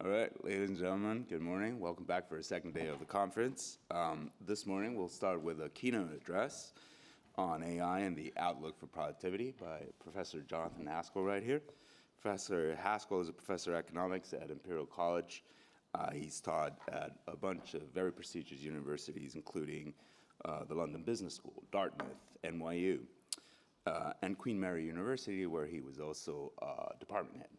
All right, ladies and gentlemen, good morning. Welcome back for a second day of the conference. This morning, we'll start with a keynote address on AI and the outlook for productivity by Professor Jonathan Haskell right here. Professor Haskell is a professor of economics at Imperial College. He's taught at a bunch of very prestigious universities, including the London Business School, Dartmouth, NYU, and Queen Mary University, where he was also department head.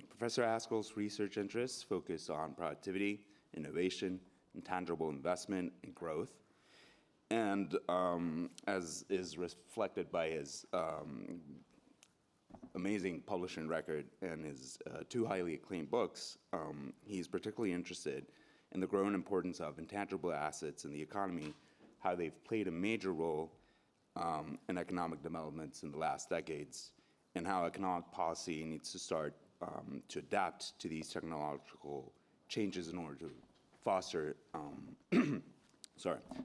Professor Haskell's research interests focus on productivity, innovation, intangible investment, and growth. And as is reflected by his amazing publishing record and his two highly acclaimed books, he's particularly interested in the growing importance of intangible assets in the economy, how they've played a major role in economic developments in the last decades, and how economic policy needs to start to adapt to these technological changes in order to foster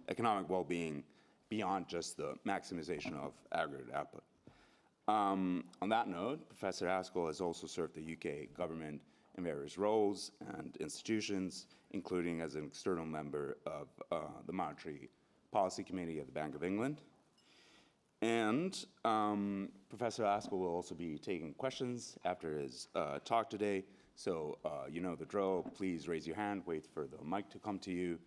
economic well-being beyond just the maximization of aggregate output. On that note, Professor Haskell has also served the UK government in various roles and institutions, including as an external member of the Monetary Policy Committee of the Bank of England. And Professor Haskell will also be taking questions after his talk today. So you know the drill. Please raise your hand, wait for the mic to come to you.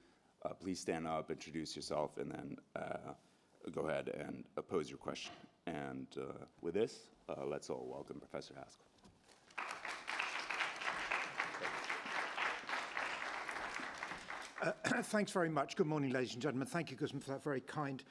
Please stand up, introduce yourself, and then go ahead and pose your question. And with this, let's all welcome Professor Haskell. Thanks very much. Good morning, ladies and gentlemen. Thank you, Guzman, for that very kind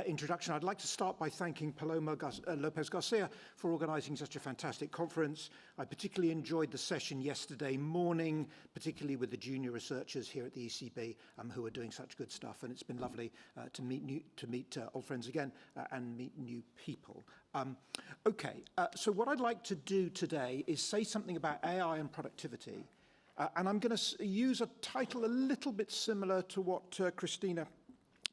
introduction. I'd like to start by thanking Paloma Lopez Garcia for organizing such a fantastic conference. I particularly enjoyed the session yesterday morning, particularly with the junior researchers here at the ECB who are doing such good stuff. And it's been lovely to meet old friends again and meet new people. So what I'd like to do today is say something about AI and productivity. And I'm going to use a title a little bit similar to what Christina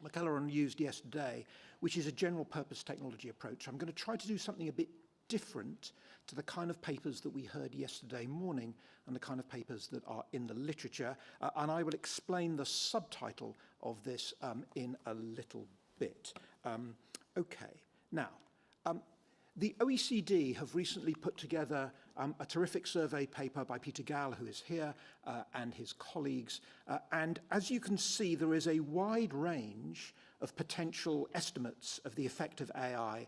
McElroy used yesterday, which is a general purpose technology approach. I'm going to try to do something a bit different to the kind of papers that we heard yesterday morning and the kind of papers that are in the literature. And I will explain the subtitle of this in a little bit. Now, the OECD have recently put together a terrific survey paper by Peter Gall, who is here, and his colleagues. And as you can see, there is a wide range of potential estimates of the effect of AI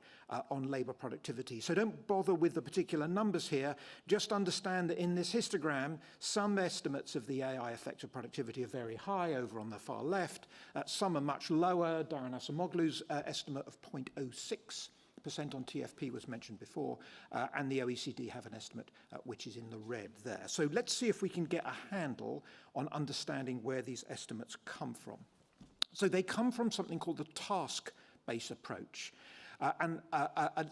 on labour productivity. So don't bother with the particular numbers here. Just understand that in this histogram, some estimates of the AI effect of productivity are very high over on the far left. Some are much lower. Darren Acemoglu's estimate of 0.06% on TFP was mentioned before, and the OECD have an estimate which is in the red there. So let's see if we can get a handle on understanding where these estimates come from. So they come from something called the task-based approach.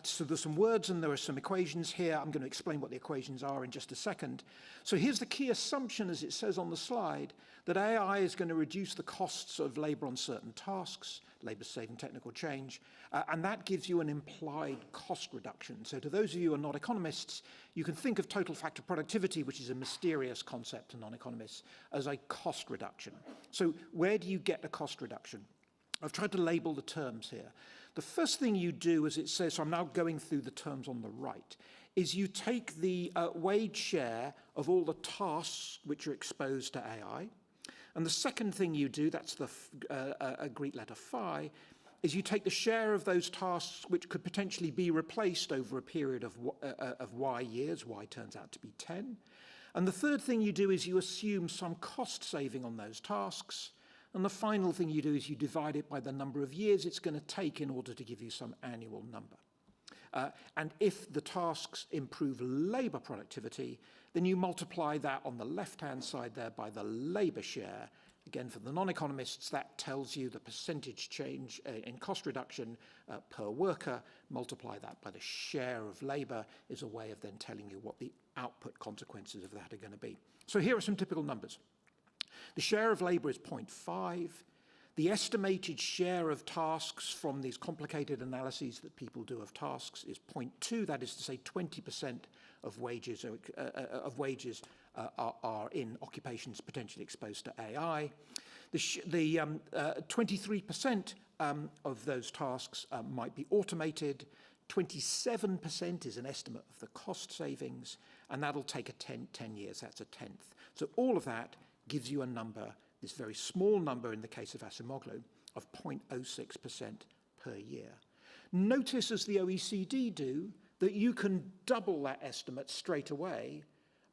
So there's some words and there are some equations here. I'm going to explain what the equations are in just a second. So here's the key assumption, as it says on the slide, that AI is going to reduce the costs of labour on certain tasks, labour-saving technical change, and that gives you an implied cost reduction. So to those of you who are not economists, you can think of total factor productivity, which is a mysterious concept to non-economists, as a cost reduction. So where do you get a cost reduction? I've tried to label the terms here. The first thing you do, as it says, so I'm now going through the terms on the right, is you take the wage share of all the tasks which are exposed to AI. And the second thing you do, that's the Greek letter phi, is you take the share of those tasks which could potentially be replaced over a period of Y years. Y turns out to be 10. And the third thing you do is you assume some cost saving on those tasks. And the final thing you do is you divide it by the number of years it's going to take in order to give you some annual number. And if the tasks improve labour productivity, then you multiply that on the left-hand side there by the labour share. Again, for the non-economists, that tells you the percentage change in cost reduction per worker. Multiply that by the share of labour is a way of then telling you what the output consequences of that are going to be. So here are some typical numbers. The share of labour is 0.5. The estimated share of tasks from these complicated analyses that people do of tasks is 0.2. That is to say 20% of wages are in occupations potentially exposed to AI. The 23% of those tasks might be automated. 27% is an estimate of the cost savings, and that'll take 10 years. That's a tenth. So all of that gives you a number, this very small number in the case of Acemoglu, of 0.06% per year. Notice, as the OECD do, that you can double that estimate straight away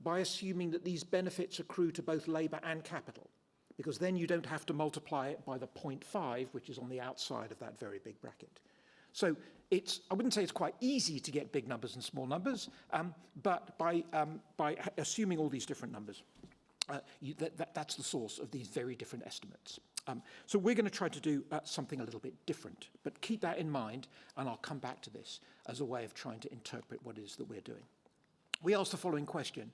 by assuming that these benefits accrue to both labour and capital, because then you don't have to multiply it by the 0.5, which is on the outside of that very big bracket. So I wouldn't say it's quite easy to get big numbers and small numbers, but by assuming all these different numbers, that's the source of these very different estimates. So we're going to try to do something a little bit different, but keep that in mind, and I'll come back to this as a way of trying to interpret what it is that we're doing. We asked the following question: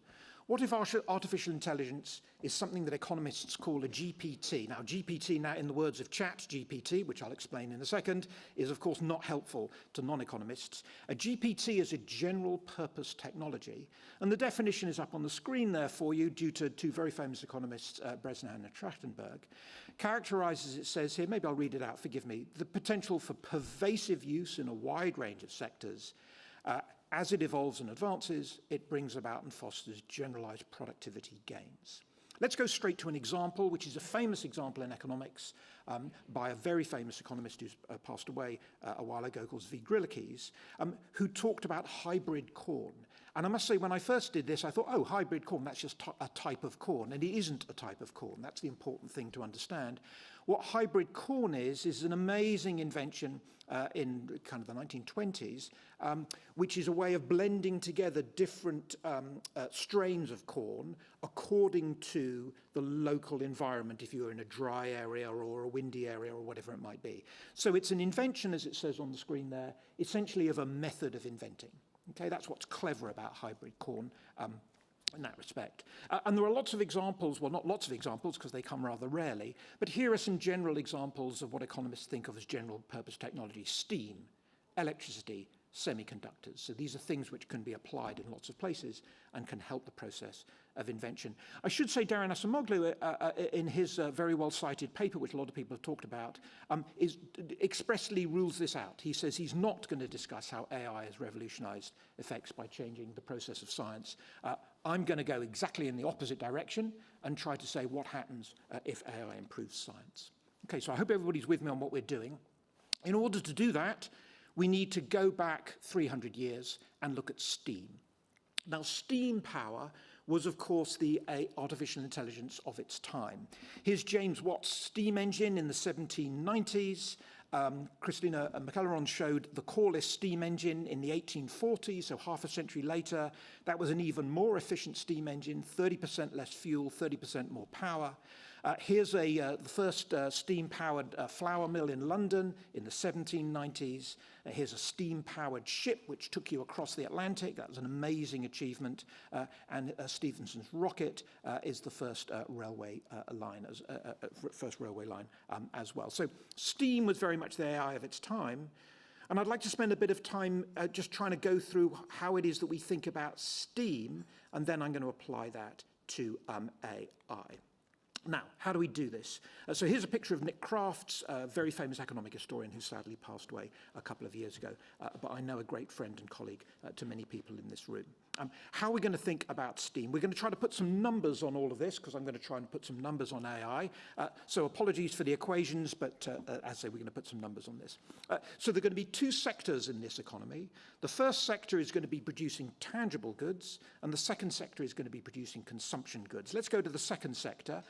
what if artificial intelligence is something that economists call a GPT? Now, GPT, now in the words of ChatGPT, which I'll explain in a second, is of course not helpful to non-economists. A GPT is a general purpose technology, and the definition is up on the screen there for you due to two very famous economists, Bresnan and Trachtenberg. Characterizes, it says here, maybe I'll read it out, forgive me, the potential for pervasive use in a wide range of sectors. As it evolves and advances, it brings about and fosters generalized productivity gains. Let's go straight to an example, which is a famous example in economics by a very famous economist who's passed away a while ago called V. Grillikes, who talked about hybrid corn. And I must say, when I first did this, I thought, oh, hybrid corn, that's just a type of corn. And it isn't a type of corn. That's the important thing to understand. What hybrid corn is an amazing invention in kind of the 1920s, which is a way of blending together different strains of corn according to the local environment, if you're in a dry area or a windy area or whatever it might be. So it's an invention, as it says on the screen there, essentially of a method of inventing. Okay, that's what's clever about hybrid corn in that respect. And there are lots of examples, well, not lots of examples because they come rather rarely, but here are some general examples of what economists think of as general purpose technology: steam, electricity, semiconductors. So these are things which can be applied in lots of places and can help the process of invention. I should say Darren Acemoglu, in his very well-cited paper, which a lot of people have talked about, expressly rules this out. He says he's not going to discuss how AI has revolutionized effects by changing the process of science. I'm going to go exactly in the opposite direction and try to say what happens if AI improves science. Okay, so I hope everybody's with me on what we're doing. In order to do that, we need to go back 300 years and look at steam. Now, steam power was, of course, the artificial intelligence of its time. Here's James Watt's steam engine in the 1790s. Christina McElleron showed the Corliss steam engine in the 1840s, so half a century later. That was an even more efficient steam engine, 30% less fuel, 30% more power. Here's the first steam-powered flour mill in London in the 1790s. Here's a steam-powered ship which took you across the Atlantic. That was an amazing achievement. And Stephenson's rocket is the first railway line, as well. So steam was very much the AI of its time. And I'd like to spend a bit of time just trying to go through how it is that we think about steam, and then I'm going to apply that to AI. Now, how do we do this? So here's a picture of Nick Crafts, a very famous economic historian who sadly passed away a couple of years ago, but I know a great friend and colleague to many people in this room. How are we going to think about steam? We're going to try to put some numbers on all of this, because I'm going to try and put some numbers on AI. So apologies for the equations, but as I say, we're going to put some numbers on this. So there are going to be two sectors in this economy. The first sector is going to be producing tangible goods, and the second sector is going to be producing consumption goods. Let's go to the second sector.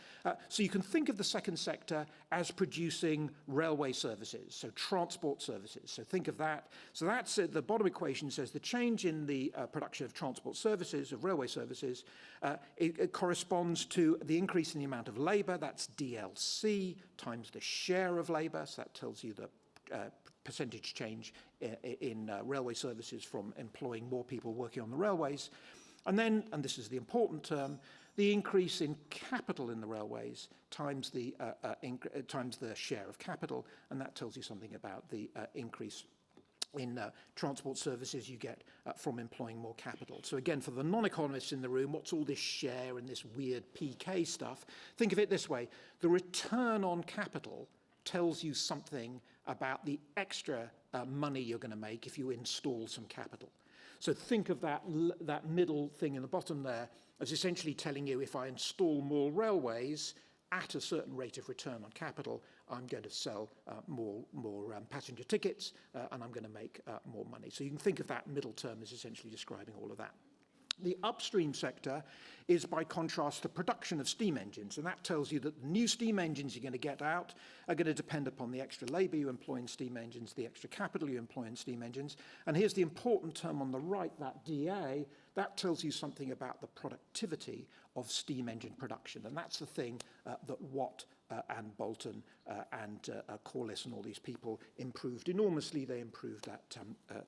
So you can think of the second sector as producing railway services, so transport services. So think of that. So that's the bottom equation says the change in the production of transport services, of railway services, it corresponds to the increase in the amount of labour. That's DLC times the share of labour. So that tells you the percentage change in railway services from employing more people working on the railways. And then, and this is the important term, the increase in capital in the railways times the share of capital, and that tells you something about the increase in transport services you get from employing more capital. So again, for the non-economists in the room, what's all this share and this weird PK stuff? Think of it this way. The return on capital tells you something about the extra money you're going to make if you install some capital. So think of that middle thing in the bottom there as essentially telling you if I install more railways at a certain rate of return on capital, I'm going to sell more passenger tickets and I'm going to make more money. So you can think of that middle term as essentially describing all of that. The upstream sector is, by contrast, the production of steam engines, and that tells you that the new steam engines you're going to get out are going to depend upon the extra labour you employ in steam engines, the extra capital you employ in steam engines. And here's the important term on the right, that DA, that tells you something about the productivity of steam engine production. And that's the thing that Watt and Bolton and Corliss and all these people improved enormously. They improved that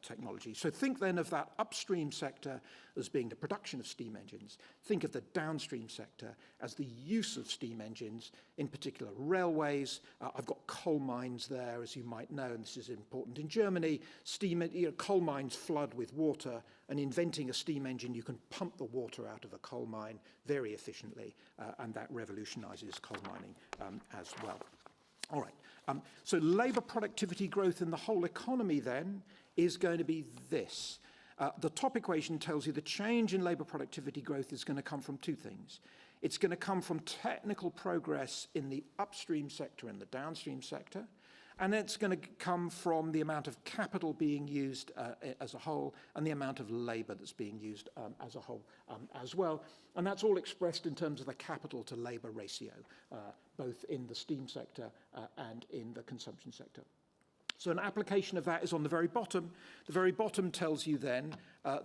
technology. So think then of that upstream sector as being the production of steam engines. Think of the downstream sector as the use of steam engines, in particular railways. I've got coal mines there, as you might know, and this is important in Germany. Coal mines flood with water, and inventing a steam engine, you can pump the water out of a coal mine very efficiently, and that revolutionizes coal mining as well. All right, so labour productivity growth in the whole economy then is going to be this. The top equation tells you the change in labour productivity growth is going to come from two things. It's going to come from technical progress in the upstream sector and the downstream sector, and it's going to come from the amount of capital being used as a whole and the amount of labour that's being used as a whole as well. And that's all expressed in terms of the capital to labour ratio, both in the steam sector and in the consumption sector. So an application of that is on the very bottom. The very bottom tells you then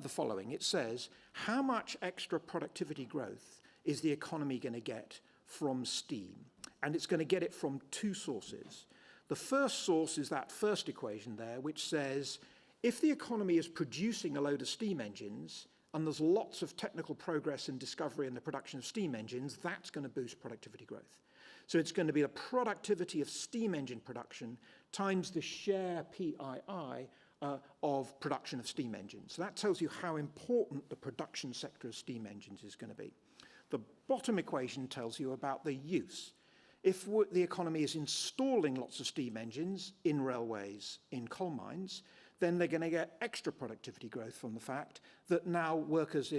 the following. It says, how much extra productivity growth is the economy going to get from steam? And it's going to get it from two sources. The first source is that first equation there, which says if the economy is producing a load of steam engines and there's lots of technical progress and discovery in the production of steam engines, that's going to boost productivity growth. So it's going to be the productivity of steam engine production times the share PII of production of steam engines. So that tells you how important the production sector of steam engines is going to be. The bottom equation tells you about the use. If the economy is installing lots of steam engines in railways, in coal mines, then they're going to get extra productivity growth from the fact that now workers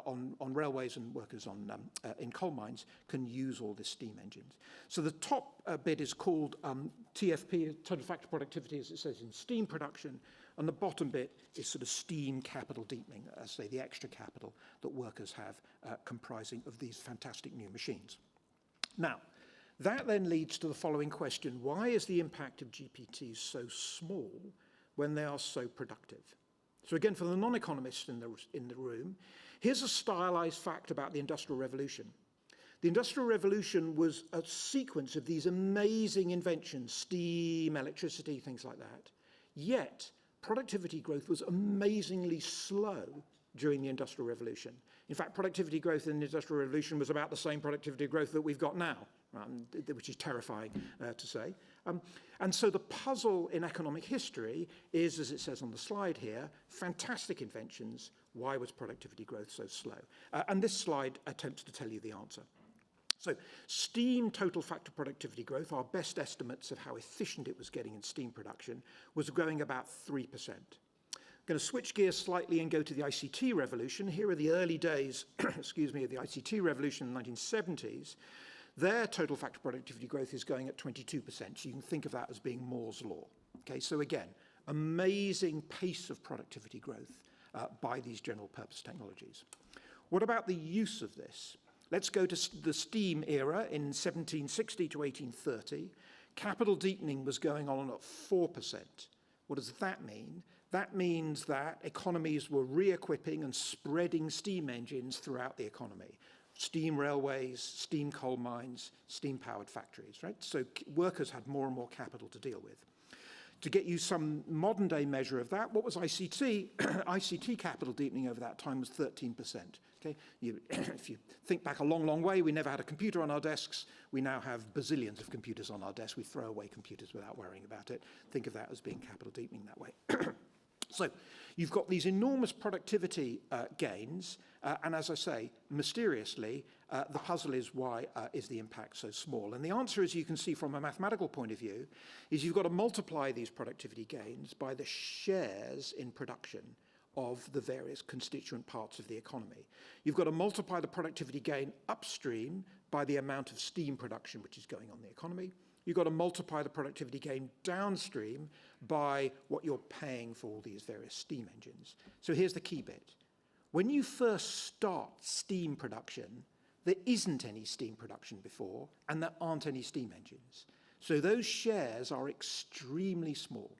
on railways and workers in coal mines can use all this steam engines. So the top bit is called TFP, total factor productivity, as it says in steam production, and the bottom bit is sort of steam capital deepening, as say the extra capital that workers have comprising of these fantastic new machines. Now, that then leads to the following question. Why is the impact of GPTs so small when they are so productive? So again, for the non-economists in the room, here's a stylized fact about the Industrial Revolution. The Industrial Revolution was a sequence of these amazing inventions, steam, electricity, things like that. Yet, productivity growth was amazingly slow during the Industrial Revolution. In fact, productivity growth in the Industrial Revolution was about the same productivity growth that we've got now, which is terrifying to say. And so the puzzle in economic history is, as it says on the slide here, fantastic inventions. Why was productivity growth so slow? And this slide attempts to tell you the answer. So steam total factor productivity growth, our best estimates of how efficient it was getting in steam production, was growing about 3%. I'm going to switch gears slightly and go to the ICT revolution. Here are the early days, excuse me, of the ICT revolution in the 1970s. Their total factor productivity growth is going at 22%. So you can think of that as being Moore's law. Okay, so again, amazing pace of productivity growth by these general purpose technologies. What about the use of this? Let's go to the steam era in 1760 to 1830. Capital deepening was going on at 4%. What does that mean? That means that economies were re-equipping and spreading steam engines throughout the economy. Steam railways, steam coal mines, steam-powered factories, right? So workers had more and more capital to deal with. To get you some modern-day measure of that, what was ICT? ICT capital deepening over that time was 13%. Okay? If you think back a long, long way, we never had a computer on our desks. We now have bazillions of computers on our desks. We throw away computers without worrying about it. Think of that as being capital deepening that way. So you've got these enormous productivity gains, and as I say, mysteriously, the puzzle is why is the impact so small? And the answer, as you can see from a mathematical point of view, is you've got to multiply these productivity gains by the shares in production of the various constituent parts of the economy. You've got to multiply the productivity gain upstream by the amount of steam production which is going on in the economy. You've got to multiply the productivity gain downstream by what you're paying for all these various steam engines. So here's the key bit. When you first start steam production, there isn't any steam production before, and there aren't any steam engines. So those shares are extremely small.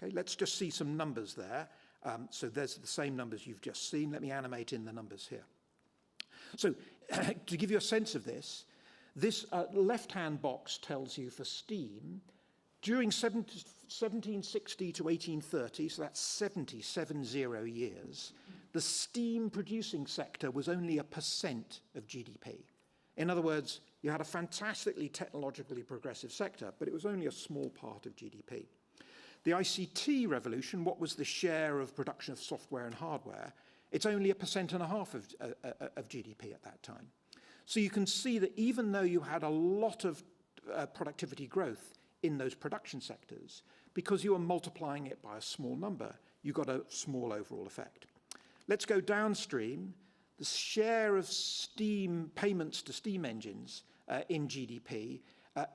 Okay, let's just see some numbers there. So there's the same numbers you've just seen. Let me animate in the numbers here. So to give you a sense of this, this left-hand box tells you for steam, during 1760 to 1830, so that's 70 years, the steam producing sector was only 1% of GDP. In other words, you had a fantastically technologically progressive sector, but it was only a small part of GDP. The ICT revolution, what was the share of production of software and hardware? It's only 1.5% of GDP at that time. So you can see that even though you had a lot of productivity growth in those production sectors, because you were multiplying it by a small number, you got a small overall effect. Let's go downstream. The share of steam payments to steam engines in GDP, on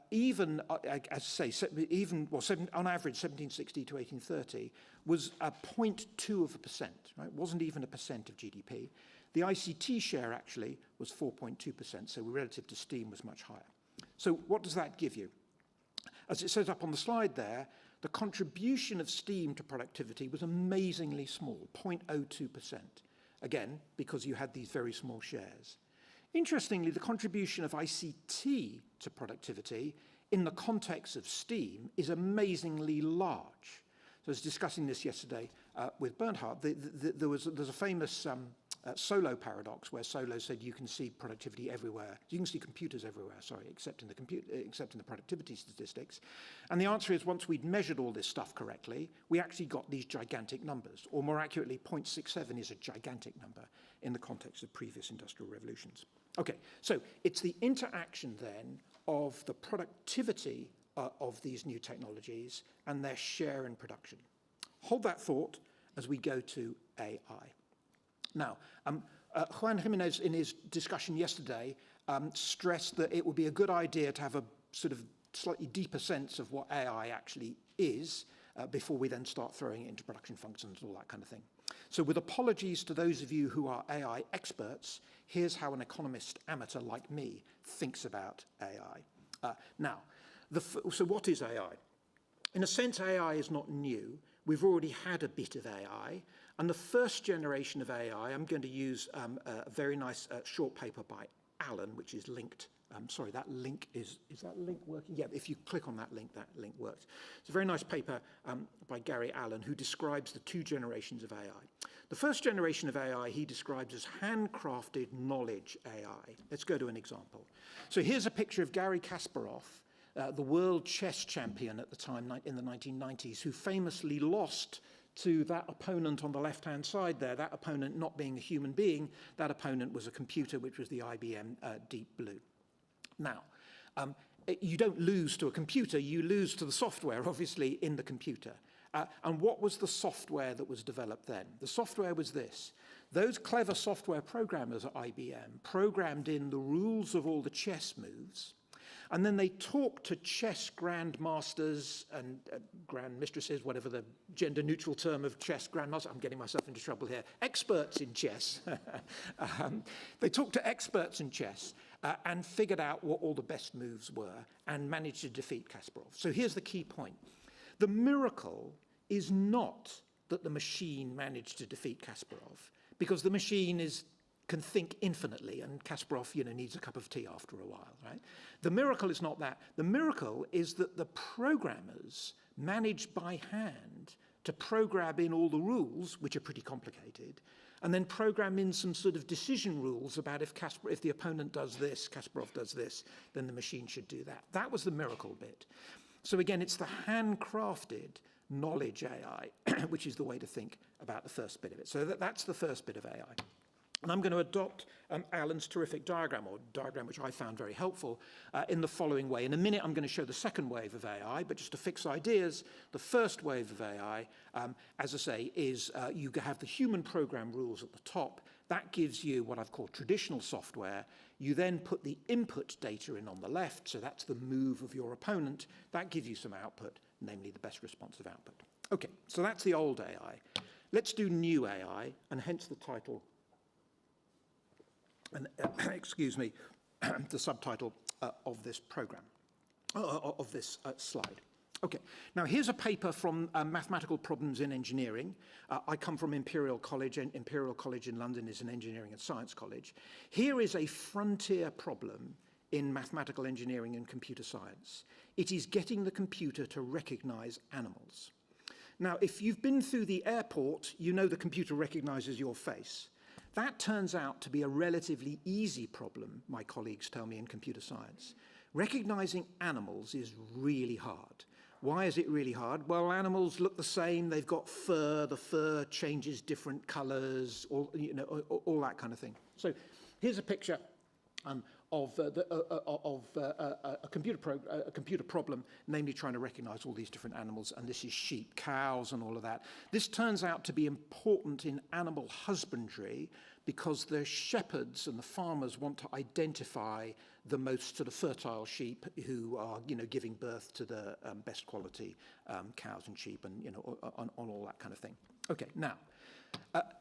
average, 1760 to 1830, was 0.2%, right? It wasn't even 1% of GDP. The ICT share actually was 4.2%, so relative to steam was much higher. So what does that give you? As it says up on the slide there, the contribution of steam to productivity was amazingly small, 0.02%. Again, because you had these very small shares. Interestingly, the contribution of ICT to productivity in the context of steam is amazingly large. So I was discussing this yesterday with Bernhard. There's a famous Solow paradox where Solow said you can see productivity everywhere. You can see computers everywhere, except in the productivity statistics. And the answer is once we'd measured all this stuff correctly, we actually got these gigantic numbers, or more accurately, 0.67 is a gigantic number in the context of previous industrial revolutions. Okay, so it's the interaction then of the productivity of these new technologies and their share in production. Hold that thought as we go to AI. Now, Juan Jimenez, in his discussion yesterday, stressed that it would be a good idea to have a sort of slightly deeper sense of what AI actually is before we then start throwing it into production functions and all that kind of thing. So with apologies to those of you who are AI experts, here's how an economist amateur like me thinks about AI. So what is AI? In a sense, AI is not new. We've already had a bit of AI. And the first generation of AI, I'm going to use a very nice short paper by Alan, which is linked. Sorry, that link is that link working? Yeah, if you click on that link works. It's a very nice paper by Gary Allen, who describes the two generations of AI. The first generation of AI he describes as handcrafted knowledge AI. Let's go to an example. So here's a picture of Garry Kasparov, the world chess champion at the time in the 1990s, who famously lost to that opponent on the left-hand side there, that opponent not being a human being, that opponent was a computer, which was the IBM Deep Blue. Now, you don't lose to a computer, you lose to the software, obviously, in the computer. And what was the software that was developed then? The software was this. Those clever software programmers at IBM programmed in the rules of all the chess moves, and then they talked to chess grandmasters and grandmistresses, whatever the gender-neutral term of chess grandmaster. I'm getting myself into trouble here. Experts in chess. They talked to experts in chess and figured out what all the best moves were and managed to defeat Kasparov. So here's the key point. The miracle is not that the machine managed to defeat Kasparov, because the machine can think infinitely, and Kasparov, needs a cup of tea after a while, right? The miracle is not that. The miracle is that the programmers managed by hand to program in all the rules, which are pretty complicated, and then program in some sort of decision rules about if the opponent does this, Kasparov does this, then the machine should do that. That was the miracle bit. So again, it's the handcrafted knowledge AI, which is the way to think about the first bit of it. So that's the first bit of AI. And I'm going to adopt Alan's terrific diagram, or diagram which I found very helpful, in the following way. In a minute, I'm going to show the second wave of AI, but just to fix ideas, the first wave of AI, as I say, is you have the human program rules at the top. That gives you what I've called traditional software. You then put the input data in on the left, so that's the move of your opponent. That gives you some output, namely the best responsive output. Okay, so that's the old AI. Let's do new AI, and hence the title. And excuse me, the subtitle of this program, of this slide. Okay, now here's a paper from Mathematical Problems in Engineering. I come from Imperial College, and Imperial College in London is an engineering and science college. Here is a frontier problem in mathematical engineering and computer science. It is getting the computer to recognize animals. Now, if you've been through the airport, you know the computer recognizes your face. That turns out to be a relatively easy problem, my colleagues tell me, in computer science. Recognizing animals is really hard. Why is it really hard? Well, animals look the same. They've got fur. The fur changes different colors, all that kind of thing. So here's a picture of a computer problem, namely trying to recognize all these different animals, and this is sheep, cows, and all of that. This turns out to be important in animal husbandry because the shepherds and the farmers want to identify the most sort of fertile sheep who are, giving birth to the best quality cows and sheep, and on all that kind of thing. Okay, now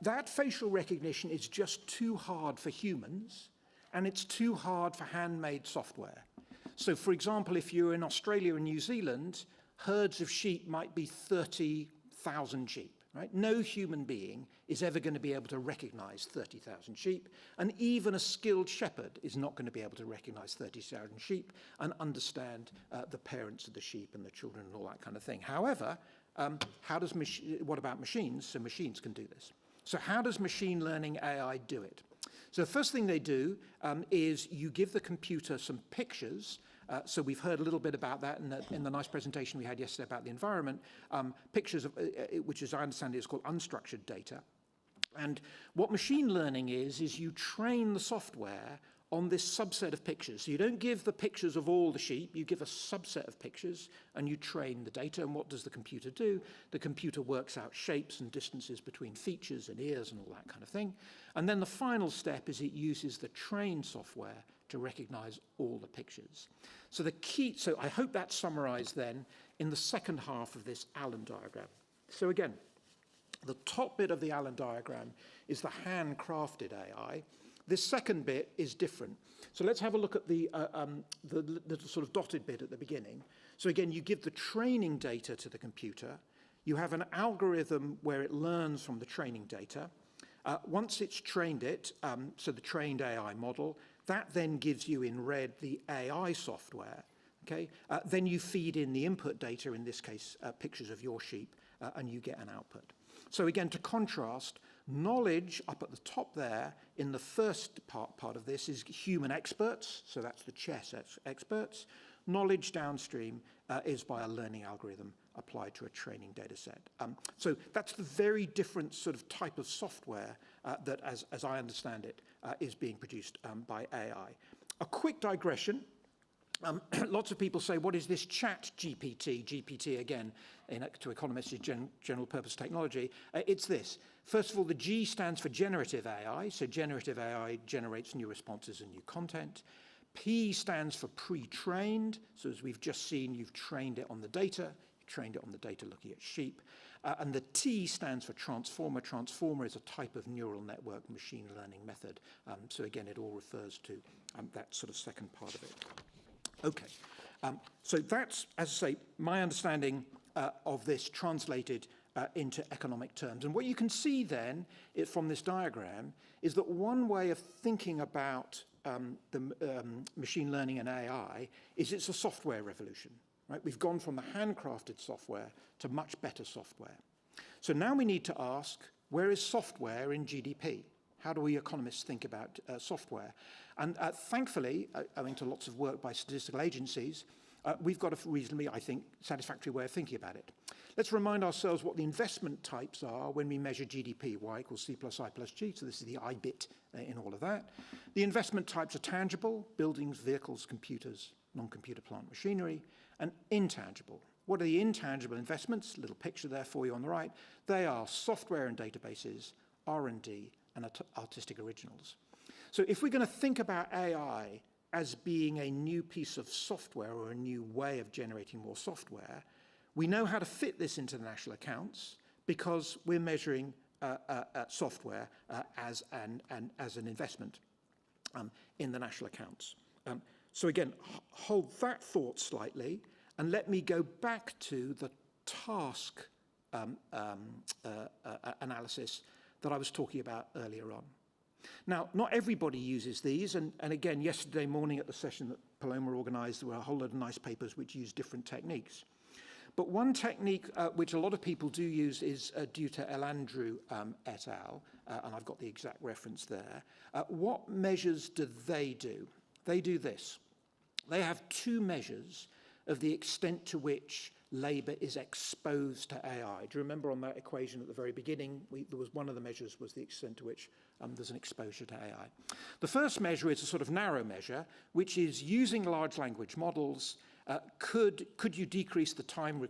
that facial recognition is just too hard for humans. And it's too hard for handmade software. So, for example, if you're in Australia and New Zealand, herds of sheep might be 30,000 sheep, right? No human being is ever going to be able to recognize 30,000 sheep, and even a skilled shepherd is not going to be able to recognize 30,000 sheep and understand the parents of the sheep and the children and all that kind of thing. However, what about machines? So machines can do this. So how does machine learning AI do it? So the first thing they do is you give the computer some pictures. So we've heard a little bit about that in the nice presentation we had yesterday about the environment. Pictures, of, which as I understand it is called unstructured data. And what machine learning is you train the software on this subset of pictures. So you don't give the pictures of all the sheep, you give a subset of pictures and you train the data. And what does the computer do? The computer works out shapes and distances between features and ears and all that kind of thing. And then the final step is it uses the trained software to recognize all the pictures. So so I hope that's summarized then in the second half of this Allen diagram. So again, the top bit of the Allen diagram is the handcrafted AI. This second bit is different. So let's have a look at the sort of dotted bit at the beginning. So again, you give the training data to the computer. You have an algorithm where it learns from the training data. Once it's trained it, so the trained AI model, that then gives you in red the AI software. Okay? Then you feed in the input data, in this case, pictures of your sheep, and you get an output. So again, to contrast, knowledge up at the top there in the first part of this is human experts, so that's the chess experts. Knowledge downstream is by a learning algorithm applied to a training data set. So that's the very different sort of type of software that, as I understand it, is being produced by AI. A quick digression. Lots of people say, what is this chat GPT? GPT, again, to economists, is general purpose technology. It's this. First of all, the G stands for generative AI. So generative AI generates new responses and new content. P stands for pre-trained. So as we've just seen, you've trained it on the data. You trained it on the data looking at sheep. And the T stands for transformer. Transformer is a type of neural network machine learning method. So again, it all refers to that sort of second part of it. Okay, so that's, as I say, my understanding of this translated into economic terms. And what you can see then from this diagram is that one way of thinking about machine learning and AI is it's a software revolution. Right? We've gone from the handcrafted software to much better software. So now we need to ask, where is software in GDP? How do we economists think about software? And thankfully, owing to lots of work by statistical agencies, we've got a reasonably, I think, satisfactory way of thinking about it. Let's remind ourselves what the investment types are when we measure GDP. Y equals C plus I plus G, so this is the I bit in all of that. The investment types are tangible: buildings, vehicles, computers, non-computer plant machinery, and intangible. What are the intangible investments? Little picture there for you on the right. They are software and databases, R&D, and artistic originals. So if we're going to think about AI as being a new piece of software or a new way of generating more software, we know how to fit this into the national accounts because we're measuring software as an investment in the national accounts. So again, hold that thought slightly, and let me go back to the task analysis that I was talking about earlier on. Now, not everybody uses these, and again, yesterday morning at the session that Paloma organized, there were a whole load of nice papers which use different techniques. But one technique which a lot of people do use is due to Elandru et al., and I've got the exact reference there. What measures do? They do this. They have two measures of the extent to which labour is exposed to AI. Do you remember on that equation at the very beginning, there was one of the measures was the extent to which there's an exposure to AI. The first measure is a sort of narrow measure, which is using large language models. Could you decrease the time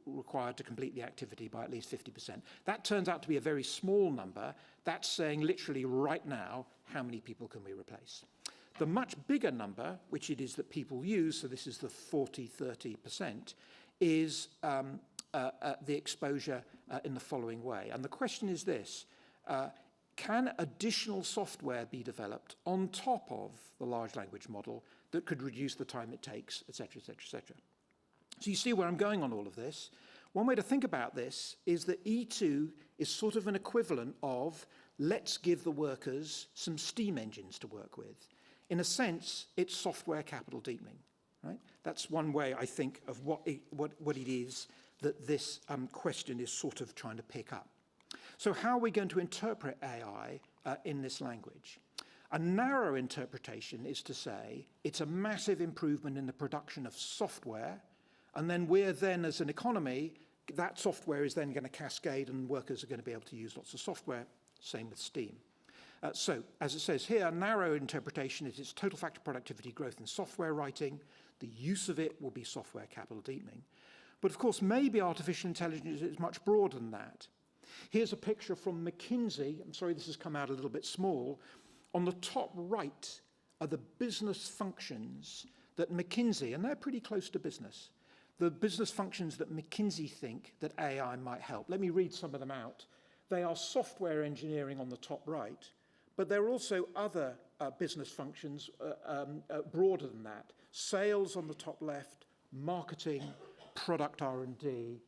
required to complete the activity by at least 50%? That turns out to be a very small number. That's saying literally right now, how many people can we replace? The much bigger number, which it is that people use, so this is the 40-30%, is the exposure in the following way. And the question is this: can additional software be developed on top of the large language model that could reduce the time it takes, et cetera, et cetera, et cetera? So you see where I'm going on all of this. One way to think about this is that E2 is sort of an equivalent of, let's give the workers some steam engines to work with. In a sense, it's software capital deepening, right? That's one way, I think, of what it is that this question is sort of trying to pick up. So how are we going to interpret AI in this language? A narrow interpretation is to say it's a massive improvement in the production of software, and then we're then, as an economy, that software is then going to cascade and workers are going to be able to use lots of software. Same with steam. So, as it says here, a narrow interpretation is its total factor productivity growth in software writing. The use of it will be software capital deepening. But of course, maybe artificial intelligence is much broader than that. Here's a picture from McKinsey. I'm sorry this has come out a little bit small. On the top right are the business functions that McKinsey, and they're pretty close to business, the business functions that McKinsey think that AI might help. Let me read some of them out. They are software engineering on the top right, but there are also other business functions broader than that. Sales on the top left, marketing, product R&D,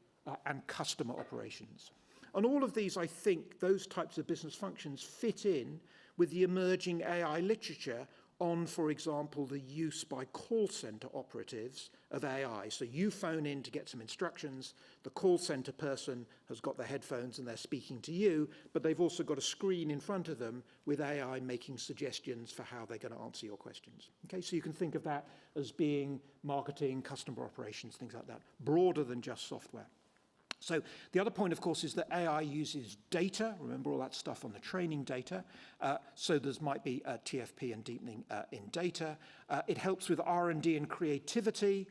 and customer operations. And all of these, I think, those types of business functions fit in with the emerging AI literature on, for example, the use by call center operatives of AI. So you phone in to get some instructions, the call center person has got their headphones and they're speaking to you, but they've also got a screen in front of them with AI making suggestions for how they're going to answer your questions. Okay, so you can think of that as being marketing, customer operations, things like that, broader than just software. So the other point, of course, is that AI uses data. Remember all that stuff on the training data. So there might be TFP and deepening in data. It helps with R&D and creativity.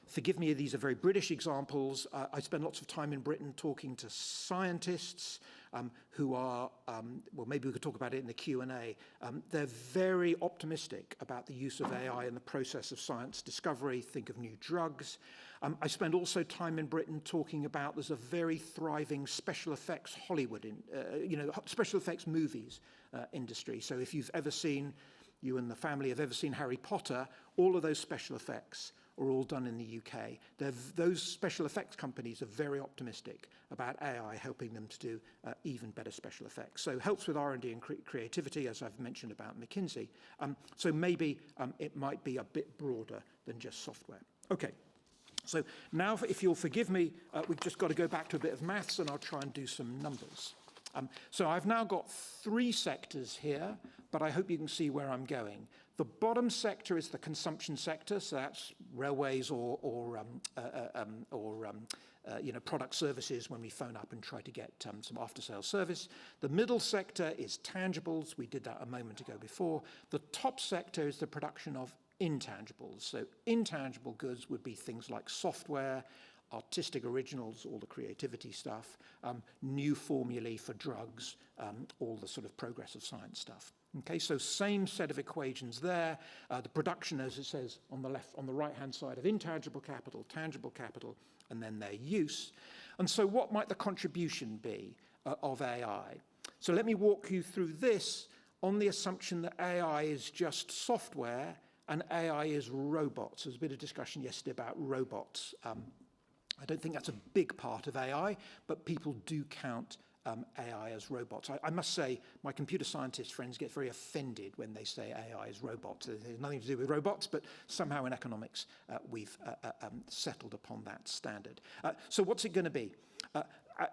Forgive me, these are very British examples. I spend lots of time in Britain talking to scientists who are, well, maybe we could talk about it in the Q&A. They're very optimistic about the use of AI in the process of science discovery. Think of new drugs. I spend also time in Britain talking about there's a very thriving special effects Hollywood, special effects movies industry. So if you've ever seen, you and the family have ever seen Harry Potter, all of those special effects are all done in the UK. Those special effects companies are very optimistic about AI helping them to do even better special effects. So helps with R&D and creativity, as I've mentioned about McKinsey. So maybe it might be a bit broader than just software. Okay. So now, if you'll forgive me, we've just got to go back to a bit of maths, and I'll try and do some numbers. So I've now got 3 sectors here, but I hope you can see where I'm going. The bottom sector is the consumption sector, so that's railways or product services when we phone up and try to get some after-sales service. The middle sector is tangibles. We did that a moment ago before. The top sector is the production of intangibles. So intangible goods would be things like software, artistic originals, all the creativity stuff, new formulae for drugs, all the sort of progress of science stuff. Okay, so same set of equations there. The production, as it says on the right-hand side, of intangible capital, tangible capital, and then their use. And so what might the contribution be of AI? So let me walk you through this on the assumption that AI is just software and AI is robots. There's a bit of discussion yesterday about robots. I don't think that's a big part of AI, but people do count AI as robots. I must say, my computer scientist friends get very offended when they say AI is robots. It has nothing to do with robots, but somehow in economics we've settled upon that standard. So what's it going to be?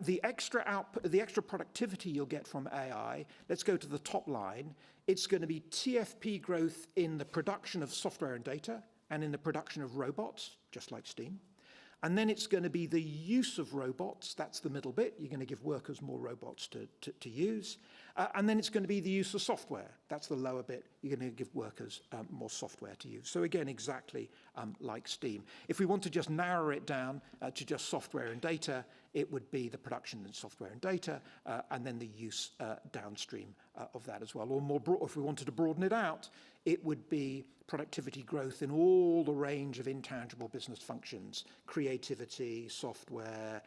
The extra output, the extra productivity you'll get from AI, let's go to the top line. It's going to be TFP growth in the production of software and data and in the production of robots, just like Steam. And then it's going to be the use of robots. That's the middle bit. You're going to give workers more robots to use. And then it's going to be the use of software. That's the lower bit. You're going to give workers more software to use. So again, exactly like Steam. If we want to just narrow it down to just software and data, it would be the production and software and data, and then the use downstream of that as well. Or more broad, if we wanted to broaden it out, it would be productivity growth in all the range of intangible business functions, creativity, software,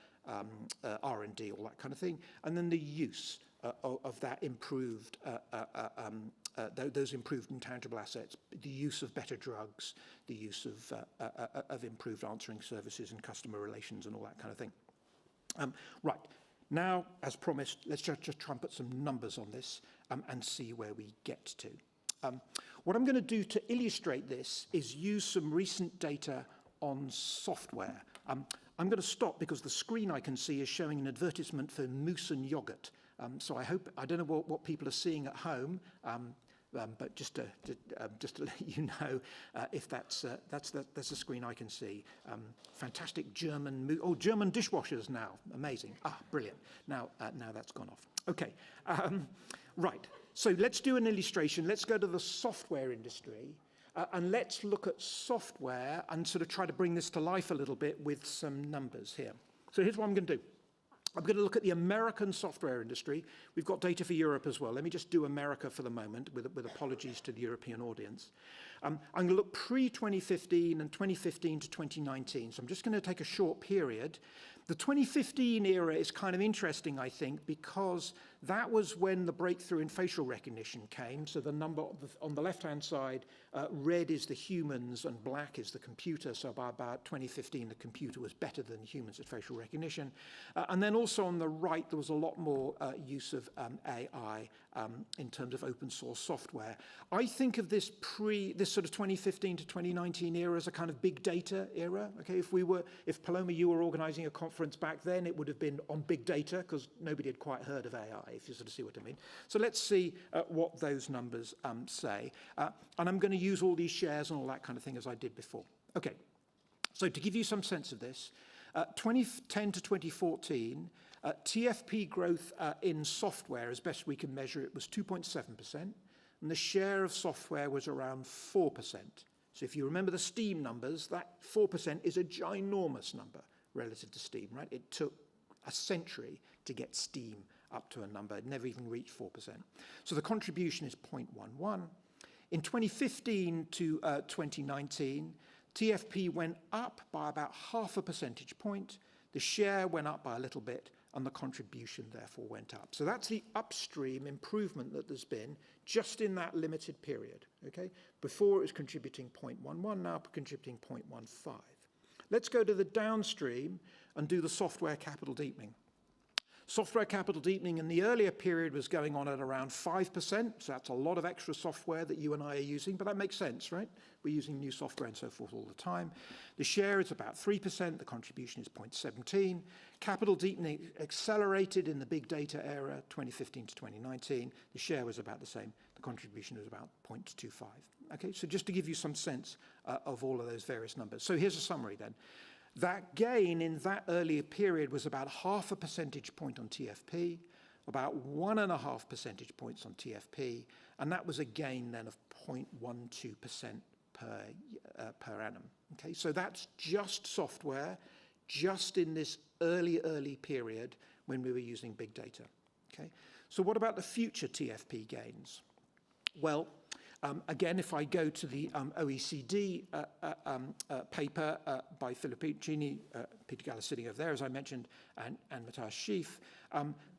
R&D, all that kind of thing, and then the use of that improved, those improved intangible assets, the use of better drugs, the use of improved answering services and customer relations and all that kind of thing. Right, now, as promised, let's just try and put some numbers on this and see where we get to. What I'm going to do to illustrate this is use some recent data on software. I'm going to stop because the screen I can see is showing an advertisement for mousse and yogurt. So I don't know what people are seeing at home, but just to let you know, if that's the screen I can see. Fantastic German dishwashers now, amazing. Brilliant. Now that's gone off. Okay, right. So let's do an illustration. Let's go to the software industry, and let's look at software and sort of try to bring this to life a little bit with some numbers here. So here's what I'm going to do. I'm going to look at the American software industry. We've got data for Europe as well. Let me just do America for the moment, with apologies to the European audience. I'm going to look pre-2015 and 2015 to 2019. So I'm just going to take a short period. The 2015 era is kind of interesting, I think, because that was when the breakthrough in facial recognition came. So the number on the left-hand side, red is the humans and black is the computer. So by about 2015, the computer was better than humans at facial recognition. And then also on the right, there was a lot more use of AI in terms of open source software. I think of this sort of 2015 to 2019 era as a kind of big data era. Okay, if Paloma, you were organizing a conference back then, it would have been on big data because nobody had quite heard of AI, if you sort of see what I mean. So let's see what those numbers say. And I'm going to use all these shares and all that kind of thing as I did before. Okay, so to give you some sense of this, 2010 to 2014, TFP growth in software, as best we can measure it, was 2.7%, and the share of software was around 4%. So if you remember the Steam numbers, that 4% is a ginormous number relative to Steam, right? It took a century to get Steam up to a number. It never even reached 4%. So the contribution is 0.11. In 2015 to 2019, TFP went up by about half a percentage point. The share went up by a little bit, and the contribution therefore went up. So that's the upstream improvement that there's been just in that limited period. Okay? Before it was contributing 0.11, now contributing 0.15. Let's go to the downstream and do the software capital deepening. Software capital deepening in the earlier period was going on at around 5%, so that's a lot of extra software that you and I are using, but that makes sense, right? We're using new software and so forth all the time. The share is about 3%, the contribution is 0.17. Capital deepening accelerated in the big data era, 2015 to 2019. The share was about the same, the contribution was about 0.25. Okay, so just to give you some sense of all of those various numbers. So here's a summary then. That gain in that earlier period was about 0.5 percentage point on TFP, about 1.5 percentage points on TFP, and that was a gain then of 0.12% per annum. Okay, so that's just software, just in this early period when we were using big data. Okay, so what about the future TFP gains? Well, again, if I go to the OECD paper by Filippini, Peter Gallo sitting over there, as I mentioned, and Matthias Schief,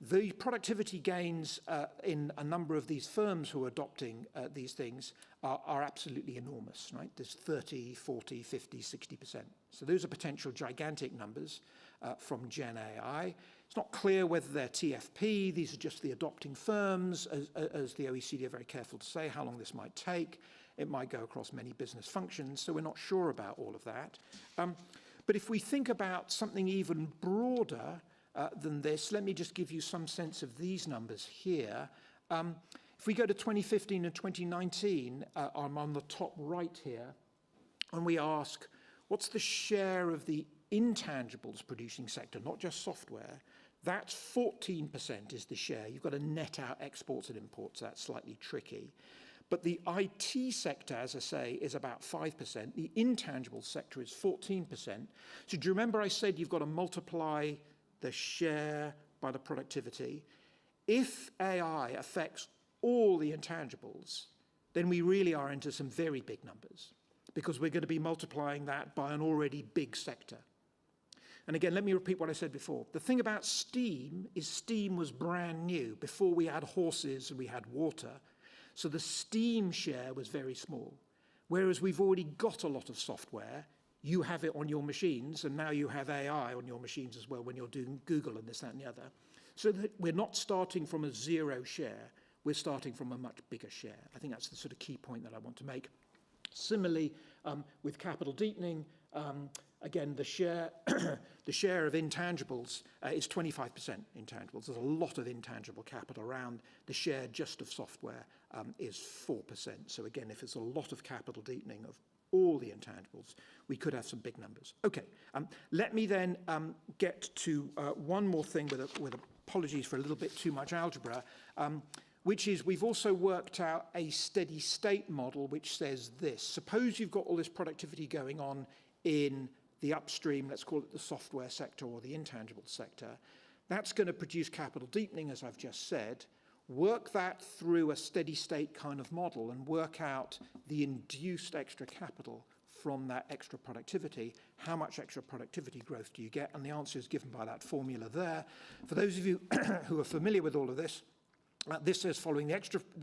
the productivity gains in a number of these firms who are adopting these things are absolutely enormous, right? There's 30, 40, 50, 60%. So those are potential gigantic numbers from Gen AI. It's not clear whether they're TFP. These are just the adopting firms, as the OECD are very careful to say, how long this might take. It might go across many business functions, so we're not sure about all of that. But if we think about something even broader than this, let me just give you some sense of these numbers here. If we go to 2015 and 2019, I'm on the top right here, and we ask, what's the share of the intangibles producing sector, not just software? That's 14% is the share. You've got to net out exports and imports. That's slightly tricky. But the IT sector, as I say, is about 5%. The intangible sector is 14%. So do you remember I said you've got to multiply the share by the productivity? If AI affects all the intangibles, then we really are into some very big numbers, because we're going to be multiplying that by an already big sector. And again, let me repeat what I said before. The thing about steam is steam was brand new. Before we had horses and we had water. So the steam share was very small. Whereas we've already got a lot of software. You have it on your machines, and now you have AI on your machines as well when you're doing Google and this, that, and the other. So that we're not starting from a zero share. We're starting from a much bigger share. I think that's the sort of key point that I want to make. Similarly, with capital deepening, again, the share of intangibles is 25% intangibles. There's a lot of intangible capital around. The share just of software is 4%. So again, if it's a lot of capital deepening of all the intangibles, we could have some big numbers. Okay, let me then get to one more thing with apologies for a little bit too much algebra, which is we've also worked out a steady state model which says this. Suppose you've got all this productivity going on in the upstream, let's call it the software sector or the intangible sector. That's going to produce capital deepening, as I've just said. Work that through a steady state kind of model and work out the induced extra capital from that extra productivity. How much extra productivity growth do you get? And the answer is given by that formula there. For those of you who are familiar with all of this, this says following the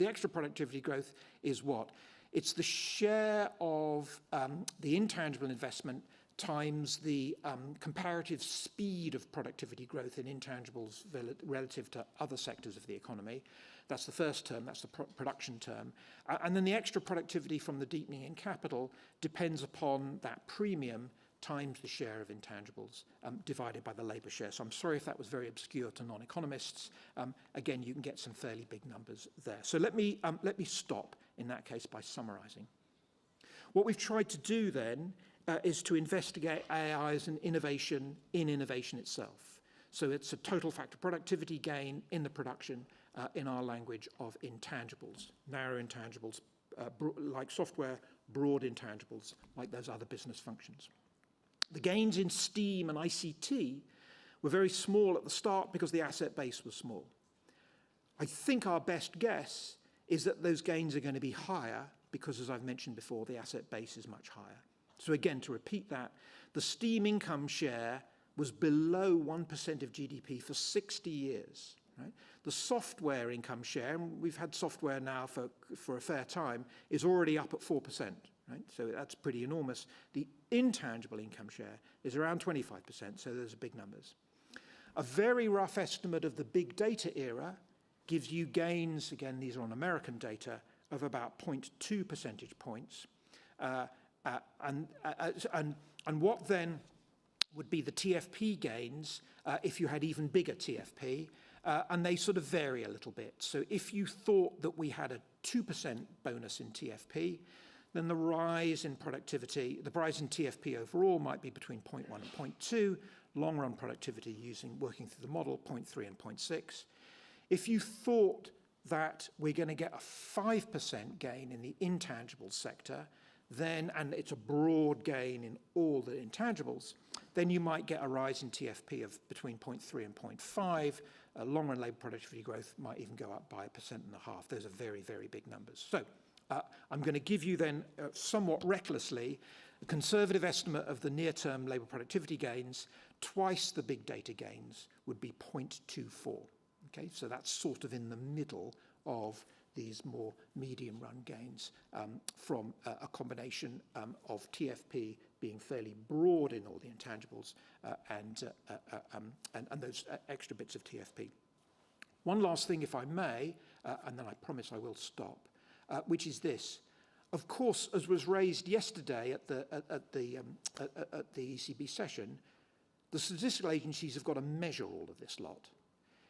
extra productivity growth is what? It's the share of the intangible investment times the comparative speed of productivity growth in intangibles relative to other sectors of the economy. That's the first term, that's the production term. And then the extra productivity from the deepening in capital depends upon that premium times the share of intangibles divided by the labour share. So I'm sorry if that was very obscure to non-economists. Again, you can get some fairly big numbers there. So let me stop in that case by summarising. What we've tried to do then is to investigate AI as an innovation in innovation itself. So it's a total factor productivity gain in the production, in our language, of intangibles, narrow intangibles, like software, broad intangibles, like those other business functions. The gains in STEAM and ICT were very small at the start because the asset base was small. I think our best guess is that those gains are going to be higher because, as I've mentioned before, the asset base is much higher. So again, to repeat that, the STEAM income share was below 1% of GDP for 60 years. Right? The software income share, and we've had software now for a fair time, is already up at 4%. Right? So that's pretty enormous. The intangible income share is around 25%, so those are big numbers. A very rough estimate of the big data era gives you gains, again, these are on American data, of about 0.2 percentage points. And what then would be the TFP gains if you had even bigger TFP, and they sort of vary a little bit. So if you thought that we had a 2% bonus in TFP, then the rise in productivity, the rise in TFP overall might be between 0.1 and 0.2, long-run productivity working through the model, 0.3 and 0.6. If you thought that we're going to get a 5% gain in the intangibles sector, then, and it's a broad gain in all the intangibles, then you might get a rise in TFP of between 0.3 and 0.5. Long-run labour productivity growth might even go up by 1.5%. Those are very, very big numbers. So I'm going to give you then, somewhat recklessly, a conservative estimate of the near-term labour productivity gains. Twice the big data gains would be 0.24. Okay, so that's sort of in the middle of these more medium-run gains from a combination of TFP being fairly broad in all the intangibles and those extra bits of TFP. One last thing, if I may, and then I promise I will stop, which is this. Of course, as was raised yesterday at the ECB session, the statistical agencies have got to measure all of this lot.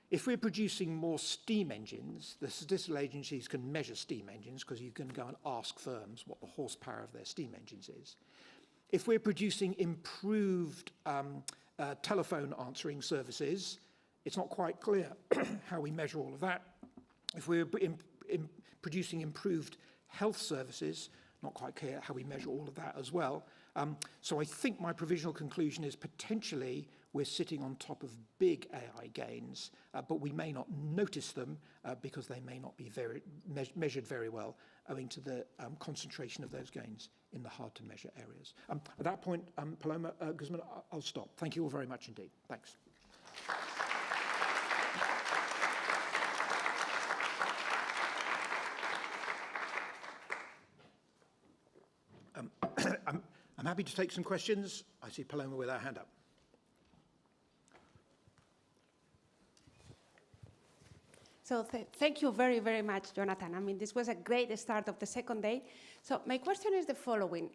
If we're producing more steam engines, the statistical agencies can measure steam engines because you can go and ask firms what the horsepower of their steam engines is. If we're producing improved telephone answering services, it's not quite clear how we measure all of that. If we're producing improved health services, not quite clear how we measure all of that as well. So I think my provisional conclusion is potentially we're sitting on top of big AI gains, but we may not notice them because they may not be measured very well owing to the concentration of those gains in the hard-to-measure areas. At that point, Paloma, Guzman, I'll stop. Thank you all very much indeed. Thanks. I'm happy to take some questions. I see Paloma with her hand up. So thank you very, very much, Jonathan. I mean, this was a great start of the second day. So my question is the following.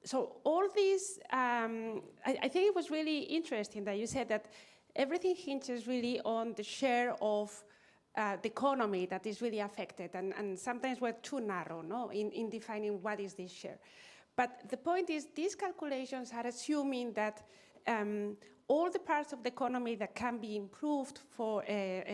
So all these, I think it was really interesting that you said that everything hinges really on the share of the economy that is really affected. And sometimes we're too narrow, no, in defining what is this share. But the point is, these calculations are assuming that all the parts of the economy that can be improved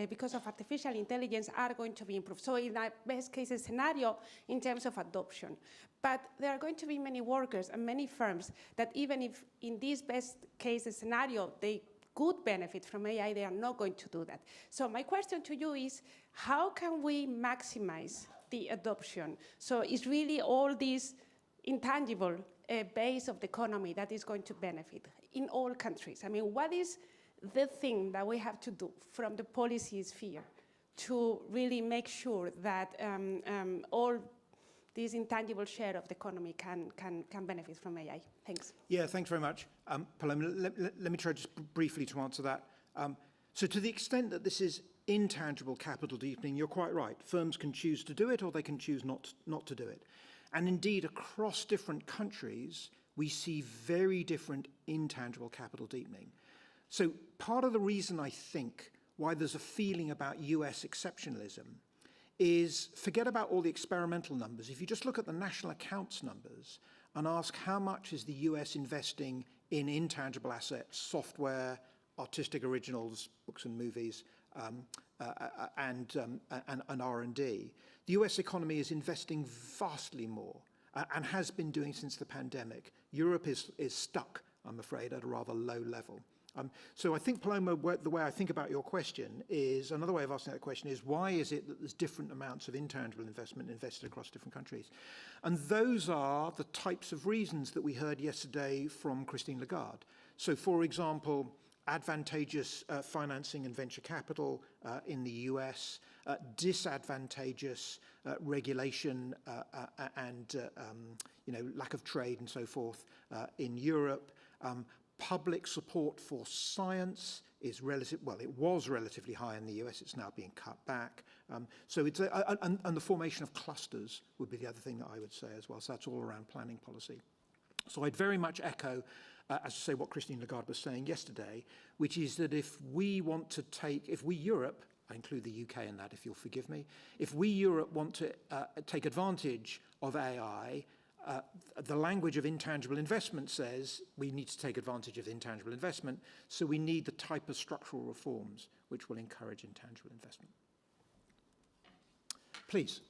because of artificial intelligence are going to be improved. So in a best case scenario, in terms of adoption. But there are going to be many workers and many firms that even if in this best case scenario, they could benefit from AI, they are not going to do that. So my question to you is, how can we maximize the adoption? So it's really all these intangible base of the economy that is going to benefit in all countries. I mean, what is the thing that we have to do from the policy sphere to really make sure that all this intangible share of the economy can benefit from AI? Thanks. Yeah, thanks very much. Paloma, let me try just briefly to answer that. So to the extent that this is intangible capital deepening, you're quite right. Firms can choose to do it or they can choose not to do it. And indeed, across different countries, we see very different intangible capital deepening. So part of the reason I think why there's a feeling about US exceptionalism is forget about all the experimental numbers. If you just look at the national accounts numbers and ask how much is the US investing in intangible assets, software, artistic originals, books and movies, and R&D, the US economy is investing vastly more and has been doing since the pandemic. Europe is stuck, I'm afraid, at a rather low level. So I think, Paloma, the way I think about your question is, another way of asking that question is, why is it that there's different amounts of intangible investment invested across different countries? And those are the types of reasons that we heard yesterday from Christine Lagarde. So, for example, advantageous financing and venture capital in the US, disadvantageous regulation and lack of trade and so forth in Europe, Public support for science is it was relatively high in the US, it's now being cut back. So it's, and the formation of clusters would be the other thing that I would say as well. So that's all around planning policy. So I'd very much echo, as I say, what Christine Lagarde was saying yesterday, which is that if we, Europe, I include the UK in that if you'll forgive me, if we, Europe, want to take advantage of AI, the language of intangible investment says we need to take advantage of intangible investment, so we need the type of structural reforms which will encourage intangible investment. Please.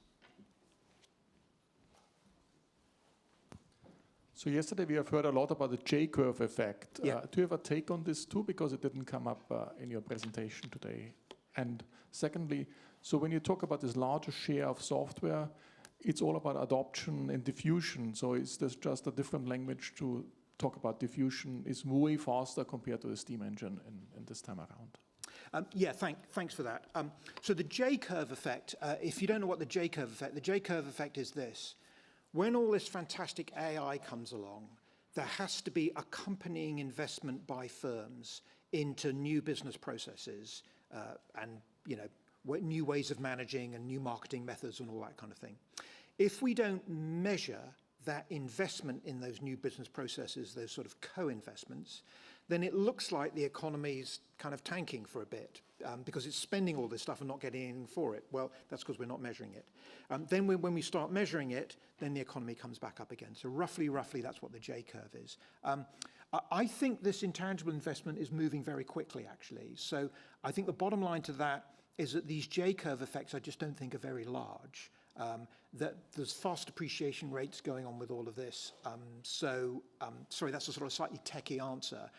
So yesterday we have heard a lot about the J-curve effect. Yeah. Do you have a take on this too? Because it didn't come up in your presentation today. And secondly, so when you talk about this larger share of software, it's all about adoption and diffusion. So is this just a different language to talk about diffusion is way faster compared to the steam engine in this time around? Thanks for that. So the J-curve effect, if you don't know what the J-curve effect is this. When all this fantastic AI comes along, there has to be accompanying investment by firms into new business processes and new ways of managing and new marketing methods and all that kind of thing. If we don't measure that investment in those new business processes, those sort of co-investments, then it looks like the economy's kind of tanking for a bit because it's spending all this stuff and not getting anything for it. Well, that's because we're not measuring it. Then when we start measuring it, then the economy comes back up again. So roughly, that's what the J-curve is. I think this intangible investment is moving very quickly, actually. So I think the bottom line to that is that these J-curve effects I just don't think are very large. That there's fast depreciation rates going on with all of this. Sorry, that's a sort of slightly techie answer.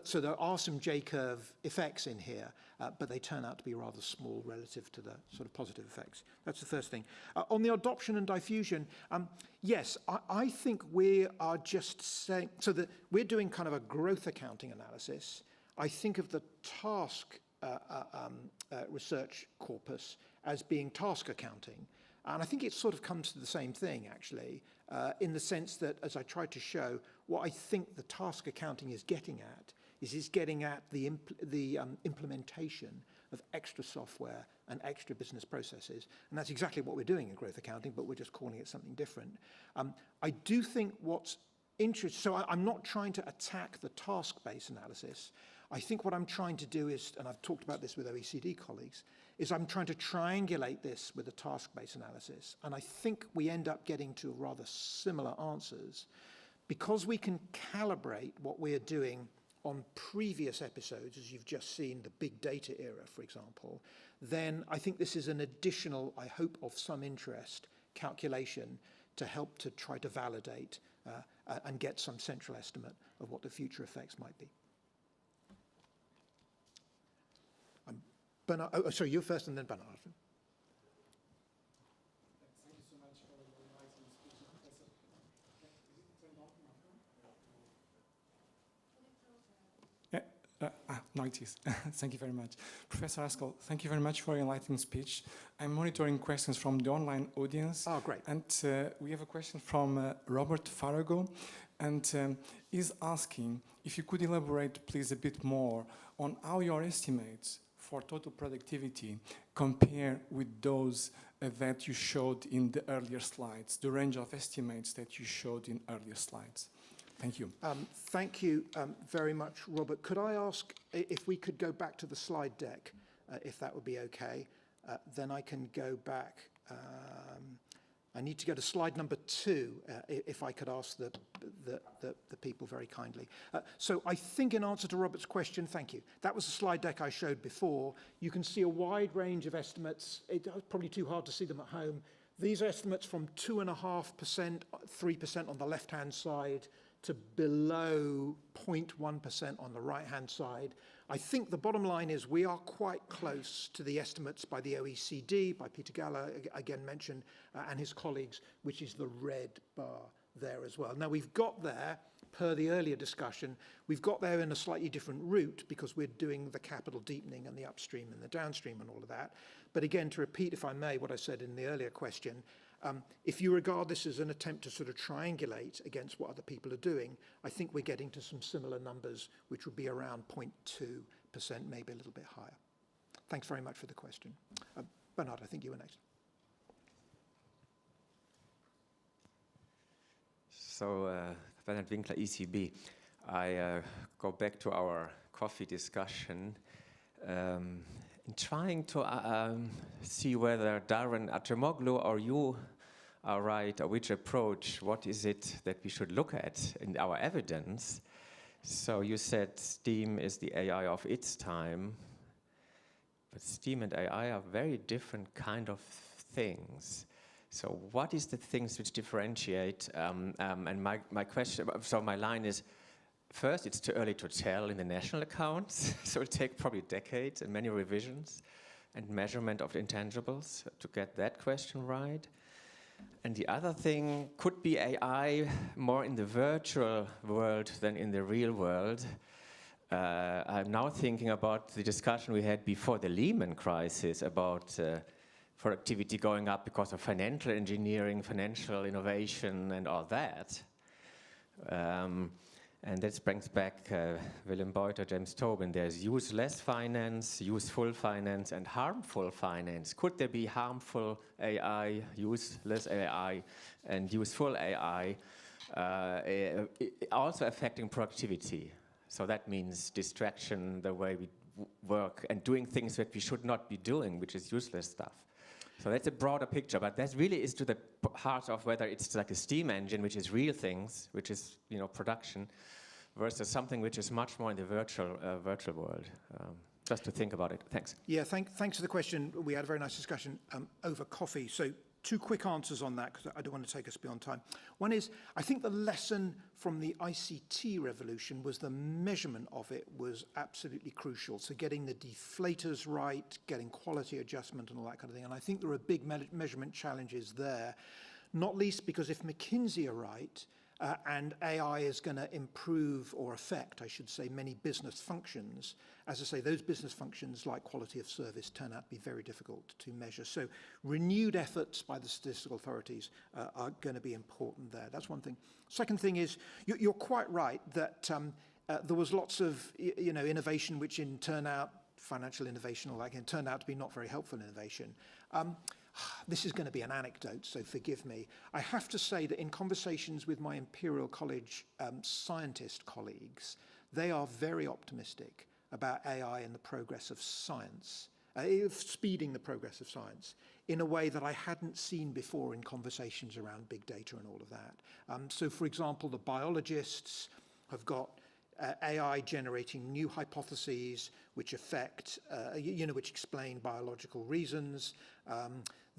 So there are some J-curve effects in here, but they turn out to be rather small relative to the sort of positive effects. That's the first thing. On the adoption and diffusion, yes, I think we are just saying, so that we're doing kind of a growth accounting analysis. I think of the task research corpus as being task accounting. And I think it sort of comes to the same thing, actually, in the sense that, as I tried to show, what I think the task accounting is getting at is getting at the implementation of extra software and extra business processes. And that's exactly what we're doing in growth accounting, but we're just calling it something different. I do think what's interesting, so I'm not trying to attack the task-based analysis. I think what I'm trying to do is, and I've talked about this with OECD colleagues, is I'm trying to triangulate this with a task-based analysis. And I think we end up getting to rather similar answers because we can calibrate what we're doing on previous episodes, as you've just seen, the big data era, for example. Then I think this is an additional, I hope of some interest, calculation to help to try to validate and get some central estimate of what the future effects might be. Bernard, sorry, you first and then Bernard. Thank you so much for your enlightening speech, Professor. Is it turned off, Marco? No, it is. Thank you very much. Professor Askell, thank you very much for your enlightening speech. I'm monitoring questions from the online audience. Oh, great. And we have a question from Robert Farago. And he's asking if you could elaborate, please, a bit more on how your estimates for total productivity compare with those that you showed in the earlier slides, the range of estimates that you showed in earlier slides. Thank you. Thank you very much, Robert. Could I ask if we could go back to the slide deck, if that would be okay? Then I can go back. I need to go to slide number 2, if I could ask the people very kindly. So I think in answer to Robert's question, thank you. That was the slide deck I showed before. You can see a wide range of estimates. It's probably too hard to see them at home. These are estimates from 2.5%, 3% on the left-hand side, to below 0.1% on the right-hand side. I think the bottom line is we are quite close to the estimates by the OECD, by Peter Galler, again mentioned, and his colleagues, which is the red bar there as well. Now we've got there, per the earlier discussion, we've got there in a slightly different route because we're doing the capital deepening and the upstream and the downstream and all of that. But again, to repeat, if I may, what I said in the earlier question, If you regard this as an attempt to sort of triangulate against what other people are doing, I think we're getting to some similar numbers, which would be around 0.2%, maybe a little bit higher. Thanks very much for the question. Bernard, I think you were next. So, Bernhard Winkler, ECB. I go back to our coffee discussion. In trying to see whether Darren Acemoglu or you are right, or which approach, what is it that we should look at in our evidence? So you said STEAM is the AI of its time, but STEAM and AI are very different kind of things. So what is the things which differentiate? And my question, so my line is, first, it's too early to tell in the national accounts, so it'll take probably decades and many revisions and measurement of intangibles to get that question right. And the other thing could be AI more in the virtual world than in the real world. I'm now thinking about the discussion we had before the Lehman crisis about productivity going up because of financial engineering, financial innovation, and all that. And that brings back Willem Buiter, James Tobin. There's useless finance, useful finance, and harmful finance. Could there be harmful AI, useless AI, and useful AI also affecting productivity? So that means distraction, the way we work, and doing things that we should not be doing, which is useless stuff. So that's a broader picture, but that really is to the heart of whether it's like a steam engine, which is real things, which is production, versus something which is much more in the virtual world. Just to think about it. Thanks. Yeah, thanks for the question. We had a very nice discussion over coffee. So 2 quick answers on that, because I don't want to take us beyond time. One is, I think the lesson from the ICT revolution was the measurement of it was absolutely crucial. So getting the deflators right, getting quality adjustment and all that kind of thing. And I think there are big measurement challenges there, not least because if McKinsey are right, and AI is going to improve or affect, I should say, many business functions. As I say, those business functions like quality of service turn out to be very difficult to measure. So renewed efforts by the statistical authorities are going to be important there. That's one thing. Second thing is, you're quite right that there was lots of innovation which in turn out, financial innovation or that, turned out to be not very helpful innovation. This is going to be an anecdote, so forgive me. I have to say that in conversations with my Imperial College scientist colleagues, they are very optimistic about AI and the progress of science, speeding the progress of science in a way that I hadn't seen before in conversations around big data and all of that. So, for example, the biologists have got AI generating new hypotheses which affect, which explain biological reasons.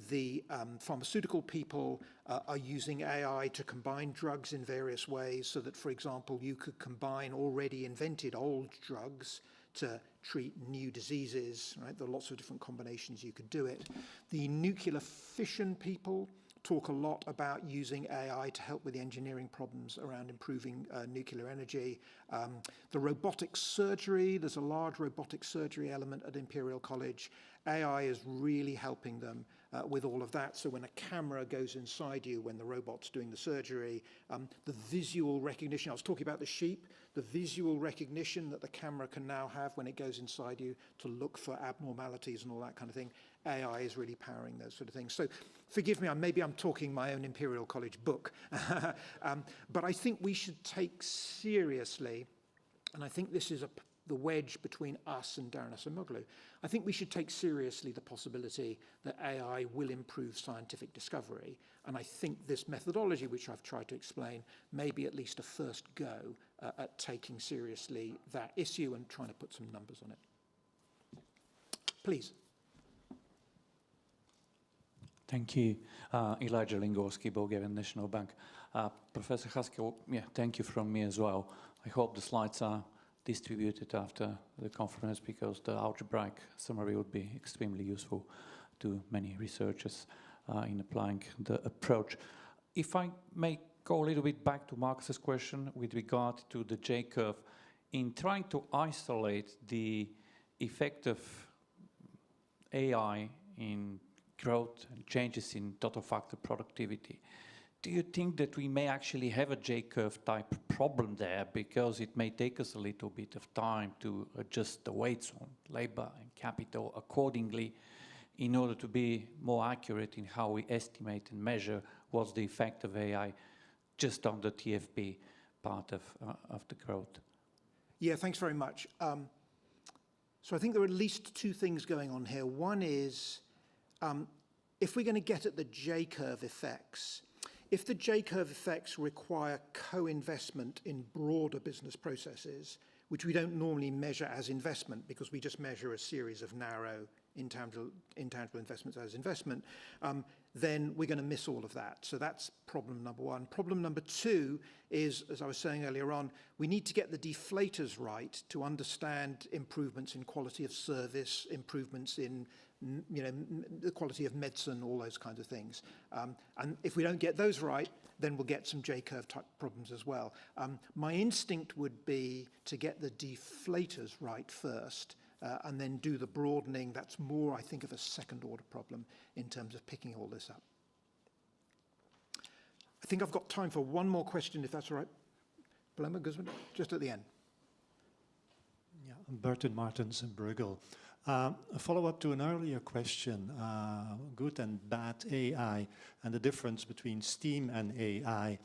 The pharmaceutical people are using AI to combine drugs in various ways so that, for example, you could combine already invented old drugs to treat new diseases, right? There are lots of different combinations you could do it. The nuclear fission people talk a lot about using AI to help with the engineering problems around improving nuclear energy. The robotic surgery, there's a large robotic surgery element at Imperial College. AI is really helping them with all of that. So when a camera goes inside you, when the robot's doing the surgery, the visual recognition, I was talking about the sheep, the visual recognition that the camera can now have when it goes inside you to look for abnormalities and all that kind of thing. AI is really powering those sort of things. So forgive me, maybe I'm talking my own Imperial College book, but I think we should take seriously, and I think this is the wedge between us and Darren Acemoglu, I think we should take seriously the possibility that AI will improve scientific discovery. And I think this methodology, which I've tried to explain, may be at least a first go at taking seriously that issue and trying to put some numbers on it. Please. Thank you. Elijah Lingorski, Bulgarian National Bank. Professor Haskell, thank you from me as well. I hope the slides are distributed after the conference because the algebraic summary would be extremely useful to many researchers in applying the approach. If I may go a little bit back to Marcus's question with regard to the J-curve, in trying to isolate the effect of AI in growth and changes in total factor productivity. Do you think that we may actually have a J-curve type problem there, because it may take us a little bit of time to adjust the weights on labor and capital accordingly in order to be more accurate in how we estimate and measure what's the effect of AI just on the TFP part of the growth? Yeah, thanks very much. So I think there are at least two things going on here. One is, if we're going to get at the J-curve effects, if the J-curve effects require co-investment in broader business processes, which we don't normally measure as investment because we just measure a series of narrow intangible investments as investment, then we're going to miss all of that. So that's problem number one. Problem number two is, as I was saying earlier on, we need to get the deflators right to understand improvements in quality of service, improvements in the quality of medicine, all those kinds of things. And if we don't get those right, then we'll get some J-curve type problems as well. My instinct would be to get the deflators right first, and then do the broadening. That's more, I think, of a second order problem in terms of picking all this up. I think I've got time for one more question, if that's all right. Paloma, Guzman, just at the end. Yeah, Burton Martens in Bruegel. A follow-up to an earlier question, good and bad AI and the difference between STEAM and AI.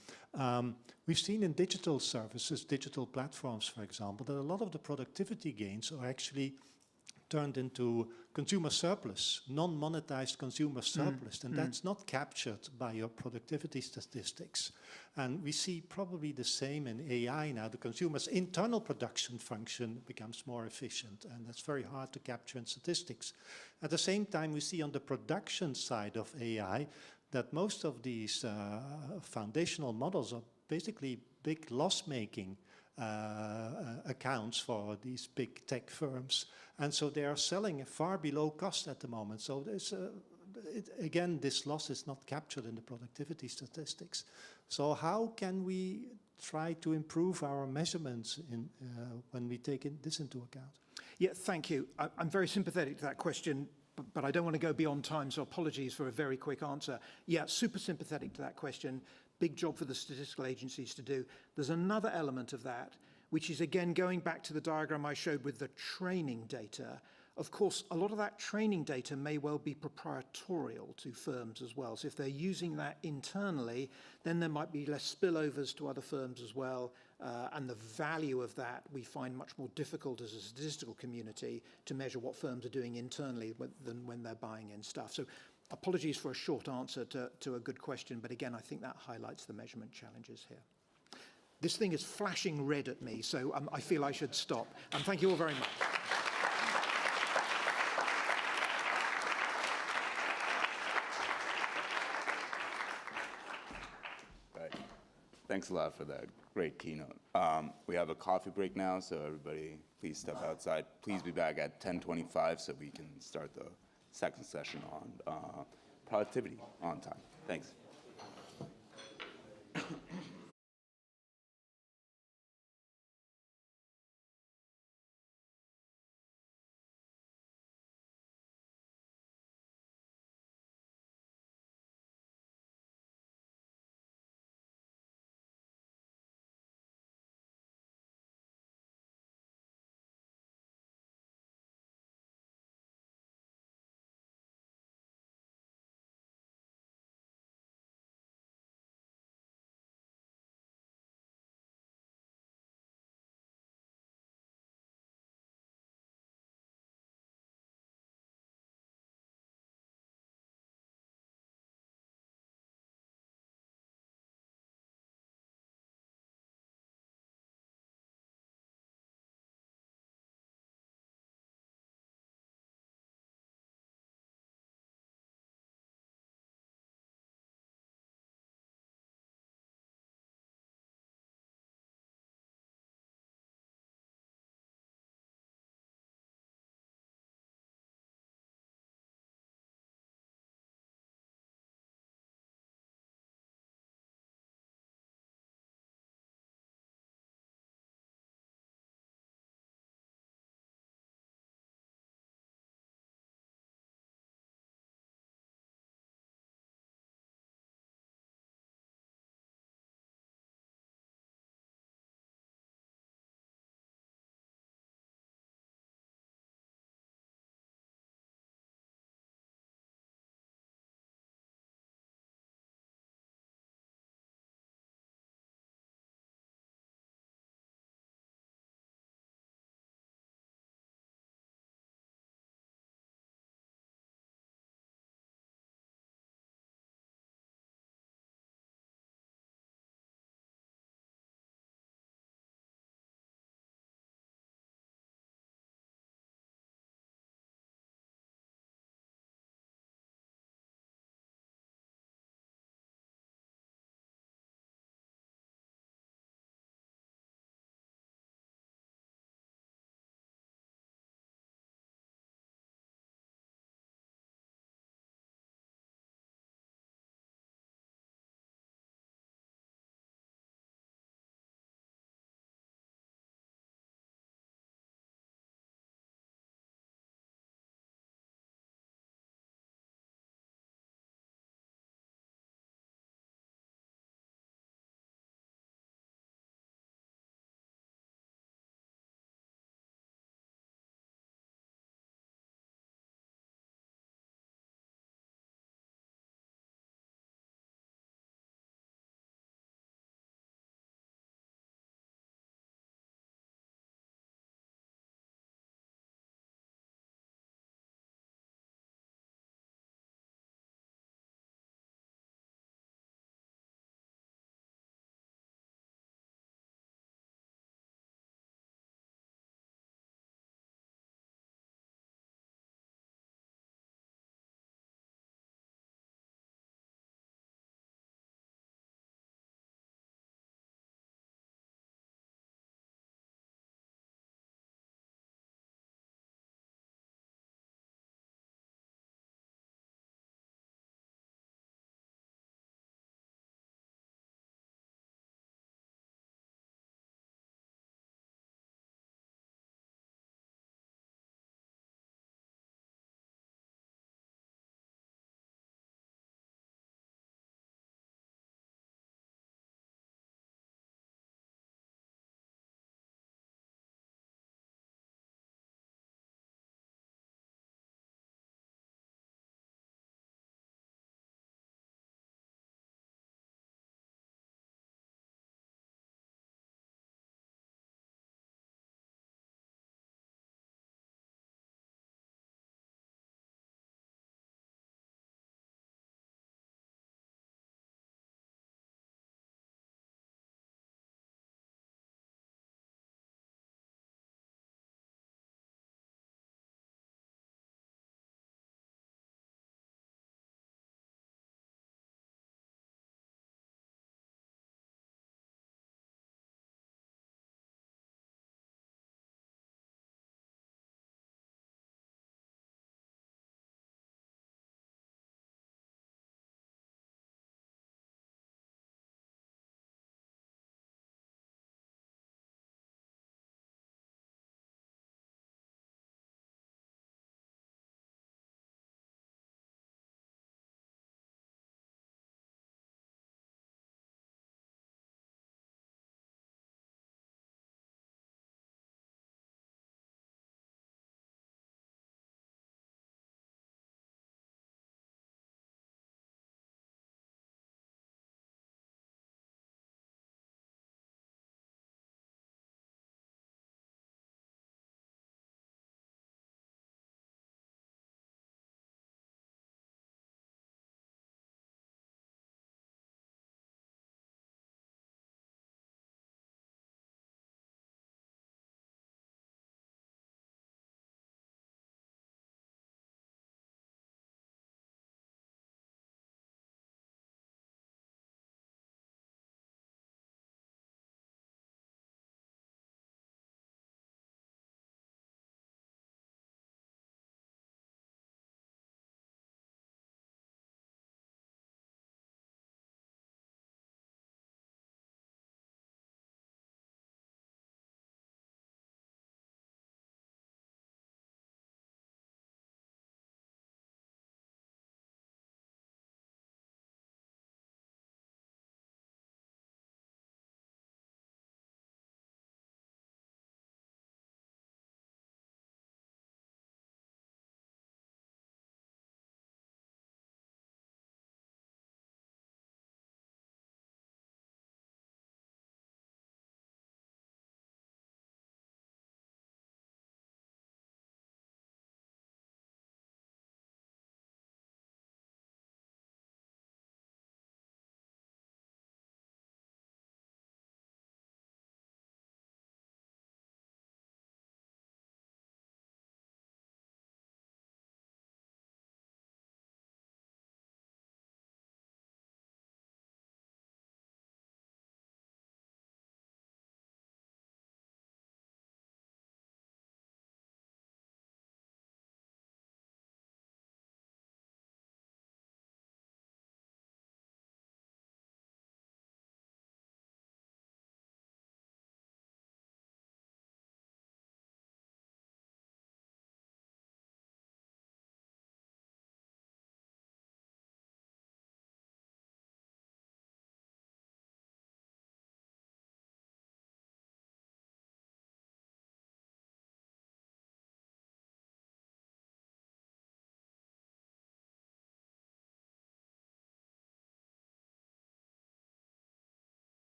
We've seen in digital services, digital platforms, for example, that a lot of the productivity gains are actually turned into consumer surplus, non-monetized consumer surplus, and that's not captured by your productivity statistics. And we see probably the same in AI now. The consumer's internal production function becomes more efficient, and that's very hard to capture in statistics. At the same time, we see on the production side of AI that most of these foundational models are basically big loss-making accounts for these big tech firms. And so they are selling far below cost at the moment. So there's again, this loss is not captured in the productivity statistics. So how can we try to improve our measurements when we take this into account? Yeah, thank you. I'm very sympathetic to that question, but I don't want to go beyond time, so apologies for a very quick answer. Yeah, super sympathetic to that question. Big job for the statistical agencies to do. There's another element of that, which is, again, going back to the diagram I showed with the training data. Of course, a lot of that training data may well be proprietarial to firms as well. So if they're using that internally, then there might be less spillovers to other firms as well. And the value of that we find much more difficult as a statistical community to measure what firms are doing internally than when they're buying in stuff. So apologies for a short answer to a good question, but again, I think that highlights the measurement challenges here. This thing is flashing red at me, so I feel I should stop. And thank you all very much. Right. Thanks a lot for that great keynote. We have a coffee break now, so everybody please step outside. Please be back at 10:25 so we can start the second session on productivity on time. Thanks.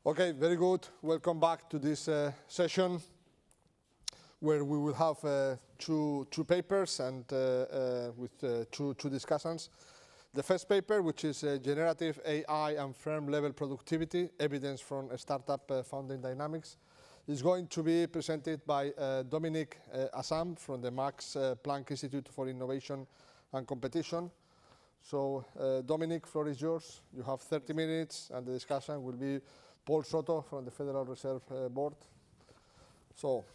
Okay, very good. Welcome back to this session where we will have two papers and with two discussions. The first paper, which is Generative AI and Firm-Level Productivity, Evidence from Startup Founding Dynamics, is going to be presented by Dominic Assam from the Max Planck Institute for Innovation and Competition. So, Dominic, floor is yours. You have 30 minutes, and the discussion will be Paul Soto from the Federal Reserve Board. So.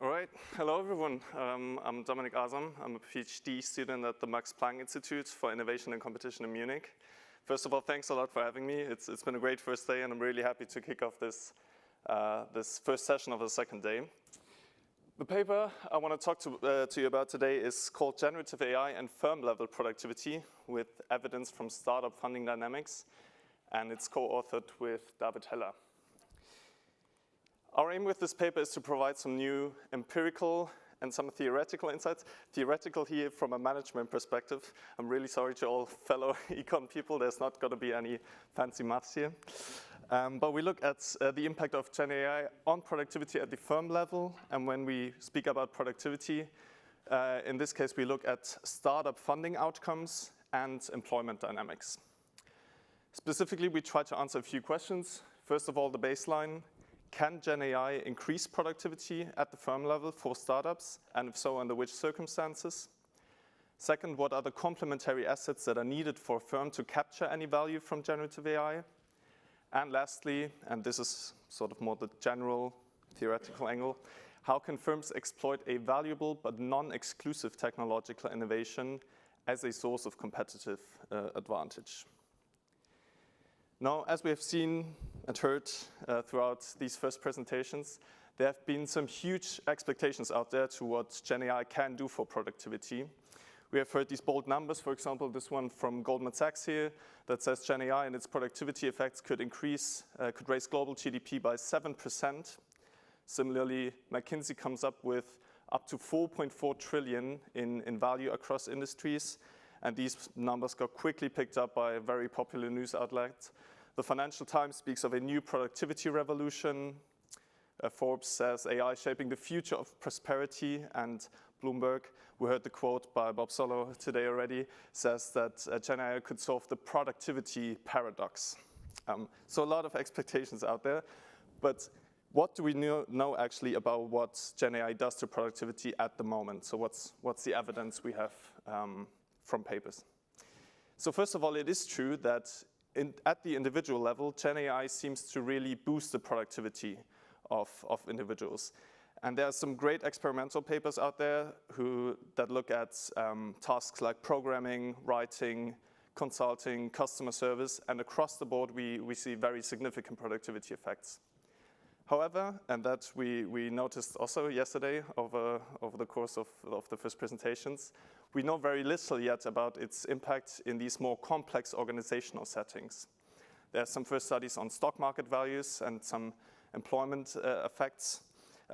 All right. Hello, everyone. I'm Dominic Asam. I'm a PhD student at the Max Planck Institute for Innovation and Competition in Munich. First of all, thanks a lot for having me. It's been a great first day, and I'm really happy to kick off this first session of the second day. The paper I want to talk to you about today is called Generative AI and Firm-Level Productivity with Evidence from Startup Funding Dynamics, and it's co-authored with David Heller. Our aim with this paper is to provide some new empirical and some theoretical insights. Theoretical here from a management perspective. I'm really sorry to all fellow econ people. There's not going to be any fancy maths here. But we look at the impact of Gen AI on productivity at the firm level. And when we speak about productivity, in this case, we look at startup funding outcomes and employment dynamics. Specifically, we try to answer a few questions. First of all, the baseline. Can Gen AI increase productivity at the firm level for startups? And if so, under which circumstances? Second, what are the complementary assets that are needed for a firm to capture any value from generative AI? And lastly, and this is sort of more the general theoretical angle, how can firms exploit a valuable but non-exclusive technological innovation as a source of competitive advantage? Now, as we have seen and heard throughout these first presentations, there have been some huge expectations out there to what Gen AI can do for productivity. We have heard these bold numbers, for example, this one from Goldman Sachs here, that says Gen AI and its productivity effects could raise global GDP by 7%. Similarly, McKinsey comes up with up to 4.4 trillion in value across industries. And these numbers got quickly picked up by a very popular news outlet. The Financial Times speaks of a new productivity revolution. Forbes says AI shaping the future of prosperity. And Bloomberg, we heard the quote by Bob Solow today already, says that Gen AI could solve the productivity paradox. So a lot of expectations out there. But what do we know actually about what Gen AI does to productivity at the moment? So what's the evidence we have from papers? So first of all, it is true that at the individual level, Gen AI seems to really boost the productivity of individuals. And there are some great experimental papers out there that look at tasks like programming, writing, consulting, customer service, and across the board, we see very significant productivity effects. However, and that we noticed also yesterday over the course of the first presentations, we know very little yet about its impact in these more complex organizational settings. There are some first studies on stock market values and some employment effects,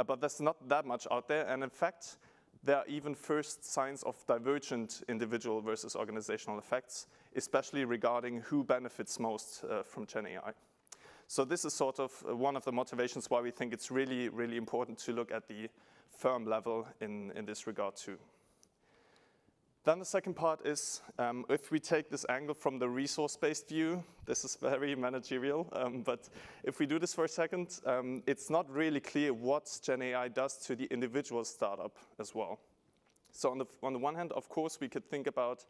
but there's not that much out there. And in fact, there are even first signs of divergent individual versus organizational effects, especially regarding who benefits most from Gen AI. So this is sort of one of the motivations why we think it's really, really important to look at the firm level in this regard too. Then the second part is, if we take this angle from the resource-based view, this is very managerial, but if we do this for a second, it's not really clear what Gen AI does to the individual startup as well. So on the one hand, of course, we could think about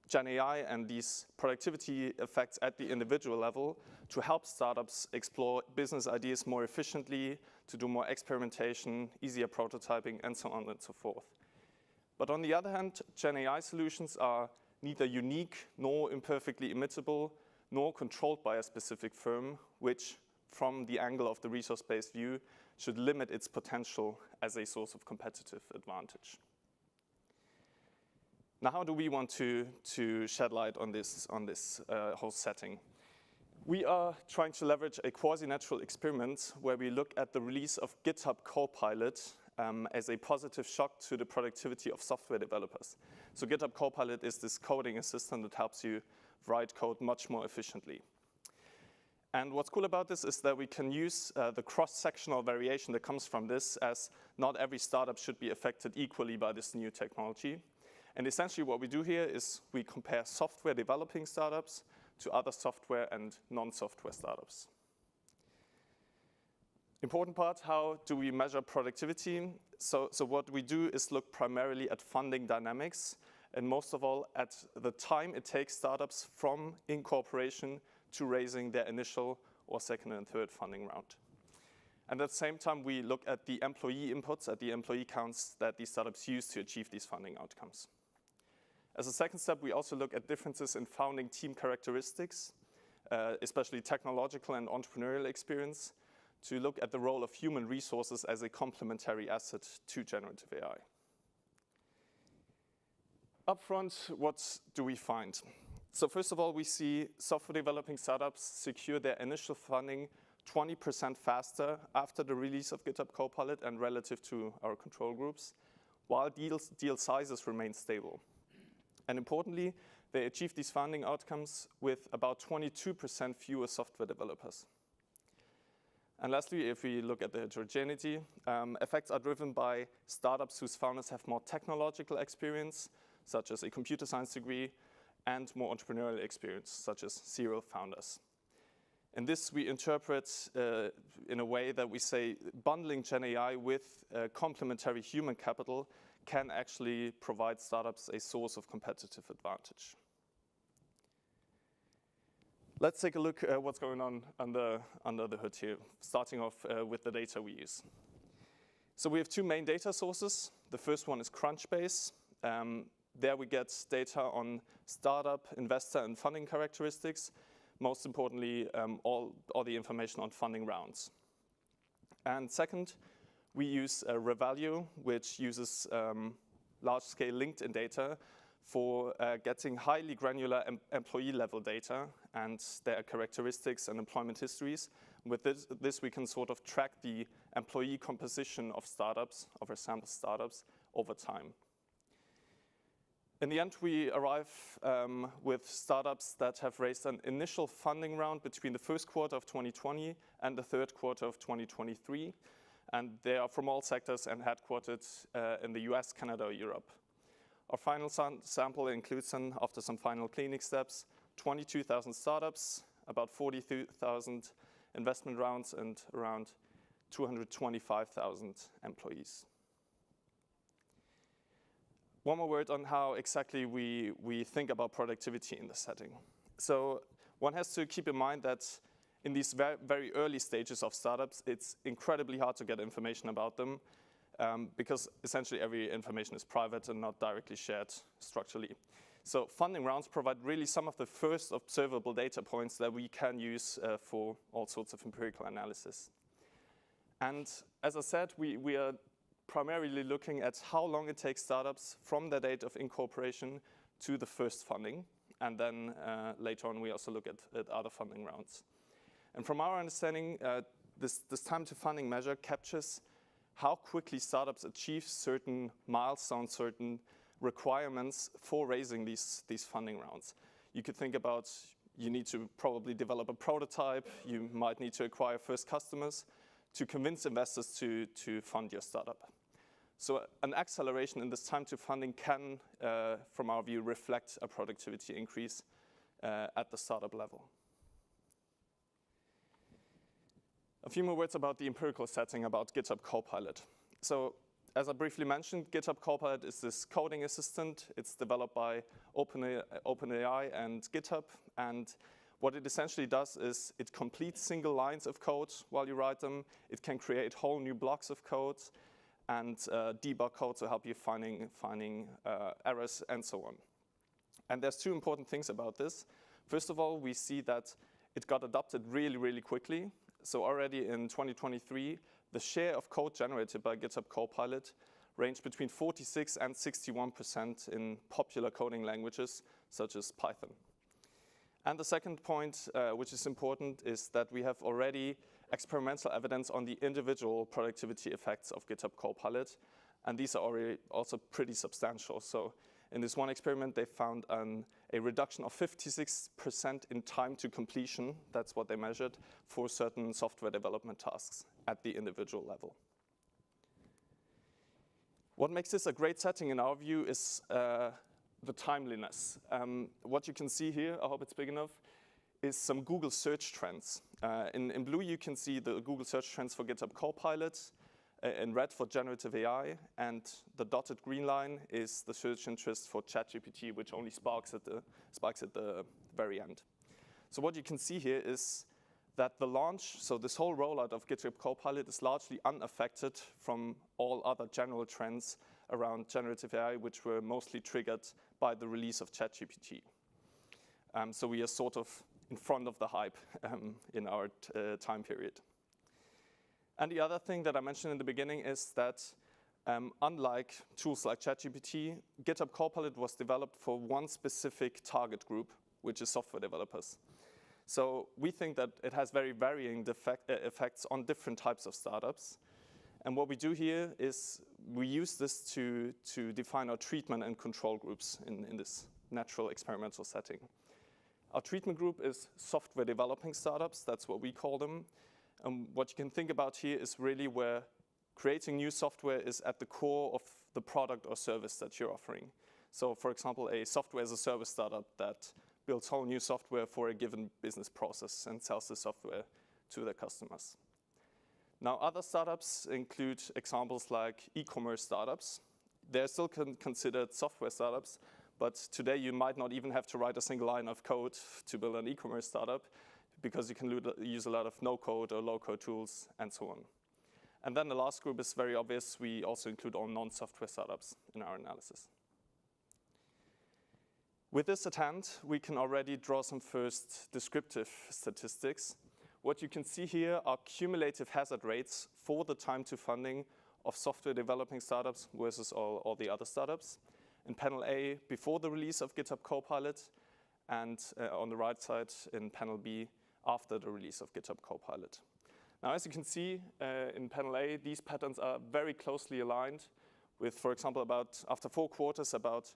Gen AI and these productivity effects at the individual level to help startups explore business ideas more efficiently, to do more experimentation, easier prototyping, and so on and so forth. But on the other hand, Gen AI solutions are neither unique nor imperfectly imitable, nor controlled by a specific firm, which, from the angle of the resource-based view, should limit its potential as a source of competitive advantage. Now, how do we want to shed light on this whole setting? We are trying to leverage a quasi-natural experiment where we look at the release of GitHub Copilot as a positive shock to the productivity of software developers. So GitHub Copilot is this coding assistant that helps you write code much more efficiently. And what's cool about this is that we can use the cross-sectional variation that comes from this, as not every startup should be affected equally by this new technology. And essentially what we do here is we compare software developing startups to other software and non-software startups. Important part, how do we measure productivity? So what we do is look primarily at funding dynamics, and most of all at the time it takes startups from incorporation to raising their initial or second and third funding round. And at the same time, we look at the employee inputs, at the employee counts that these startups use to achieve these funding outcomes. As a second step, we also look at differences in founding team characteristics, especially technological and entrepreneurial experience, to look at the role of human resources as a complementary asset to generative AI. Upfront, what do we find? So first of all, we see software developing startups secure their initial funding 20% faster after the release of GitHub Copilot and relative to our control groups, while deal sizes remain stable. And importantly, they achieve these funding outcomes with about 22% fewer software developers. And lastly, if we look at the heterogeneity, effects are driven by startups whose founders have more technological experience, such as a computer science degree, and more entrepreneurial experience, such as serial founders. And this we interpret in a way that we say bundling Gen AI with complementary human capital can actually provide startups a source of competitive advantage. Let's take a look at what's going on under the hood here, starting off with the data we use. So we have two main data sources. The first one is Crunchbase. There we get data on startup, investor, and funding characteristics. Most importantly, all the information on funding rounds. And second, we use Revalue, which uses large-scale LinkedIn data for getting highly granular employee-level data and their characteristics and employment histories. With this, we can sort of track the employee composition of startups, of our sample startups, over time. In the end, we arrive with startups that have raised an initial funding round between the first quarter of 2020 and the third quarter of 2023. And they are from all sectors and headquartered in the US, Canada, or Europe. Our final sample includes, after some final cleaning steps, 22,000 startups, about 42,000 investment rounds, and around 225,000 employees. One more word on how exactly we think about productivity in this setting. So one has to keep in mind that in these very early stages of startups, it's incredibly hard to get information about them because essentially every information is private and not directly shared structurally. So funding rounds provide really some of the first observable data points that we can use for all sorts of empirical analysis. And as I said, we are primarily looking at how long it takes startups from the date of incorporation to the first funding. And then later on, we also look at other funding rounds. And from our understanding, this time to funding measure captures how quickly startups achieve certain milestones, certain requirements for raising these funding rounds. You could think about you need to probably develop a prototype. You might need to acquire first customers to convince investors to fund your startup. So an acceleration in this time to funding can, from our view, reflect a productivity increase at the startup level. A few more words about the empirical setting about GitHub Copilot. So as I briefly mentioned, GitHub Copilot is this coding assistant. It's developed by OpenAI and GitHub. And what it essentially does is it completes single lines of code while you write them. It can create whole new blocks of code and debug code to help you finding errors and so on. And there's two important things about this. First of all, we see that it got adopted really, really quickly. So already in 2023, the share of code generated by GitHub Copilot ranged between 46 and 61% in popular coding languages, such as Python. And the second point, which is important, is that we have already experimental evidence on the individual productivity effects of GitHub Copilot. And these are already also pretty substantial. So in this one experiment, they found an a reduction of 56% in time to completion, that's what they measured, for certain software development tasks at the individual level. What makes this a great setting in our view is the timeliness. What you can see here, I hope it's big enough, is some Google search trends. In blue, you can see the Google search trends for GitHub Copilot, in red for generative AI, and the dotted green line is the search interest for ChatGPT, which only spikes at the very end. So what you can see here is that the launch, so this whole rollout of GitHub Copilot is largely unaffected from all other general trends around generative AI, which were mostly triggered by the release of ChatGPT. So we are sort of in front of the hype in our time period. And the other thing that I mentioned in the beginning is that unlike tools like ChatGPT, GitHub Copilot was developed for one specific target group, which is software developers. So we think that it has very varying effects on different types of startups. And what we do here is we use this to define our treatment and control groups in this natural experimental setting. Our treatment group is software developing startups, that's what we call them. And what you can think about here is really where creating new software is at the core of the product or service that you're offering. So for example, a software as a service startup that builds whole new software for a given business process and sells the software to their customers. Now, other startups include examples like e-commerce startups. They're still considered software startups, but today you might not even have to write a single line of code to build an e-commerce startup because you can use a lot of no-code or low-code tools and so on. And then the last group is very obvious. We also include all non-software startups in our analysis. With this at hand, we can already draw some first descriptive statistics. What you can see here are cumulative hazard rates for the time to funding of software developing startups versus all the other startups. In panel A, before the release of GitHub Copilot, and on the right side in panel B, after the release of GitHub Copilot. Now, as you can see in panel A, these patterns are very closely aligned with, for example, after 4 quarters, about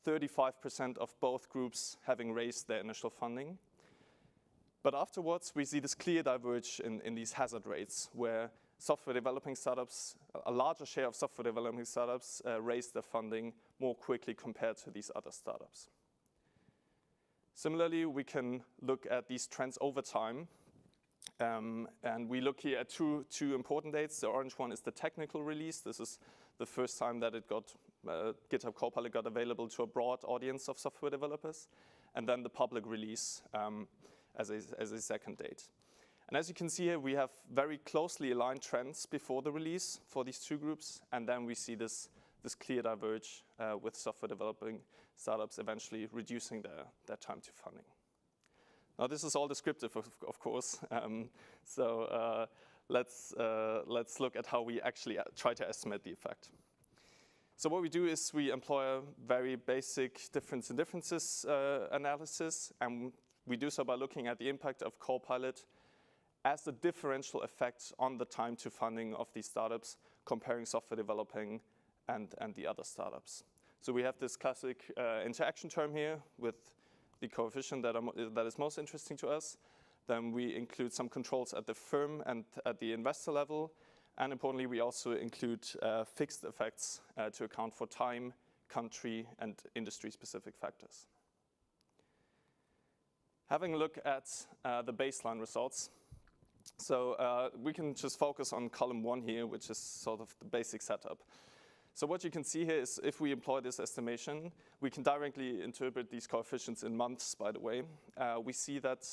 35% of both groups having raised their initial funding. But afterwards, we see this clear divergence in these hazard rates, where software developing startups, a larger share of software developing startups raised their funding more quickly compared to these other startups. Similarly, we can look at these trends over time. And we look here at two important dates. The orange one is the technical release. This is the first time that GitHub Copilot got available to a broad audience of software developers. And then the public release as a second date. And as you can see here, we have very closely aligned trends before the release for these two groups. And then we see this clear diverge with software developing startups eventually reducing their time to funding. Now, this is all descriptive, of course. Let's look at how we actually try to estimate the effect. So what we do is we employ a very basic difference in differences analysis. And we do so by looking at the impact of Copilot as the differential effect on the time to funding of these startups, comparing software developing and the other startups. So we have this classic interaction term here with the coefficient that is most interesting to us. Then we include some controls at the firm and at the investor level. And importantly, we also include fixed effects to account for time, country, and industry-specific factors. Having a look at the baseline results. So we can just focus on column 1 here, which is sort of the basic setup. So what you can see here is if we employ this estimation, we can directly interpret these coefficients in months, by the way. We see that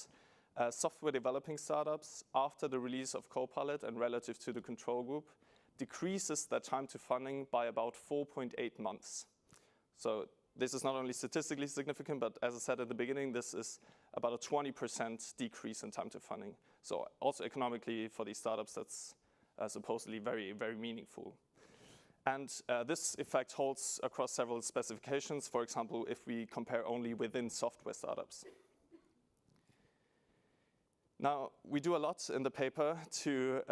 software developing startups, after the release of Copilot and relative to the control group, decreases their time to funding by about 4.8 months. So this is not only statistically significant, but as I said at the beginning, this is about a 20% decrease in time to funding. So also economically for these startups, that's supposedly very, very meaningful. And this effect holds across several specifications. For example, if we compare only within software startups. Now, we do a lot in the paper to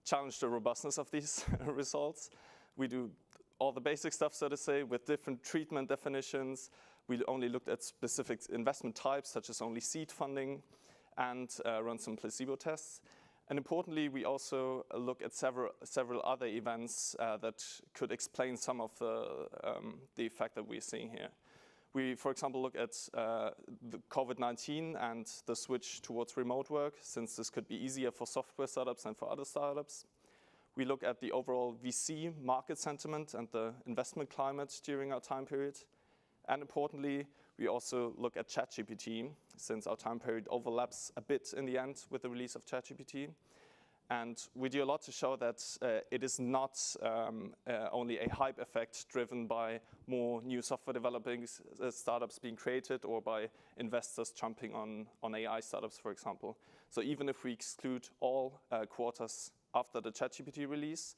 challenge the robustness of these results. We do all the basic stuff, so to say, with different treatment definitions, We only looked at specific investment types, such as only seed funding, and run some placebo tests. And importantly, we also look at several other events that could explain some of the effect that we're seeing here. We, for example, look at the COVID-19 and the switch towards remote work, since this could be easier for software startups than for other startups. We look at the overall VC market sentiment and the investment climate during our time period. And importantly, we also look at ChatGPT, since our time period overlaps a bit in the end with the release of ChatGPT. And we do a lot to show that it is not only a hype effect driven by more new software developing startups being created or by investors jumping on AI startups, for example. So even if we exclude all quarters after the ChatGPT release,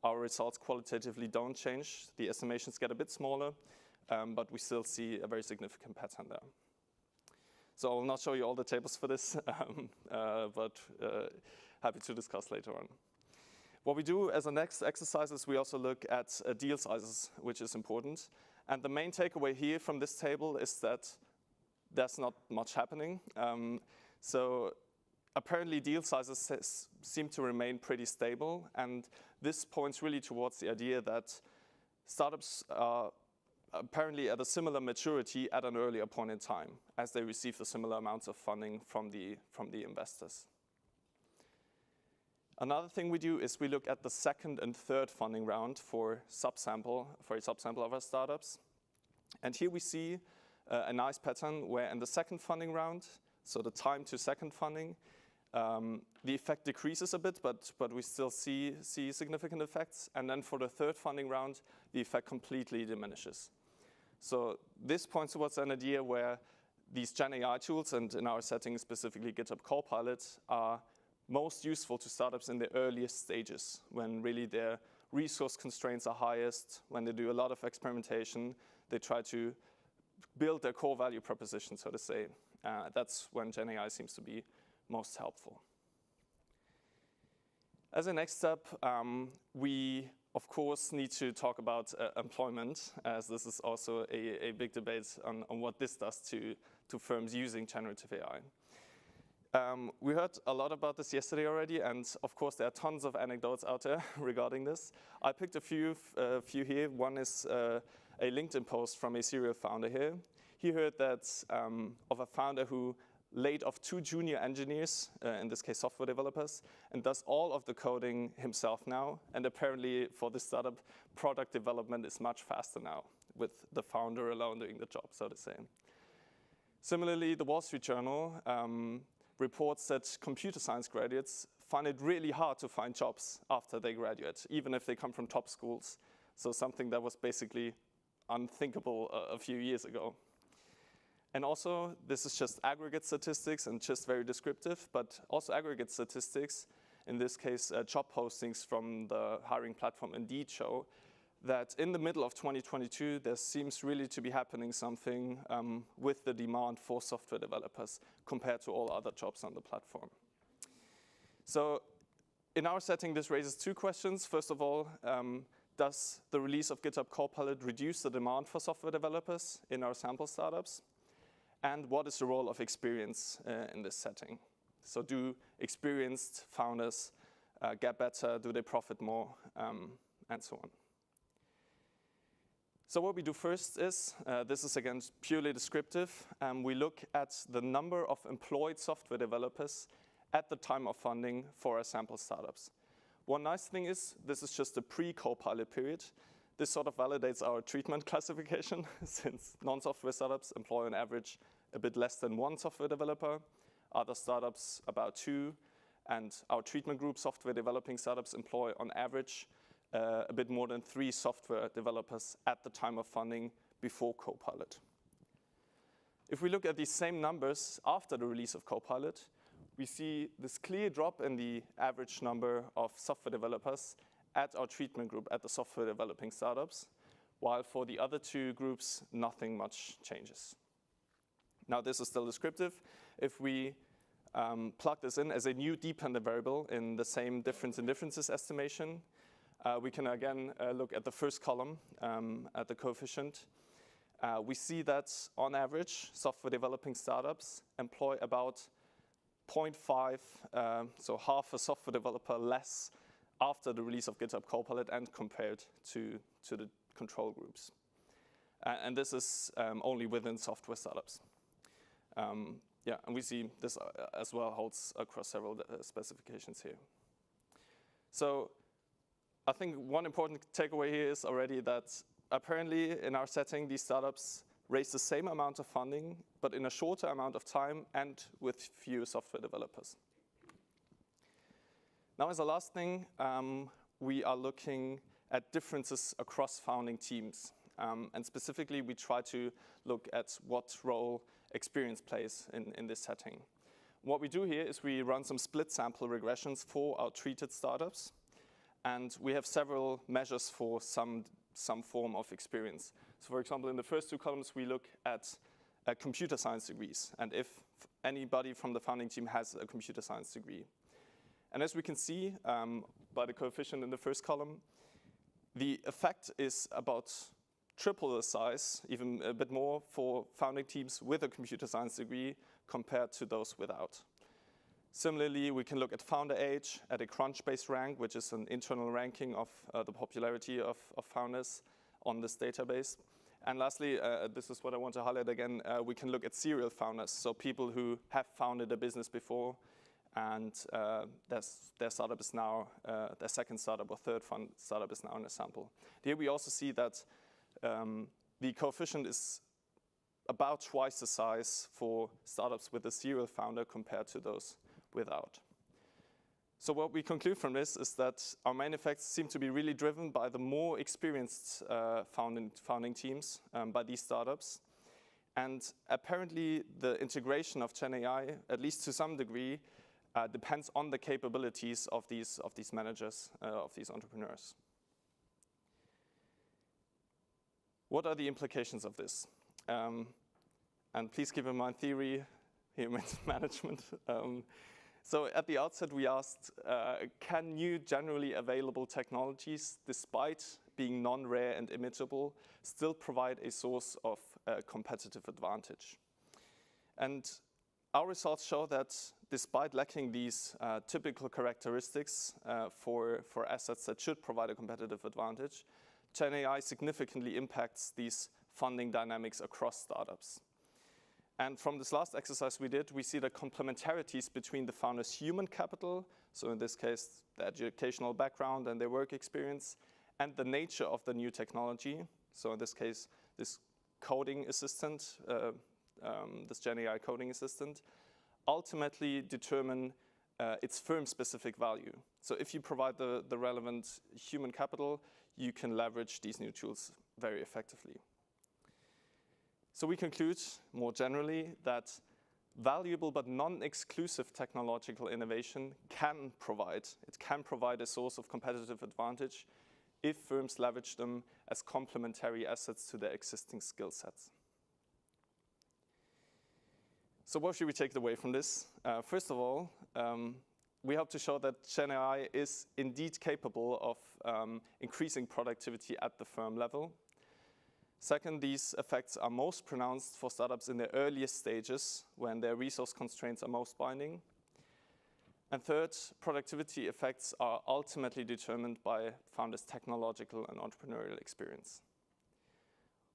our results qualitatively don't change. The estimations get a bit smaller, but we still see a very significant pattern there. So I will not show you all the tables for this, but happy to discuss later on. What we do as a next exercise is we also look at deal sizes, which is important. And the main takeaway here from this table is that there's not much happening. So apparently deal sizes seem to remain pretty stable. And this points really towards the idea that startups are apparently at a similar maturity at an earlier point in time, as they receive the similar amounts of funding from the investors. Another thing we do is we look at the second and third funding round for a subsample of our startups. And here we see a nice pattern where in the second funding round, so the time to second funding, the effect decreases a bit, but we still see significant effects. And then for the third funding round, the effect completely diminishes. So this points towards an idea where these Gen AI tools, and in our setting specifically GitHub Copilot, are most useful to startups in the earliest stages, when really their resource constraints are highest, when they do a lot of experimentation, they try to build their core value proposition, so to say. That's when Gen AI seems to be most helpful. As a next step, we of course need to talk about employment, as this is also a big debate on what this does to firms using generative AI. We heard a lot about this yesterday already, and of course there are tons of anecdotes out there regarding this. I picked a few here. One is a LinkedIn post from a serial founder here. He heard that of a founder who laid off 2 junior engineers, in this case software developers, and does all of the coding himself now. And apparently for this startup, product development is much faster now, with the founder alone doing the job, so to say. Similarly, the Wall Street Journal reports that computer science graduates find it really hard to find jobs after they graduate, even if they come from top schools. So something that was basically unthinkable a few years ago. And also, this is just aggregate statistics and just very descriptive, but also aggregate statistics, in this case, job postings from the hiring platform Indeed show that in the middle of 2022, there seems really to be happening something with the demand for software developers compared to all other jobs on the platform. So in our setting, this raises 2 questions. First of all, does the release of GitHub Copilot reduce the demand for software developers in our sample startups? And what is the role of experience in this setting? So do experienced founders get better? Do they profit more? And so on. So what we do first is, this is again purely descriptive. We look at the number of employed software developers at the time of funding for our sample startups. One nice thing is, this is just a pre-Copilot period. This sort of validates our treatment classification, since non-software startups employ on average a bit less than 1 software developer, other startups about 2, and our treatment group, software developing startups, employ on average a bit more than 3 software developers at the time of funding before Copilot. If we look at these same numbers after the release of Copilot, we see this clear drop in the average number of software developers at our treatment group, at the software developing startups, while for the other 2 groups, nothing much changes. Now, this is still descriptive. If we plug this in as a new dependent variable in the same difference in differences estimation, we can again look at the first column, at the coefficient. We see that on average, software developing startups employ about 0.5, so half a software developer less after the release of GitHub Copilot and compared to the control groups. And this is only within software startups. Yeah, and we see this as well holds across several specifications here. So I think one important takeaway here is already that apparently in our setting, these startups raise the same amount of funding, but in a shorter amount of time and with fewer software developers. Now, as a last thing, we are looking at differences across founding teams. And specifically, we try to look at what role experience plays in this setting. What we do here is we run some split sample regressions for our treated startups. And we have several measures for some form of experience. So for example, in the first two columns, we look at computer science degrees and if anybody from the founding team has a computer science degree. And as we can see by the coefficient in the first column, the effect is about triple the size, even a bit more for founding teams with a computer science degree compared to those without. Similarly, we can look at founder age at a Crunchbase rank, which is an internal ranking of the popularity of founders on this database. And lastly, this is what I want to highlight again, we can look at serial founders, so people who have founded a business before and their startup is now, their second startup or third startup is now in a sample. Here we also see that the coefficient is about twice the size for startups with a serial founder compared to those without. So what we conclude from this is that our main effects seem to be really driven by the more experienced founding teams, by these startups. And apparently the integration of Gen AI, at least to some degree, depends on the capabilities of these managers, of these entrepreneurs. What are the implications of this? And please keep in mind theory, human management. So at the outset, we asked, can new generally available technologies, despite being non-rare and imitable, still provide a source of competitive advantage? And our results show that despite lacking these typical characteristics for assets that should provide a competitive advantage, Gen AI significantly impacts these funding dynamics across startups. And from this last exercise we did, we see the complementarities between the founder's human capital, so in this case, the educational background and their work experience, and the nature of the new technology, so in this case, this coding assistant, this Gen AI coding assistant, ultimately determine its firm-specific value. So if you provide the relevant human capital, you can leverage these new tools very effectively. So we conclude more generally that valuable but non-exclusive technological innovation can provide a source of competitive advantage if firms leverage them as complementary assets to their existing skill sets. So what should we take away from this? First of all, we hope to show that Gen AI is indeed capable of increasing productivity at the firm level. Second, these effects are most pronounced for startups in their earliest stages when their resource constraints are most binding. And third, productivity effects are ultimately determined by founders' technological and entrepreneurial experience.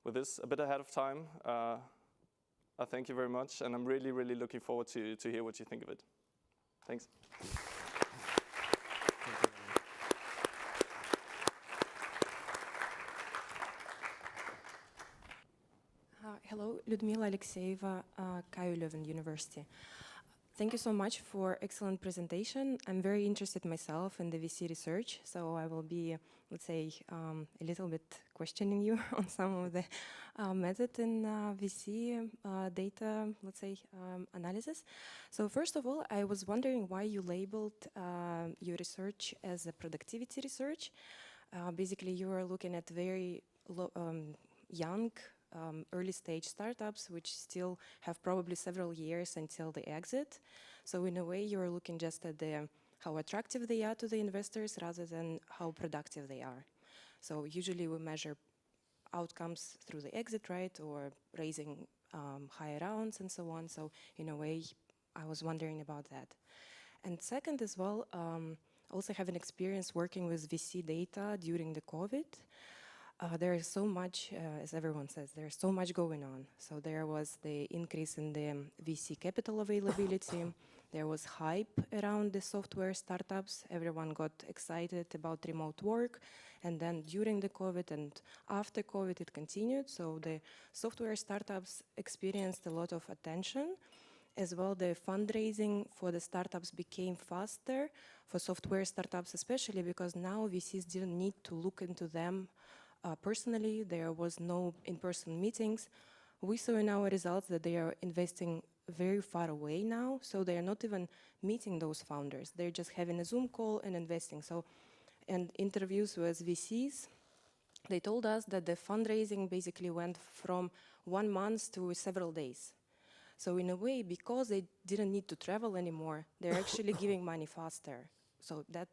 With this a bit ahead of time, I thank you very much, and I'm really, really looking forward to hear what you think of it. Thanks. Hello, Lyudmila Alexeyeva, KU Leuven University. Thank you so much for excellent presentation. I'm very interested myself in the VC research, so I will be, let's say, a little bit questioning you on some of the method in VC data, let's say, analysis. So first of all, I was wondering why you labeled your research as a productivity research. Basically, you are looking at very young, early stage startups which still have probably several years until they exit. So in a way you're looking just at how attractive they are to the investors rather than how productive they are. So usually we measure outcomes through the exit, right, or raising higher rounds and so on. So in a way, I was wondering about that. And second as well, also have an experience working with VC data during the COVID. There is so much, as everyone says, there's so much going on. So there was the increase in the VC capital availability. There was hype around the software startups. Everyone got excited about remote work. And then during the COVID and after COVID, it continued. So the software startups experienced a lot of attention. As well, the fundraising for the startups became faster for software startups, especially because now VCs didn't need to look into them personally. There was no in-person meetings. We saw in our results that they are investing very far away now, so they are not even meeting those founders. They're just having a Zoom call and investing. So, and interviews with VCs, they told us that the fundraising basically went from 1 month to several days. So in a way, because they didn't need to travel anymore, they're actually giving money faster. So that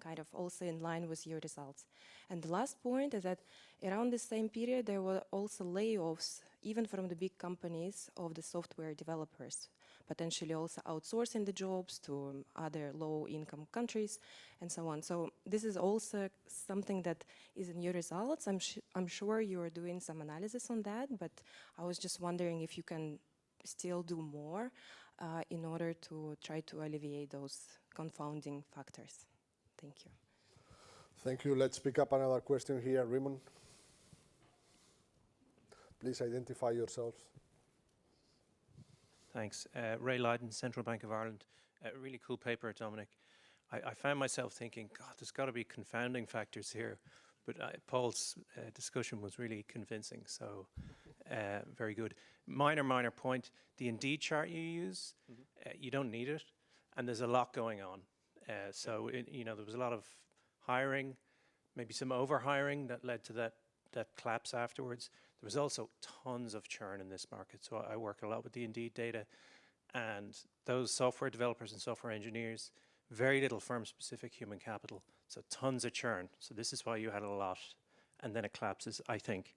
kind of also in line with your results. And the last point is that around the same period, there were also layoffs, even from the big companies of the software developers, potentially also outsourcing the jobs to other low-income countries and so on. So this is also something that is in your results. I'm sure you're doing some analysis on that, but I was just wondering if you can still do more in order to try to alleviate those confounding factors. Thank you. Thank you. Let's pick up another question here. Raymond, please identify yourselves. Thanks. Ray Lydon, Central Bank of Ireland. Really cool paper, Dominic. I found myself thinking, God, there's got to be confounding factors here. But Paul's discussion was really convincing, so very good. Minor point, the Indeed chart you use, you don't need it, and there's a lot going on. So there was a lot of hiring, maybe some over-hiring that led to that collapse afterwards. There was also tons of churn in this market, so I work a lot with the Indeed data, and those software developers and software engineers, very little firm-specific human capital, so tons of churn. So this is why you had a lot, and then it collapses, I think.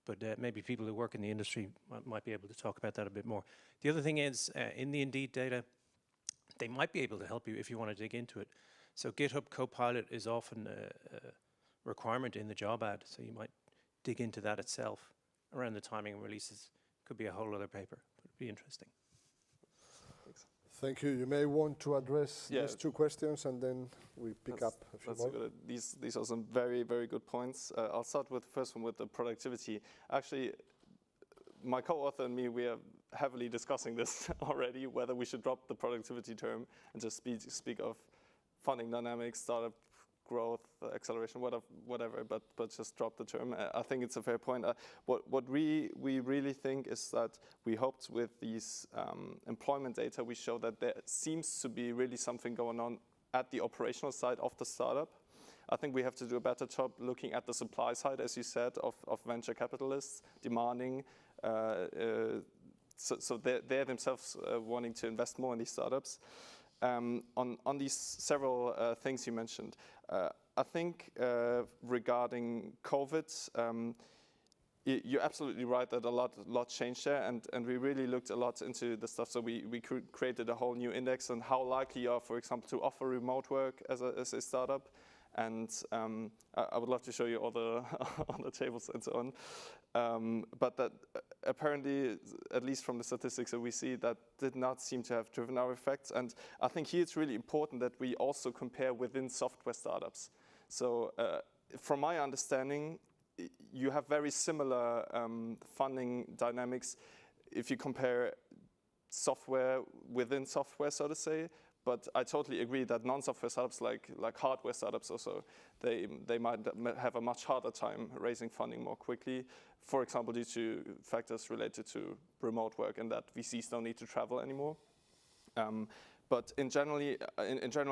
But maybe people who work in the industry might be able to talk about that a bit more. The other thing is, in the Indeed data, they might be able to help you if you want to dig into it. So GitHub Copilot is often a requirement in the job ad, so you might dig into that itself. Around the timing and releases, could be a whole other paper, but it'd be interesting. Thanks. Thank you. You may want to address these two questions, and then we pick up a few more. Good. These are some very, very good points. I'll start with the first one with the productivity. Actually, my co-author and me, we are heavily discussing this already, whether we should drop the productivity term and just speak of funding dynamics, startup growth, acceleration, whatever, but just drop the term. I think it's a fair point. What we really think is that we hoped with these employment data, we show that there seems to be really something going on at the operational side of the startup. I think we have to do a better job looking at the supply side, as you said, of venture capitalists demanding, so they're themselves wanting to invest more in these startups. On these several things you mentioned, I think regarding COVID, you're absolutely right that a lot changed there, and we really looked a lot into the stuff. So we created a whole new index on how likely you are, for example, to offer remote work as a startup. And I would love to show you all the on the tables and so on. But that apparently, at least from the statistics that we see, that did not seem to have driven our effects. And I think here it's really important that we also compare within software startups. So from my understanding, you have very similar funding dynamics if you compare software within software, so to say. But I totally agree that non-software startups, like hardware startups also, they might have a much harder time raising funding more quickly, for example, due to factors related to remote work and that VCs don't need to travel anymore. But in general,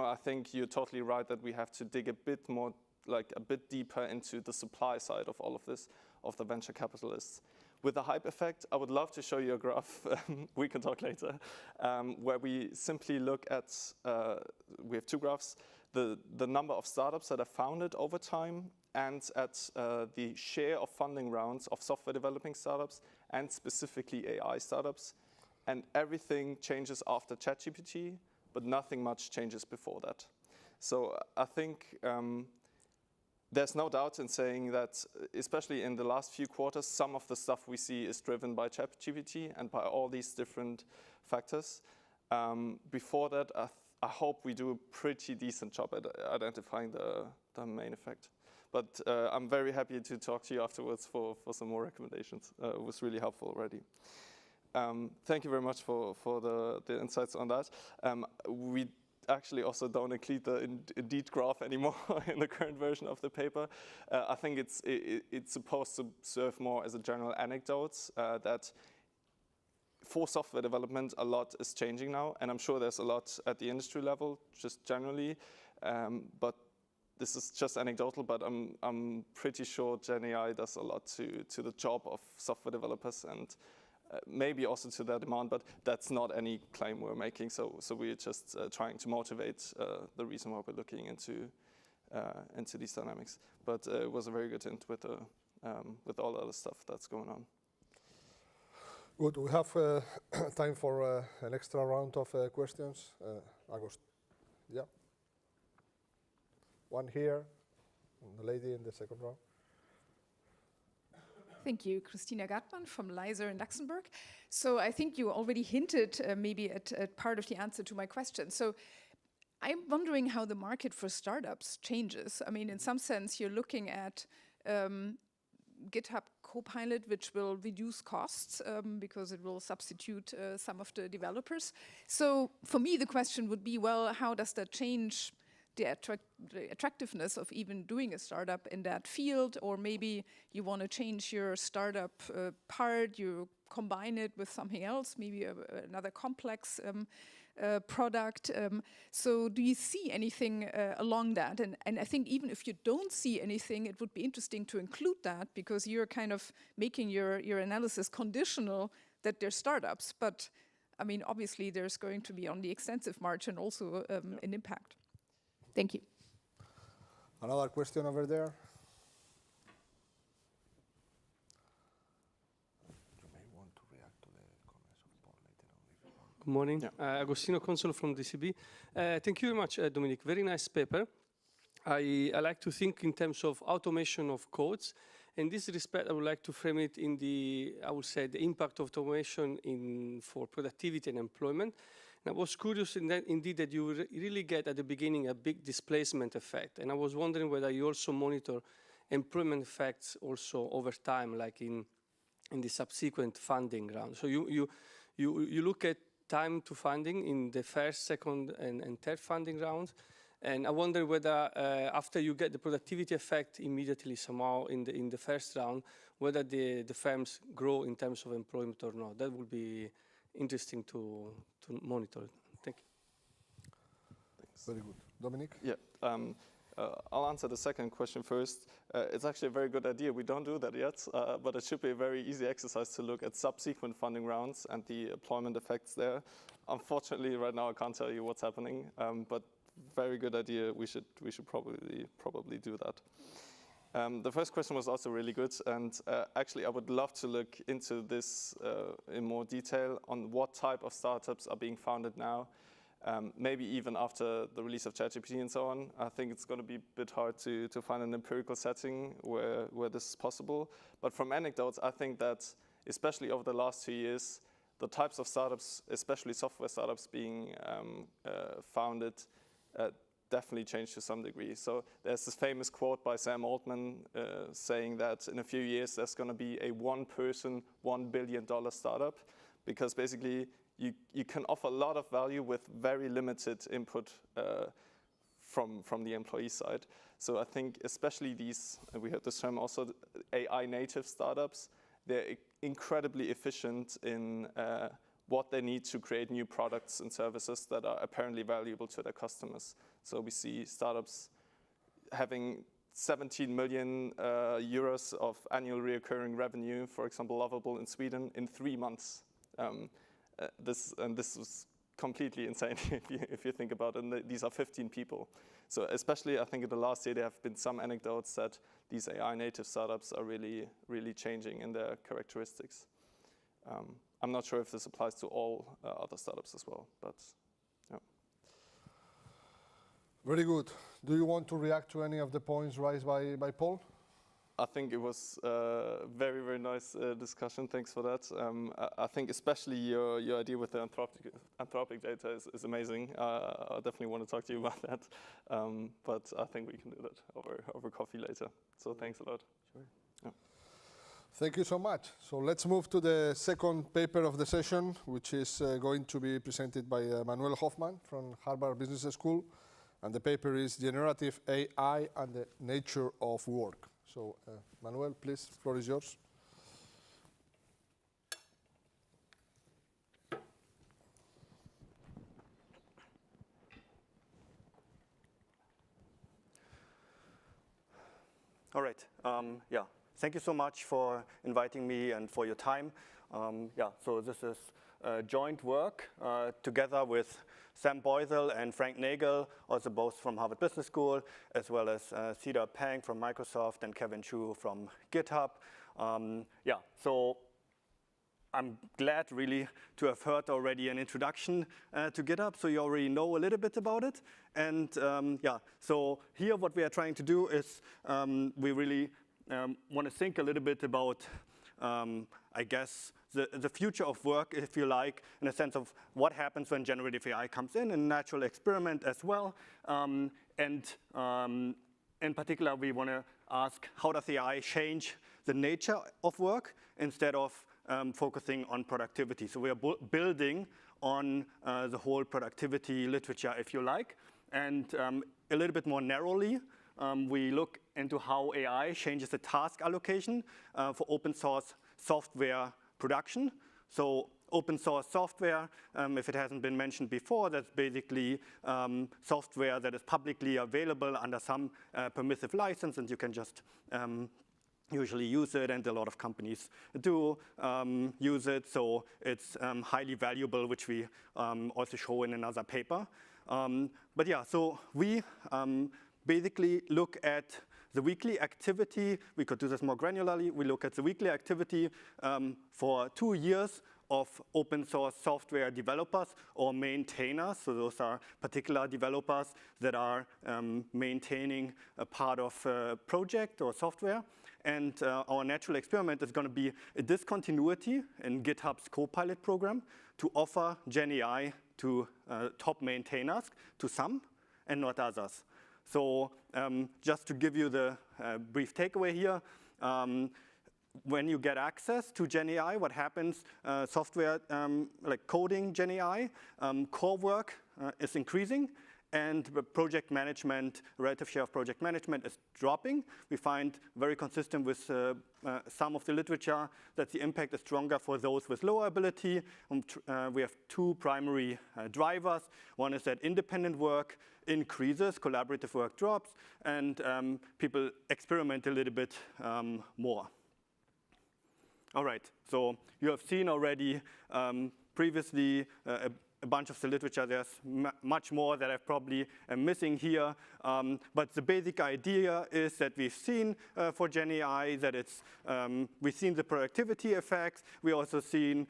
I think you're totally right that we have to dig a bit more, like a bit deeper into the supply side of all of this, of the venture capitalists. With the hype effect, I would love to show you a graph, we can talk later, where we simply look at, we have two graphs, the number of startups that are founded over time and at the share of funding rounds of software developing startups and specifically AI startups. And everything changes after ChatGPT, but nothing much changes before that. So I think there's no doubt in saying that, especially in the last few quarters, some of the stuff we see is driven by ChatGPT and by all these different factors. Before that, I hope we do a pretty decent job at identifying the main effect. But I'm very happy to talk to you afterwards for some more recommendations. It was really helpful already. Thank you very much for the insights on that. We actually also don't include the Indeed graph anymore in the current version of the paper. I think it's supposed to serve more as a general anecdote that for software development, a lot is changing now, and I'm sure there's a lot at the industry level, just generally. But this is just anecdotal, but I'm pretty sure GenAI does a lot to the job of software developers and maybe also to their demand, but that's not any claim we're making. So we're just trying to motivate the reason why we're looking into these dynamics. But it was a very good hint with all the other stuff that's going on. Good. We have time for an extra round of questions. August. Yeah. One here, and the lady in the second row. Thank you. Christina Gartmann from Leiser in Luxembourg. So I think you already hinted maybe at part of the answer to my question. So I'm wondering how the market for startups changes. I mean, in some sense, you're looking at GitHub Copilot, which will reduce costs because it will substitute some of the developers. So for me, the question would be, well, how does that change the attractiveness of even doing a startup in that field? Or maybe you want to change your startup part, you combine it with something else, maybe another complex product. So do you see anything along that? And I think even if you don't see anything, it would be interesting to include that because you're kind of making your analysis conditional that they're startups. But I mean, obviously there's going to be on the extensive margin also an impact. Thank you. Another question over there. You may want to react to the comments of Paul later on. Good morning. Agostino Consolo from DCB. Thank you very much, Dominic. Very nice paper. I like to think in terms of automation of codes. In this respect, I would like to frame it in the impact of automation for productivity and employment. And I was curious indeed that you really get at the beginning a big displacement effect. And I was wondering whether you also monitor employment effects also over time, like in the subsequent funding round. So you look at time to funding in the first, second, and third funding rounds. And I wonder whether after you get the productivity effect immediately somehow in the first round, whether the firms grow in terms of employment or not. That would be interesting to monitor. Thank you. Thanks. Very good. Dominic? Yeah. I'll answer the second question first. It's actually a very good idea. We don't do that yet, but it should be a very easy exercise to look at subsequent funding rounds and the employment effects there. Unfortunately, right now I can't tell you what's happening, but very good idea. We should probably do that. The first question was also really good, and actually I would love to look into this in more detail on what type of startups are being founded now, maybe even after the release of ChatGPT and so on. I think it's going to be a bit hard to find an empirical setting where this is possible. But from anecdotes, I think that especially over the last 2 years, the types of startups, especially software startups being founded, definitely changed to some degree. So there's this famous quote by Sam Altman saying that in a few years there's going to be a one-person, $1 billion startup, because basically you can offer a lot of value with very limited input from the employee side. So I think especially these, and we heard this term also, AI native startups, they're incredibly efficient in what they need to create new products and services that are apparently valuable to their customers. So we see startups having 17 million euros of annual recurring revenue, for example, Lovable in Sweden, in 3 months. This was completely insane if you think about it. And these are 15 people. So especially, I think in the last year, there have been some anecdotes that these AI native startups are really, really changing in their characteristics. I'm not sure if this applies to all other startups as well, but yeah. Very good. Do you want to react to any of the points raised by Paul? I think it was a very, very nice discussion. Thanks for that. I think especially your idea with the anthropic data is amazing. I definitely want to talk to you about that. But I think we can do that over coffee later. So thanks a lot. Sure. Yeah. Thank you so much. So let's move to the second paper of the session, which is going to be presented by Manuel Hoffman from Harvard Business School. And the paper is Generative AI and the Nature of Work. So, Manuel, please, the floor is yours. All right. Yeah. Thank you so much for inviting me and for your time. Yeah. So this is joint work together with Sam Boisel and Frank Nagel, also both from Harvard Business School, as well as Cedar Pang from Microsoft and Kevin Chu from GitHub. Yeah, so I'm glad really to have heard already an introduction to GitHub, so you already know a little bit about it. And yeah, so here what we are trying to do is we really want to think a little bit about, I guess, the future of work, if you like, in a sense of what happens when generative AI comes in natural experiment as well. And in particular, we want to ask, how does AI change the nature of work instead of focusing on productivity? So we are building on the whole productivity literature, if you like. And a little bit more narrowly, we look into how AI changes the task allocation for open source software production. So open source software, if it hasn't been mentioned before, that's basically software that is publicly available under some permissive license, and you can just usually use it, and a lot of companies do use it. So it's highly valuable, which we also show in another paper. But yeah, so we basically look at the weekly activity. We could do this more granularly. We look at the weekly activity for 2 years of open source software developers or maintainers. So those are particular developers that are maintaining a part of a project or software. And our natural experiment is going to be a discontinuity in GitHub's Copilot program to offer GenAI to top maintainers, to some and not others. So just to give you the brief takeaway here, when you get access to GenAI, what happens, software like coding GenAI, core work is increasing, and the project management, relative share of project management is dropping. We find very consistent with some of the literature that the impact is stronger for those with lower ability. We have two primary drivers. One is that independent work increases, collaborative work drops, and people experiment a little bit more. All right, so you have seen already previously a bunch of the literature. There's much more that I probably am missing here. But the basic idea is that we've seen for GenAI that it's, we've seen the productivity effects. We also seen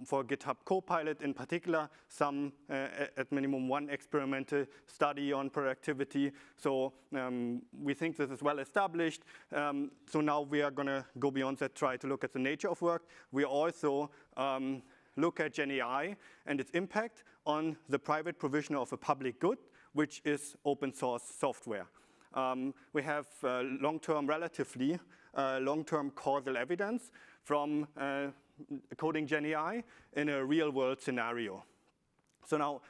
for GitHub Copilot in particular, some at minimum one experimental study on productivity. So we think this is well established. So now we are going to go beyond that, try to look at the nature of work. We also look at GenAI and its impact on the private provision of a public good, which is open source software. We have long-term, relatively long-term causal evidence from coding GenAI in a real-world scenario. So now,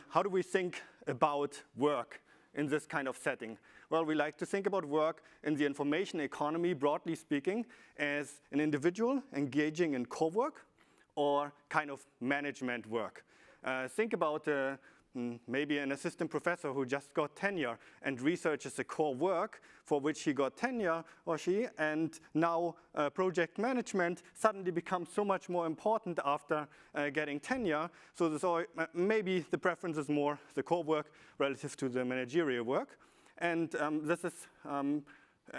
how do we think about work in this kind of setting? Well, we like to think about work in the information economy, broadly speaking, as an individual engaging in co-work or kind of management work. Think about a maybe an assistant professor who just got tenure and researches the core work for which he got tenure, or she, and now project management suddenly becomes so much more important after getting tenure. So maybe the preference is more the core work relative to the managerial work. And this is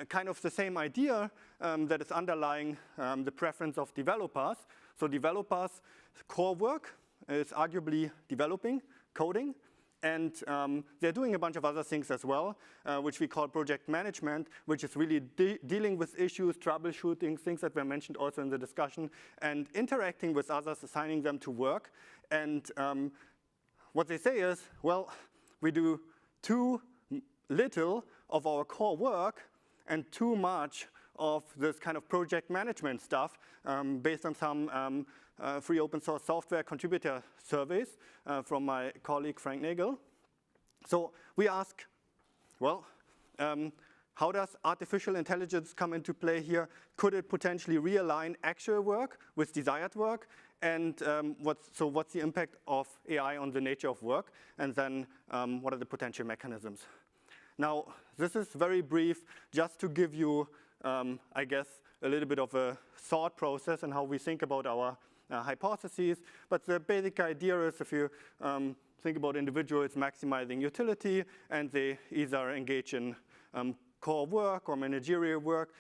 kind of the same idea that is underlying the preference of developers. So developers' core work is arguably developing, coding, and they're doing a bunch of other things as well, which we call project management, which is really dealing with issues, troubleshooting, things that were mentioned also in the discussion, and interacting with others, assigning them to work. And what they say is, well, we do too little of our core work and too much of this kind of project management stuff based on some free open source software contributor surveys from my colleague Frank Nagel. So we ask, well, how does artificial intelligence come into play here? Could it potentially realign actual work with desired work? And what's the impact of AI on the nature of work? And then what are the potential mechanisms? Now, this is very brief, just to give you, I guess, a little bit of a thought process and how we think about our hypotheses. But the basic idea is, if you think about individuals maximizing utility, and they either engage in core work or managerial work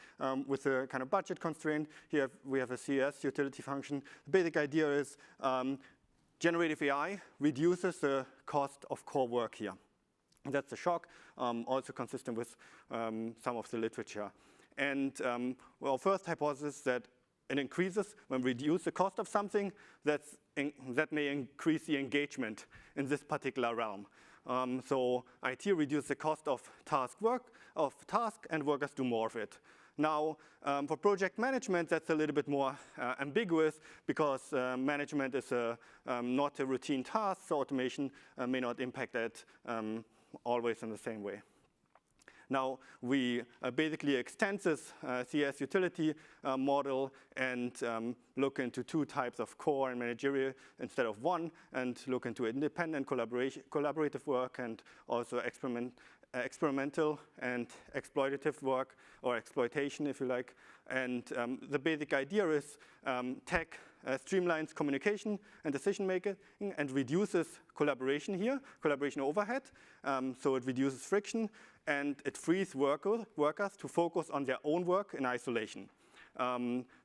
with a kind of budget constraint. Here we have a CS utility function. The basic idea is generative AI reduces the cost of core work here. That's a shock, also consistent with some of the literature. And our first hypothesis is that it increases when we reduce the cost of something, that may increase the engagement in this particular realm. So IT reduces the cost of task, and workers do more of it. Now, for project management, that's a little bit more ambiguous, because management is not a routine task, so automation may not impact that always in the same way. Now, we basically extend this CS utility model and look into two types of core and managerial instead of one, and look into independent collaborative work, and also experimental and exploitative work, or exploitation, if you like. And the basic idea is tech streamlines communication and decision making and reduces collaboration here, collaboration overhead. So it reduces friction, and it frees workers to focus on their own work in isolation.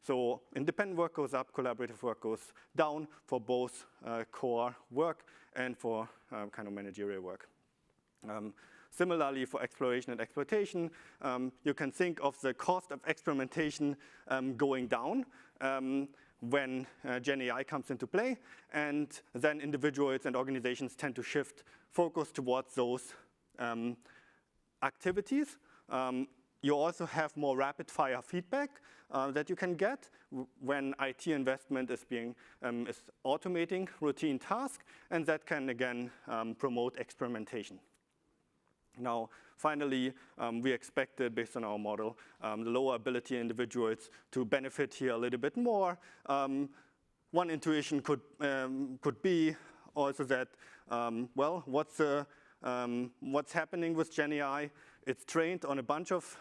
So independent work goes up, collaborative work goes down for both core work and for kind of managerial work. Similarly, for exploration and exploitation, you can think of the cost of experimentation going down when Gen AI comes into play, and then individuals and organizations tend to shift focus towards those activities. You also have more rapid-fire feedback that you can get when IT investment is automating routine tasks, and that can again promote experimentation. Now, finally, we expected, based on our model, the lower ability individuals to benefit here a little bit more. One intuition could be also that, well, what's happening with Gen AI? It's trained on a bunch of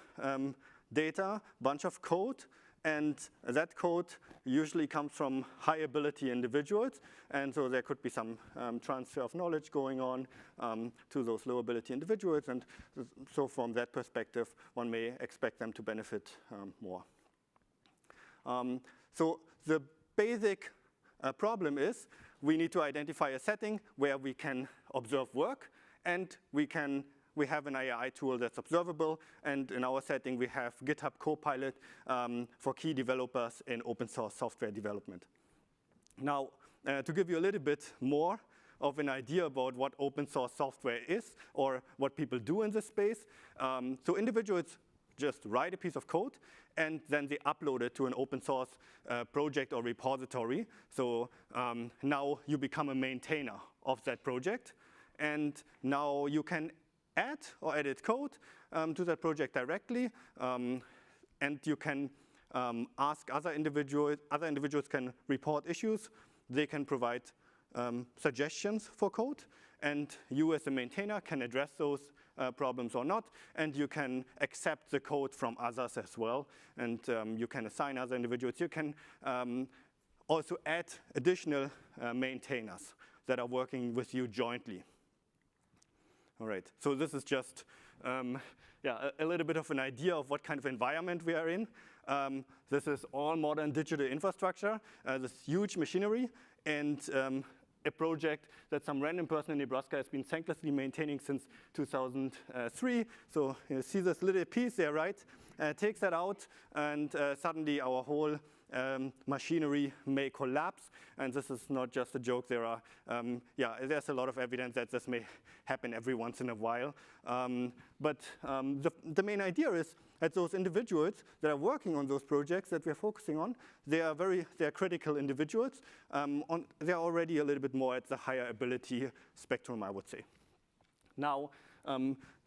data, bunch of code, and that code usually comes from high ability individuals, and so there could be some transfer of knowledge going on to those low ability individuals, and so from that perspective, one may expect them to benefit more. So the basic problem is we need to identify a setting where we can observe work, and we have an AI tool that's observable, and in our setting we have GitHub Copilot for key developers in open source software development. Now, to give you a little bit more of an idea about what open source software is, or what people do in this space, so individuals just write a piece of code, and then they upload it to an open source project or repository. So now you become a maintainer of that project, and now you can add or edit code to that project directly, and you can ask other individuals. Other individuals can report issues. They can provide suggestions for code, and you as a maintainer can address those problems or not, and you can accept the code from others as well, and you can assign other individuals. You can also add additional maintainers that are working with you jointly. All right, so this is just a little bit of an idea of what kind of environment we are in. This is all modern digital infrastructure, this huge machinery, and a project that some random person in Nebraska has been thanklessly maintaining since 2003. So you see this little piece there, right? Takes that out, and suddenly our whole machinery may collapse. And this is not just a joke. There are, there's a lot of evidence that this may happen every once in a while. But the main idea is that those individuals that are working on those projects that we're focusing on, they are critical individuals. They're already a little bit more at the higher ability spectrum, I would say. Now,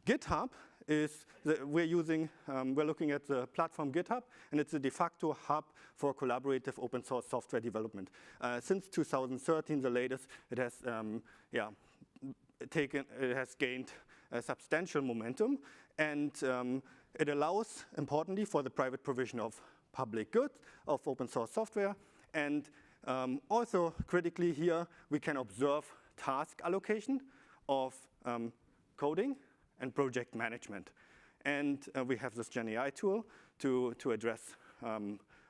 GitHub is, we're looking at the platform GitHub, and it's a de facto hub for collaborative open source software development. Since 2013, the latest, it has gained a substantial momentum, and it allows, importantly, for the private provision of public good, of open source software, and also critically here, we can observe task allocation of coding and project management. And we have this GenAI tool to address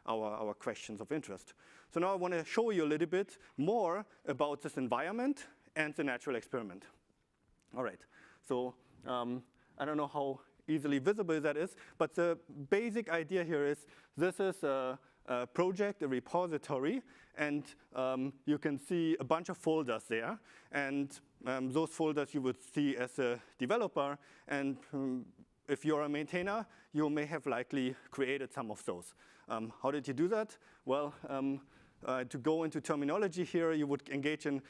our questions of interest. So now I want to show you a little bit more about this environment and the natural experiment. All right, so I don't know how easily visible that is, but the basic idea here is this is a project, a repository, and you can see a bunch of folders there, and those folders you would see as a developer, and if you're a maintainer, you may have likely created some of those. How did you do that? Well, to go into terminology here, you would engage in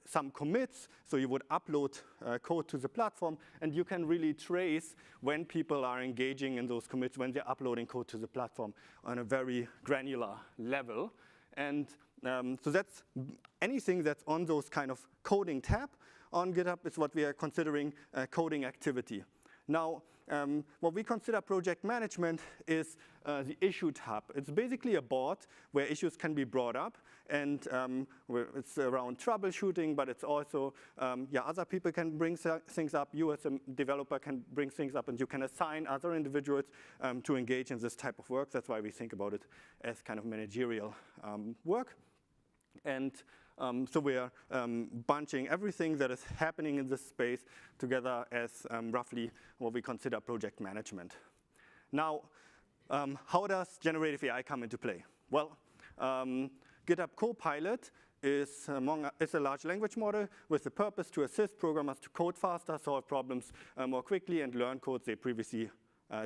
some commits, so you would upload code to the platform, and you can really trace when people are engaging in those commits, when they're uploading code to the platform on a very granular level. And so that's anything that's on those kind of coding tab on GitHub is what we are considering coding activity. Now, what we consider project management is the issue tab. It's basically a board where issues can be brought up, and it's around troubleshooting, but it's also, other people can bring things up. You as a developer can bring things up, and you can assign other individuals to engage in this type of work. That's why we think about it as kind of managerial work. And so we are bunching everything that is happening in this space together as roughly what we consider project management. Now, how does generative AI come into play? Well, GitHub Copilot is a large language model with the purpose to assist programmers to code faster, solve problems more quickly, and learn code they previously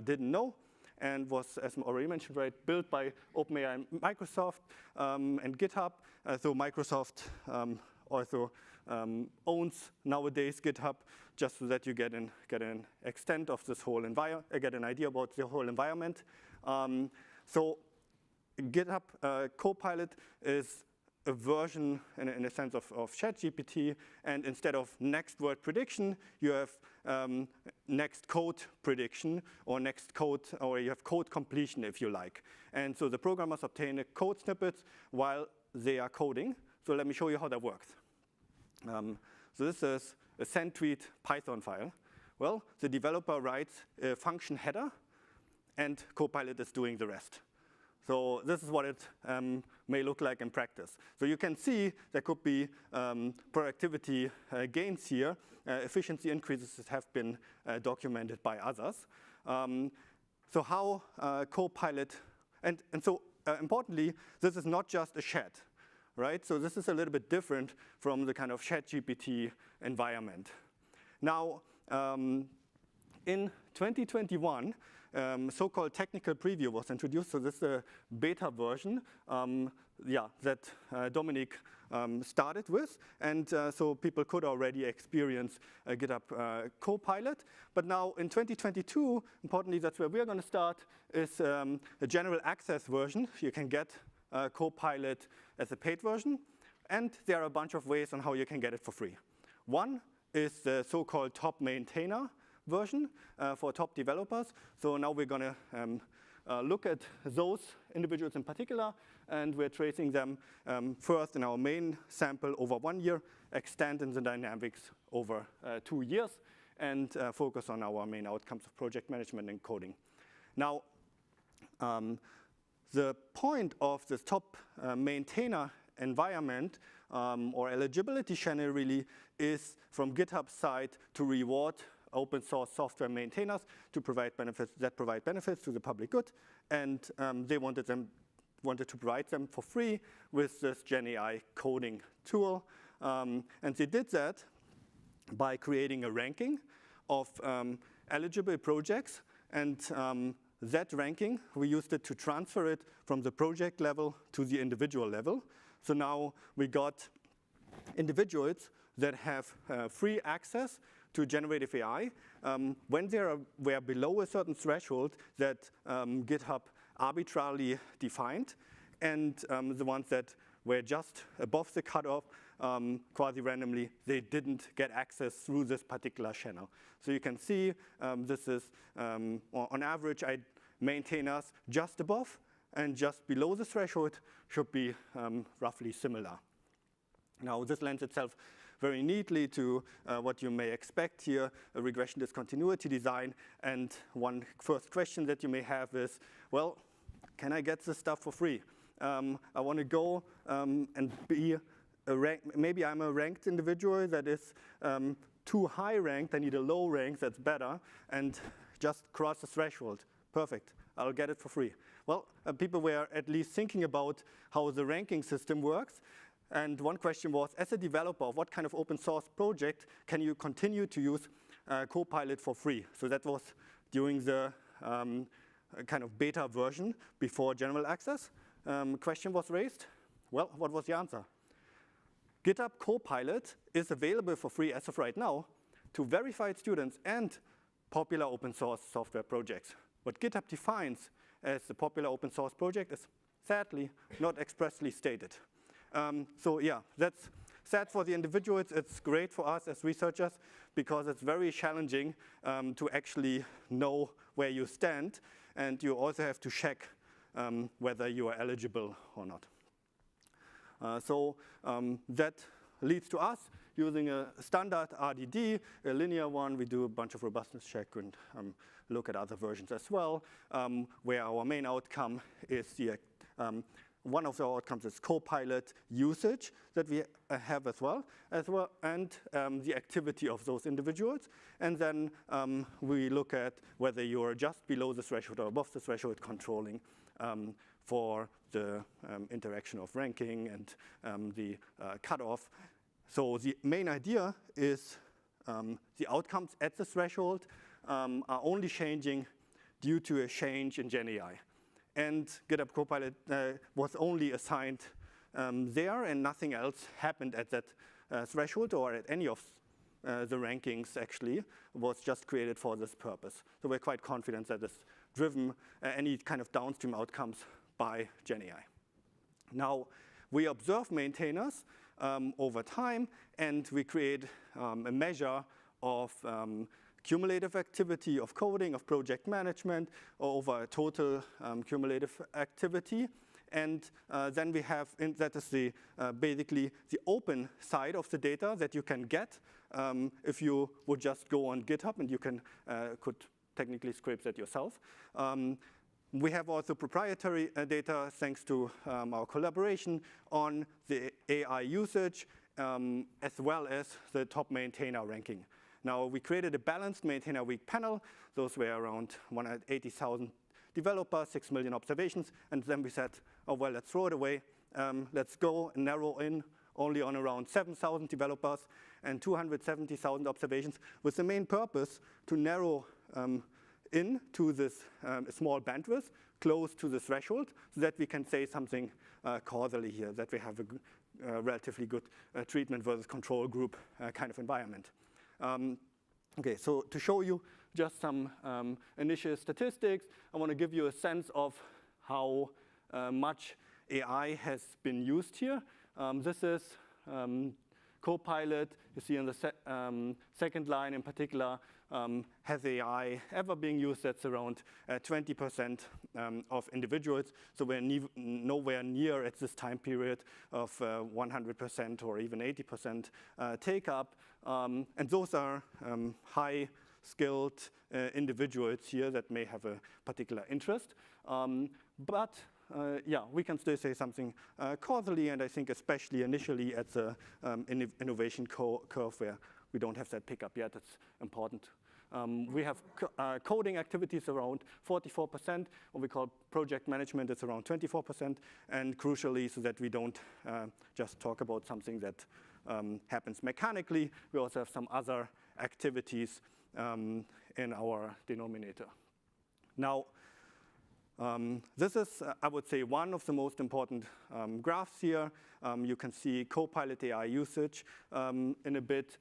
didn't know. And was, as already mentioned, right, built by OpenAI and Microsoft and GitHub. So Microsoft also owns nowadays GitHub, just so that you get an extent of this whole environment, get an idea about the whole environment. So GitHub Copilot is a version, in a sense, of ChatGPT, and instead of next word prediction, you have next code prediction, or you have code completion, if you like. And so the programmers obtain a code snippet while they are coding. So let me show you how that works. So this is a send tweet Python file. Well, the developer writes a function header, and Copilot is doing the rest. So this is what it may look like in practice. So you can see there could be productivity gains here. Efficiency increases that have been documented by others. So how Copilot, and so importantly, this is not just a chat, right? So this is a little bit different from the kind of ChatGPT environment. Now, in 2021, so-called technical preview was introduced. So this is a beta version that Dominic started with. And so people could already experience GitHub Copilot. But now in 2022, importantly, that's where we're going to start, is a general access version. You can get Copilot as a paid version. And there are a bunch of ways on how you can get it for free. One is the so-called top maintainer version for top developers. So now we're going to look at those individuals in particular, and we're tracing them first in our main sample over 1 year, extend in the dynamics over 2 years, and focus on our main outcomes of project management and coding. Now, the point of this top maintainer environment or eligibility channel really is from GitHub's side to reward open source software maintainers to provide benefits to the public good, and they wanted to provide them for free with this GenAI coding tool, and they did that by creating a ranking of eligible projects, and that ranking, we used it to transfer it from the project level to the individual level. So now we got individuals that have free access to generative AI when they were below a certain threshold that GitHub arbitrarily defined, and the ones that were just above the cutoff, quasi-randomly, they didn't get access through this particular channel. So you can see this is, on average, maintainers just above and just below the threshold should be roughly similar. Now, this lends itself very neatly to what you may expect here, a regression discontinuity design. And one first question that you may have is, well, can I get this stuff for free? I want to go and be maybe I'm a ranked individual that is too high ranked. I need a low rank that's better, and just cross the threshold. Perfect, I'll get it for free. Well, people were at least thinking about how the ranking system works. And one question was, as a developer, what kind of open source project can you continue to use Copilot for free? So that was during the kind of beta version before general access. Question was raised. Well, what was the answer? GitHub Copilot is available for free as of right now to verified students and popular open source software projects. What GitHub defines as a popular open source project is sadly not expressly stated. So yeah, that's sad for the individuals. It's great for us as researchers because it's very challenging to actually know where you stand, and you also have to check whether you are eligible or not. So that leads to us using a standard RDD, a linear one. We do a bunch of robustness check and look at other versions as well, where our main outcome is the one of the outcomes is Copilot usage that we have as well, and the activity of those individuals. And then we look at whether you're just below the threshold or above the threshold, controlling for the interaction of ranking and the cutoff. So the main idea is the outcomes at the threshold are only changing due to a change in GenAI. And GitHub Copilot was only assigned there, and nothing else happened at that threshold or at any of the rankings, actually. Was just created for this purpose. So we're quite confident that it's driven any kind of downstream outcomes by GenAI. Now, we observe maintainers over time, and we create a measure of cumulative activity of coding, of project management, over total cumulative activity. And then we have, that is the basically the open side of the data that you can get if you would just go on GitHub, and you could technically scrape that yourself. We have also proprietary data thanks to our collaboration on the AI usage, as well as the top maintainer ranking. Now, we created a balanced maintainer week panel. Those were around 180,000 developers, 6 million observations. And then we said, oh, well, let's throw it away. Let's go and narrow in only on around 7,000 developers and 270,000 observations, with the main purpose to narrow into this small bandwidth close to the threshold, so that we can say something causally here, that we have a relatively good treatment versus control group kind of environment. Okay, so to show you just some initial statistics, I want to give you a sense of how much AI has been used here. This is Copilot, you see in the second line in particular, has AI ever being used? That's around 20% of individuals. So we're nowhere near at this time period of 100% or even 80% take up. And those are high-skilled individuals here that may have a particular interest. But we can still say something causally, and I think especially initially at the innovation curve where we don't have that pickup yet. It's important. We have coding activities around 44%. What we call project management is around 24%. And crucially, so that we don't just talk about something that happens mechanically, we also have some other activities in our denominator. Now, this is, I would say, one of the most important graphs here. You can see Copilot AI usage in a bit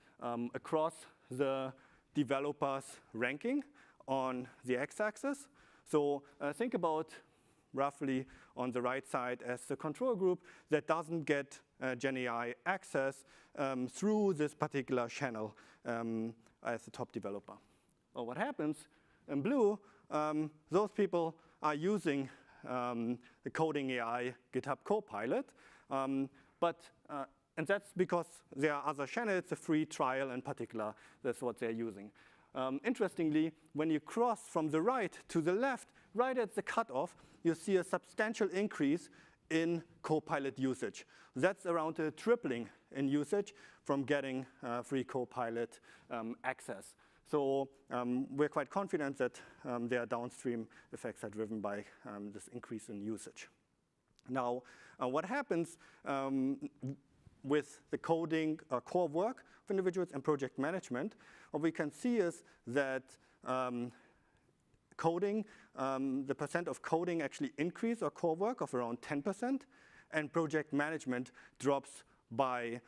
across the developers' ranking on the x-axis. So think about roughly on the right side as the control group that doesn't get GenAI access through this particular channel as the top developer. Well, what happens in blue, those people are using the coding AI GitHub Copilot, and that's because there are other channels, a free trial in particular, that's what they're using. Interestingly, when you cross from the right to the left, right at the cutoff, you see a substantial increase in Copilot usage. That's around a tripling in usage from getting free Copilot access. So we're quite confident that their downstream effects are driven by this increase in usage. Now, what happens with the coding core work of individuals and project management, what we can see is that coding, the percent of coding actually increase or core work of around 10%, and project management drops by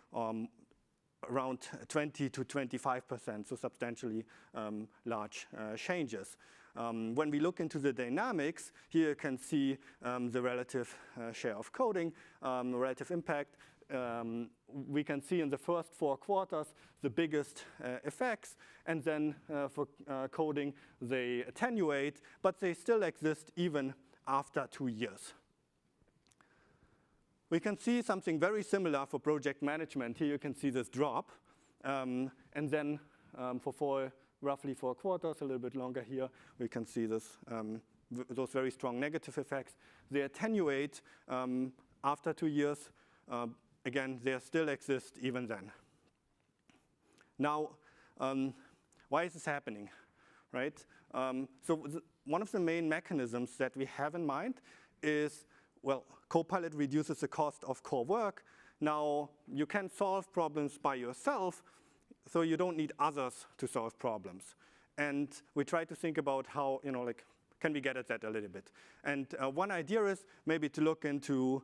around 20 to 25%, so substantially large changes. When we look into the dynamics, here you can see the relative share of coding, relative impact. We can see in the first 4 quarters the biggest effects, and then for coding they attenuate, but they still exist even after 2 years. We can see something very similar for project management. Here you can see this drop, and then for roughly 4 quarters, a little bit longer here, we can see this, those very strong negative effects. They attenuate after 2 years. Again, they still exist even then. Now, why is this happening, right? One of the main mechanisms that we have in mind is, well, Copilot reduces the cost of core work. Now, you can solve problems by yourself, so you don't need others to solve problems. And we try to think about how, can we get at that a little bit? And one idea is maybe to look into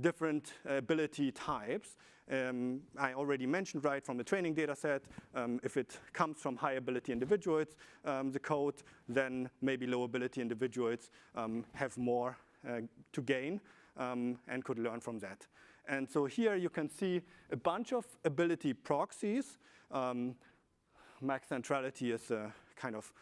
different ability types. I already mentioned, right, from the training data set, if it comes from high ability individuals, the code, then maybe low ability individuals have more to gain and could learn from that. And so here you can see a bunch of ability proxies. Max centrality is kind of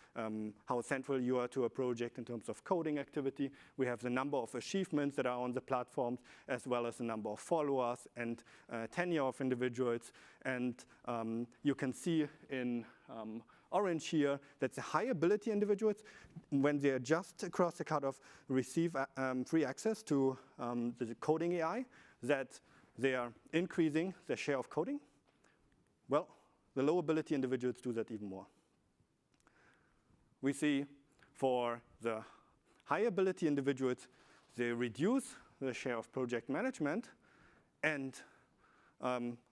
how central you are to a project in terms of coding activity. We have the number of achievements that are on the platforms, as well as the number of followers and tenure of individuals. And you can see in orange here that the high ability individuals, when they are just across the cutoff, receive free access to the coding AI, that they are increasing their share of coding. Well, the low ability individuals do that even more. We see for the high ability individuals, they reduce the share of project management, and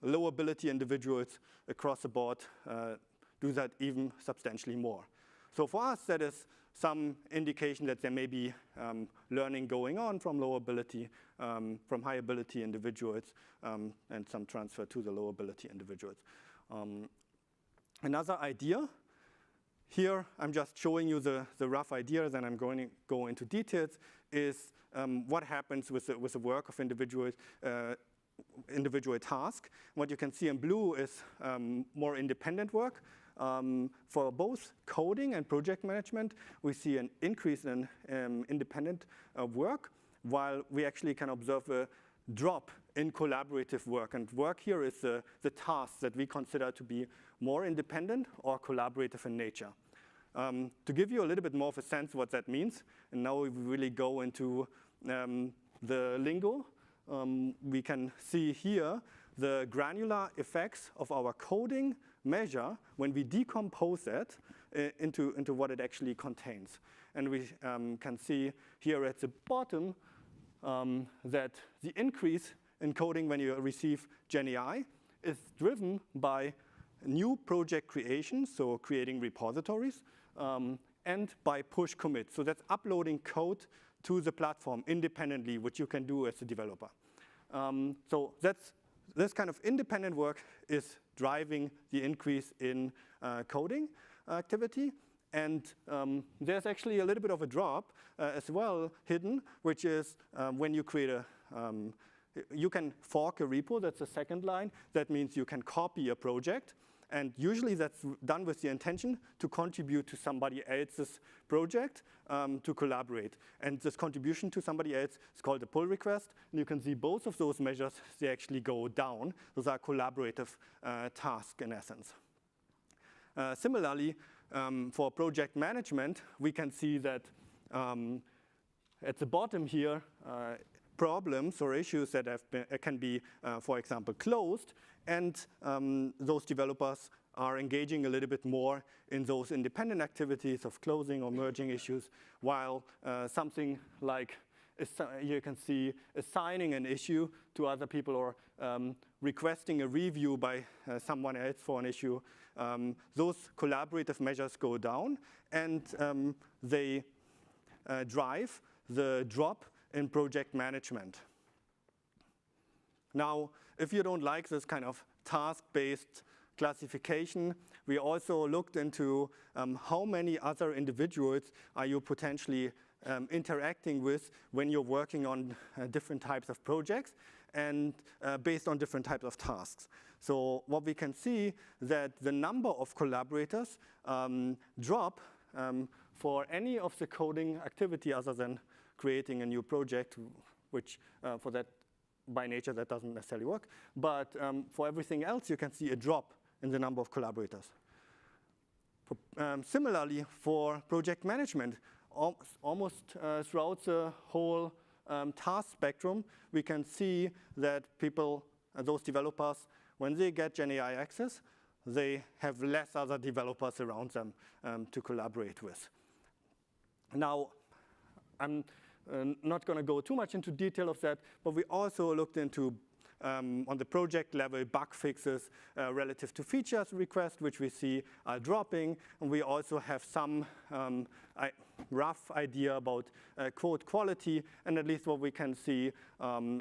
low ability individuals across the board do that even substantially more. So for us, that is some indication that there may be learning going on from low ability, from high ability individuals, and some transfer to the low ability individuals. Another idea, here I'm just showing you the rough idea, then I'm going to go into details, is what happens with the work of individuals individual task. What you can see in blue is more independent work. For both coding and project management, we see an increase in independent work, while we actually can observe a drop in collaborative work. And work here is the tasks that we consider to be more independent or collaborative in nature. To give you a little bit more of a sense what that means, and now we really go into the lingo, we can see here the granular effects of our coding measure when we decompose it into what it actually contains. And we can see here at the bottom that the increase in coding when you receive GenAI is driven by new project creation, so creating repositories, and by push commit. So that's uploading code to the platform independently, which you can do as a developer. So this kind of independent work is driving the increase in coding activity. And there's actually a little bit of a drop as well hidden, which is when you create you can fork a repo, that's the second line. That means you can copy a project. And usually that's done with the intention to contribute to somebody else's project, to collaborate. And this contribution to somebody else is called a pull request. And you can see both of those measures, they actually go down. Those are collaborative tasks in essence. Similarly, for project management, we can see that at the bottom here, problems or issues that can be, for example, closed, and those developers are engaging a little bit more in those independent activities of closing or merging issues, while something like, you can see, assigning an issue to other people or requesting a review by someone else for an issue, those collaborative measures go down, and they drive the drop in project management. Now, if you don't like this kind of task-based classification, we also looked into how many other individuals are you potentially interacting with when you're working on different types of projects and based on different types of tasks. So what we can see that the number of collaborators drop for any of the coding activity other than creating a new project, which for that, by nature, that doesn't necessarily work. But for everything else, you can see a drop in the number of collaborators. Similarly, for project management, almost throughout the whole task spectrum, we can see that people, those developers, when they get GenAI access, they have less other developers around them to collaborate with. Now, I'm not going to go too much into detail of that, but we also looked into, on the project level, bug fixes relative to features requests, which we see are dropping. And we also have some rough idea about code quality. And at least what we can see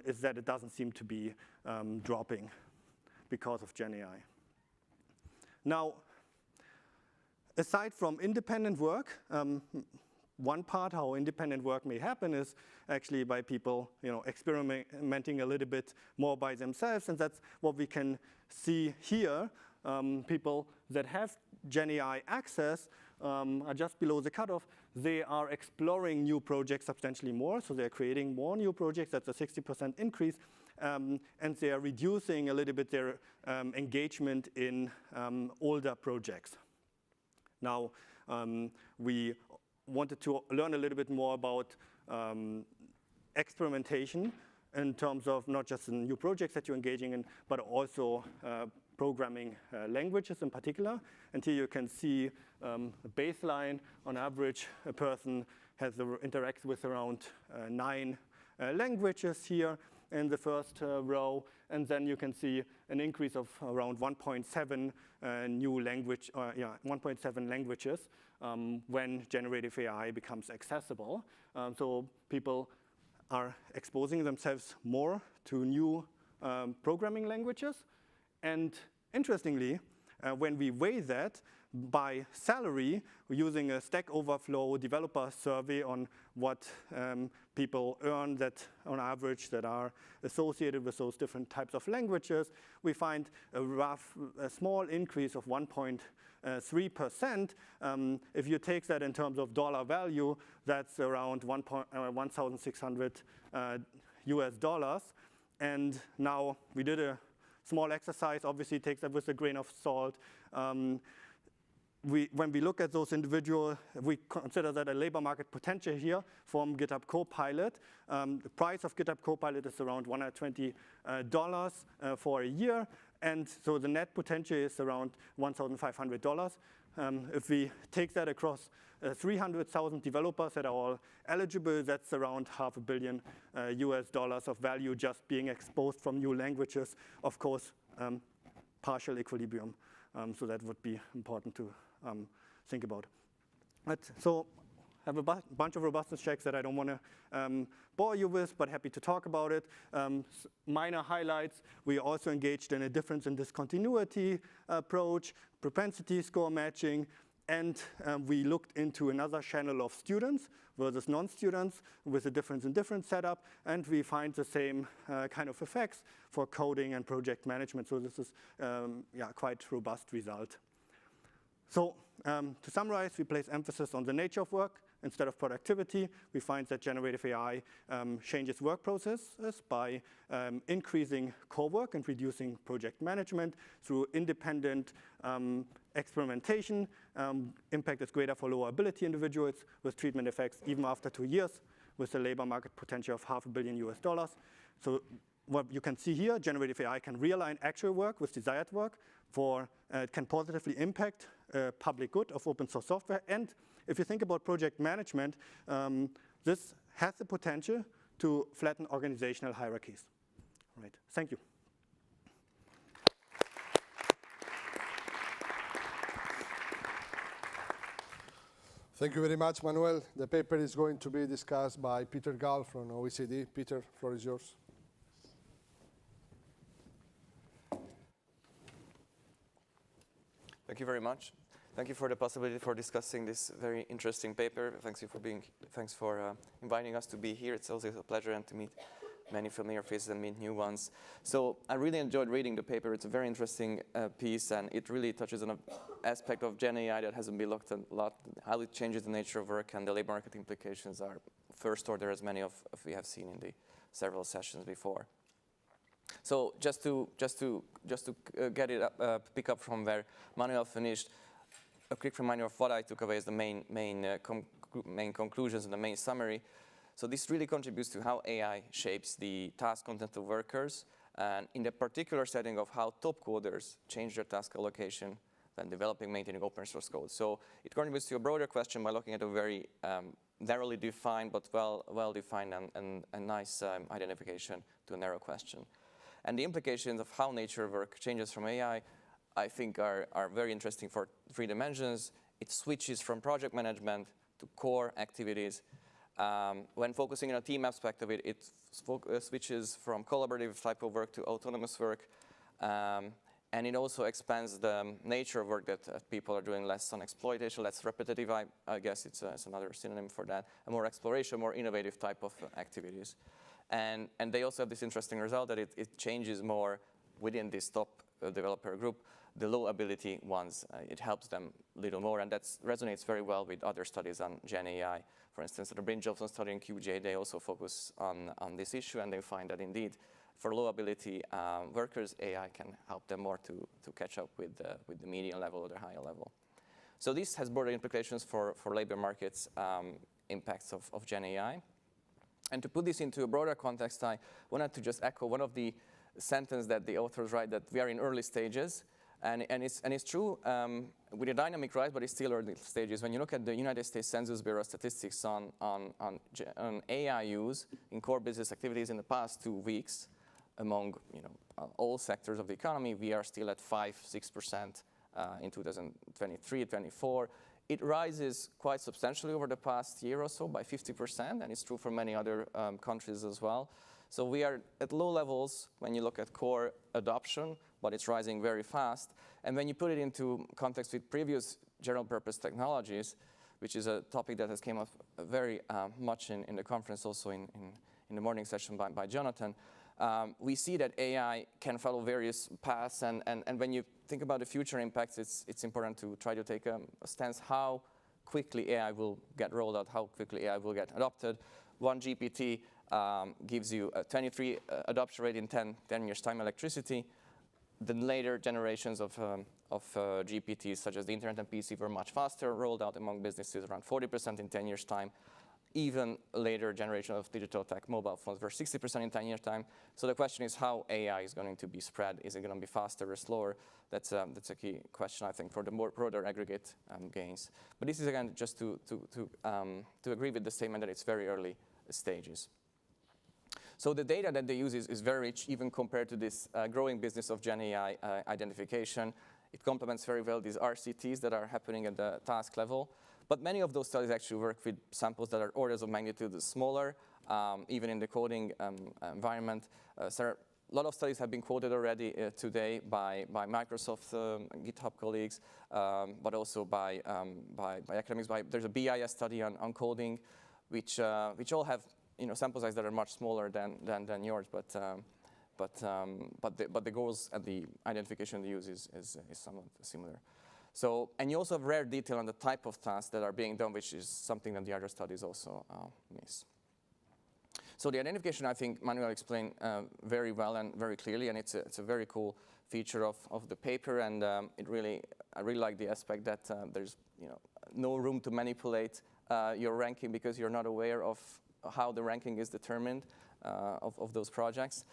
is that it doesn't seem to be dropping because of GenAI. Now, aside from independent work, one part how independent work may happen is actually by people, experimenting a little bit more by themselves, and that's what we can see here. People that have GenAI access are just below the cutoff. They are exploring new projects substantially more, so they're creating more new projects. That's a 60% increase, and they are reducing a little bit their engagement in older projects. Now, we wanted to learn a little bit more about experimentation in terms of not just the new projects that you're engaging in, but also programming languages in particular. And here you can see a baseline. On average, a person interacts with around 9 languages here in the first row. And then you can see an increase of around 1.7 1.7 languages when generative AI becomes accessible. So people are exposing themselves more to new programming languages. And interestingly, when we weigh that by salary, we're using a Stack Overflow developer survey on what people earn that on average that are associated with those different types of languages, we find a small increase of 1.3%. If you take that in terms of dollar value, that's around 1,600 US dollars. And now we did a small exercise, obviously take that with a grain of salt. When we look at those individuals, we consider that a labor market potential here from GitHub Copilot. The price of GitHub Copilot is around $120 for a year. And so the net potential is around $1,500. If we take that across 300,000 developers that are all eligible, that's around $500 million US dollars of value just being exposed from new languages. Of course, partial equilibrium. So that would be important to think about. So I have a bunch of robustness checks that I don't want to bore you with, but happy to talk about it. Minor highlights, we also engaged in a difference in discontinuity approach, propensity score matching, and we looked into another channel of students versus non-students with a difference in different setup, and we find the same kind of effects for coding and project management. So this is quite robust result. So to summarize, we place emphasis on the nature of work instead of productivity. We find that generative AI changes work processes by increasing core work and reducing project management through independent experimentation. Impact is greater for lower ability individuals with treatment effects even after 2 years, with a labor market potential of $500 million US dollars. So what you can see here, generative AI can realign actual work with desired work. It can positively impact public good of open source software. And if you think about project management, this has the potential to flatten organizational hierarchies. All right, thank you. Thank you very much, Manuel. The paper is going to be discussed by Peter Gall from OECD. Peter, the floor is yours. Thank you very much. Thank you for the possibility for discussing this very interesting paper. Thanks for inviting us to be here. It's always a pleasure and to meet many familiar faces and meet new ones. So I really enjoyed reading the paper. It's a very interesting piece, and it really touches on an aspect of Gen AI that hasn't been looked at a lot, how it changes the nature of work, and the labor market implications are first order, as many of we have seen in the several sessions before. So just to get it up, pick up from where Manuel finished, a quick reminder of what I took away as the main conclusions and the main summary. So this really contributes to how AI shapes the task content of workers, and in the particular setting of how top coders change their task allocation when developing, maintaining open source code. So it contributes to a broader question by looking at a very narrowly defined but well-defined and nice identification to a narrow question. And the implications of how nature of work changes from AI, I think, are very interesting for 3 dimensions. It switches from project management to core activities. When focusing on a team aspect of it, it switches from collaborative type of work to autonomous work. And it also expands the nature of work that people are doing, less on exploitation, less repetitive. I guess it's another synonym for that. A more exploration, more innovative type of activities. And they also have this interesting result that it changes more within this top developer group, the low ability ones. It helps them a little more, and that resonates very well with other studies on Gen AI. For instance, the Bryn Jobson study in QJ, they also focus on this issue, and they find that indeed, for low ability workers, AI can help them more to catch up with the median level or the higher level. So this has broader implications for labor markets impacts of Gen AI. And to put this into a broader context, I wanted to just echo one of the sentences that the authors write, that we are in early stages. And it's true with a dynamic rise, but it's still early stages. When you look at the United States Census Bureau statistics on AI use in core business activities in the past 2 weeks, among all sectors of the economy, we are still at 5-6% in 2023-24. It rises quite substantially over the past year or so by 50%, and it's true for many other countries as well. So we are at low levels when you look at core adoption, but it's rising very fast. And when you put it into context with previous general purpose technologies, which is a topic that has came up very much in the conference, also in the morning session by Jonathan, we see that AI can follow various paths, and when you think about the future impacts, it's important to try to take a stance how quickly AI will get rolled out, how quickly AI will get adopted. One GPT gives you a 23 adoption rate in 10 years' time electricity. The later generations of GPTs, such as the internet and PC, were much faster, rolled out among businesses around 40% in 10 years' time. Even later generation of digital tech, mobile phones, were 60% in 10 years' time. So the question is how AI is going to be spread. Is it going to be faster or slower? That's a key question, I think, for the more broader aggregate gains. But this is, again, just to agree with the statement that it's very early stages. So the data that they use is very rich, even compared to this growing business of Gen AI identification. It complements very well these RCTs that are happening at the task level. But many of those studies actually work with samples that are orders of magnitude smaller, even in the coding environment. So a lot of studies have been quoted already today by Microsoft GitHub colleagues, but also by academics. There's a BIS study on coding, which all have sample size that are much smaller than yours, but the goals and the identification they use is somewhat similar. So, and you also have rare detail on the type of tasks that are being done, which is something that the other studies also miss. So the identification, I think Manuel explained very well and very clearly, and it's a very cool feature of the paper, and I really like the aspect that there's no room to manipulate your ranking because you're not aware of how the ranking is determined of those projects.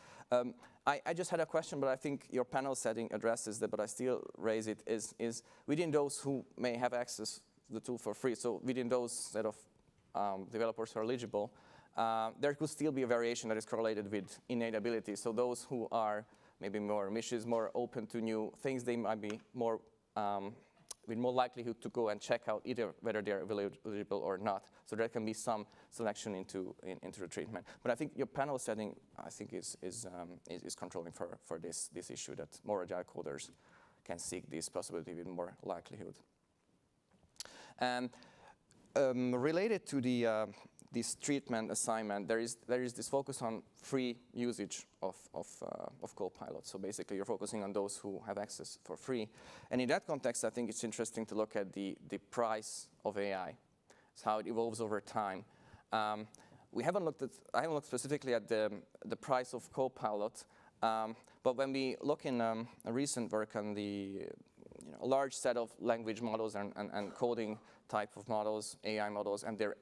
I just had a question, but I think your panel setting addresses that, but I still raise it, is within those who may have access to the tool for free, so within those set of developers who are eligible, there could still be a variation that is correlated with innate ability. So those who are maybe more ambitious, more open to new things, they might be more with more likelihood to go and check out either whether they're eligible or not. So there can be some selection into the treatment. But I think your panel setting, I think, is controlling for this issue that more agile coders can seek this possibility with more likelihood. And related to this treatment assignment, there is this focus on free usage of Copilot. So basically, you're focusing on those who have access for free. And in that context, I think it's interesting to look at the price of AI. It's how it evolves over time. I haven't looked specifically at the price of Copilot, but when we look in a recent work on a large set of language models and coding type of models, AI models, and their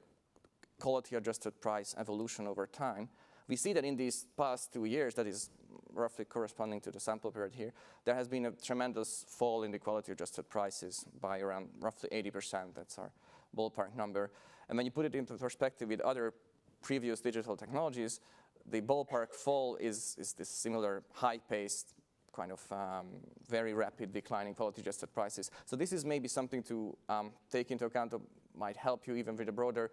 quality-adjusted price evolution over time, we see that in these past 2 years, that is roughly corresponding to the sample period here, there has been a tremendous fall in the quality-adjusted prices by around roughly 80%. That's our ballpark number. And when you put it into perspective with other previous digital technologies, the ballpark fall is this similar high-paced, kind of very rapid declining quality-adjusted prices. So this is maybe something to take into account that might help you even with a broader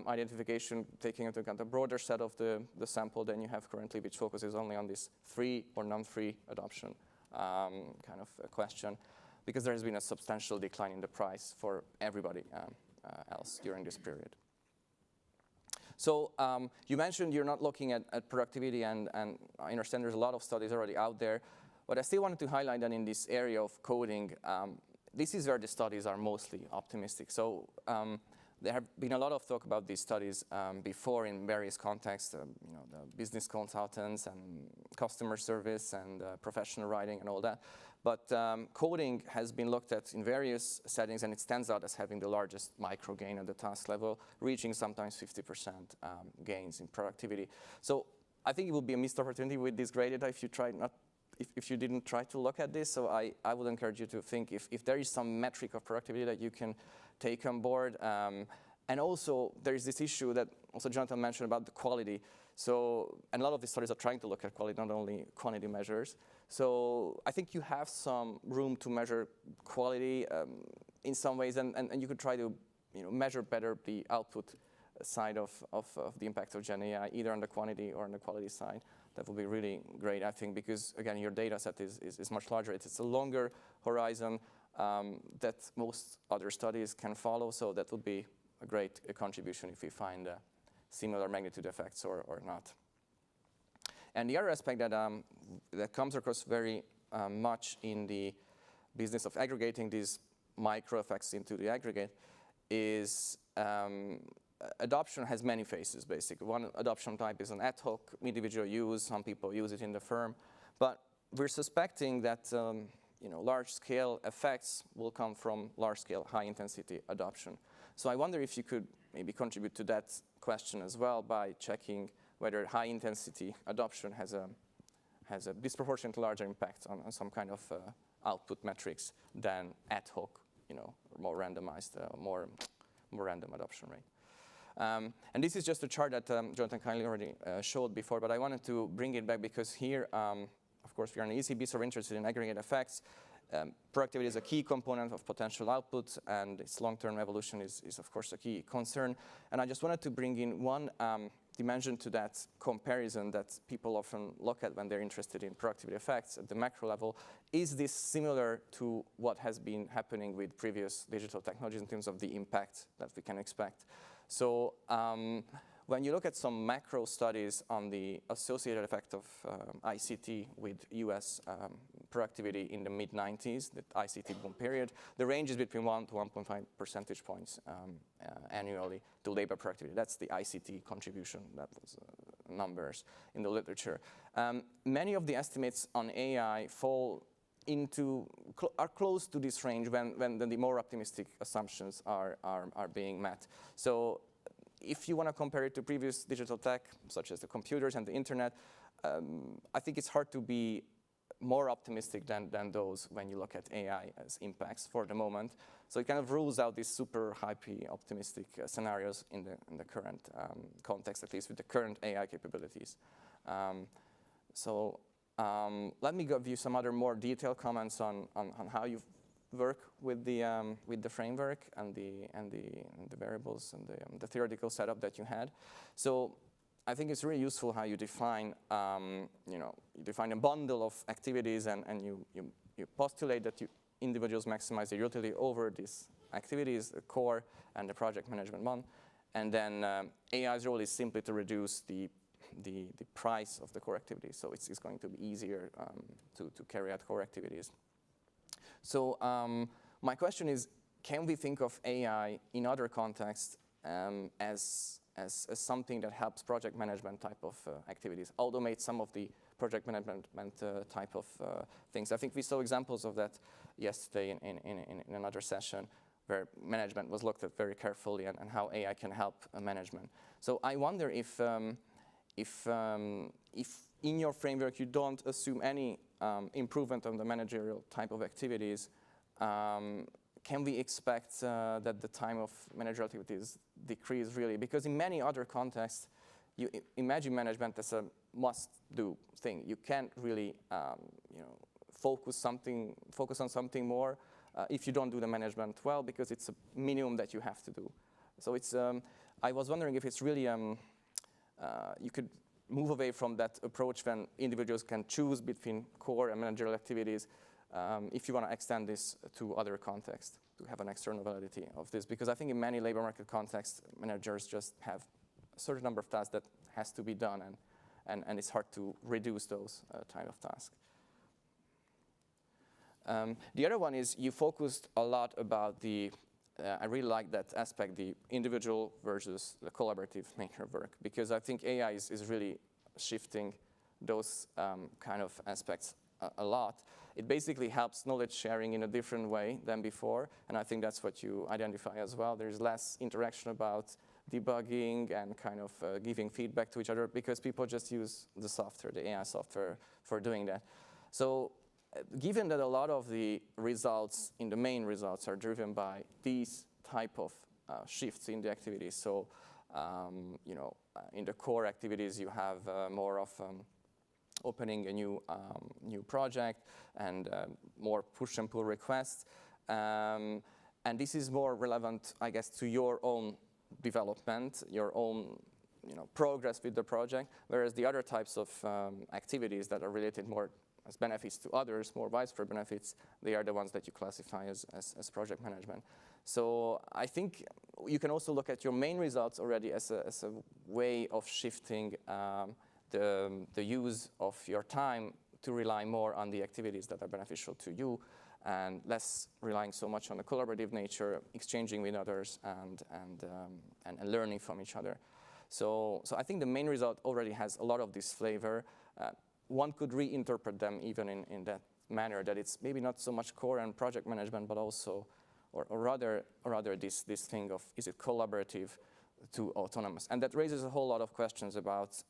identification, taking into account a broader set of the sample than you have currently, which focuses only on this free or non-free adoption kind of a question, because there has been a substantial decline in the price for everybody else during this period. So you mentioned you're not looking at productivity, and I understand there's a lot of studies already out there, but I still wanted to highlight that in this area of coding, this is where the studies are mostly optimistic. So there have been a lot of talk about these studies before in various contexts, the business consultants and customer service and professional writing and all that. But coding has been looked at in various settings, and it stands out as having the largest micro gain at the task level, reaching sometimes 50% gains in productivity. So I think it would be a missed opportunity with this great data if you didn't try to look at this. So I would encourage you to think if there is some metric of productivity that you can take on board. And also, there is this issue that also Jonathan mentioned about the quality. So, and a lot of these studies are trying to look at quality, not only quantity measures. So I think you have some room to measure quality in some ways, and you could try to measure better the output side of the impact of Gen AI, either on the quantity or on the quality side. That would be really great, I think, because again, your data set is much larger. It's a longer horizon that most other studies can follow, so that would be a great contribution if we find similar magnitude effects or not. And the other aspect that, that comes across very much in the business of aggregating these micro effects into the aggregate is adoption has many phases, basically. One adoption type is an ad hoc individual use. Some people use it in the firm. But we're suspecting that large-scale effects will come from large-scale, high-intensity adoption. So I wonder if you could maybe contribute to that question as well by checking whether high-intensity adoption has a disproportionately larger impact on some kind of output metrics than ad hoc, more randomized, more random adoption rate. And this is just a chart that Jonathan kindly already showed before, but I wanted to bring it back because here, of course, we are in ECB, so we're interested in aggregate effects. Productivity is a key component of potential output, and its long-term evolution is, of course, a key concern. And I just wanted to bring in one dimension to that comparison that people often look at when they're interested in productivity effects at the macro level. Is this similar to what has been happening with previous digital technologies in terms of the impact that we can expect? So when you look at some macro studies on the associated effect of ICT with US productivity in the mid-90s, the ICT boom period, the range is between 1 to 1.5 percentage points annually to labor productivity. That's the ICT contribution, that was numbers in the literature. Many of the estimates on AI fall are close to this range when the more optimistic assumptions are being met. So if you want to compare it to previous digital tech, such as the computers and the internet, I think it's hard to be more optimistic than those when you look at AI as impacts for the moment. So it kind of rules out these super hypey optimistic scenarios in the current context, at least with the current AI capabilities. Let me give you some other more detailed comments on how you work with the framework and the variables and the theoretical setup that you had. So I think it's really useful how you define you define a bundle of activities and you postulate that individuals maximize their utility over these activities, the core and the project management one, and then AI's role is simply to reduce the price of the core activities, so it's going to be easier to carry out core activities. So my question is, can we think of AI in other contexts as something that helps project management type of activities, automate some of the project management type of things? I think we saw examples of that yesterday in another session where management was looked at very carefully and how AI can help management. So I wonder if in your framework you don't assume any improvement on the managerial type of activities, can we expect that the time of managerial activities decrease really? Because in many other contexts, you imagine management as a must-do thing. You can't really focus on something more if you don't do the management well, because it's a minimum that you have to do. So it's I was wondering if it's really you could move away from that approach when individuals can choose between core and managerial activities if you want to extend this to other contexts, to have an external validity of this. Because I think in many labor market contexts, managers just have a certain number of tasks that has to be done, and it's hard to reduce those type of tasks. The other one is you focused a lot about the I really like that aspect, the individual versus the collaborative nature of work, because I think AI is really shifting those kind of aspects a lot. It basically helps knowledge sharing in a different way than before, and I think that's what you identify as well. There's less interaction about debugging and kind of giving feedback to each other because people just use the software, the AI software, for doing that. So given that a lot of the results, the main results, are driven by these type of shifts in the activities, so in the core activities you have more of opening a new project and more push and pull requests, and this is more relevant, I guess, to your own development, your own progress with the project, whereas the other types of activities that are related more as benefits to others, more widespread benefits, they are the ones that you classify as project management. So I think you can also look at your main results already as a way of shifting the use of your time to rely more on the activities that are beneficial to you and less relying so much on the collaborative nature, exchanging with others and learning from each other. So I think the main result already has a lot of this flavor. One could reinterpret them even in that manner, that it's maybe not so much core and project management, but also, or rather this thing of, is it collaborative to autonomous? And that raises a whole lot of questions about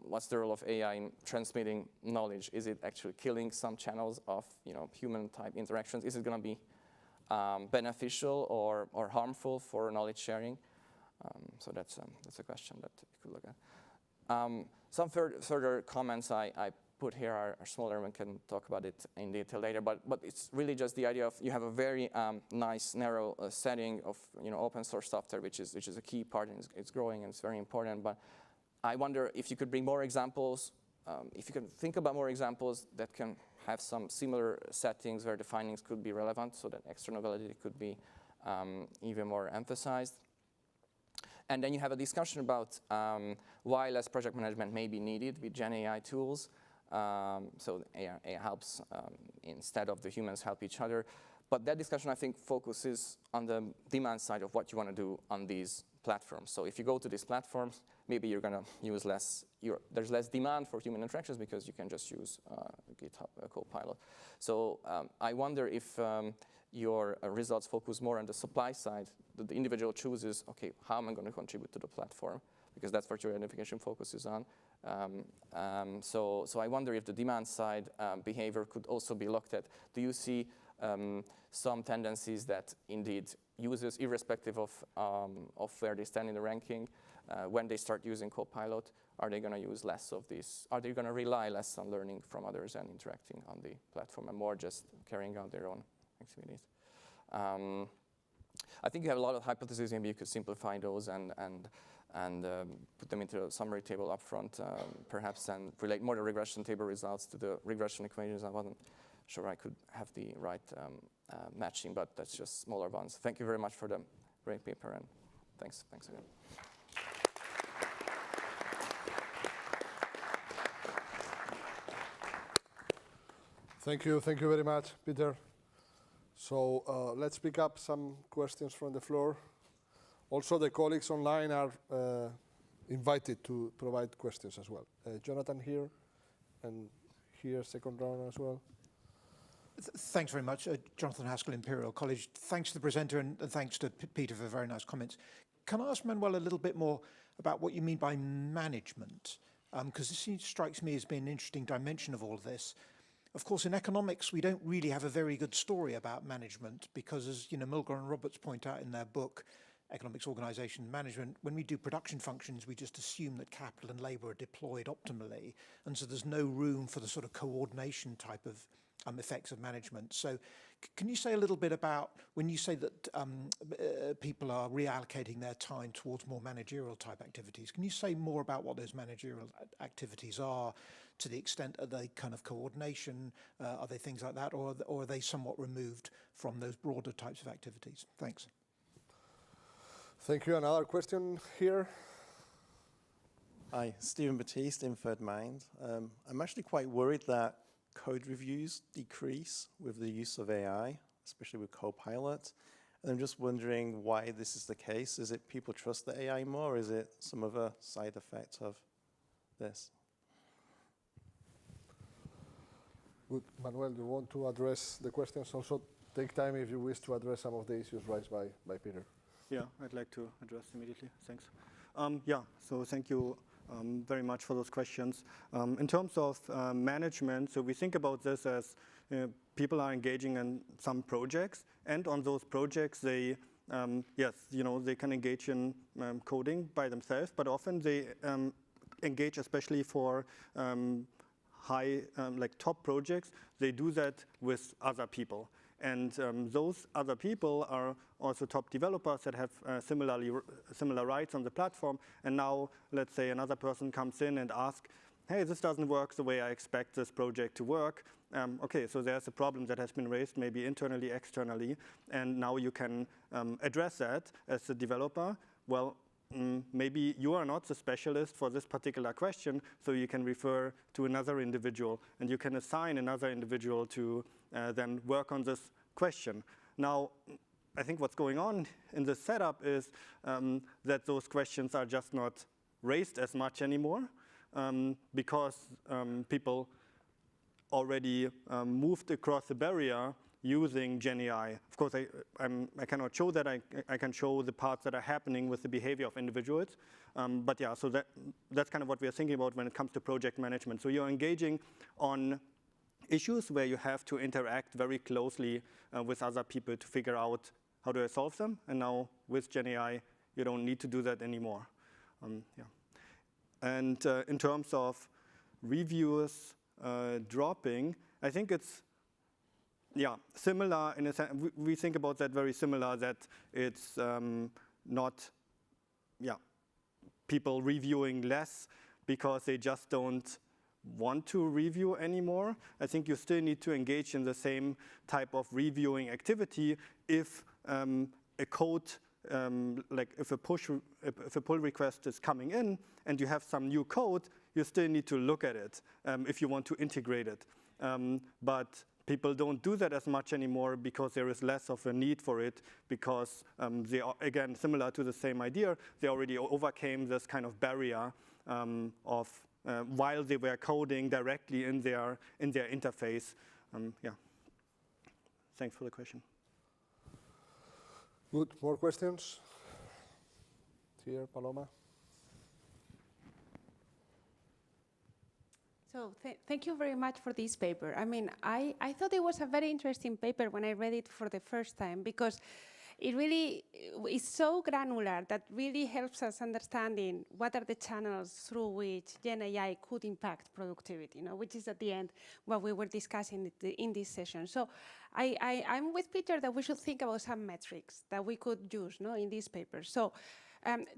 what's the role of AI in transmitting knowledge? Is it actually killing some channels of human-type interactions? Is it going to be beneficial or harmful for knowledge sharing? So that's a question that you could look at. Some further comments I put here are smaller. We can talk about it in detail later. But it's really just the idea of you have a very nice, narrow setting of open source software, which is a key part, and it's growing and it's very important. But I wonder if you could bring more examples, if you can think about more examples that can have some similar settings where the findings could be relevant, so that external validity could be even more emphasized. And then you have a discussion about why less project management may be needed with Gen AI tools. So AI helps instead of the humans help each other. But that discussion, I think, focuses on the demand side of what you want to do on these platforms. So if you go to these platforms, maybe you're going to use less, there's less demand for human interactions because you can just use GitHub Copilot. So I wonder if your results focus more on the supply side, that the individual chooses, okay, how am I going to contribute to the platform? Because that's what your identification focuses on. So I wonder if the demand side behavior could also be looked at. Do you see some tendencies that indeed users, irrespective of where they stand in the ranking, when they start using Copilot, are they going to use less of this? Are they going to rely less on learning from others and interacting on the platform and more just carrying out their own activities? I think you have a lot of hypotheses. Maybe you could simplify those and put them into a summary table up front, perhaps, and relate more the regression table results to the regression equations. I wasn't sure I could have the right matching, but that's just smaller ones. Thank you very much for the great paper, and thanks again. Thank you very much, Peter. So let's pick up some questions from the floor. Also, the colleagues online are invited to provide questions as well. Jonathan here, and here, second round as well. Thanks very much. Jonathan Haskell, Imperial College. Thanks to the presenter and thanks to Peter for very nice comments. Can I ask Manuel a little bit more about what you mean by management? Because this strikes me as being an interesting dimension of all of this. Of course, in economics, we don't really have a very good story about management because, as Milgrom and Roberts point out in their book, Economics, Organization and Management, when we do production functions, we just assume that capital and labor are deployed optimally. And so there's no room for the sort of coordination type of effects of management. So can you say a little bit about when you say that people are reallocating their time towards more managerial type activities, can you say more about what those managerial activities are, to the extent are they kind of coordination, are they things like that, or are they somewhat removed from those broader types of activities? Thanks. Thank you. Another question here. Hi, Stephen Batiste, Inferred Mind. I'm actually quite worried that code reviews decrease with the use of AI, especially with Copilot. And I'm just wondering why this is the case. Is it people trust the AI more, or is it some other side effect of this? Good. Manuel, do you want to address the questions? Also, take time if you wish to address some of the issues raised by Peter. Yeah, I'd like to address immediately. Thanks. So thank you very much for those questions. In terms of management, so we think about this as people are engaging in some projects, and on those projects they, they can engage in coding by themselves, but often they engage, especially for high, top projects, they do that with other people. And those other people are also top developers that have similar rights on the platform. And now, let's say another person comes in and asks, hey, this doesn't work the way I expect this project to work. Okay, so there's a problem that has been raised, maybe internally, externally, and now you can address that as a developer. Well, maybe you are not the specialist for this particular question, so you can refer to another individual, and you can assign another individual to then work on this question. Now, I think what's going on in this setup is that those questions are just not raised as much anymore because people already moved across the barrier using GenAI. Of course, I cannot show that. I can show the parts that are happening with the behavior of individuals. But yeah, so that's kind of what we are thinking about when it comes to project management. So you're engaging on issues where you have to interact very closely with other people to figure out how do I solve them. And now with GenAI, you don't need to do that anymore. Yeah. And in terms of reviews dropping, I think it's similar in a sense. We think about that very similar, that it's not people reviewing less because they just don't want to review anymore. I think you still need to engage in the same type of reviewing activity if a code, like if a pull request is coming in and you have some new code, you still need to look at it if you want to integrate it. But people don't do that as much anymore because there is less of a need for it, because they are, again, similar to the same idea, they already overcame this kind of barrier of while they were coding directly in their interface. Yeah. Thanks for the question. Good. More questions? Here, Paloma. So thank you very much for this paper. I mean, I thought it was a very interesting paper when I read it for the first time, because it really is so granular that really helps us understanding what are the channels through which Gen AI could impact productivity, which is at the end what we were discussing in this session. So I'm with Peter that we should think about some metrics that we could use in this paper. So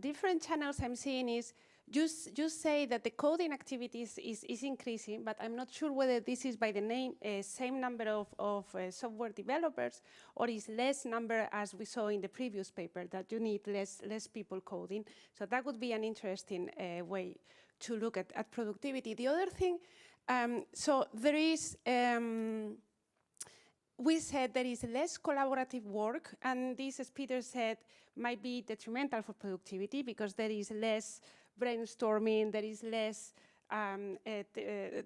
different channels I'm seeing is just say that the coding activities is increasing, but I'm not sure whether this is by the same number of software developers, or is less number as we saw in the previous paper, that you need less people coding. So that would be an interesting way to look at productivity. The other thing, so there is, we said there is less collaborative work, and this, as Peter said, might be detrimental for productivity because there is less brainstorming, there is less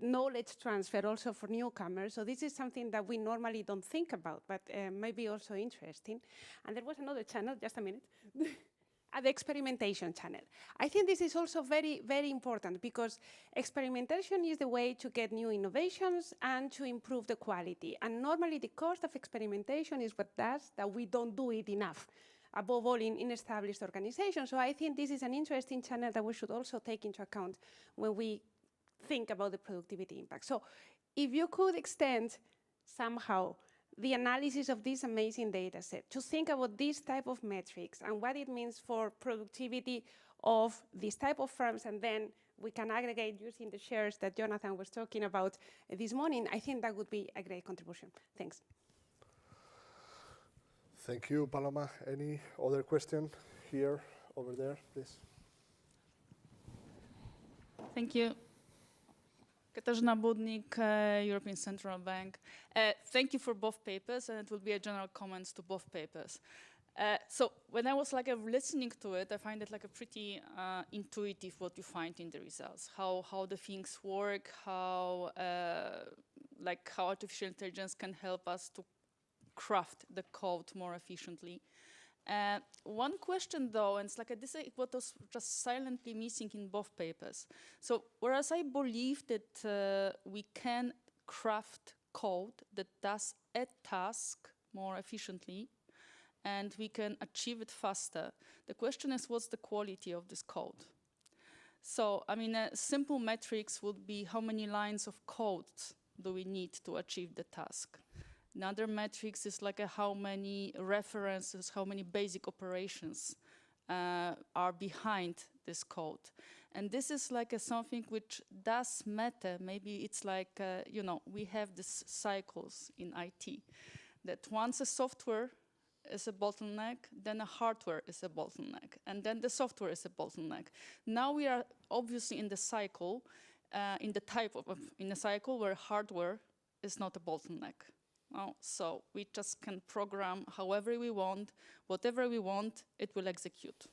knowledge transfer also for newcomers. So this is something that we normally don't think about, but might be also interesting. And there was another channel, just a minute, the experimentation channel. I think this is also very, very important, because experimentation is the way to get new innovations and to improve the quality. And normally the cost of experimentation is what does that we don't do it enough, above all in established organizations. So I think this is an interesting channel that we should also take into account when we think about the productivity impact. So if you could extend somehow the analysis of this amazing data set to think about this type of metrics and what it means for productivity of this type of firms, and then we can aggregate using the shares that Jonathan was talking about this morning, I think that would be a great contribution. Thanks. Thank you, Paloma. Any other question here, over there, please? Thank you. Katarzyna Budnik, European Central Bank. Thank you for both papers, and it will be a general comments to both papers. So when I was listening to it, I find it a pretty intuitive what you find in the results, how the things work, how artificial intelligence can help us to craft the code more efficiently. One question though, and it's this is what was just silently missing in both papers. So whereas I believe that we can craft code that does a task more efficiently and we can achieve it faster, the question is, what's the quality of this code? So, I mean, simple metrics would be how many lines of code do we need to achieve the task? Another metrics is like how many references, how many basic operations are behind this code. And this is like something which does matter. Maybe it's like, you know, we have these cycles in IT, that once a software is a bottleneck, then a hardware is a bottleneck, and then the software is a bottleneck. Now we are obviously in the cycle, in a cycle where hardware is not a bottleneck. So we just can program however we want, whatever we want, it will execute.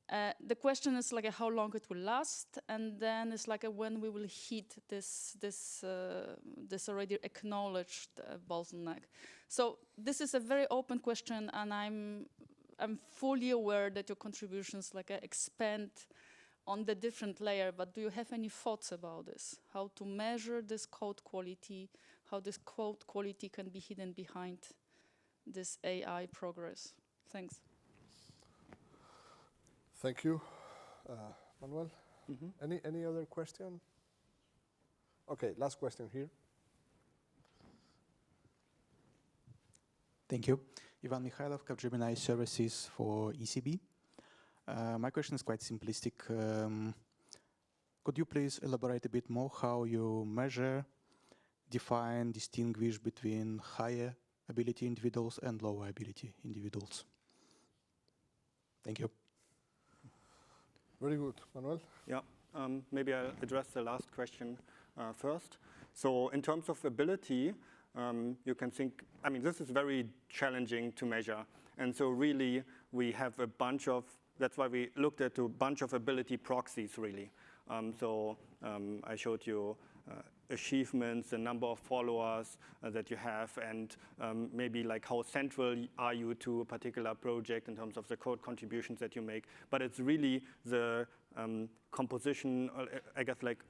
The question is like how long it will last, and then it's like when we will hit this already acknowledged bottleneck. So this is a very open question, and I'm fully aware that your contributions like expand on the different layer. But do you have any thoughts about this? How to measure this code quality? How this code quality can be hidden behind this AI progress? Thanks. Thank you, Manuel. Any other question? Okay, last question here. Thank you. Ivan Mikhailov, Capgemini Services for ECB. My question is quite simplistic. Could you please elaborate a bit more how you measure, define, distinguish between higher ability individuals and lower ability individuals? Thank you. Very good. Manuel? Yeah, maybe I'll address the last question first. So in terms of ability, you can think, I mean, this is very challenging to measure. And so really, we have a bunch of, that's why we looked at a bunch of ability proxies, really. I showed you achievements, the number of followers that you have, and maybe like how central are you to a particular project in terms of the code contributions that you make. But it's really the composition, I guess like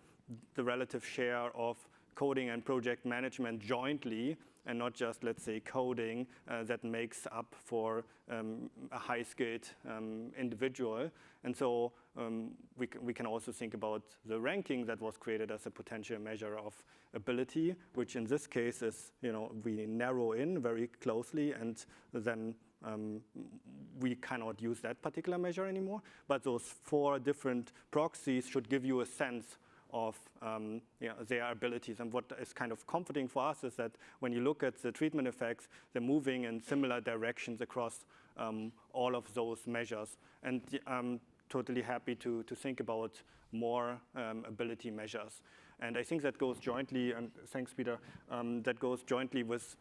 the relative share of coding and project management jointly, and not just, let's say, coding that makes up for a high-skilled individual. And so we can also think about the ranking that was created as a potential measure of ability, which in this case is, you know, we narrow in very closely, and then we cannot use that particular measure anymore. But those 4 different proxies should give you a sense of their abilities. And what is kind of comforting for us is that when you look at the treatment effects, they're moving in similar directions across all of those measures. And I'm totally happy to think about more ability measures. And I think that goes jointly, and thanks, Peter, that goes jointly with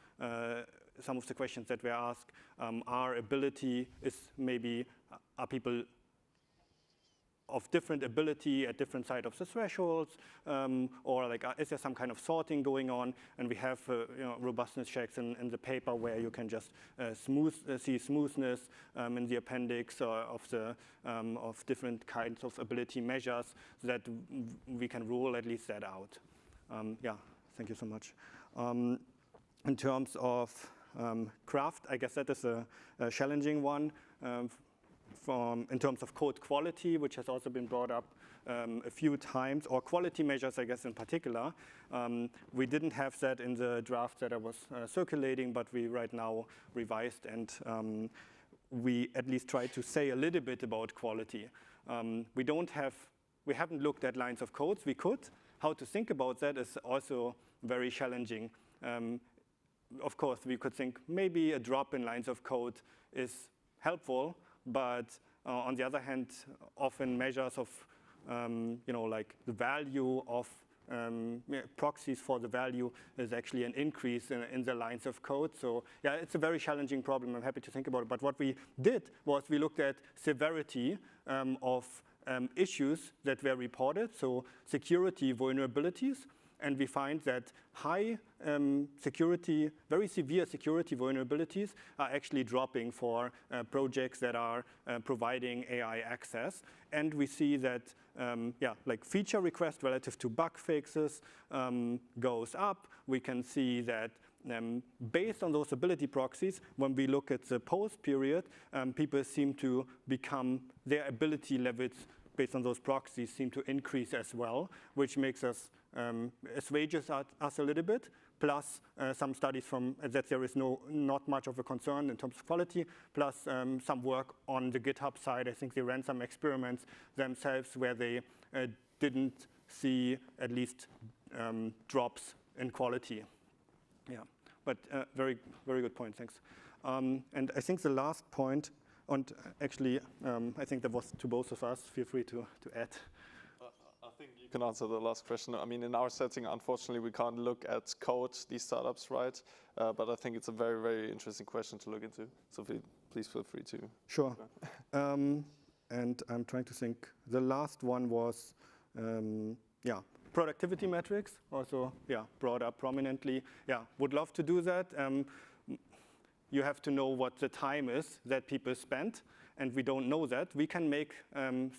some of the questions that were asked. Our ability is maybe, are people of different ability at different sides of the thresholds, or like is there some kind of sorting going on? And we have robustness checks in the paper where you can just see smoothness in the appendix of different kinds of ability measures, so that we can rule at least that out. Yeah, thank you so much. In terms of craft, I guess that is a challenging one. In terms of code quality, which has also been brought up a few times, or quality measures, I guess, in particular. We didn't have that in the draft that I was circulating, but we right now revised, and we at least tried to say a little bit about quality. We haven't looked at lines of codes. We could. How to think about that is also very challenging. Of course, we could think maybe a drop in lines of code is helpful, but on the other hand, often measures of, like the value of proxies for the value is actually an increase in the lines of code. So yeah, it's a very challenging problem. I'm happy to think about it. But what we did was we looked at severity of issues that were reported, so security vulnerabilities. And we find that high security, very severe security vulnerabilities are actually dropping for projects that are providing AI access. And we see that, like feature request relative to bug fixes goes up. We can see that based on those ability proxies, when we look at the post period, people seem to become, their ability levels based on those proxies seem to increase as well, which makes us assuages us a little bit. plus some studies from that there is not much of a concern in terms of quality, plus some work on the GitHub side. I think they ran some experiments themselves where they didn't see at least drops in quality. Yeah, but very good point, thanks. And I think the last point, and actually I think that was to both of us, feel free to add. I think you can answer the last question. I mean, in our setting, unfortunately, we can't look at code, these startups, right? But I think it's a very, very interesting question to look into. So please feel free to. Sure. And I'm trying to think. The last one was, productivity metrics, also, brought up prominently. Yeah, would love to do that. You have to know what the time is that people spend, and we don't know that. We can make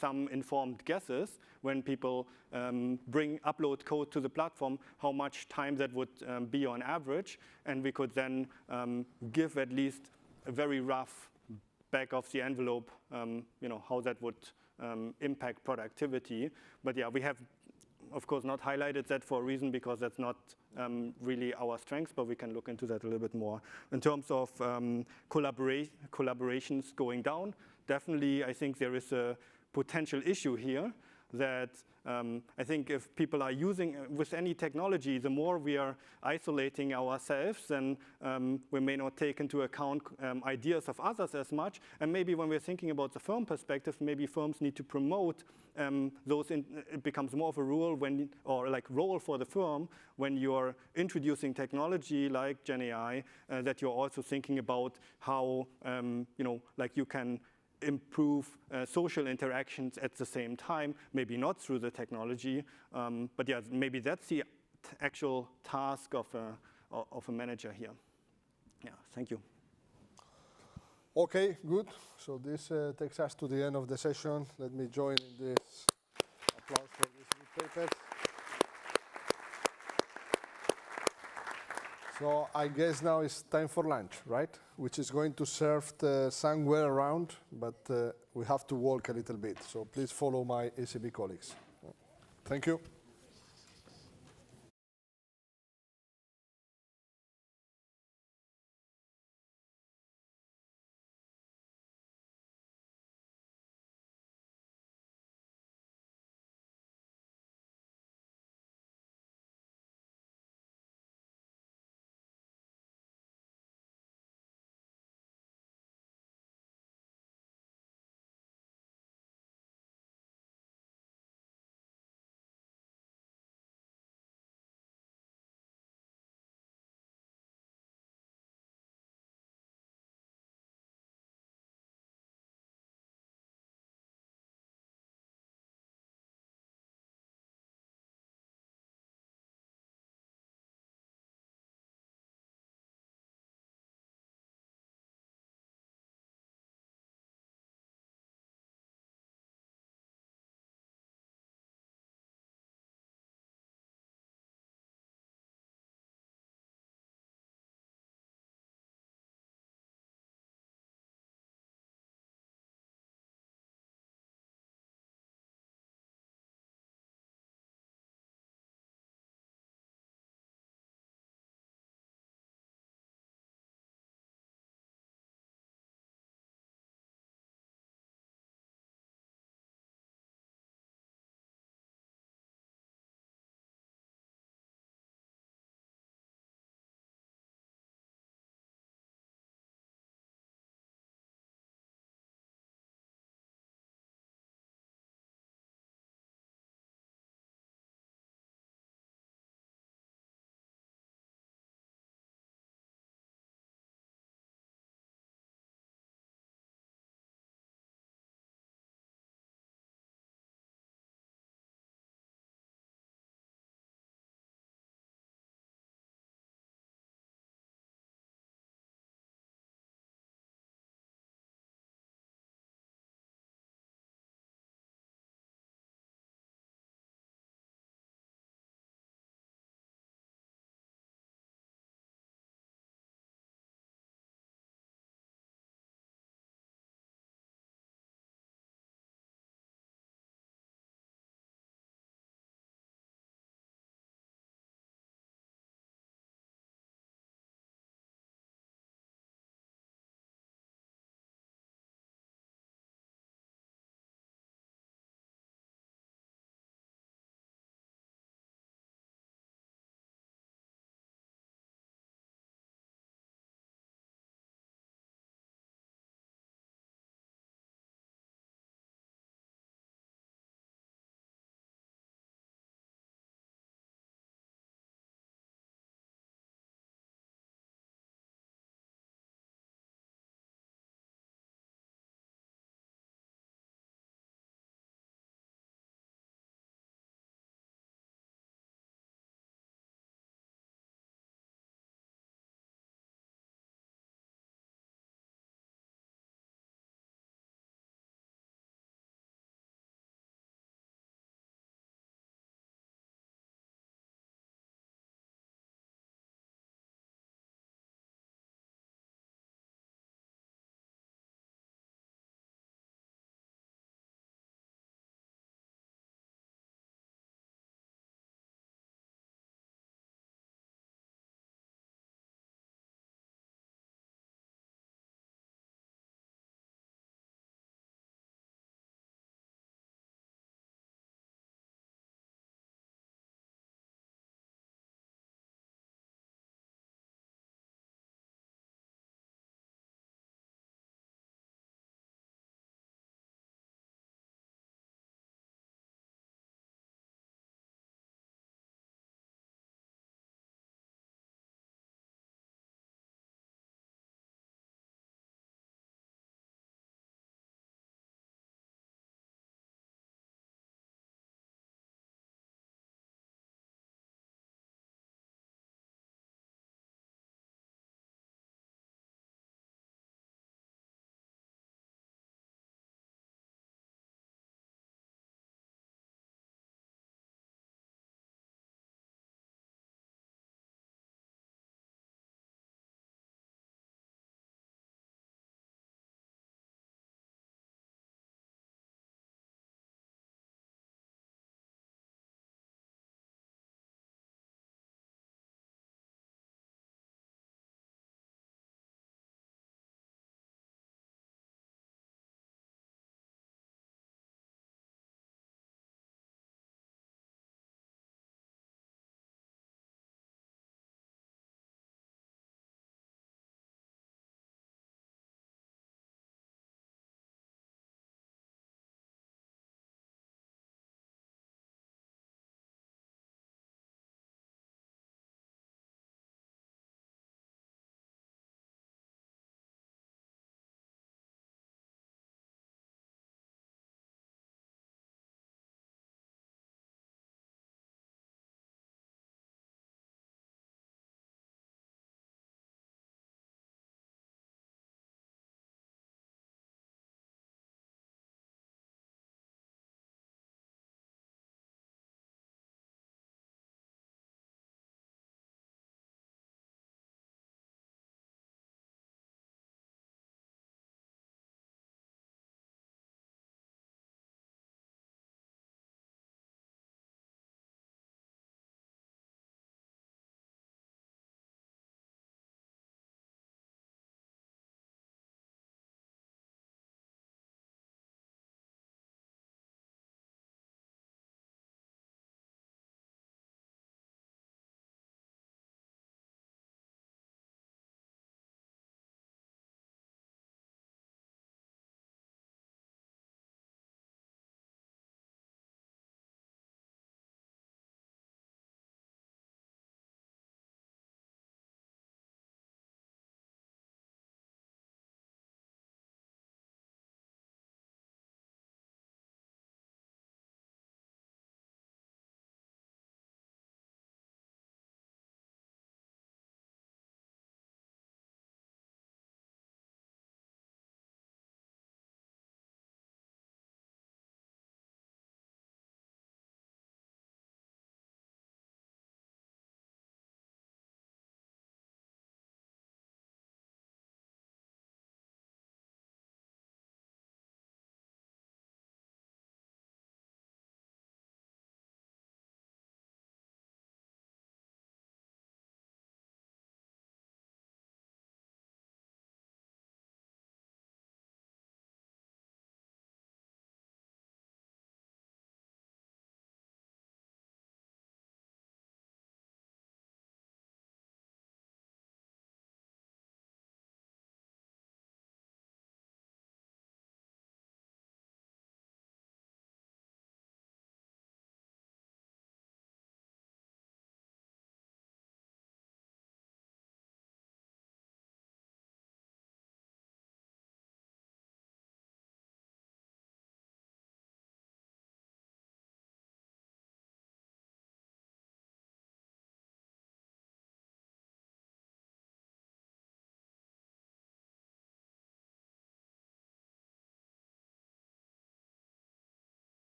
some informed guesses when people upload code to the platform, how much time that would be on average, and we could then give at least a very rough back of the envelope, how that would impact productivity. But yeah, we have, of course, not highlighted that for a reason, because that's not really our strength, but we can look into that a little bit more. In terms of collaborations going down, definitely I think there is a potential issue here that I think if people are using with any technology, the more we are isolating ourselves, then we may not take into account ideas of others as much. And maybe when we're thinking about the firm perspective, maybe firms need to promote it becomes more of a rule role for the firm when you're introducing technology like Gen AI, that you're also thinking about how you can improve social interactions at the same time, maybe not through the technology, but yeah, maybe that's the actual task of a manager here. Yeah, thank you. Okay, good. So this takes us to the end of the session. Let me join in this applause for these good papers. So I guess now it's time for lunch, right? Which is going to serve somewhere around, but we have to walk a little bit. So please follow my ACB colleagues. Thank you.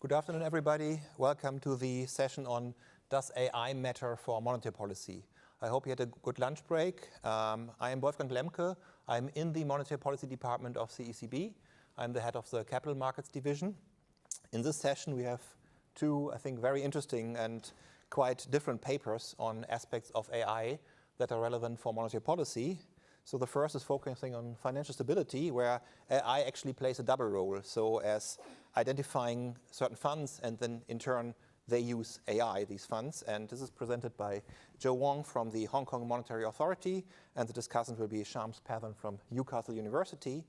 Good afternoon, everybody. Welcome to the session on Does AI Matter for Monetary Policy? I hope you had a good lunch break. I am Wolfgang Lemke. I'm in the Monetary Policy Department of the ECB. I'm the head of the Capital Markets Division. In this session, we have two, I think, very interesting and quite different papers on aspects of AI that are relevant for monetary policy. So the first is focusing on financial stability, where AI actually plays a double role. So as identifying certain funds, and then in turn, they use AI, these funds. And this is presented by Joe Wong from the Hong Kong Monetary Authority, and the discussant will be Shams Pathan from Newcastle University.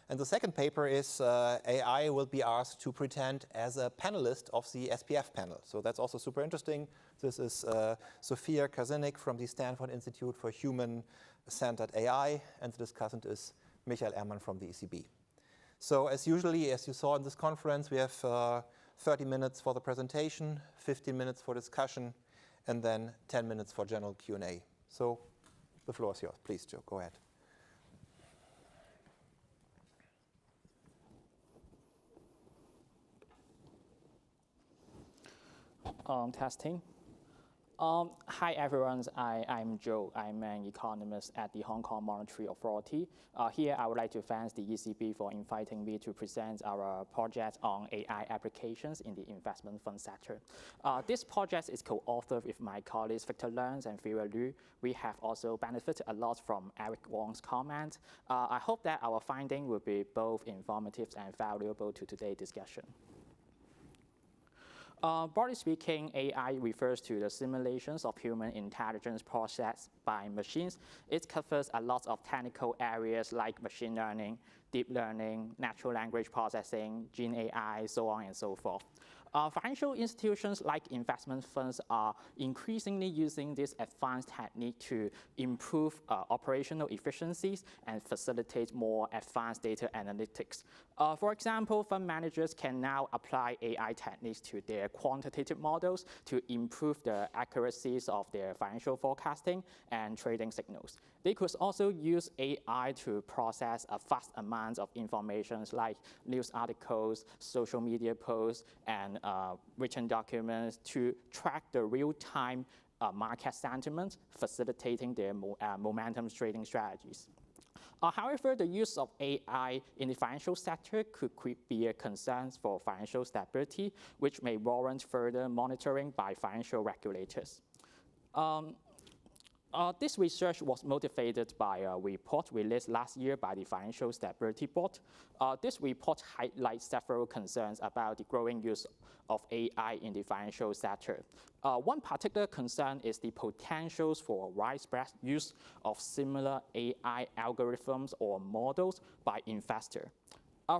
And the second paper is AI will be asked to pretend as a panelist of the SPF panel. So that's also super interesting. This is Sophia Kazinik from the Stanford Institute for Human-Centered AI, and the discussant is Michael Ehrmann from the ECB. So as usually, as you saw in this conference, we have 30 minutes for the presentation, 15 minutes for discussion, and then 10 minutes for general Q&A. So the floor is yours. Please, Joe, go ahead. Testing. Hi, everyone. I'm Joe. I'm an economist at the Hong Kong Monetary Authority. Here, I would like to thank the ECB for inviting me to present our project on AI applications in the investment fund sector. This project is co-authored with my colleagues Victor Leung and Vera Liu. We have also benefited a lot from Eric Wong's comment. I hope that our finding will be both informative and valuable to today's discussion. Broadly speaking, AI refers to the simulations of human intelligence processed by machines. It covers a lot of technical areas like machine learning, deep learning, natural language processing, Gen AI, so on and so forth. Financial institutions like investment funds are increasingly using this advanced technique to improve operational efficiencies and facilitate more advanced data analytics. For example, fund managers can now apply AI techniques to their quantitative models to improve the accuracies of their financial forecasting and trading signals. They could also use AI to process a vast amount of information like news articles, social media posts, and written documents to track the real-time market sentiment, facilitating their momentum trading strategies. However, the use of AI in the financial sector could be a concern for financial stability, which may warrant further monitoring by financial regulators. This research was motivated by a report released last year by the Financial Stability Board. This report highlights several concerns about the growing use of AI in the financial sector. One particular concern is the potentials for widespread use of similar AI algorithms or models by investors.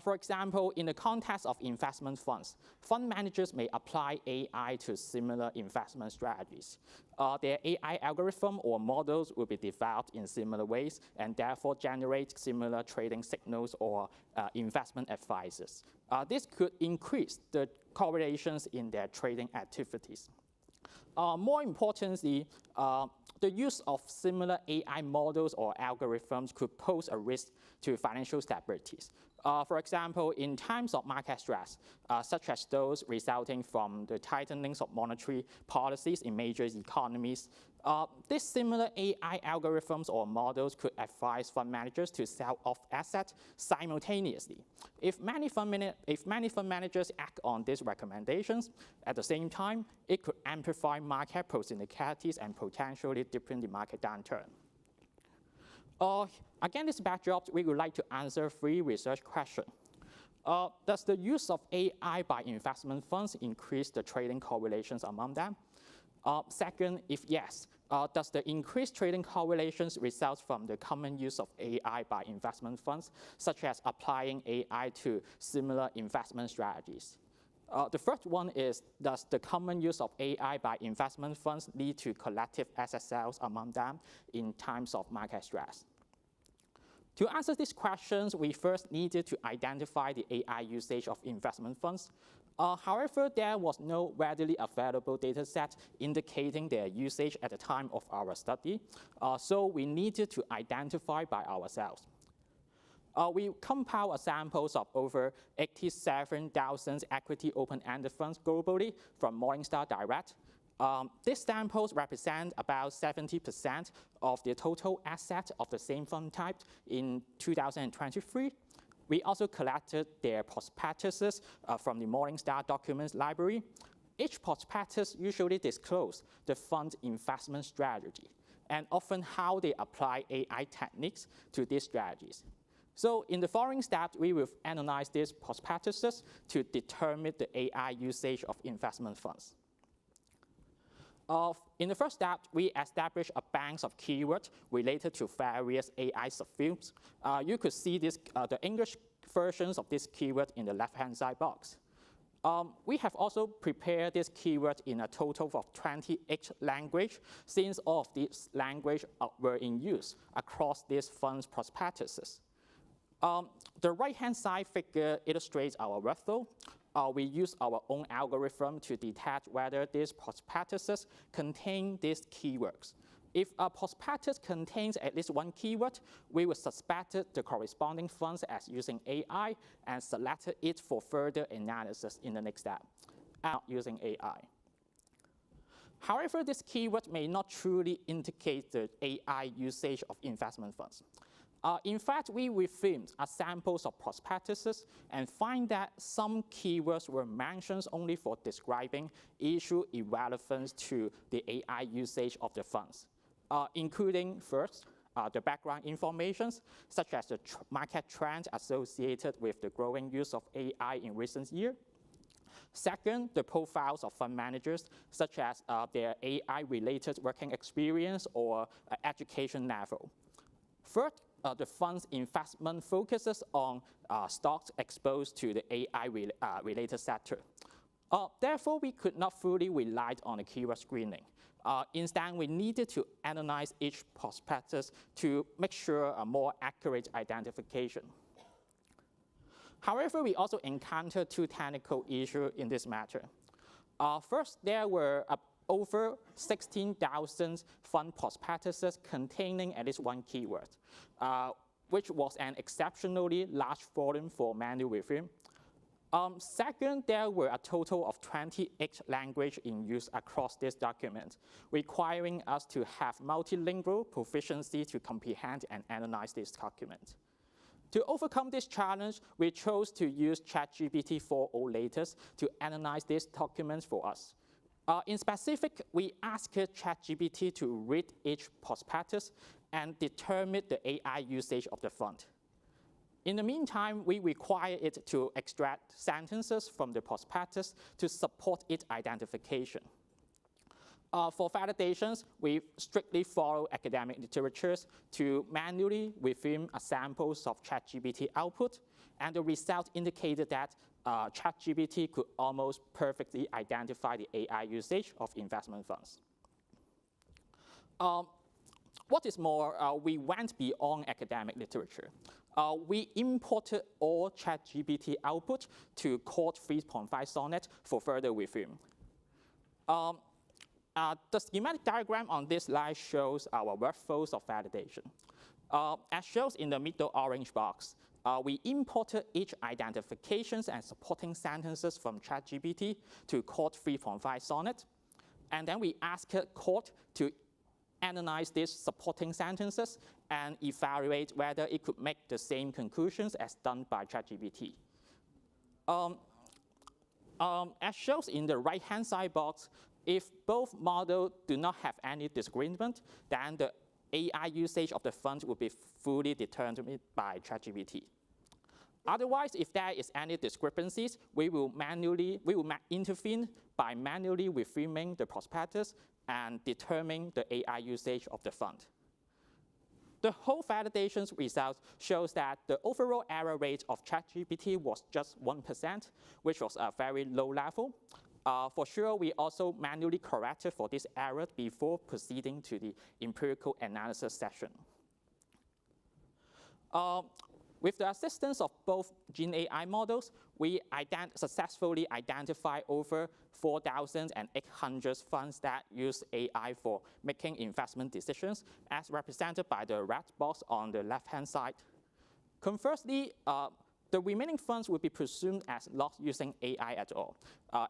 For example, in the context of investment funds, fund managers may apply AI to similar investment strategies. Their AI algorithm or models will be developed in similar ways and therefore generate similar trading signals or investment advices. This could increase the correlations in their trading activities. More importantly, the use of similar AI models or algorithms could pose a risk to financial stabilities. For example, in times of market stress, such as those resulting from the tightenings of monetary policies in major economies, these similar AI algorithms or models could advise fund managers to sell off assets simultaneously. If many fund managers act on these recommendations at the same time, it could amplify market procyclicalities and potentially deepen the market downturn. Against this backdrop, we would like to answer 3 research questions. Does the use of AI by investment funds increase the trading correlations among them? Second, if yes, does the increased trading correlations result from the common use of AI by investment funds, such as applying AI to similar investment strategies? The first one is, does the common use of AI by investment funds lead to collective asset sales among them in times of market stress? To answer these questions, we first needed to identify the AI usage of investment funds. However, there was no readily available data set indicating their usage at the time of our study, so we needed to identify by ourselves. We compile samples of over 87,000 equity open-ended funds globally from Morningstar Direct. These samples represent about 70% of the total assets of the same fund type in 2023. We also collected their prospectuses from the Morningstar Documents Library. Each prospectus usually discloses the fund's investment strategy and often how they apply AI techniques to these strategies. So in the following steps, we will analyze these prospectuses to determine the AI usage of investment funds. In the first step, we establish a bank of keywords related to various AI subfields. You could see the English versions of this keyword in the left-hand side box. We have also prepared this keyword in a total of 28 languages, since all of these languages were in use across these funds prospectuses. The right-hand side figure illustrates our workflow. We use our own algorithm to detect whether these prospectuses contain these keywords. If a prospectus contains at least one keyword, we will suspect the corresponding funds as using AI and select it for further analysis in the next step, using AI. However, this keyword may not truly indicate the AI usage of investment funds. In fact, we refilmed samples of prospectuses and find that some keywords were mentioned only for describing issue irrelevant to the AI usage of the funds, including first, the background information, such as the market trends associated with the growing use of AI in recent years. Second, the profiles of fund managers, such as their AI-related working experience or education level. Third, the fund's investment focuses on stocks exposed to the AI-related sector. Therefore, we could not fully rely on the keyword screening. Instead, we needed to analyze each prospectus to make sure a more accurate identification. However, we also encountered two technical issues in this matter. First, there were over 16,000 fund prospectuses containing at least one keyword, which was an exceptionally large volume for manual review. Second, there were a total of 28 languages in use across this document, requiring us to have multilingual proficiency to comprehend and analyze this document. To overcome this challenge, we chose to use ChatGPT 4.0 latest to analyze these documents for us. In specific, we asked ChatGPT to read each prospectus and determine the AI usage of the fund. In the meantime, we require it to extract sentences from the prospectus to support its identification. For validations, we strictly follow academic literatures to manually refilm samples of ChatGPT output, and the result indicated that ChatGPT could almost perfectly identify the AI usage of investment funds. What is more, we went beyond academic literature. We imported all ChatGPT output to Code 3.5 Sonnet for further review. The schematic diagram on this slide shows our workflows of validation. As shown in the middle orange box, we imported each identifications and supporting sentences from ChatGPT to Code 3.5 Sonnet, and then we asked Code to analyze these supporting sentences and evaluate whether it could make the same conclusions as done by ChatGPT. As shown in the right-hand side box, if both models do not have any disagreement, then the AI usage of the fund will be fully determined by ChatGPT. Otherwise, if there is any discrepancies, we will intervene by manually refilming the prospectus and determining the AI usage of the fund. The whole validation result shows that the overall error rate of ChatGPT was just 1%, which was a very low level. For sure, we also manually corrected for this error before proceeding to the empirical analysis session. With the assistance of both Gen AI models, we successfully identified over 4,800 funds that use AI for making investment decisions, as represented by the red box on the left-hand side. Conversely, the remaining funds will be presumed as not using AI at all,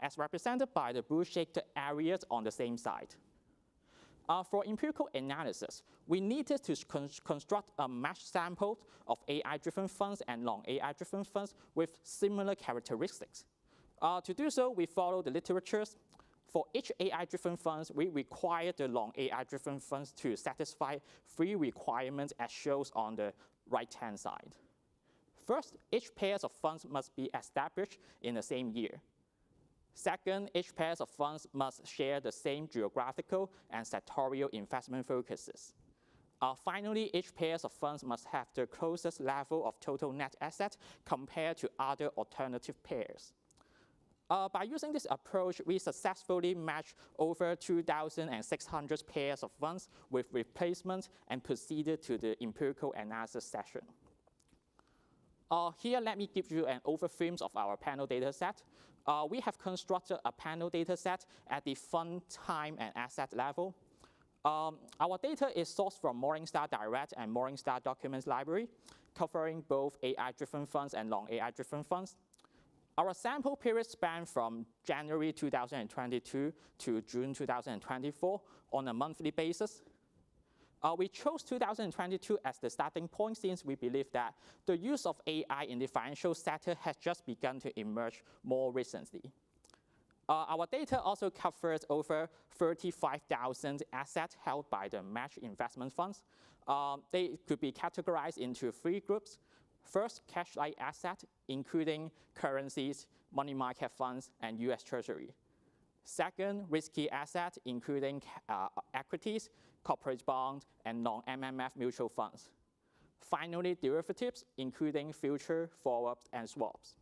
as represented by the blue shaded areas on the same side. For empirical analysis, we needed to construct a matched sample of AI-driven funds and non-AI-driven funds with similar characteristics. To do so, we follow the literatures. For each AI-driven funds, we require the non-AI-driven funds to satisfy 3 requirements as shown on the right-hand side. First, each pair of funds must be established in the same year. Second, each pair of funds must share the same geographical and sectorial investment focuses. Finally, each pair of funds must have the closest level of total net asset compared to other alternative pairs. By using this approach, we successfully matched over 2,600 pairs of funds with replacement and proceeded to the empirical analysis session. Here, let me give you an overview of our panel data set. We have constructed a panel data set at the fund, time, and asset level. Our data is sourced from Morningstar Direct and Morningstar Documents Library, covering both AI-driven funds and non-AI-driven funds. Our sample period spanned from January 2022 to June 2024 on a monthly basis. We chose 2022 as the starting point since we believe that the use of AI in the financial sector has just begun to emerge more recently. Our data also covers over 35,000 assets held by the matched investment funds. They could be categorized into 3 groups. First, cash-like assets, including currencies, money market funds, and US Treasury. Second, risky assets, including equities, corporate bonds, and non-MMF mutual funds. Finally, derivatives, including future, forwards, and swaps.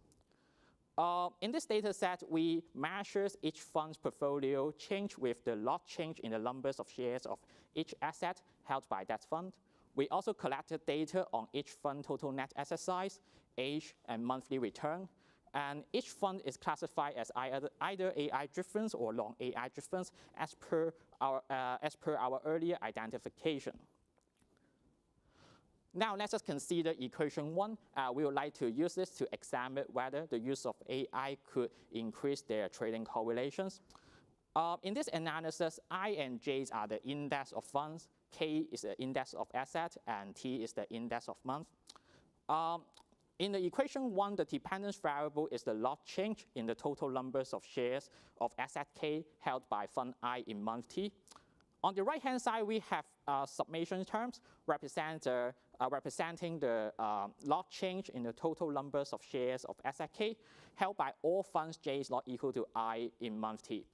In this data set, we measure each fund's portfolio change with the log change in the numbers of shares of each asset held by that fund. We also collected data on each fund total net asset size, age, and monthly return. And each fund is classified as either AI-driven or non-AI-driven as per our earlier identification. Now let's just consider equation 1. We would like to use this to examine whether the use of AI could increase their trading correlations. In this analysis, I and J are the index of funds, K is the index of assets, and T is the index of month. In the equation 1, the dependence variable is the log change in the total numbers of shares of asset K held by fund I in month T. On the right-hand side, we have summation terms representing the log change in the total numbers of shares of asset K held by all funds J is not equal to I in month T.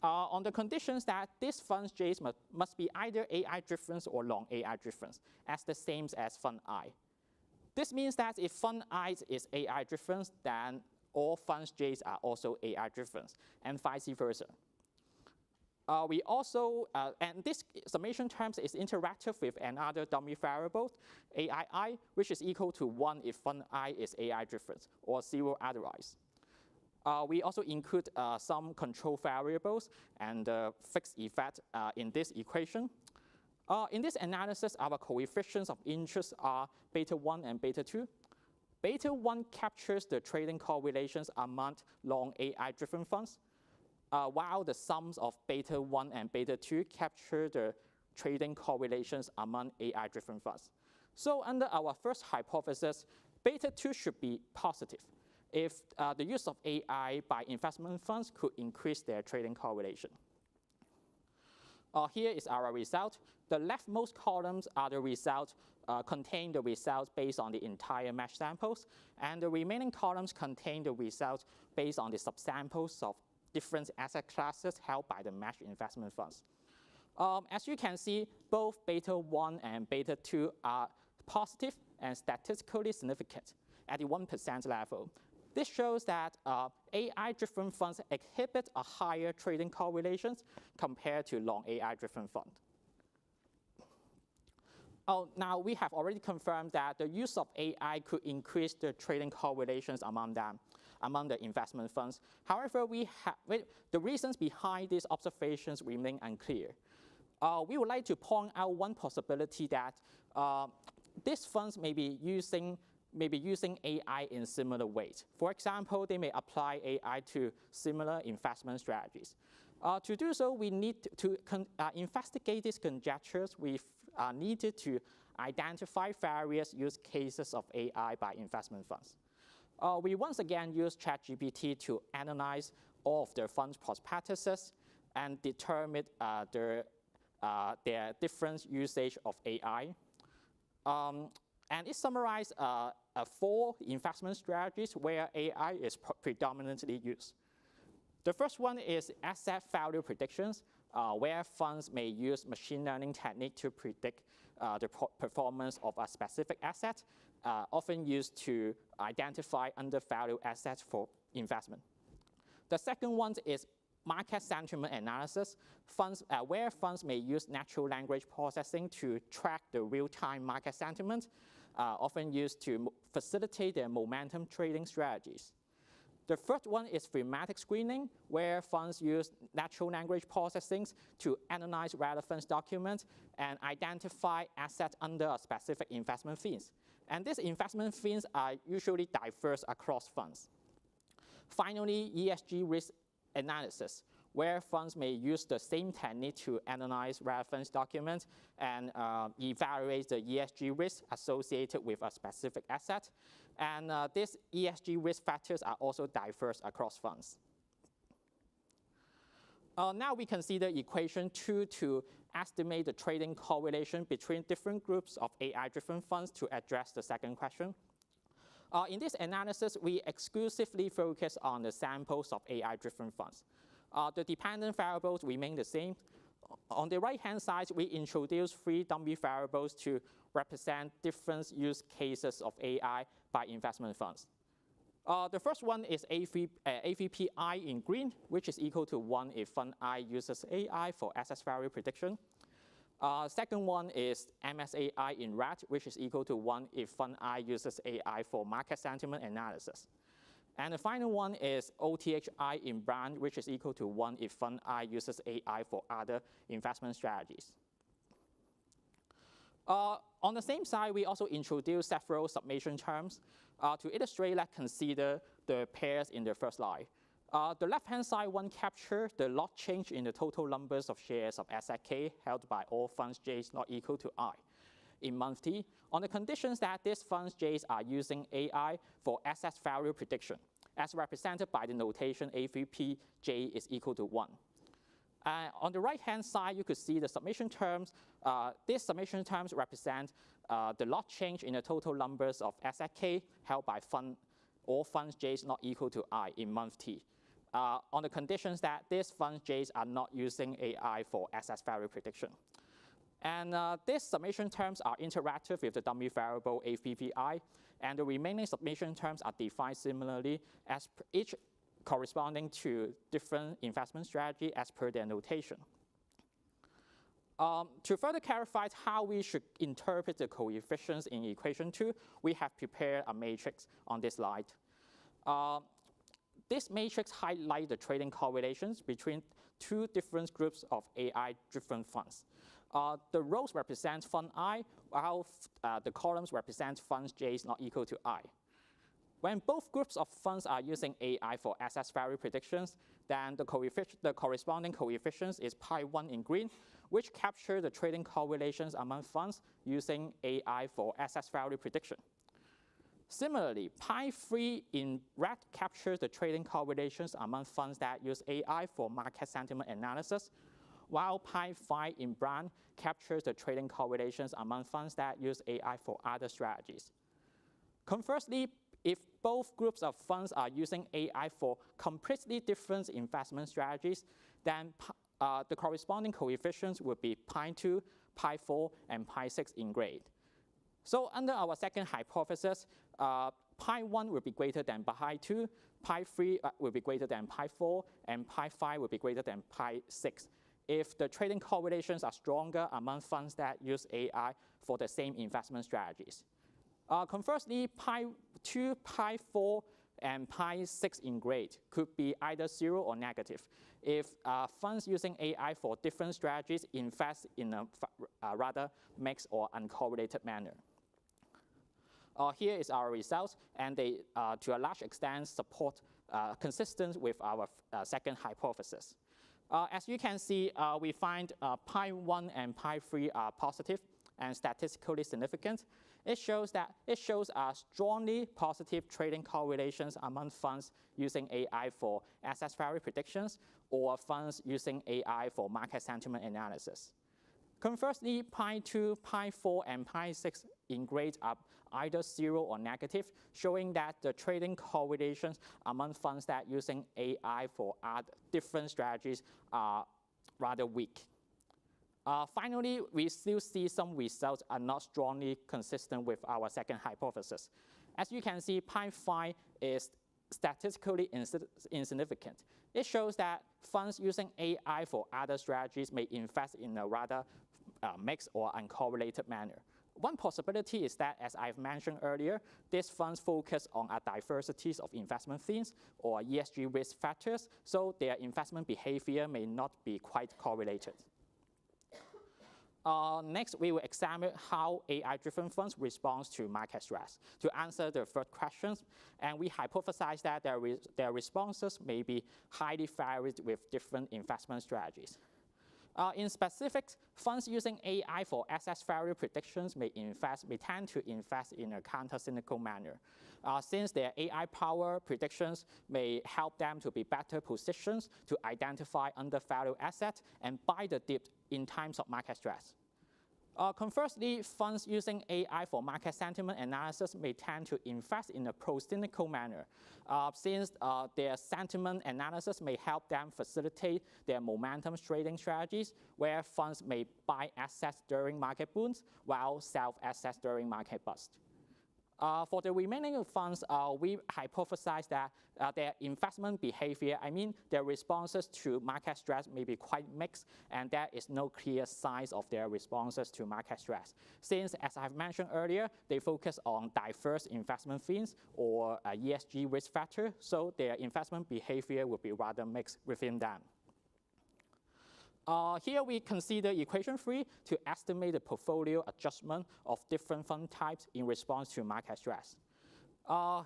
On the conditions that these funds J must be either AI-driven or non-AI-driven, as the same as fund I. This means that if fund I is AI-driven, then all funds J are also AI-driven, and vice versa. We also, and this summation terms is interactive with another dummy variable, AII, which is equal to 1 if fund I is AI-driven, or 0 otherwise. We also include some control variables and fixed effect in this equation. In this analysis, our coefficients of interest are beta 1 and beta 2. Beta 1 captures the trading correlations among non-AI-driven funds, while the sums of beta 1 and beta 2 capture the trading correlations among AI-driven funds. So under our first hypothesis, beta 2 should be positive if the use of AI by investment funds could increase their trading correlation. Here is our result. The leftmost columns are the results, contain the results based on the entire match samples, and the remaining columns contain the results based on the subsamples of different asset classes held by the matched investment funds. As you can see, both beta 1 and beta 2 are positive and statistically significant at the 1% level. This shows that AI-driven funds exhibit a higher trading correlations compared to non-AI-driven funds. Now we have already confirmed that the use of AI could increase the trading correlations among them, among the investment funds. However, the reasons behind these observations remain unclear. We would like to point out one possibility that these funds may be using may be using AI in similar ways. For example, they may apply AI to similar investment strategies. To do so, we need to investigate these conjectures. We needed to identify various use cases of AI by investment funds. We once again use ChatGPT to analyze all of the funds' prospectuses and determine their different usage of AI. And it summarized 4 investment strategies where AI is predominantly used. The first one is asset value predictions, where funds may use machine learning technique to predict the performance of a specific asset, often used to identify undervalued assets for investment. The second one is market sentiment analysis, where funds may use natural language processing to track the real-time market sentiment, often used to facilitate their momentum trading strategies. The third one is thematic screening, where funds use natural language processing to analyze relevant documents and identify assets under a specific investment themes. And these investment themes are usually diverse across funds. Finally, ESG risk analysis, where funds may use the same technique to analyze relevant documents and evaluate the ESG risks associated with a specific asset. And these ESG risk factors are also diverse across funds. Now we consider equation 2 to estimate the trading correlation between different groups of AI-driven funds to address the second question. In this analysis, we exclusively focus on the samples of AI-driven funds. The dependent variables remain the same. On the right-hand side, we introduce 3 dummy variables to represent different use cases of AI by investment funds. The first one is AVPI in green, which is equal to 1 if fund I uses AI for asset value prediction. Second one is MSAI in red, which is equal to 1 if fund I uses AI for market sentiment analysis. And the final one is OTHI in brown, which is equal to 1 if fund I uses AI for other investment strategies. On the same side, we also introduce several summation terms. To illustrate, let's consider the pairs in the first line. The left-hand side one captures the lot change in the total numbers of shares of asset K held by all funds J is not equal to I in month T, on the conditions that these funds J's are using AI for asset value prediction, as represented by the notation AVP J is equal to 1. On the right-hand side, you could see the summation terms. These summation terms represent the lot change in the total numbers of asset K held by all funds J's not equal to I in month T, on the conditions that these funds J's are not using AI for asset value prediction. And these summation terms are interactive with the dummy variable AVPI, and the remaining summation terms are defined similarly, as each corresponding to different investment strategy as per their notation. To further clarify how we should interpret the coefficients in equation 2, we have prepared a matrix on this slide. This matrix highlights the trading correlations between 2 different groups of AI-driven funds. The rows represent fund I, while the columns represent funds J is not equal to I. When both groups of funds are using AI for asset value predictions, then the corresponding coefficients is pi1 in green, which capture the trading correlations among funds using AI for asset value prediction. Similarly, pi3 in red captures the trading correlations among funds that use AI for market sentiment analysis, while pi5 in brown captures the trading correlations among funds that use AI for other strategies. Conversely, if both groups of funds are using AI for completely different investment strategies, then the corresponding coefficients would be pi2, pi4, and pi6 in gray. So under our second hypothesis, pi1 will be greater than pi2, pi3 will be greater than pi4, and pi5 will be greater than pi6 if the trading correlations are stronger among funds that use AI for the same investment strategies. Conversely, pi2, pi4, and pi6 in gray could be either 0 or negative if funds using AI for different strategies invest in a rather mixed or uncorrelated manner. Here is our results, and they, to a large extent, support consistent with our second hypothesis. As you can see, we find pi 1 and pi 3 are positive and statistically significant. It shows strongly positive trading correlations among funds using AI for asset value predictions or funds using AI for market sentiment analysis. Conversely, pi 2, pi 4, and pi 6 in grades are either 0 or negative, showing that the trading correlations among funds that using AI for different strategies are rather weak. Finally, we still see some results are not strongly consistent with our second hypothesis. As you can see, pi 5 is statistically insignificant. It shows that funds using AI for other strategies may invest in a rather mixed or uncorrelated manner. One possibility is that, as I've mentioned earlier, these funds focus on a diversity of investment themes or ESG risk factors, so their investment behavior may not be quite correlated. Next, we will examine how AI-driven funds respond to market stress. To answer the third question, and we hypothesize that their responses may be highly varied with different investment strategies. In specifics, funds using AI for asset value predictions may tend to invest in a counter-cyclical manner, since their AI power predictions may help them to be better positioned to identify undervalued assets and buy the dip in times of market stress. Conversely, funds using AI for market sentiment analysis may tend to invest in a pro-cyclical manner, since their sentiment analysis may help them facilitate their momentum trading strategies, where funds may buy assets during market booms while sell assets during market bust. For the remaining funds, we hypothesize that their investment behavior, their responses to market stress may be quite mixed, and there is no clear signs of their responses to market stress. Since, as I've mentioned earlier, they focus on diverse investment themes or ESG risk factor, so their investment behavior will be rather mixed within them. Here we consider equation 3 to estimate the portfolio adjustment of different fund types in response to market stress.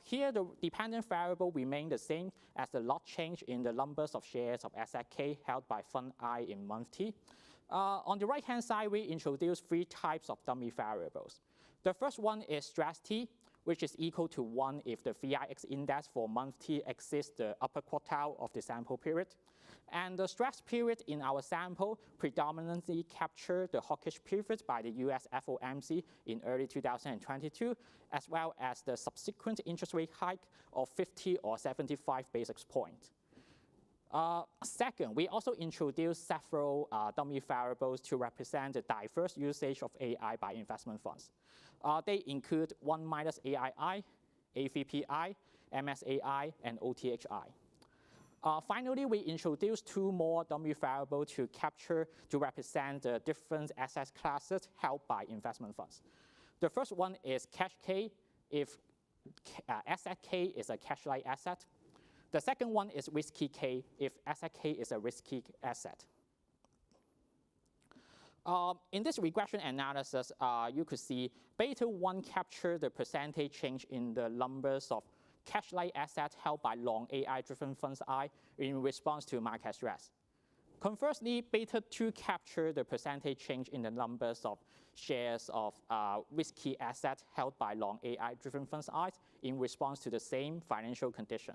Here the dependent variable remains the same as the log change in the numbers of shares of asset K held by fund I in month T. On the right-hand side, we introduce 3 types of dummy variables. The first one is stress T, which is equal to 1 if the VIX index for month T exceeds the upper quartile of the sample period. And the stress period in our sample predominantly captured the hawkish period by the US FOMC in early 2022, as well as the subsequent interest rate hike of 50 or 75 basis points. Second, we also introduced several dummy variables to represent the diverse usage of AI by investment funds. They include 1 minus AII, AVPI, MSAI, and OTHI. Finally, we introduced 2 more dummy variables to represent the different asset classes held by investment funds. The first one is cash K, if asset K is a cash-like asset. The second one is risky K, if asset K is a risky asset. In this regression analysis, you could see beta 1 captured the percentage change in the numbers of cash-like assets held by long AI-driven funds I in response to market stress. Conversely, beta 2 captured the percentage change in the numbers of shares of risky assets held by long AI-driven funds I in response to the same financial condition.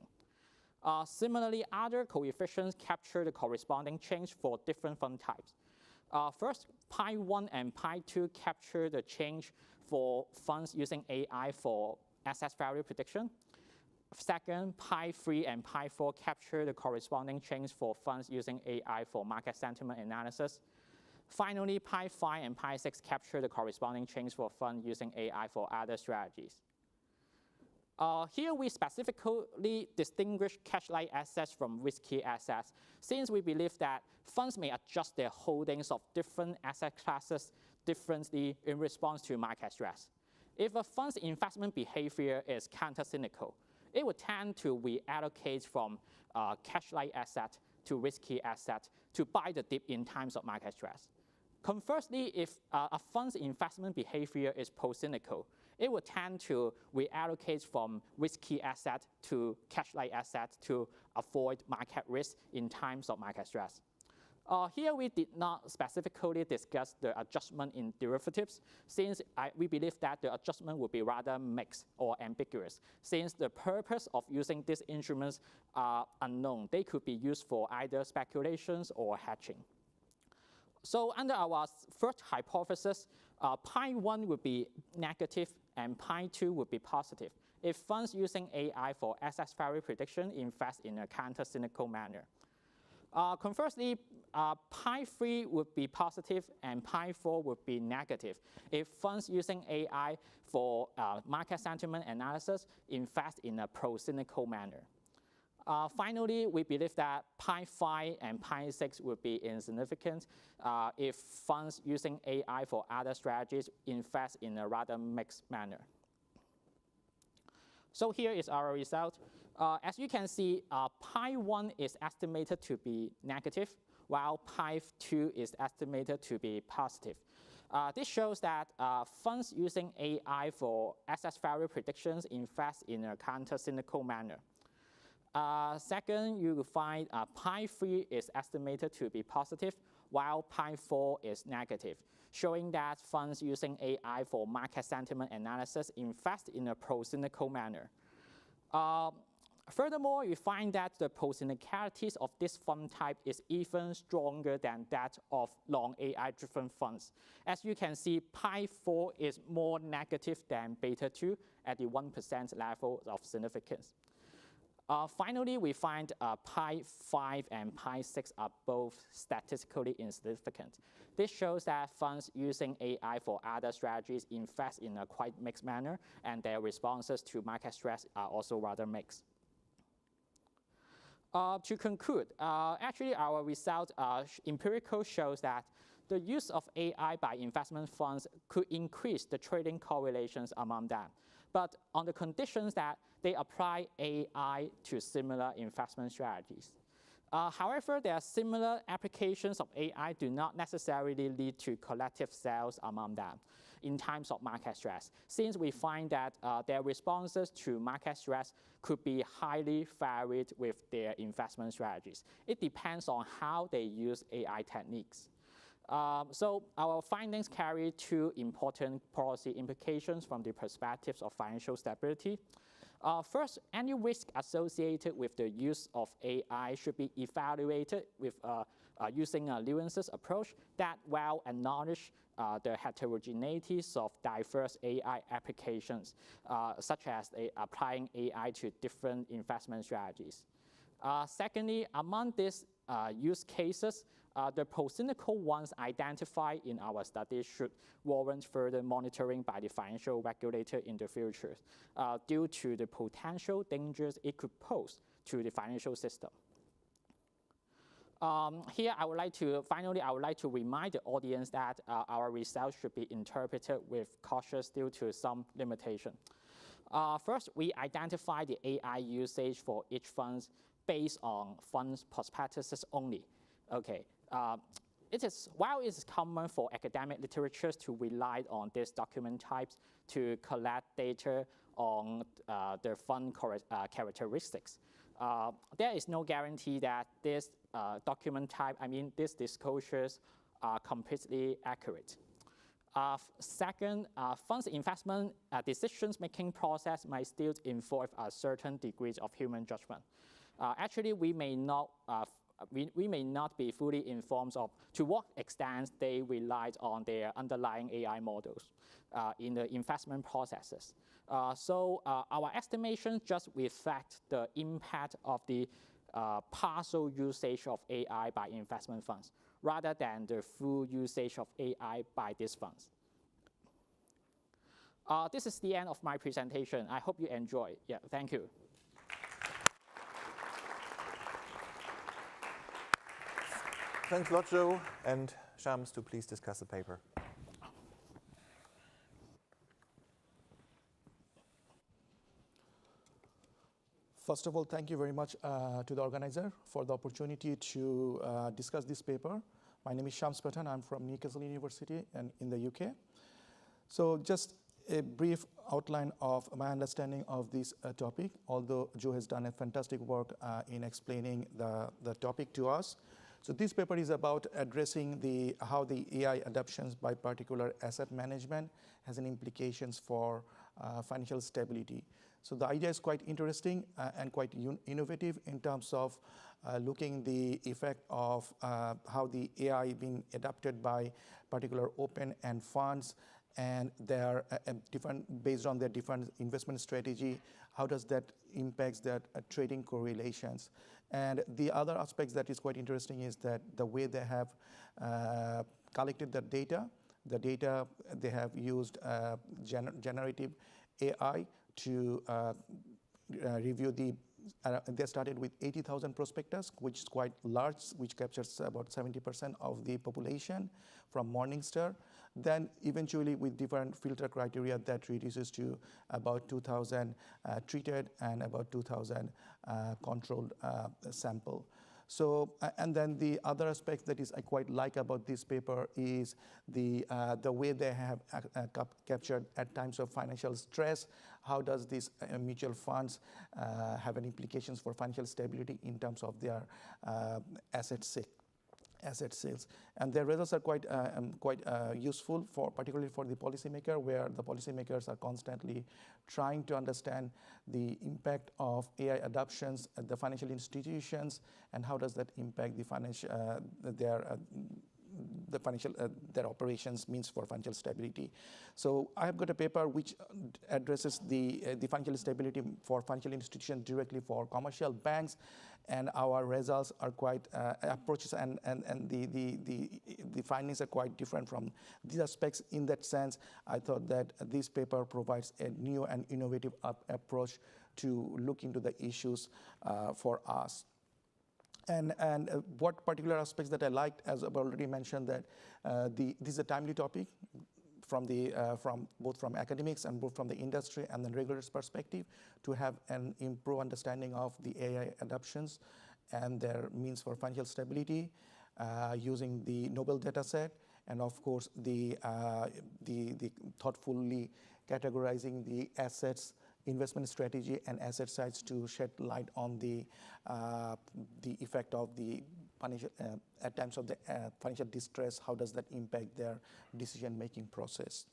Similarly, other coefficients capture the corresponding change for different fund types. First, pi 1 and pi 2 capture the change for funds using AI for asset value prediction. Second, pi 3 and pi 4 capture the corresponding change for funds using AI for market sentiment analysis. Finally, pi 5 and pi 6 capture the corresponding change for funds using AI for other strategies. Here we specifically distinguish cash-like assets from risky assets, since we believe that funds may adjust their holdings of different asset classes differently in response to market stress. If a fund's investment behavior is counter-cyclical, it would tend to reallocate from cash-like asset to risky asset to buy the dip in times of market stress. Conversely, if a fund's investment behavior is pro-cyclical, it would tend to reallocate from risky asset to cash-like asset to avoid market risk in times of market stress. Here we did not specifically discuss the adjustment in derivatives, since we believe that the adjustment would be rather mixed or ambiguous, since the purpose of using these instruments are unknown. They could be used for either speculations or hedging. So under our first hypothesis, pi 1 would be negative and pi 2 would be positive if funds using AI for asset value prediction invest in a counter-cyclical manner. Conversely, pi 3 would be positive and pi 4 would be negative if funds using AI for market sentiment analysis invest in a pro-cyclical manner. Finally, we believe that pi 5 and pi 6 would be insignificant if funds using AI for other strategies invest in a rather mixed manner. So here is our result. As you can see, pi 1 is estimated to be negative, while pi 2 is estimated to be positive. This shows that funds using AI for asset value predictions invest in a counter-cyclical manner. Second, you will find pi 3 is estimated to be positive, while pi 4 is negative, showing that funds using AI for market sentiment analysis invest in a pro-cyclical manner. Furthermore, you find that the pro-cyclicalities of this fund type is even stronger than that of long AI-driven funds. As you can see, pi 4 is more negative than beta 2 at the 1% level of significance. Finally, we find pi 5 and pi 6 are both statistically insignificant. This shows that funds using AI for other strategies invest in a quite mixed manner, and their responses to market stress are also rather mixed. To conclude, actually our result empirical shows that the use of AI by investment funds could increase the trading correlations among them, but on the conditions that they apply AI to similar investment strategies. However, their similar applications of AI do not necessarily lead to collective sales among them in times of market stress, since we find that their responses to market stress could be highly varied with their investment strategies. It depends on how they use AI techniques. So our findings carry two important policy implications from the perspectives of financial stability. First, any risk associated with the use of AI should be evaluated with using a nuances approach that well acknowledge the heterogeneities of diverse AI applications, such as applying AI to different investment strategies. Secondly, among these use cases, the pro-cyclical ones identified in our study should warrant further monitoring by the financial regulator in the future due to the potential dangers it could pose to the financial system. Here, I would like to remind the audience that our results should be interpreted with caution due to some limitation. First, we identify the AI usage for each fund based on funds prospectuses only. Okay. While it is common for academic literatures to rely on these document types to collect data on the fund characteristics, there is no guarantee that this document type, these disclosures are completely accurate. Second, funds investment decisions-making process might still involve a certain degree of human judgment. Actually, we may not be fully informed of to what extent they relied on their underlying AI models in the investment processes. So our estimations just reflect the impact of the partial usage of AI by investment funds, rather than the full usage of AI by these funds. This is the end of my presentation. I hope you enjoy. Yeah, thank you. Thanks a lot, Joe. And Shams, to please discuss the paper. First of all, thank you very much to the organizer for the opportunity to discuss this paper. My name is Shams Pathan. I'm from Newcastle University in the UK. So just a brief outline of my understanding of this topic, although Joe has done a fantastic work in explaining the topic to us. So this paper is about addressing how the AI adoptions by particular asset management has an implications for financial stability. So the idea is quite interesting and quite innovative in terms of looking the effect of how the AI being adapted by particular open-end funds, and they're different based on their different investment strategy. How does that impact their trading correlations? And the other aspects that is quite interesting is that the way they have collected the data they have used generative AI to review they started with 80,000 prospectus, which is quite large, which captures about 70% of the population from Morningstar. Then eventually with different filter criteria that reduces to about 2,000 treated and about 2,000 controlled sample. So, and then the other aspect that is I quite like about this paper is the way they have captured at times of financial stress. How does these mutual funds have an implications for financial stability in terms of their asset sales? And their results are quite useful particularly for the policymaker, where the policymakers are constantly trying to understand the impact of AI adoptions at the financial institutions and how does that impact the their operations means for financial stability. So I have got a paper which addresses the financial stability for financial institutions directly for commercial banks, and our results are quite approaches and the findings are quite different from these aspects. In that sense, I thought that this paper provides a new and innovative approach to look into the issues for us. And what particular aspects that I liked, as I've already mentioned, that this is a timely topic from both from academics and both from the industry and the regulators' perspective, to have an improved understanding of the AI adoptions and their means for financial stability using the Nobel data set, and of course the thoughtfully categorizing the assets, investment strategy and asset sides to shed light on the effect of the financial, at times of the financial distress. How does that impact their decision-making process?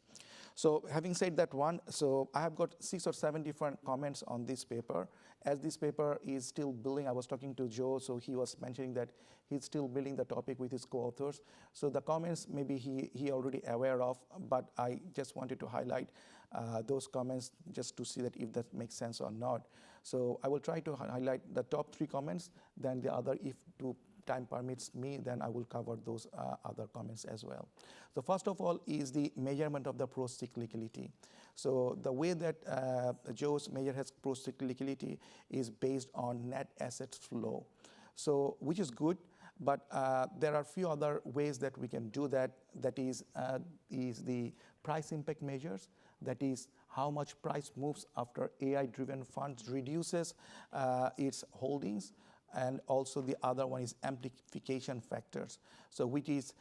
So having said that one, so I have got 6 or 7 different comments on this paper. As this paper is still building, I was talking to Joe, so he was mentioning that he's still building the topic with his co-authors. So the comments maybe he already aware of, but I just wanted to highlight those comments just to see that if that makes sense or not. So I will try to highlight the top 3 comments, then the other, if time permits me, then I will cover those other comments as well. So first of all is the measurement of the procyclicality. So the way that Joe's measure has procyclicality is based on net assets flow. So which is good, but there are a few other ways that we can do that. That is the price impact measures. That is how much price moves after AI-driven funds reduces its holdings. And also the other one is amplification factors. So which is,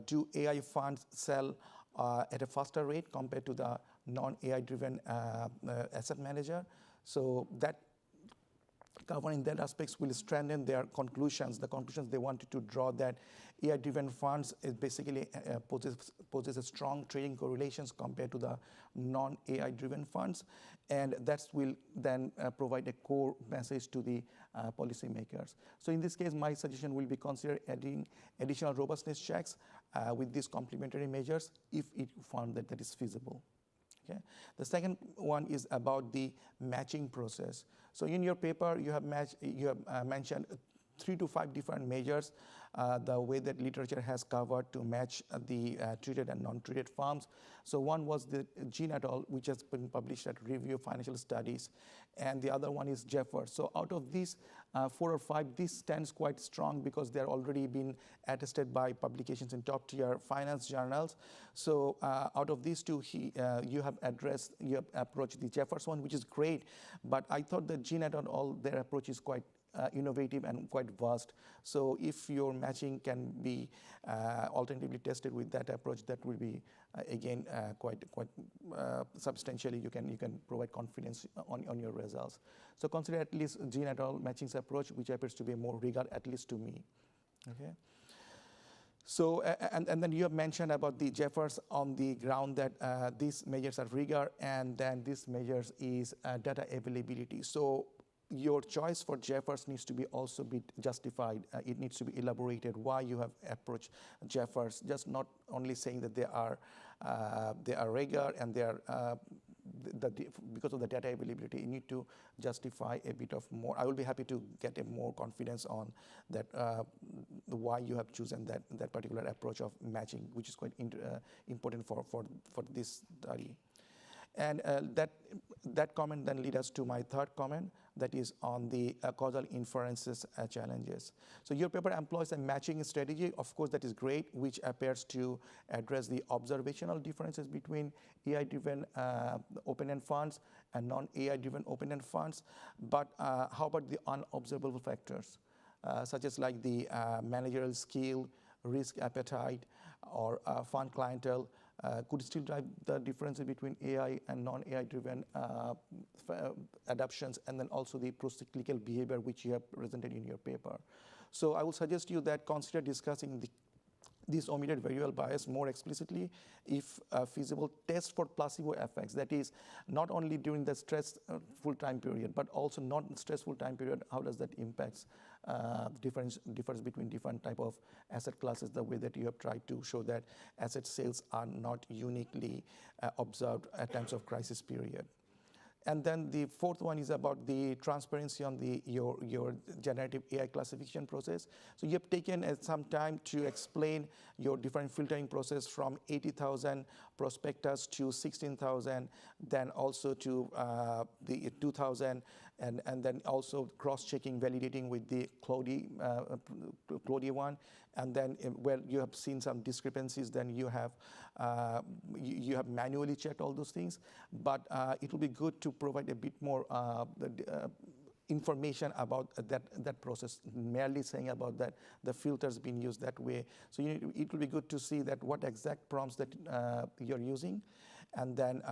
do AI funds sell at a faster rate compared to the non-AI driven asset manager? So that covering that aspects will strengthen their conclusions. The conclusions they wanted to draw that AI-driven funds is basically poses a strong trading correlations compared to the non-AI driven funds, and that will then provide a core message to the policymakers. So in this case, my suggestion will be consider adding additional robustness checks with these complementary measures if it found that that is feasible. Okay. The second one is about the matching process. So in your paper, you have mentioned 3 to 5 different measures, the way that literature has covered to match the treated and non-treated firms. So one was the Jean et al., which has been published at Review of Financial Studies, and the other one is Jeffers. So out of these 4 or 5, this stands quite strong because they're already been attested by publications in top-tier finance journals. So out of these 2, you have approached the Jeffers one, which is great, but I thought that Jean et al., their approach is quite innovative and quite vast. So if your matching can be alternatively tested with that approach, that will be again quite substantially. You can provide confidence on your results. So consider at least Jean et al. Matching's approach, which appears to be more rigor, at least to me. Okay. So, and then you have mentioned about the Jeffers on the ground that these measures are rigor, and then this measures is data availability. So your choice for Jeffers needs to be also be justified. It needs to be elaborated why you have approached Jeffers, just not only saying that they are rigor and they are because of the data availability. You need to justify a bit of more. I will be happy to get a more confidence on that, why you have chosen that particular approach of matching, which is quite important for this study. And that comment then leads us to my third comment, that is on the causal inferences challenges. So your paper employs a matching strategy, of course, that is great, which appears to address the observational differences between AI-driven open-end funds and non-AI-driven open-end funds. But how about the unobservable factors, such as like the managerial skill, risk appetite, or fund clientele? Could still drive the difference between AI and non-AI driven adoptions, and then also the procyclical behavior which you have presented in your paper. So I will suggest you that consider discussing this omitted variable bias more explicitly, if feasible. Test for placebo effects, that is not only during the stressful time period, but also non-stressful time period. How does that impact difference between different type of asset classes, the way that you have tried to show that asset sales are not uniquely observed at times of crisis period. And then the fourth one is about the transparency on your generative AI classification process. So you have taken some time to explain your different filtering process from 80,000 prospectus to 16,000, then also to the 2,000, and then also cross-checking, validating with the Claudia one. And then where you have seen some discrepancies, then you have manually checked all those things. But it will be good to provide a bit more information about that process, merely saying about that the filters being used that way. So it will be good to see that what exact prompts that you're using, and then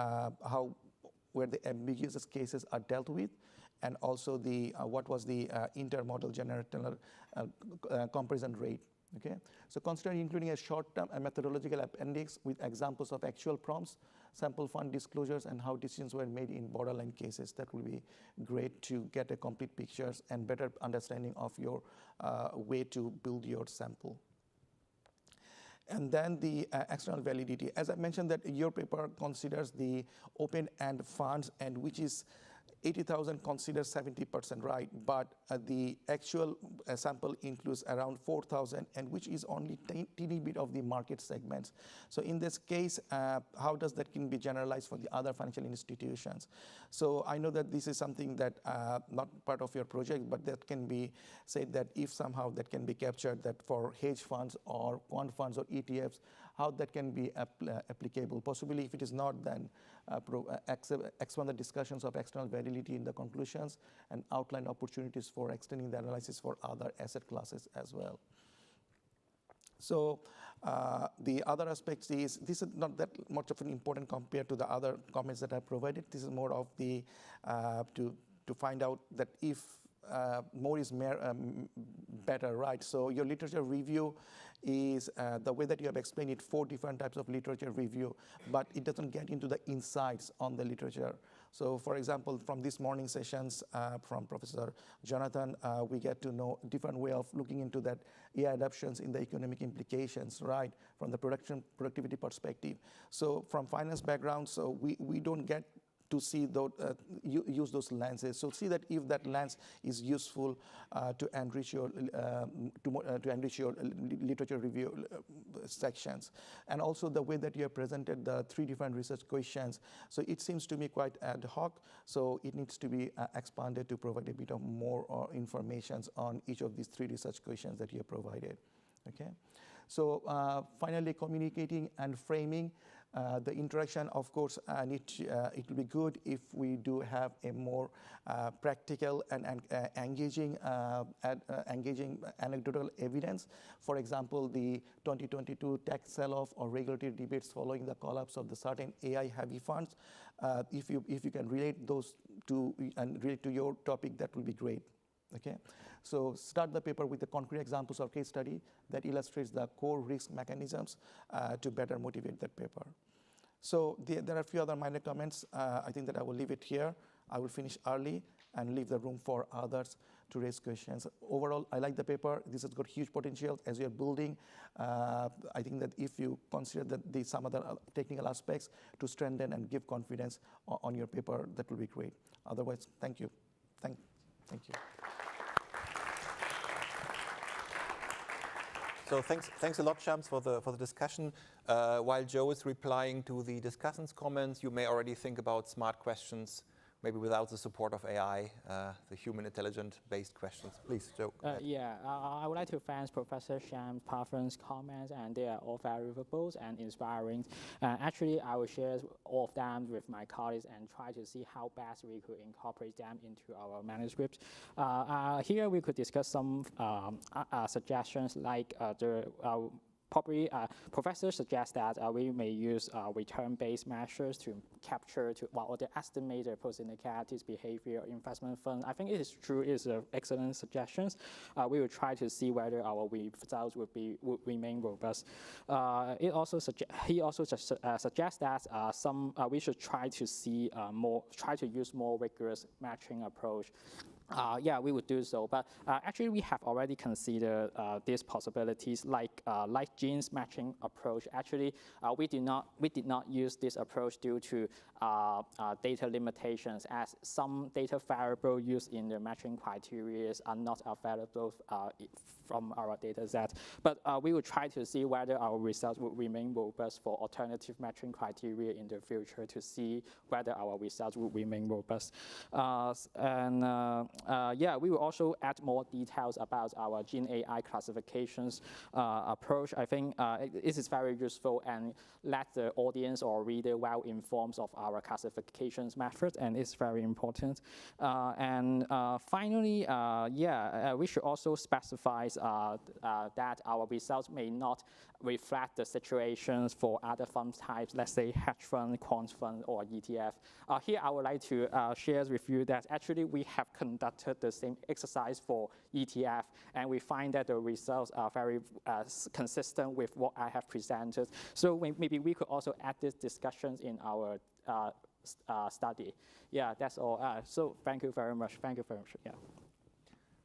where the ambiguous cases are dealt with, and also the what was the intermodal generational comparison rate. Okay, so consider including a short-term methodological appendix with examples of actual prompts, sample fund disclosures, and how decisions were made in borderline cases. That will be great to get a complete picture and better understanding of your way to build your sample. And then the external validity. As I mentioned, that your paper considers the open-end funds, and which is 80,000 considers 70%, right? But the actual sample includes around 4,000, and which is only teeny bit of the market segments. So in this case, how does that can be generalized for the other financial institutions? So I know that this is something that not part of your project, but that can be said that if somehow that can be captured, that for hedge funds or quant funds or ETFs, how that can be applicable. Possibly if it is not, then expand the discussions of external validity in the conclusions and outline opportunities for extending the analysis for other asset classes as well. So the other aspects is, this is not that much of an important compared to the other comments that I provided. This is more of the, to find out that if more is better, right? So your literature review is the way that you have explained it, 4 different types of literature review, but it doesn't get into the insights on the literature. So for example, from this morning sessions from Professor Jonathan, we get to know different way of looking into that AI adoptions in the economic implications, right? From the productivity perspective. So from finance background, so we don't get to see those, use those lenses. So see that if that lens is useful to enrich your literature review sections, and also the way that you have presented the 3 different research questions. So it seems to me quite ad hoc. So it needs to be expanded to provide a bit of more information on each of these 3 research questions that you have provided. Okay. So finally, communicating and framing. The interaction, of course, it will be good if we do have a more practical and engaging anecdotal evidence. For example, the 2022 tech sell-off or regulatory debates following the collapse of the certain AI-heavy funds. If you can relate those to and relate to your topic, that will be great. Okay, so start the paper with the concrete examples of case study that illustrates the core risk mechanisms to better motivate that paper. So there are a few other minor comments. I think that I will leave it here. I will finish early and leave the room for others to raise questions. Overall, I like the paper. This has got huge potential as we are building. I think that if you consider that some other technical aspects to strengthen and give confidence on your paper, that will be great. Otherwise, thank you. Thank you. So thanks a lot, Shams, for the discussion. While Joe is replying to the discussants' comments, you may already think about smart questions, maybe without the support of AI, the human intelligent-based questions. Please, Joe. I would like to thank Professor Shams' Parvin's comments, and they are all very valuable and inspiring. Actually, I will share all of them with my colleagues and try to see how best we could incorporate them into our manuscript. Here we could discuss some suggestions like probably professors suggest that we may use return-based measures to capture or to estimate the post-indicators behavior of investment funds. I think it is true. It's excellent suggestions. We will try to see whether our results would remain robust. He also suggests that we should try to use more rigorous matching approach. We would do so, but actually we have already considered these possibilities, like genes matching approach. Actually, we did not use this approach due to data limitations, as some data variable used in the matching criteria are not available from our data set. But we will try to see whether our results will remain robust for alternative matching criteria in the future to see whether our results will remain robust. We will also add more details about our Gene AI classifications approach. I think this is very useful and let the audience or reader well informed of our classifications methods, and it's very important. Finally, we should also specify that our results may not reflect the situations for other fund types, let's say hedge fund, quant fund, or ETF. Here I would like to share with you that actually we have conducted the same exercise for ETF, and we find that the results are very consistent with what I have presented. So maybe we could also add these discussions in our study. Yeah, that's all. So thank you very much. Thank you very much. Yeah.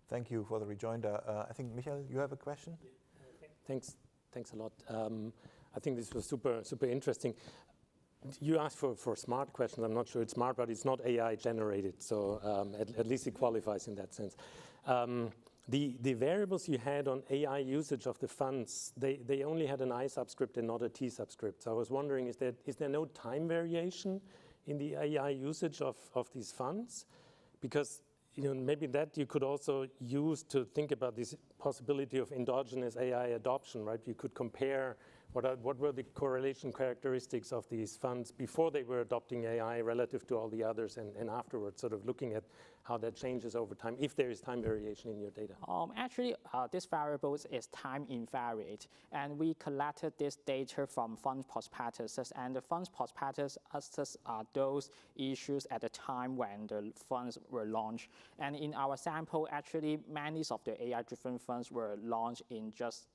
Thank you for the rejoinder. I think, Michael, you have a question? Thanks a lot. I think this was super interesting. You asked for smart questions. I'm not sure it's smart, but it's not AI generated. So at least it qualifies in that sense. The variables you had on AI usage of the funds, they only had an I subscript and not a T subscript. So I was wondering, is there no time variation in the AI usage of these funds? Because maybe that you could also use to think about this possibility of endogenous AI adoption, right? You could compare what were the correlation characteristics of these funds before they were adopting AI relative to all the others, and afterwards, sort of looking at how that changes over time, if there is time variation in your data. Actually, this variable is time invariant, and we collected this data from fund prospectuses, and the fund prospectuses are those issues at the time when the funds were launched. And in our sample, actually, many of the AI-driven funds were launched in just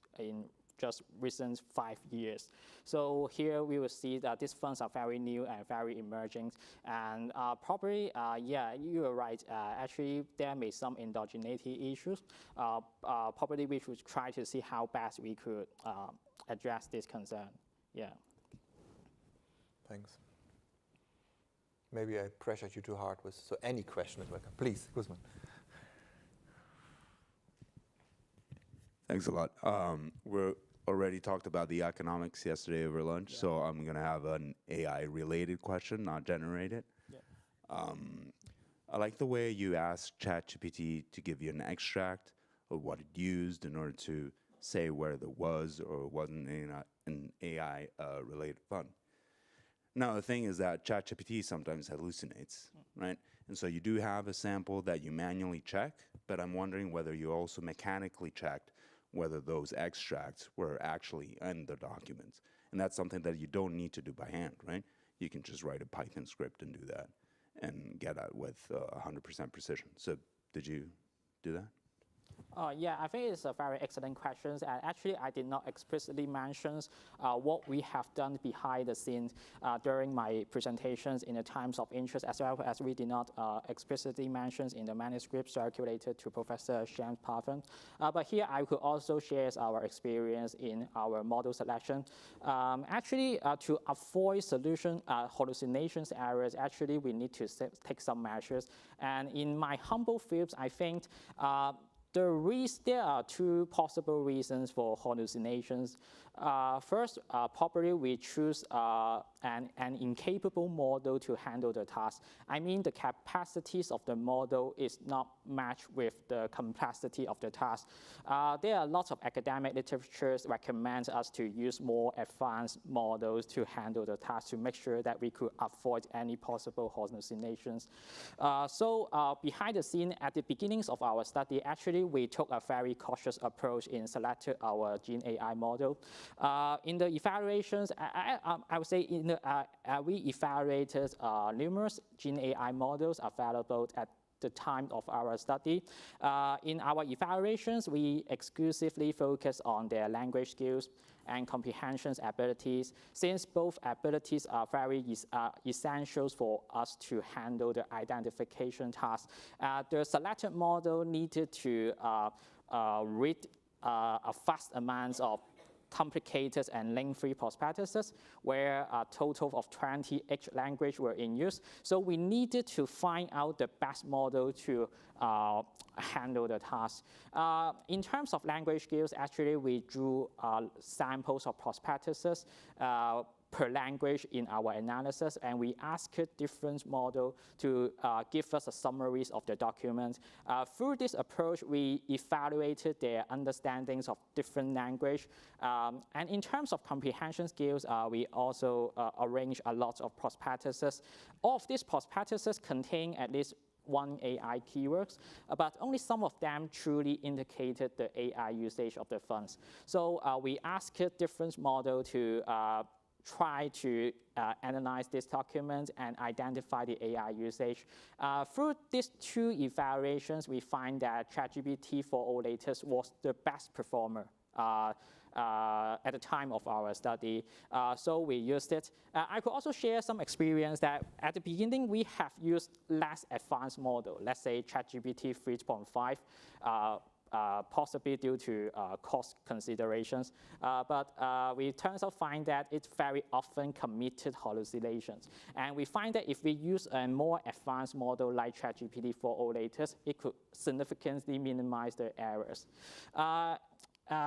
recent 5 years. So here we will see that these funds are very new and very emerging. And probably, you are right. Actually, there may be some endogeneity issues. Probably we should try to see how best we could address this concern. Yeah. Thanks. Maybe I pressured you too hard with, so any question is welcome. Please, Guzman. Thanks a lot. We're already talked about the economics yesterday over lunch, so I'm going to have an AI-related question, not generated. I like the way you asked ChatGPT to give you an extract of what it used in order to say where there was or wasn't an AI-related fund. Now, the thing is that ChatGPT sometimes hallucinates, right? And so you do have a sample that you manually check, but I'm wondering whether you also mechanically checked whether those extracts were actually in the documents. And that's something that you don't need to do by hand, right? You can just write a Python script and do that and get out with 100% precision. So did you do that? Yeah, I think it's a very excellent question. And actually, I did not explicitly mention what we have done behind the scenes during my presentations in the times of interest, as well as we did not explicitly mention in the manuscript circulated to Professor Sham's Parvin. But here, I could also share our experience in our model selection. Actually, to avoid hallucinations errors, actually, we need to take some measures. And in my humble fields, I think there are two possible reasons for hallucinations. First, probably we choose an incapable model to handle the task. I mean, the capacities of the model is not matched with the complexity of the task. There are lots of academic literatures recommend us to use more advanced models to handle the task to make sure that we could avoid any possible hallucinations. So behind the scene, at the beginnings of our study, actually we took a very cautious approach in selecting our Gen AI model. In the evaluations, I would say we evaluated numerous Gen AI models available at the time of our study. In our evaluations, we exclusively focus on their language skills and comprehension abilities, since both abilities are very essential for us to handle the identification task. The selected model needed to read a vast amount of complicated and lengthy prospectuses, where a total of 20 each language were in use. So we needed to find out the best model to handle the task. In terms of language skills, actually we drew samples of prospectuses per language in our analysis, and we asked different models to give us a summaries of the documents. Through this approach, we evaluated their understandings of different language. And in terms of comprehension skills, we also arranged a lot of prospectuses. All of these prospectuses contain at least one AI keywords, but only some of them truly indicated the AI usage of the funds. So we asked different models to try to analyze this document and identify the AI usage. Through these two evaluations, we find that ChatGPT 4.0 latest was the best performer at the time of our study. So we used it. I could also share some experience that at the beginning, we have used less advanced model, let's say ChatGPT 3.5, possibly due to cost considerations. But we turns out find that it very often committed hallucinations. And we find that if we use a more advanced model like ChatGPT 4.0 latest, it could significantly minimize the errors.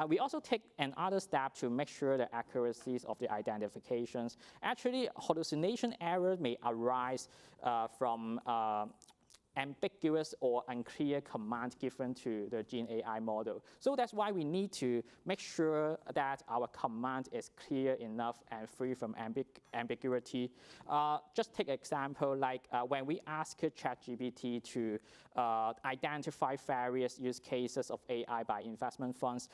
We also take another step to make sure the accuracies of the identifications. Actually, hallucination error may arise from ambiguous or unclear command given to the Gen AI model. So that's why we need to make sure that our command is clear enough and free from ambiguity. Just take an example, like when we ask ChatGPT to identify various use cases of AI by investment funds,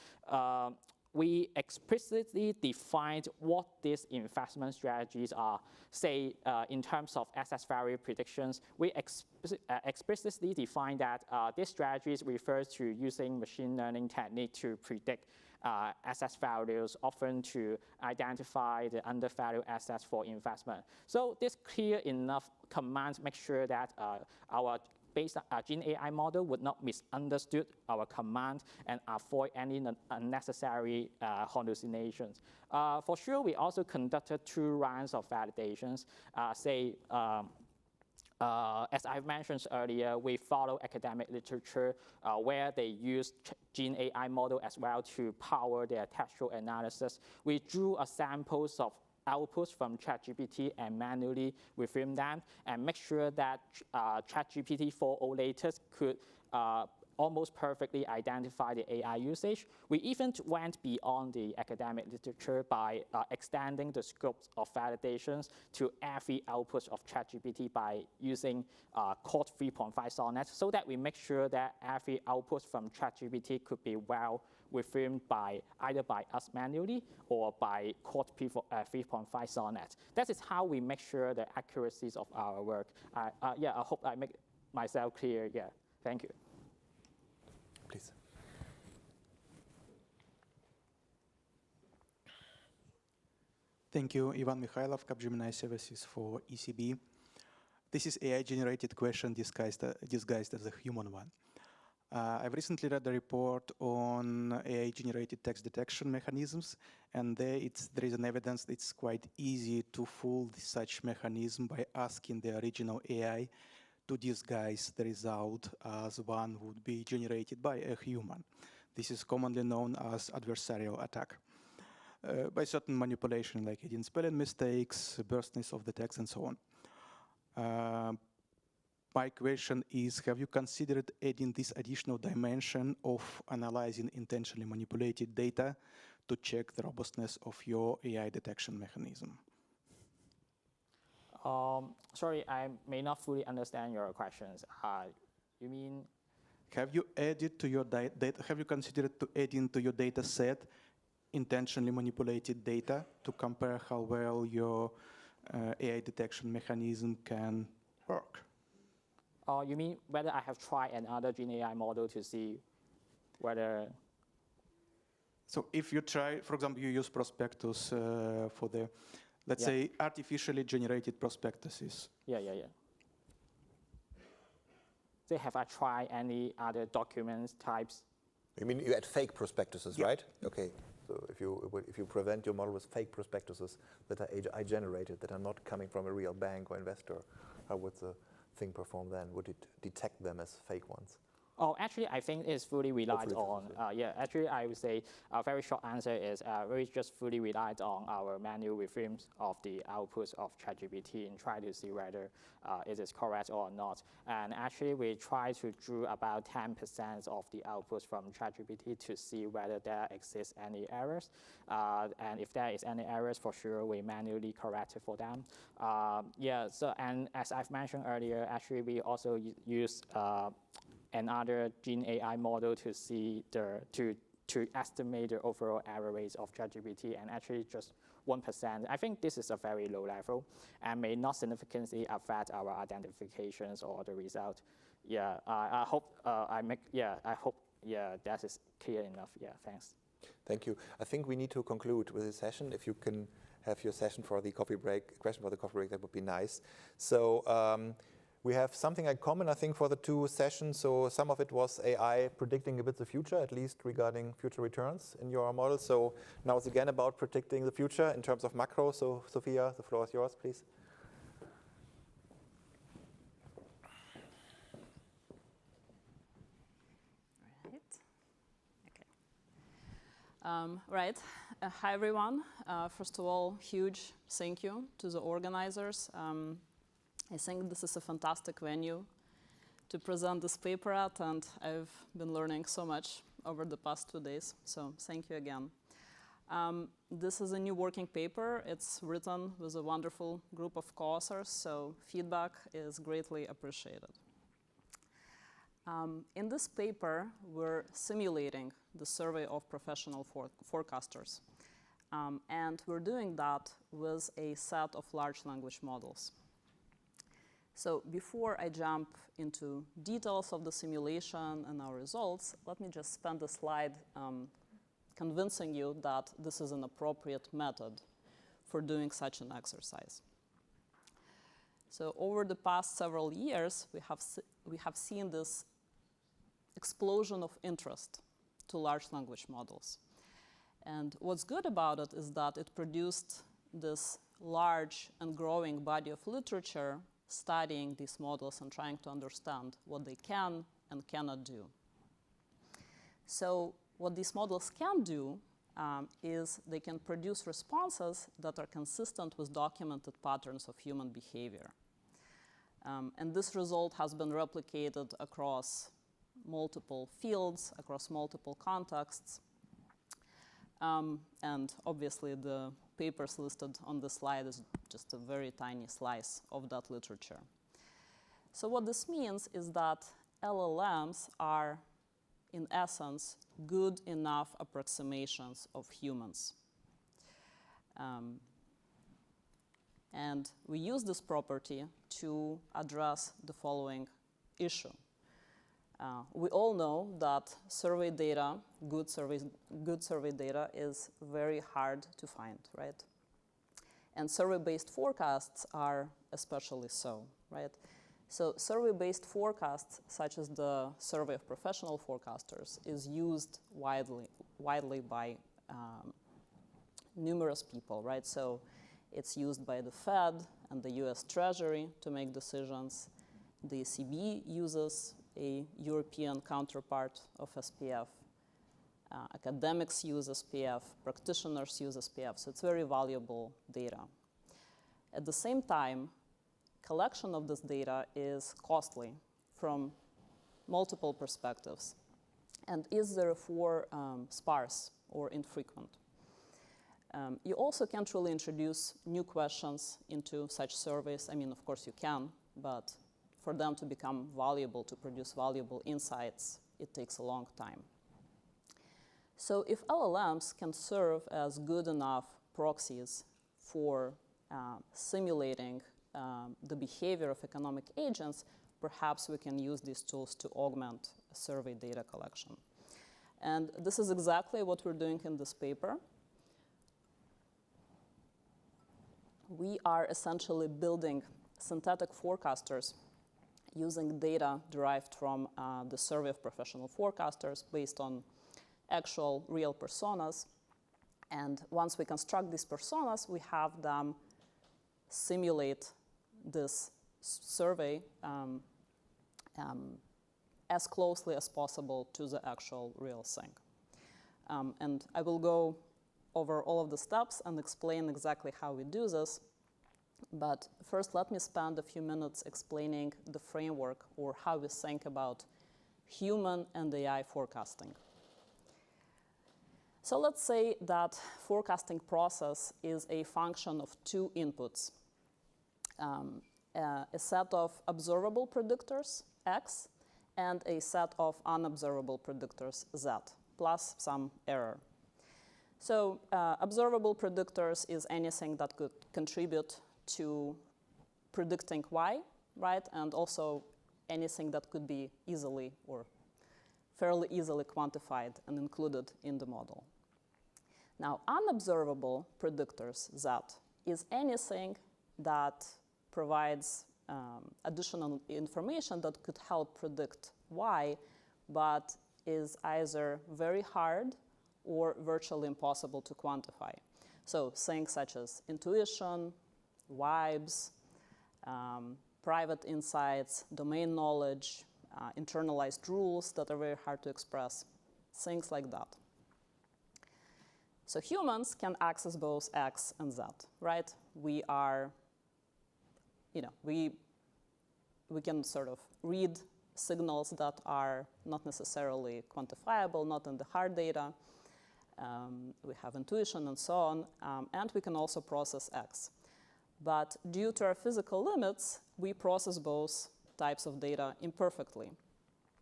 we explicitly defined what these investment strategies are. Say, in terms of asset value predictions, we explicitly define that these strategies refers to using machine learning technique to predict asset values, often to identify the undervalued assets for investment. So this clear enough commands make sure that our Gen AI model would not misunderstood our command and avoid any unnecessary hallucinations. For sure, we also conducted 2 rounds of validations. As I mentioned earlier, we follow academic literature where they use Gen AI model as well to power their textual analysis. We drew a samples of outputs from ChatGPT and manually reframe them and make sure that ChatGPT 4.0 latest could almost perfectly identify the AI usage. We even went beyond the academic literature by extending the scope of validations to every output of ChatGPT by using Code 3.5 Sonnet, so that we make sure that every output from ChatGPT could be well refined either by us manually or by Code 3.5 Sonnet. That is how we make sure the accuracies of our work. Yeah, I hope I make myself clear. Yeah, thank you. Please. Thank you, Ivan Mikhailov, Capgemini Services for ECB. This is AI-generated question disguised as a human one. I've recently read a report on AI-generated text detection mechanisms, and there is an evidence that it's quite easy to fool such mechanism by asking the original AI to disguise the result as one would be generated by a human. This is commonly known as adversarial attack. By certain manipulation, like hidden spelling mistakes, burstness of the text, and so on. My question is, have you considered adding this additional dimension of analyzing intentionally manipulated data to check the robustness of your AI detection mechanism? Sorry, I may not fully understand your questions. You mean? Have you added to your data? Have you considered to add into your data set intentionally manipulated data to compare how well your AI detection mechanism can work? You mean whether I have tried another Gen AI model to see whether? So if you try, for example, you use prospectus for the, let's say, artificially generated prospectuses. Yeah. So have I tried any other documents types? You mean you add fake prospectuses, right? Okay. So if you prevent your model with fake prospectuses that are AI generated, that are not coming from a real bank or investor, how would the thing perform then? Would it detect them as fake ones? Oh, actually, I think it's fully relied on. Actually, I would say a very short answer is we just fully relied on our manual reframes of the outputs of ChatGPT and try to see whether it is correct or not. And actually, we try to do about 10% of the outputs from ChatGPT to see whether there exists any errors. And if there is any errors, for sure, we manually correct it for them. So, and as I've mentioned earlier, actually, we also use another Gen AI model to see to estimate the overall error rates of ChatGPT, and actually just 1%. I think this is a very low level and may not significantly affect our identifications or the result. I hope that is clear enough. Thanks. Thank you. I think we need to conclude with this session. If you can have your session for the coffee break, question for the coffee break, that would be nice. So. We have something in common, I think, for the two sessions. So some of it was AI predicting a bit the future, at least regarding future returns in your model. So now it's again about predicting the future in terms of macro. So Sophia, the floor is yours, please. Hi, everyone. First of all, huge thank you to the organizers. I think this is a fantastic venue to present this paper at, and I've been learning so much over the past 2 days, so thank you again. This is a new working paper. It's written with a wonderful group of co-authors, so feedback is greatly appreciated. In this paper, we're simulating the survey of professional forecasters, and we're doing that with a set of large language models. So before I jump into details of the simulation and our results, let me just spend a slide convincing you that this is an appropriate method for doing such an exercise. So over the past several years, we have seen this explosion of interest to large language models. And what's good about it is that it produced this large and growing body of literature studying these models and trying to understand what they can and cannot do. So what these models can do is they can produce responses that are consistent with documented patterns of human behavior. And this result has been replicated across multiple fields, across multiple contexts. And obviously, the papers listed on the slide is just a very tiny slice of that literature. So what this means is that LLMs are, in essence, good enough approximations of humans. And we use this property to address the following issue. We all know that survey data, good survey data, is very hard to find, right? And survey-based forecasts are especially so, right? So survey-based forecasts, such as the survey of professional forecasters, is used widely by numerous people, right? So it's used by the Fed and the US Treasury to make decisions. The ECB uses a European counterpart of SPF. Academics use SPF, practitioners use SPF, so it's very valuable data. At the same time, collection of this data is costly from multiple perspectives and is therefore sparse or infrequent. You also can't really introduce new questions into such surveys. I mean, of course you can, but for them to become valuable, to produce valuable insights, it takes a long time. So if LLMs can serve as good enough proxies for simulating the behavior of economic agents, perhaps we can use these tools to augment survey data collection. And this is exactly what we're doing in this paper. We are essentially building synthetic forecasters using data derived from the survey of professional forecasters based on actual real personas. And once we construct these personas, we have them simulate this survey as closely as possible to the actual real thing. And I will go over all of the steps and explain exactly how we do this. But first, let me spend a few minutes explaining the framework or how we think about human and AI forecasting. So let's say that forecasting process is a function of two inputs. A set of observable predictors, X, and a set of unobservable predictors, Z, plus some error. So observable predictors is anything that could contribute to predicting Y, right? And also anything that could be easily or fairly easily quantified and included in the model. Now, unobservable predictors, Z, is anything that provides additional information that could help predict Y, but is either very hard or virtually impossible to quantify. So things such as intuition, vibes, private insights, domain knowledge, internalized rules that are very hard to express, things like that. So humans can access both X and Z, right? We are, we can sort of read signals that are not necessarily quantifiable, not in the hard data. We have intuition and so on, and we can also process X. But due to our physical limits, we process both types of data imperfectly,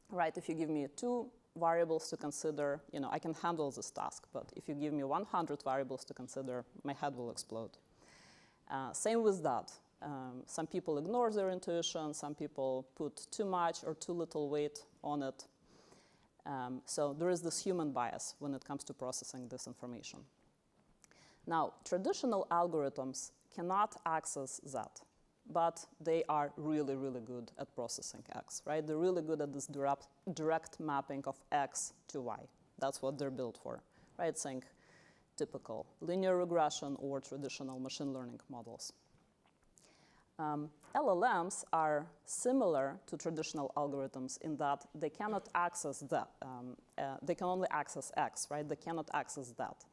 right? If you give me 2 variables to consider, I can handle this task. But if you give me 100 variables to consider, my head will explode. Same with that. Some people ignore their intuition. Some people put too much or too little weight on it. So there is this human bias when it comes to processing this information. Now, traditional algorithms cannot access that, but they are really, really good at processing X, right? They're really good at this direct mapping of X to Y. That's what they're built for, right? Think typical linear regression or traditional machine learning models. LLMs are similar to traditional algorithms in that they cannot access that. They can only access X, right? They cannot access that.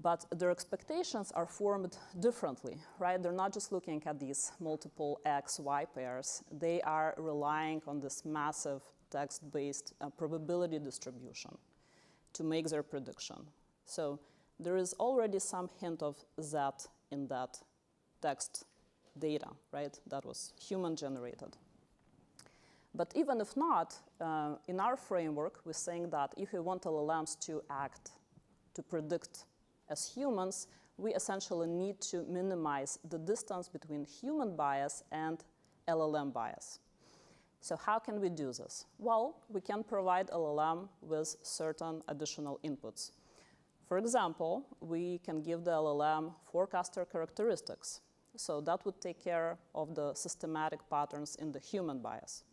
But their expectations are formed differently, right? They're not just looking at these multiple X, Y pairs. They are relying on this massive text-based probability distribution to make their prediction. So there is already some hint of that in that text data, right? That was human-generated. But even if not, in our framework, we're saying that if we want LLMs to act, to predict as humans, we essentially need to minimize the distance between human bias and LLM bias. So how can we do this? Well, we can provide LLM with certain additional inputs. For example, we can give the LLM forecaster characteristics. So that would take care of the systematic patterns in the human bias.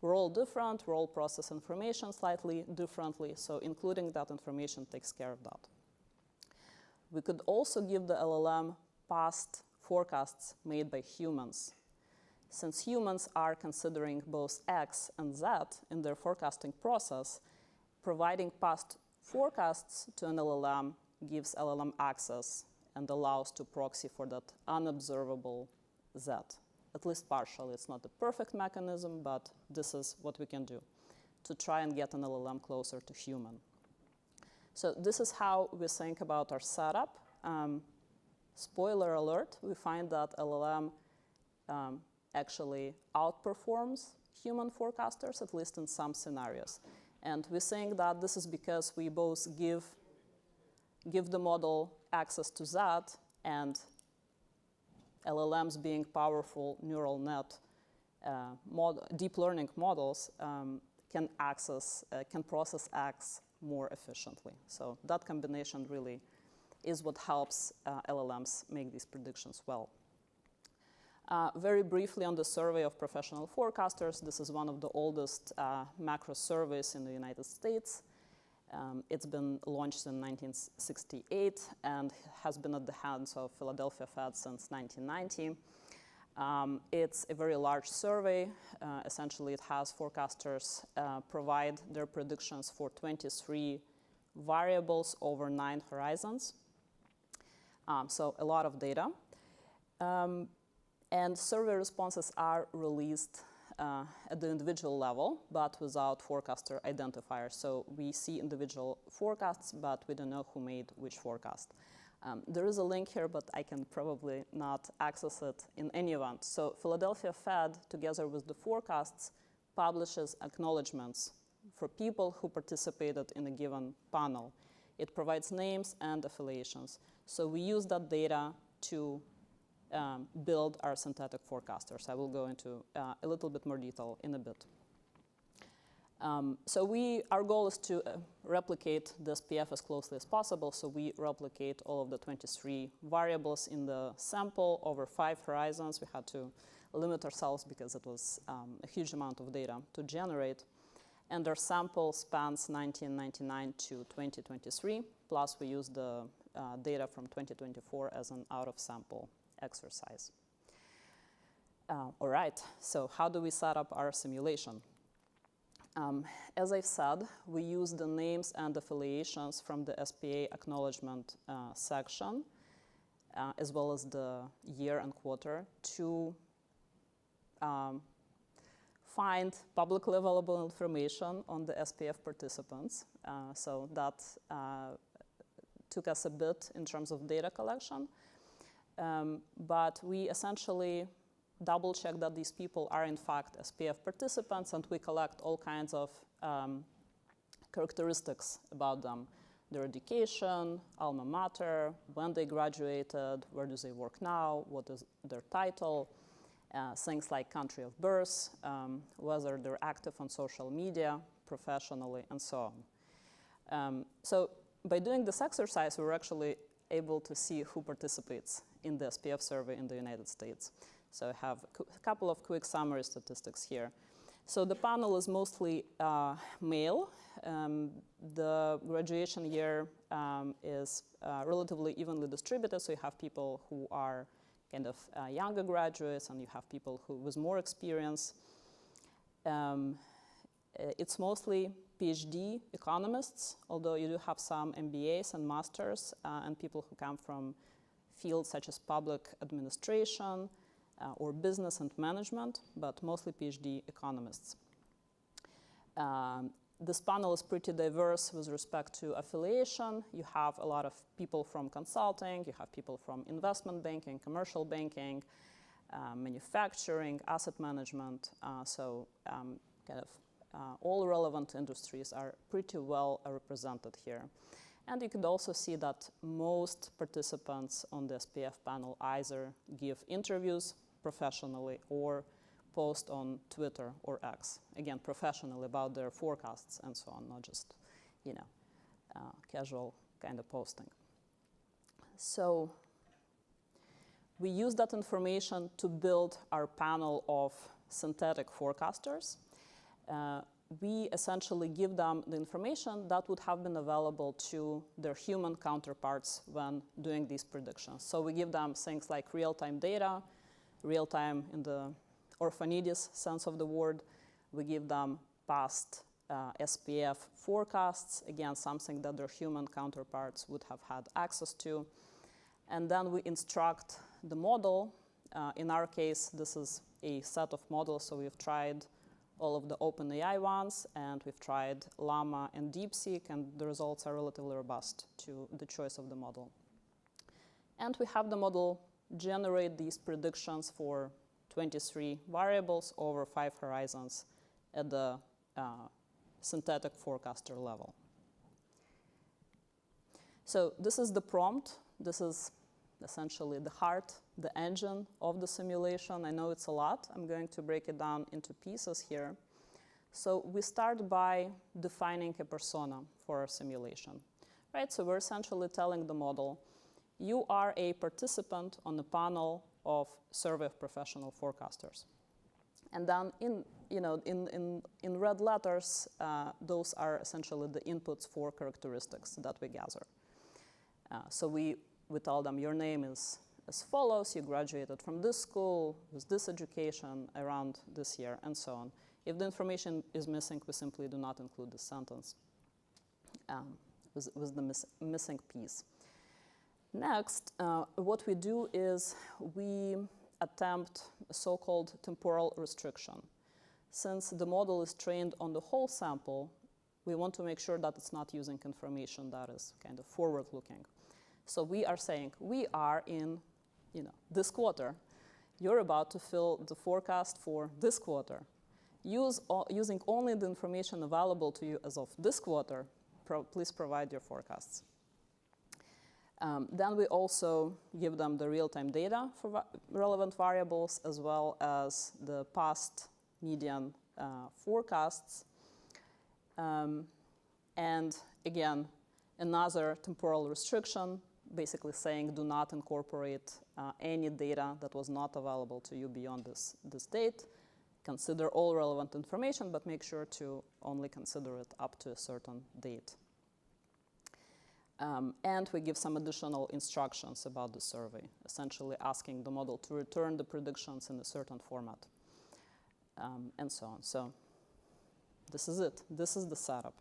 We're all different, we all process information slightly differently, so including that information takes care of that. We could also give the LLM past forecasts made by humans. Since humans are considering both X and Z in their forecasting process, providing past forecasts to an LLM gives LLM access and allows to proxy for that unobservable Z, at least partially. It's not the perfect mechanism, but this is what we can do to try and get an LLM closer to human. So this is how we think about our setup. Spoiler alert, we find that LLM actually outperforms human forecasters, at least in some scenarios. And we think that this is because we both give the model access to that, and LLMs being powerful neural net deep learning models can process X more efficiently. So that combination really is what helps LLMs make these predictions well. Very briefly on the survey of professional forecasters, this is one of the oldest macro surveys in the United States. It's been launched in 1968 and has been at the hands of Philadelphia Fed since 1990. It's a very large survey. Essentially, it has forecasters provide their predictions for 23 variables over 9 horizons. So a lot of data. And survey responses are released at the individual level, but without forecaster identifiers. So we see individual forecasts, but we don't know who made which forecast. There is a link here, but I can probably not access it in any event. So Philadelphia Fed, together with the forecasts, publishes acknowledgements for people who participated in a given panel. It provides names and affiliations. So we use that data to build our synthetic forecasters. I will go into a little bit more detail in a bit. So our goal is to replicate the SPF as closely as possible. So we replicate all of the 23 variables in the sample over 5 horizons. We had to limit ourselves because it was a huge amount of data to generate. And our sample spans 1999 to 2023, plus we use the data from 2024 as an out-of-sample exercise. All right, so how do we set up our simulation? As I've said, we use the names and affiliations from the SPA acknowledgement section, as well as the year and quarter, to find publicly available information on the SPF participants. So that took us a bit in terms of data collection. But we essentially double check that these people are in fact SPF participants, and we collect all kinds of characteristics about them. Their education, alma mater, when they graduated, where do they work now, what is their title, things like country of birth, whether they're active on social media, professionally, and so on. So by doing this exercise, we're actually able to see who participates in the SPF survey in the United States. So I have a couple of quick summary statistics here. So the panel is mostly male. The graduation year is relatively evenly distributed. So you have people who are kind of younger graduates, and you have people who with more experience. It's mostly PhD economists, although you do have some MBAs and masters and people who come from fields such as public administration or business and management, but mostly PhD economists. This panel is pretty diverse with respect to affiliation. You have a lot of people from consulting, you have people from investment banking, commercial banking, manufacturing, asset management. All relevant industries are pretty well represented here. And you could also see that most participants on the SPF panel either give interviews professionally or post on Twitter or X, again, professionally about their forecasts and so on, not just, casual kind of posting. So we use that information to build our panel of synthetic forecasters. We essentially give them the information that would have been available to their human counterparts when doing these predictions. So we give them things like real-time data, real-time in the Orphanides sense of the word. We give them past SPF forecasts, again, something that their human counterparts would have had access to. And then we instruct the model. In our case, this is a set of models, so we've tried all of the OpenAI ones, and we've tried Llama and DeepSeek, and the results are relatively robust to the choice of the model. And we have the model generate these predictions for 23 variables over 5 horizons at the synthetic forecaster level. So this is the prompt. This is essentially the heart, the engine of the simulation. I know it's a lot. I'm going to break it down into pieces here. So we start by defining a persona for our simulation, right? So we're essentially telling the model, you are a participant on a panel of survey of professional forecasters. And then in red letters, those are essentially the inputs for characteristics that we gather. So we tell them your name is as follows, you graduated from this school, with this education, around this year, and so on. If the information is missing, we simply do not include the sentence with the missing piece. Next, what we do is we attempt a so-called temporal restriction. Since the model is trained on the whole sample, we want to make sure that it's not using information that is kind of forward-looking. So we are saying, we are in this quarter. You're about to fill the forecast for this quarter. Using only the information available to you as of this quarter, please provide your forecasts. Then we also give them the real-time data for relevant variables, as well as the past median forecasts. And again, another temporal restriction, basically saying do not incorporate any data that was not available to you beyond this date. Consider all relevant information, but make sure to only consider it up to a certain date. And we give some additional instructions about the survey, essentially asking the model to return the predictions in a certain format, and so on. So this is it. This is the setup.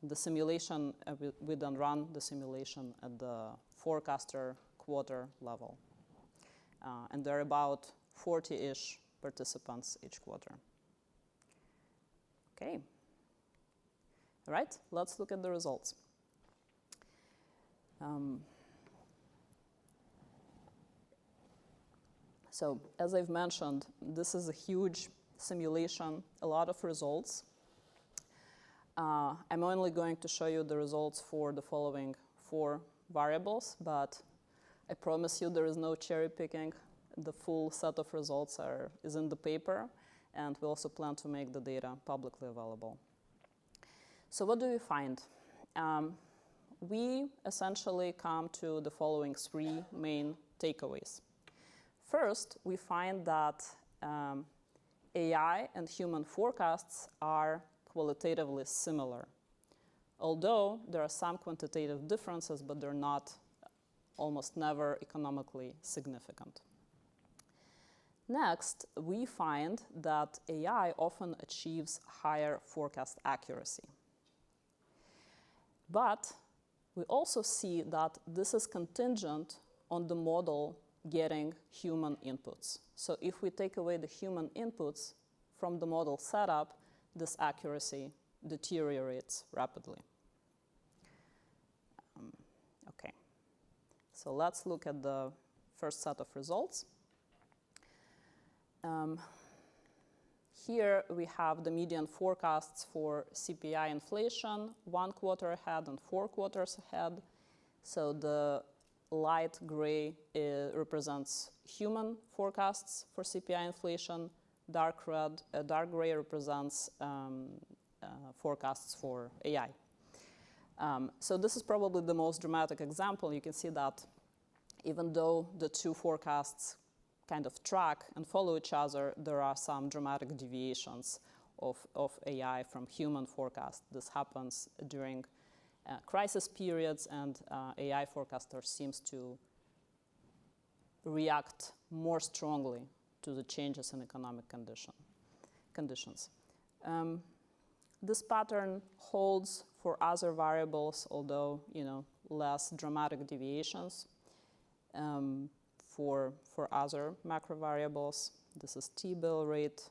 The simulation, we then run the simulation at the forecaster quarter level. And there are about 40-ish participants each quarter. Okay. All right, let's look at the results. So as I've mentioned, this is a huge simulation, a lot of results. I'm only going to show you the results for the following 4 variables, but I promise you there is no cherry picking. The full set of results is in the paper, and we also plan to make the data publicly available. So what do we find? We essentially come to the following 3 main takeaways. First, we find that AI and human forecasts are qualitatively similar. Although there are some quantitative differences, but they're not, almost never, economically significant. Next, we find that AI often achieves higher forecast accuracy. But we also see that this is contingent on the model getting human inputs. So if we take away the human inputs from the model setup, this accuracy deteriorates rapidly. Okay, so let's look at the first set of results. Here we have the median forecasts for CPI inflation 1 quarter ahead and 4 quarters ahead. So the light gray represents human forecasts for CPI inflation. Dark gray represents forecasts for AI. So this is probably the most dramatic example. You can see that even though the two forecasts kind of track and follow each other, there are some dramatic deviations of AI from human forecast. This happens during crisis periods, and AI forecasters seems to react more strongly to the changes in economic conditions. This pattern holds for other variables, although less dramatic deviations. For other macro variables, this is T-bill rate,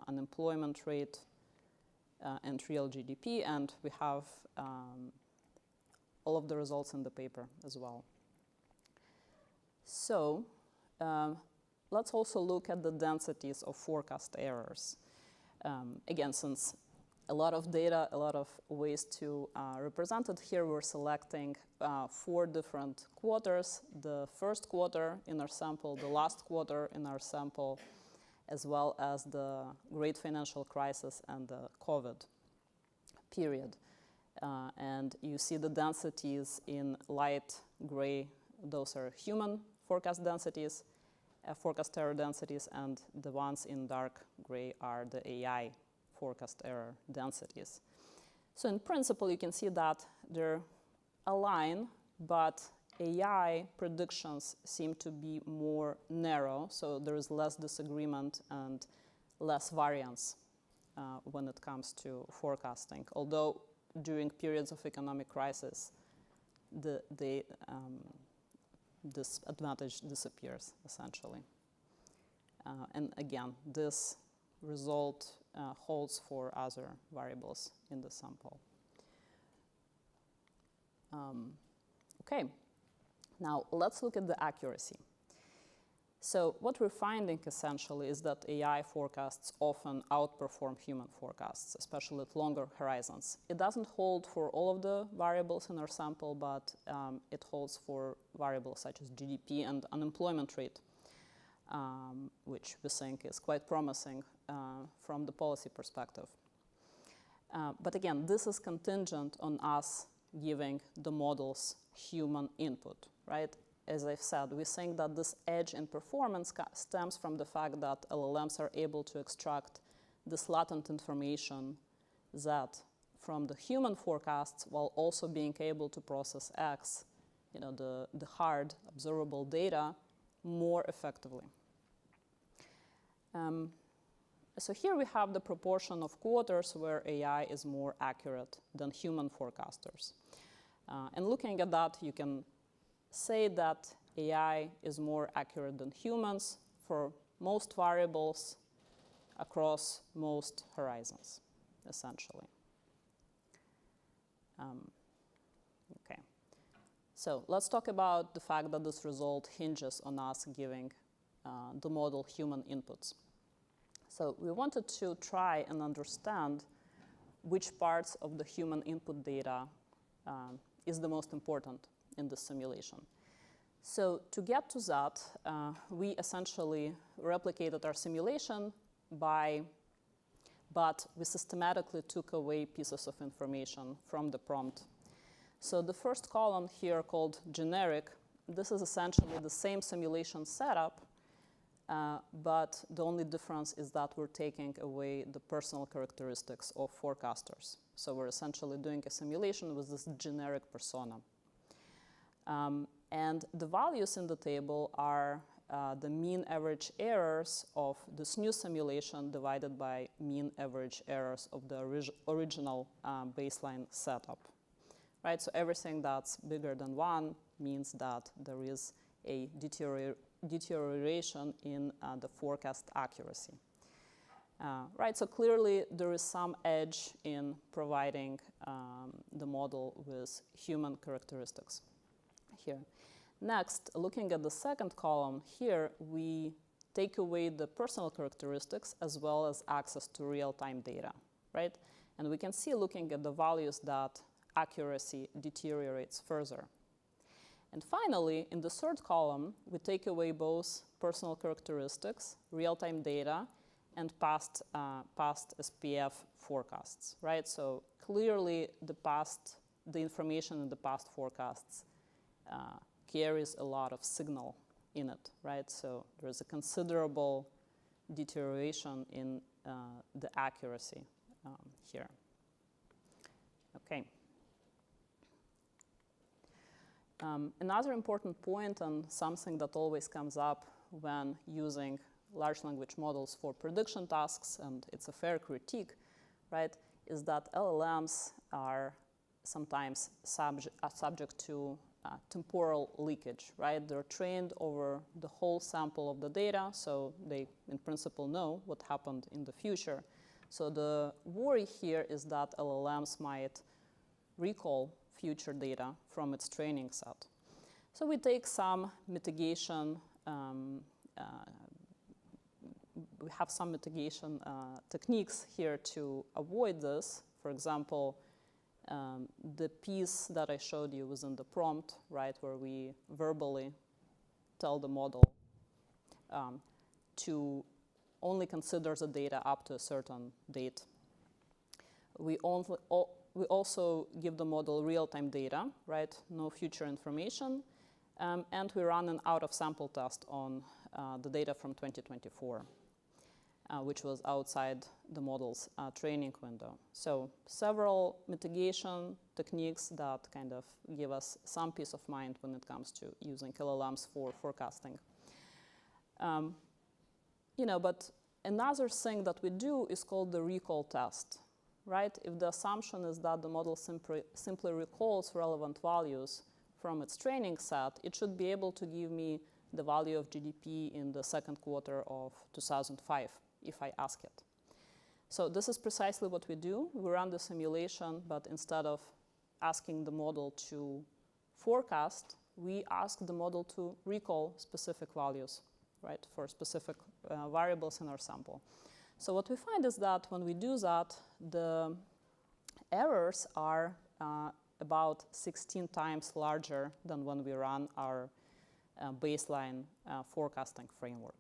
unemployment rate, and real GDP, and we have all of the results in the paper as well. So let's also look at the densities of forecast errors. Again, since a lot of data, a lot of ways to represent it, here we're selecting 4 different quarters: the first quarter in our sample, the last quarter in our sample, as well as the Great Financial Crisis and the COVID period. And you see the densities in light gray. Those are human forecast densities, forecast error densities, and the ones in dark gray are the AI forecast error densities. So in principle, you can see that they're aligned, but AI predictions seem to be more narrow, so there is less disagreement and less variance when it comes to forecasting. Although during periods of economic crisis, this advantage disappears, essentially. And again, this result holds for other variables in the sample. Okay, now let's look at the accuracy. So what we're finding essentially is that AI forecasts often outperform human forecasts, especially at longer horizons. It doesn't hold for all of the variables in our sample, but it holds for variables such as GDP and unemployment rate, which we think is quite promising from the policy perspective. But again, this is contingent on us giving the models human input, right? As I've said, we think that this edge in performance stems from the fact that LLMs are able to extract this latent information that from the human forecasts, while also being able to process X, the hard observable data, more effectively. So here we have the proportion of quarters where AI is more accurate than human forecasters. And looking at that, you can say that AI is more accurate than humans for most variables across most horizons, essentially. Okay. So let's talk about the fact that this result hinges on us giving the model human inputs. So we wanted to try and understand which parts of the human input data is the most important in the simulation. So to get to that, we essentially replicated our simulation but we systematically took away pieces of information from the prompt. So the first column here, called generic, this is essentially the same simulation setup, but the only difference is that we're taking away the personal characteristics of forecasters. So we're essentially doing a simulation with this generic persona. And the values in the table are the mean average errors of this new simulation divided by mean average errors of the original baseline setup. Right? So everything that's bigger than 1 means that there is a deterioration in the forecast accuracy. Right, so clearly there is some edge in providing the model with human characteristics here. Next, looking at the second column here, we take away the personal characteristics as well as access to real-time data, right? And we can see, looking at the values, that accuracy deteriorates further. And finally, in the third column, we take away both personal characteristics, real-time data, and past SPF forecasts, right? So clearly, the information in the past forecasts carries a lot of signal in it, right? So there's a considerable deterioration in the accuracy here. Okay. Another important point, and something that always comes up when using large language models for prediction tasks, and it's a fair critique, right, is that LLMs are sometimes subject to temporal leakage, right? They're trained over the whole sample of the data, so they, in principle, know what happened in the future. So the worry here is that LLMs might recall future data from its training set. So we take some mitigation, we have some mitigation techniques here to avoid this. For example, the piece that I showed you was in the prompt, right, where we verbally tell the model to only consider the data up to a certain date. We also give the model real-time data, right, no future information, and we run an out-of-sample test on the data from 2024. Which was outside the model's training window. So several mitigation techniques that kind of give us some peace of mind when it comes to using LLMs for forecasting. But another thing that we do is called the recall test, right? If the assumption is that the model simply recalls relevant values from its training set, it should be able to give me the value of GDP in the second quarter of 2005. If I ask it. So this is precisely what we do. We run the simulation, but instead of asking the model to forecast, we ask the model to recall specific values, right, for specific variables in our sample. So what we find is that when we do that, the errors are about 16 times larger than when we run our baseline forecasting framework.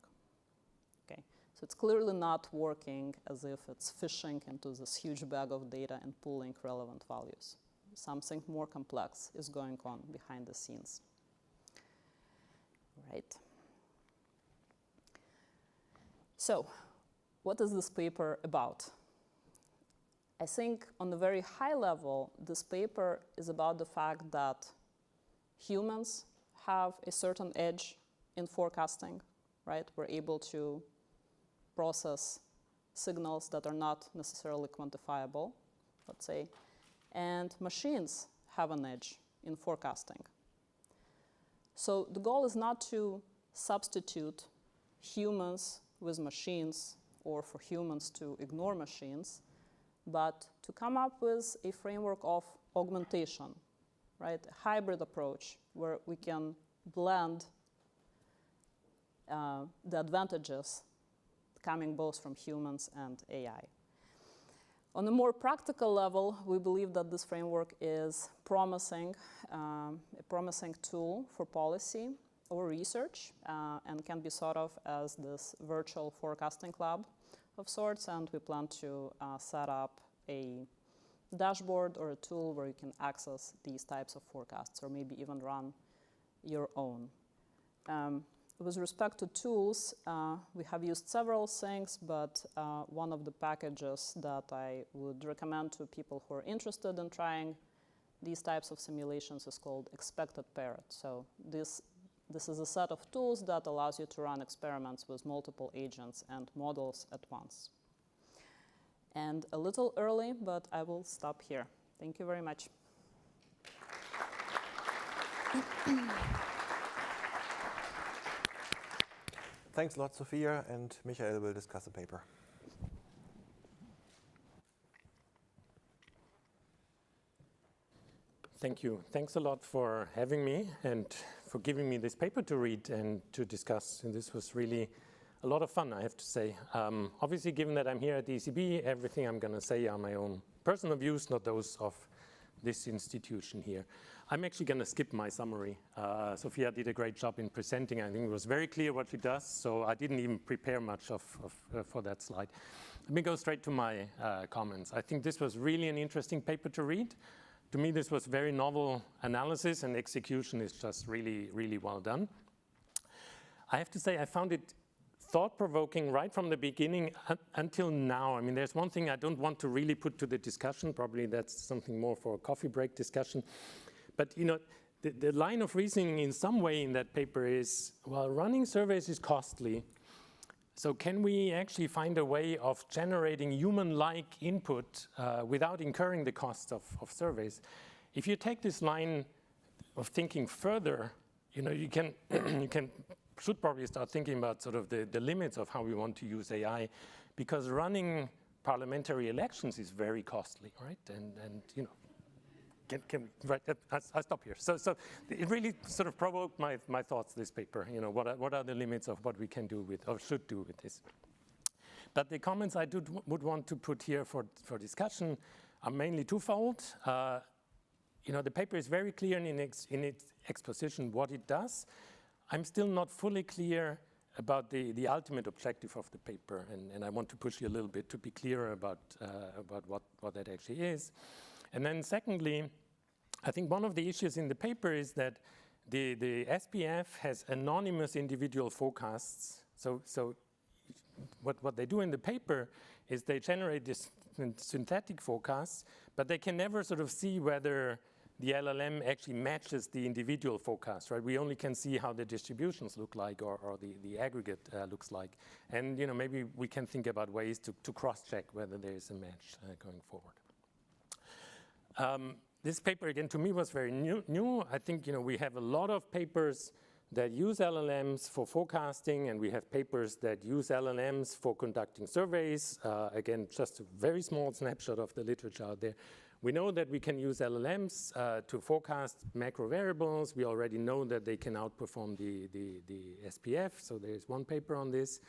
So it's clearly not working as if it's fishing into this huge bag of data and pulling relevant values. Something more complex is going on behind the scenes. Right. So what is this paper about? I think on a very high level, this paper is about the fact that humans have a certain edge in forecasting, right? We're able to process signals that are not necessarily quantifiable, let's say, and machines have an edge in forecasting. So the goal is not to substitute humans with machines or for humans to ignore machines, but to come up with a framework of augmentation, right? A hybrid approach where we can blend the advantages coming both from humans and AI. On a more practical level, we believe that this framework is promising, a promising tool for policy or research, and can be thought of as this virtual forecasting lab of sorts, and we plan to set up a dashboard or a tool where you can access these types of forecasts, or maybe even run your own. With respect to tools, we have used several things, but one of the packages that I would recommend to people who are interested in trying these types of simulations is called Expected Parrot. So this is a set of tools that allows you to run experiments with multiple agents and models at once. And a little early, but I will stop here. Thank you very much. Thanks a lot, Sophia, and Michael will discuss the paper. Thank you. Thanks a lot for having me and for giving me this paper to read and to discuss. And this was really a lot of fun, I have to say. Obviously, given that I'm here at the ECB, everything I'm going to say are my own personal views, not those of this institution here. I'm actually going to skip my summary. Sophia did a great job in presenting. I think it was very clear what she does, so I didn't even prepare much for that slide. Let me go straight to my comments. I think this was really an interesting paper to read. To me, this was very novel analysis, and execution is just really, really well done. I have to say I found it thought-provoking right from the beginning until now. I mean, there's one thing I don't want to really put to the discussion. Probably that's something more for a coffee break discussion. But, you know, the line of reasoning in some way in that paper is, well, running surveys is costly. So can we actually find a way of generating human-like input without incurring the cost of surveys? If you take this line of thinking further, you know, you can should probably start thinking about sort of the limits of how we want to use AI, because running parliamentary elections is very costly, right? And you know, right? I'll stop here. So it really sort of provoked my thoughts, this paper. You know, what are the limits of what we can do with, or should do with this? But the comments I would want to put here for discussion are mainly twofold. You know, the paper is very clear in its exposition what it does. I'm still not fully clear about the ultimate objective of the paper, and I want to push you a little bit to be clearer about what that actually is. And then secondly, I think one of the issues in the paper is that the SPF has anonymous individual forecasts. So what they do in the paper is they generate this synthetic forecasts, but they can never sort of see whether the LLM actually matches the individual forecast, right? We only can see how the distributions look like, or the aggregate looks like. And, you know, maybe we can think about ways to cross-check whether there is a match going forward. This paper, again, to me was very new. I think, you know, we have a lot of papers that use LLMs for forecasting, and we have papers that use LLMs for conducting surveys. Again, just a very small snapshot of the literature out there. We know that we can use LLMs to forecast macro variables. We already know that they can outperform the SPF, so there's one paper on this.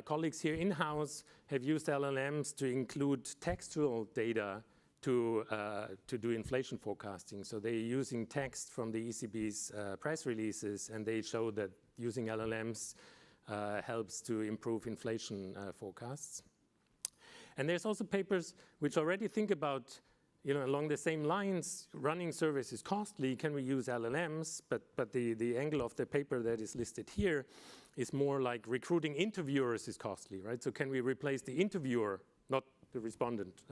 Colleagues here in-house have used LLMs to include textual data to do inflation forecasting. So they're using text from the ECB's press releases, and they show that using LLMs helps to improve inflation forecasts. And there's also papers which already think about, you know, along the same lines, running surveys is costly, can we use LLMs? But the angle of the paper that is listed here is more like recruiting interviewers is costly, right? So can we replace the interviewer, not the respondent,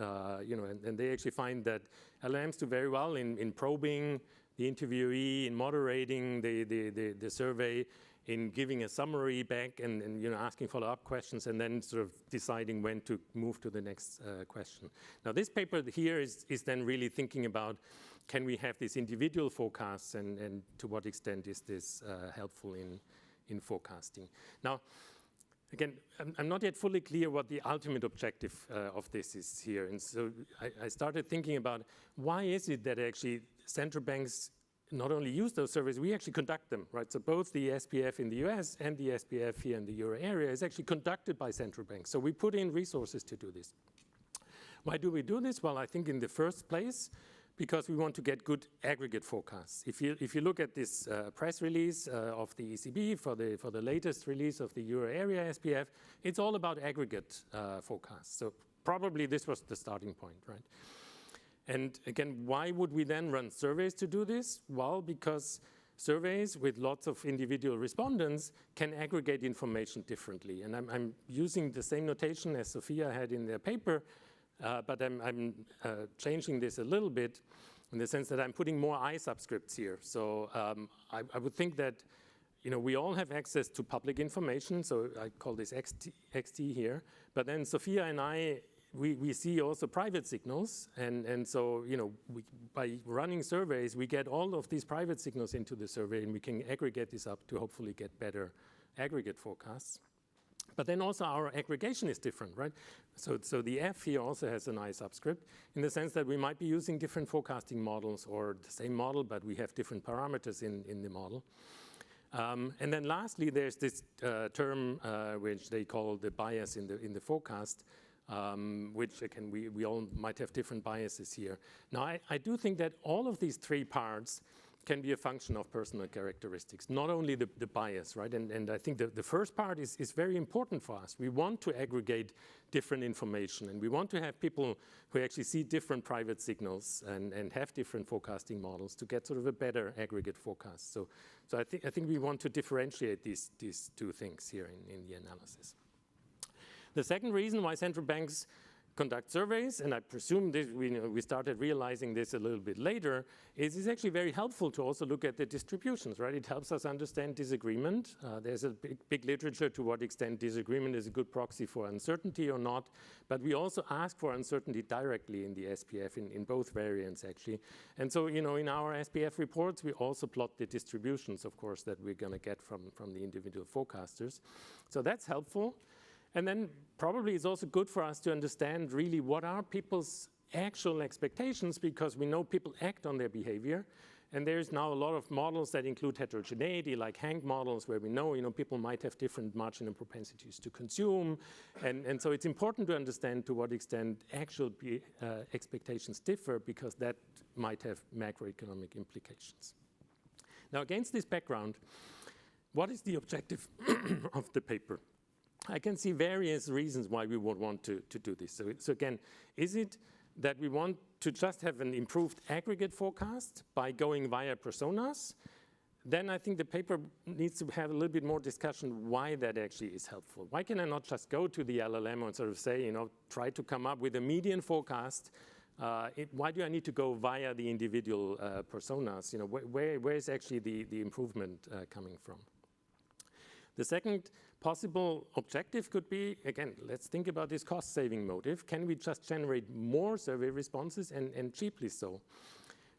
you know, and they actually find that LLMs do very well in probing the interviewee, in moderating the survey, in giving a summary back and you know, asking follow-up questions, and then sort of deciding when to move to the next question. Now, this paper here is then really thinking about, can we have these individual forecasts, and to what extent is this helpful in forecasting? Now, again, I'm not yet fully clear what the ultimate objective of this is here. And so I started thinking about, why is it that actually central banks not only use those surveys, we actually conduct them, right? So both the SPF in the US and the SPF here in the euro area is actually conducted by central banks. So we put in resources to do this. Why do we do this? Well, I think in the first place, because we want to get good aggregate forecasts. If you look at this press release of the ECB for the latest release of the euro area SPF, it's all about aggregate forecasts. So probably this was the starting point, right? And again, why would we then run surveys to do this? Well, because surveys with lots of individual respondents can aggregate information differently. And I'm using the same notation as Sophia had in their paper, but I'm changing this a little bit in the sense that I'm putting more I subscripts here. So I would think that, you know, we all have access to public information, so I call this XT here. But then Sophia and I, we see also private signals, and so, you know, by running surveys, we get all of these private signals into the survey, and we can aggregate this up to hopefully get better aggregate forecasts. But then also our aggregation is different, right? So the F here also has a nice subscript in the sense that we might be using different forecasting models or the same model, but we have different parameters in the model. And then lastly, there's this term which they call the bias in the forecast, which again, we all might have different biases here. Now, I do think that all of these three parts can be a function of personal characteristics, not only the bias, right? And I think the first part is very important for us. We want to aggregate different information, and we want to have people who actually see different private signals and have different forecasting models to get sort of a better aggregate forecast. So I think we want to differentiate these two things here in the analysis. The second reason why central banks conduct surveys, and I presume this, we started realizing this a little bit later, is it's actually very helpful to also look at the distributions, right? It helps us understand disagreement. There's a big literature to what extent disagreement is a good proxy for uncertainty or not, but we also ask for uncertainty directly in the SPF, in both variants actually. And so, in our SPF reports, we also plot the distributions, of course, that we're gonna get from the individual forecasters. So that's helpful. And then probably it's also good for us to understand really what are people's actual expectations, because we know people act on their behavior. And there's now a lot of models that include heterogeneity, like Hank models, where we know, people might have different marginal propensities to consume. And so it's important to understand to what extent actual expectations differ, because that might have macroeconomic implications. Now, against this background, what is the objective of the paper? I can see various reasons why we would want to do this. So again, is it that we want to just have an improved aggregate forecast by going via personas? Then I think the paper needs to have a little bit more discussion why that actually is helpful. Why can I not just go to the LLM and sort of say, try to come up with a median forecast? Why do I need to go via the individual personas? Where is actually the improvement coming from? The second possible objective could be, again, let's think about this cost-saving motive. Can we just generate more survey responses and cheaply so?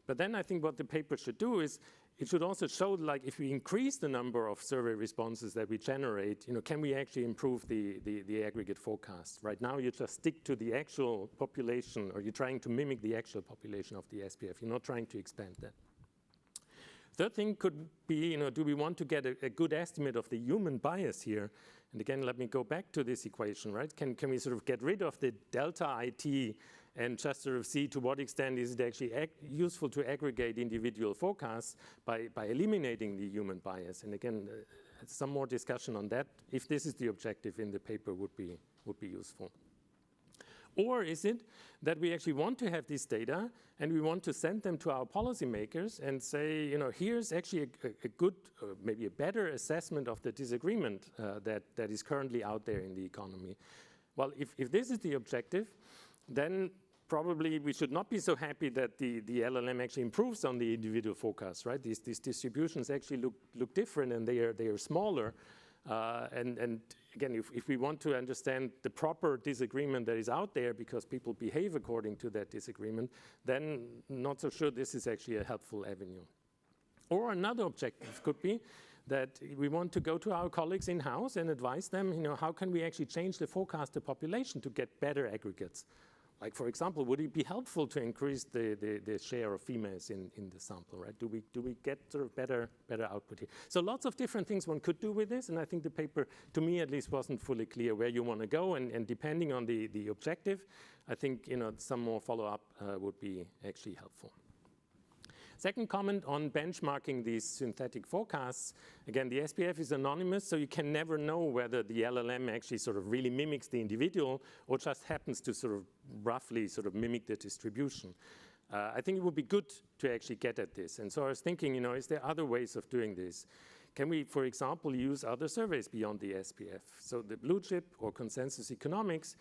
But then I think what the paper should do is, it should also show, like, if we increase the number of survey responses that we generate, can we actually improve the aggregate forecast? Right now, you just stick to the actual population, or you're trying to mimic the actual population of the SPF. You're not trying to expand that. Third thing could be, do we want to get a good estimate of the human bias here? And again, let me go back to this equation, right? Can we sort of get rid of the delta IT and just sort of see to what extent is it actually useful to aggregate individual forecasts by eliminating the human bias? And again, some more discussion on that, if this is the objective in the paper, would be useful. Or is it that we actually want to have this data and we want to send them to our policymakers and say, here's actually a good, maybe a better assessment of the disagreement that is currently out there in the economy? Well, if this is the objective, then probably we should not be so happy that the LLM actually improves on the individual forecasts, right? These distributions actually look different, and they are smaller. And again, if we want to understand the proper disagreement that is out there because people behave according to that disagreement, then not so sure this is actually a helpful avenue. Or another objective could be that we want to go to our colleagues in-house and advise them, how can we actually change the forecasted population to get better aggregates? Like, for example, would it be helpful to increase the share of females in the sample, right? Do we get sort of better output here? So lots of different things one could do with this, and I think the paper, to me at least, wasn't fully clear where you want to go, and depending on the objective, I think some more follow-up would be actually helpful. Second comment on benchmarking these synthetic forecasts. Again, the SPF is anonymous, so you can never know whether the LLM actually sort of really mimics the individual or just happens to sort of roughly sort of mimic the distribution. I think it would be good to actually get at this. And so I was thinking, is there other ways of doing this? Can we, for example, use other surveys beyond the SPF? So the blue chip or consensus economics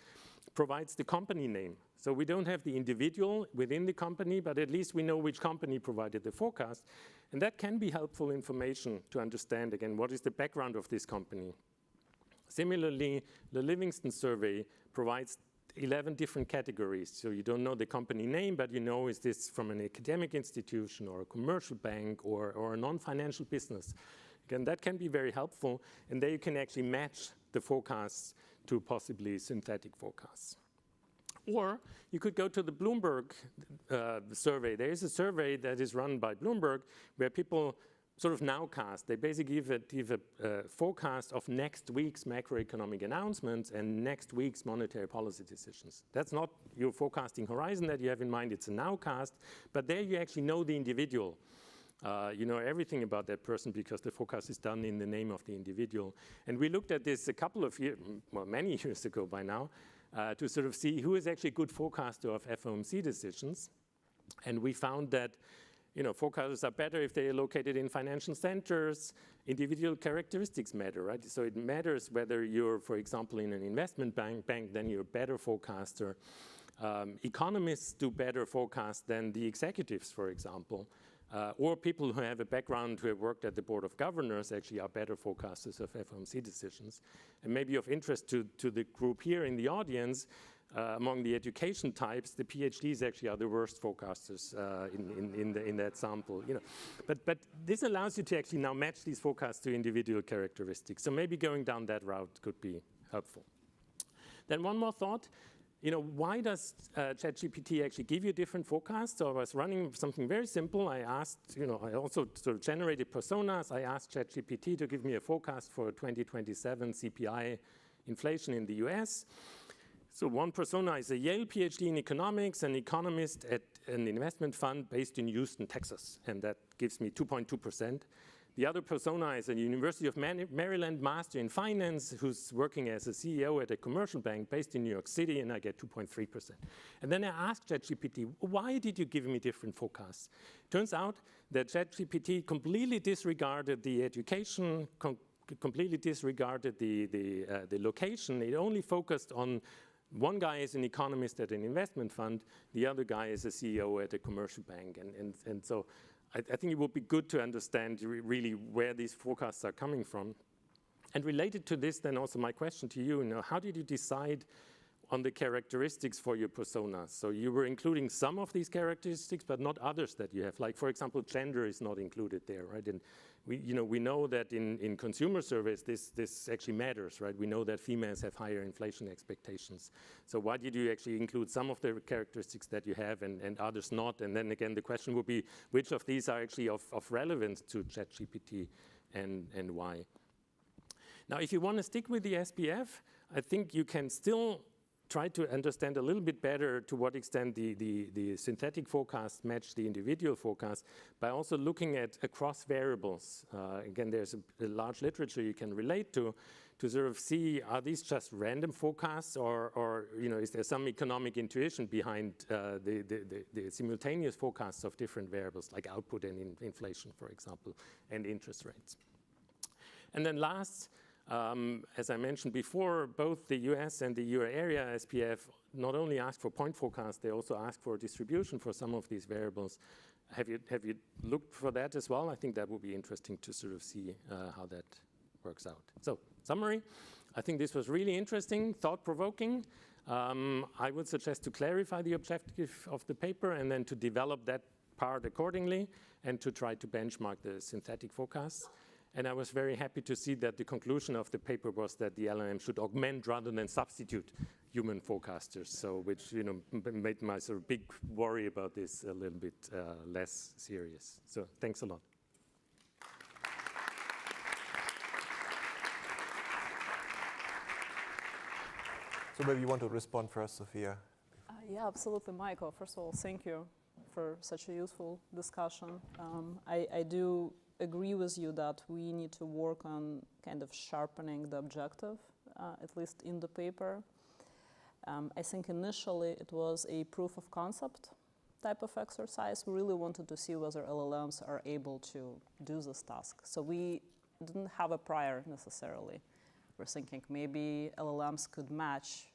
provides the company name. So we don't have the individual within the company, but at least we know which company provided the forecast. And that can be helpful information to understand, again, what is the background of this company. Similarly, the Livingston survey provides 11 different categories. So you don't know the company name, but is this from an academic institution or a commercial bank or a non-financial business? Again, that can be very helpful, and there you can actually match the forecasts to possibly synthetic forecasts. Or you could go to the Bloomberg survey. There is a survey that is run by Bloomberg where people sort of nowcast. They basically give a forecast of next week's macroeconomic announcements and next week's monetary policy decisions. That's not your forecasting horizon that you have in mind. It's a nowcast. But there you actually know the individual. You know everything about that person because the forecast is done in the name of the individual. And we looked at this a couple of years, well, many years ago by now, to sort of see who is actually a good forecaster of FOMC decisions. And we found that forecasters are better if they are located in financial centers. Individual characteristics matter, right? So it matters whether you're, for example, in an investment bank, then you're a better forecaster. Economists do better forecasts than the executives, for example. Or people who have a background who have worked at the board of governors actually are better forecasters of FOMC decisions. And maybe of interest to the group here in the audience, among the education types, the PhDs actually are the worst forecasters in that sample. But this allows you to actually now match these forecasts to individual characteristics. So maybe going down that route could be helpful. Then one more thought. Why does ChatGPT actually give you different forecasts? So I was running something very simple. I asked, I also sort of generated personas. I asked ChatGPT to give me a forecast for 2027 CPI inflation in the US. So one persona is a Yale PhD in economics, an economist at an investment fund based in Houston, Texas, and that gives me 2.2%. The other persona is a University of Maryland master in finance who's working as a CEO at a commercial bank based in New York City, and I get 2.3%. And then I asked ChatGPT, why did you give me different forecasts? Turns out that ChatGPT completely disregarded the education, completely disregarded the location. It only focused on one guy is an economist at an investment fund, the other guy is a CEO at a commercial bank. And so I think it would be good to understand really where these forecasts are coming from. And related to this, then also my question to you, how did you decide on the characteristics for your personas? So you were including some of these characteristics, but not others that you have. Like, for example, gender is not included there, right? And we know that in consumer surveys, this actually matters, right? We know that females have higher inflation expectations. So why did you actually include some of the characteristics that you have and others not? And then again, the question would be, which of these are actually of relevance to ChatGPT and why? Now, if you want to stick with the SPF, I think you can still try to understand a little bit better to what extent the synthetic forecasts match the individual forecast by also looking at across variables. Again, there's a large literature you can relate to sort of see, are these just random forecasts or is there some economic intuition behind the simultaneous forecasts of different variables like output and inflation, for example, and interest rates. And then last, as I mentioned before, both the US and the Euro area SPF not only ask for point forecasts, they also ask for distribution for some of these variables. Have you looked for that as well? I think that would be interesting to sort of see how that works out. So, summary, I think this was really interesting, thought-provoking. I would suggest to clarify the objective of the paper and then to develop that part accordingly and to try to benchmark the synthetic forecasts. And I was very happy to see that the conclusion of the paper was that the LLM should augment rather than substitute human forecasters, so which made my sort of big worry about this a little bit less serious. So thanks a lot. So maybe you want to respond first, Sophia. Yeah, absolutely, Michael. First of all, thank you for such a useful discussion. I do agree with you that we need to work on kind of sharpening the objective, at least in the paper. I think initially it was a proof of concept type of exercise. We really wanted to see whether LLMs are able to do this task. So we didn't have a prior necessarily. We're thinking maybe LLMs could match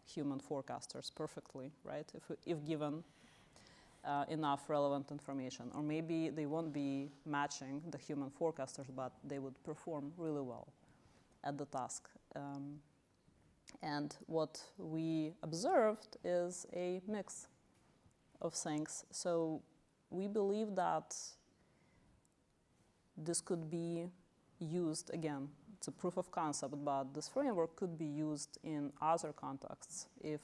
human forecasters perfectly, right? If given enough relevant information. Or maybe they won't be matching the human forecasters, but they would perform really well at the task. And what we observed is a mix of things. So we believe that this could be used, again, it's a proof of concept, but this framework could be used in other contexts. If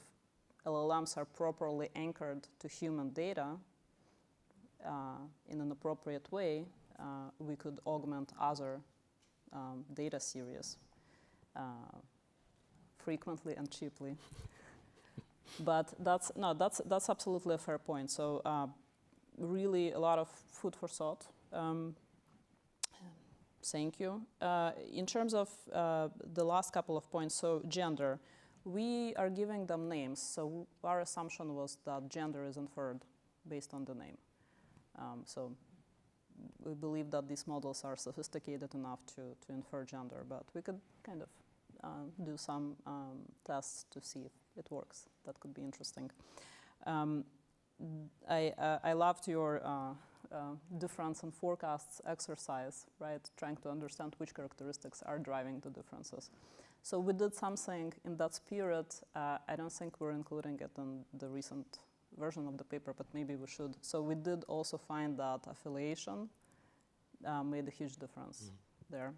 LLMs are properly anchored to human data in an appropriate way, we could augment other data series frequently and cheaply. But that's absolutely a fair point. So really a lot of food for thought. Thank you. In terms of the last couple of points, so gender, we are giving them names. So our assumption was that gender is inferred based on the name. So we believe that these models are sophisticated enough to infer gender, but we could kind of do some tests to see if it works. That could be interesting. I loved your difference in forecasts exercise, right? Trying to understand which characteristics are driving the differences. So we did something in that spirit. I don't think we're including it in the recent version of the paper, but maybe we should. So we did also find that affiliation made a huge difference there.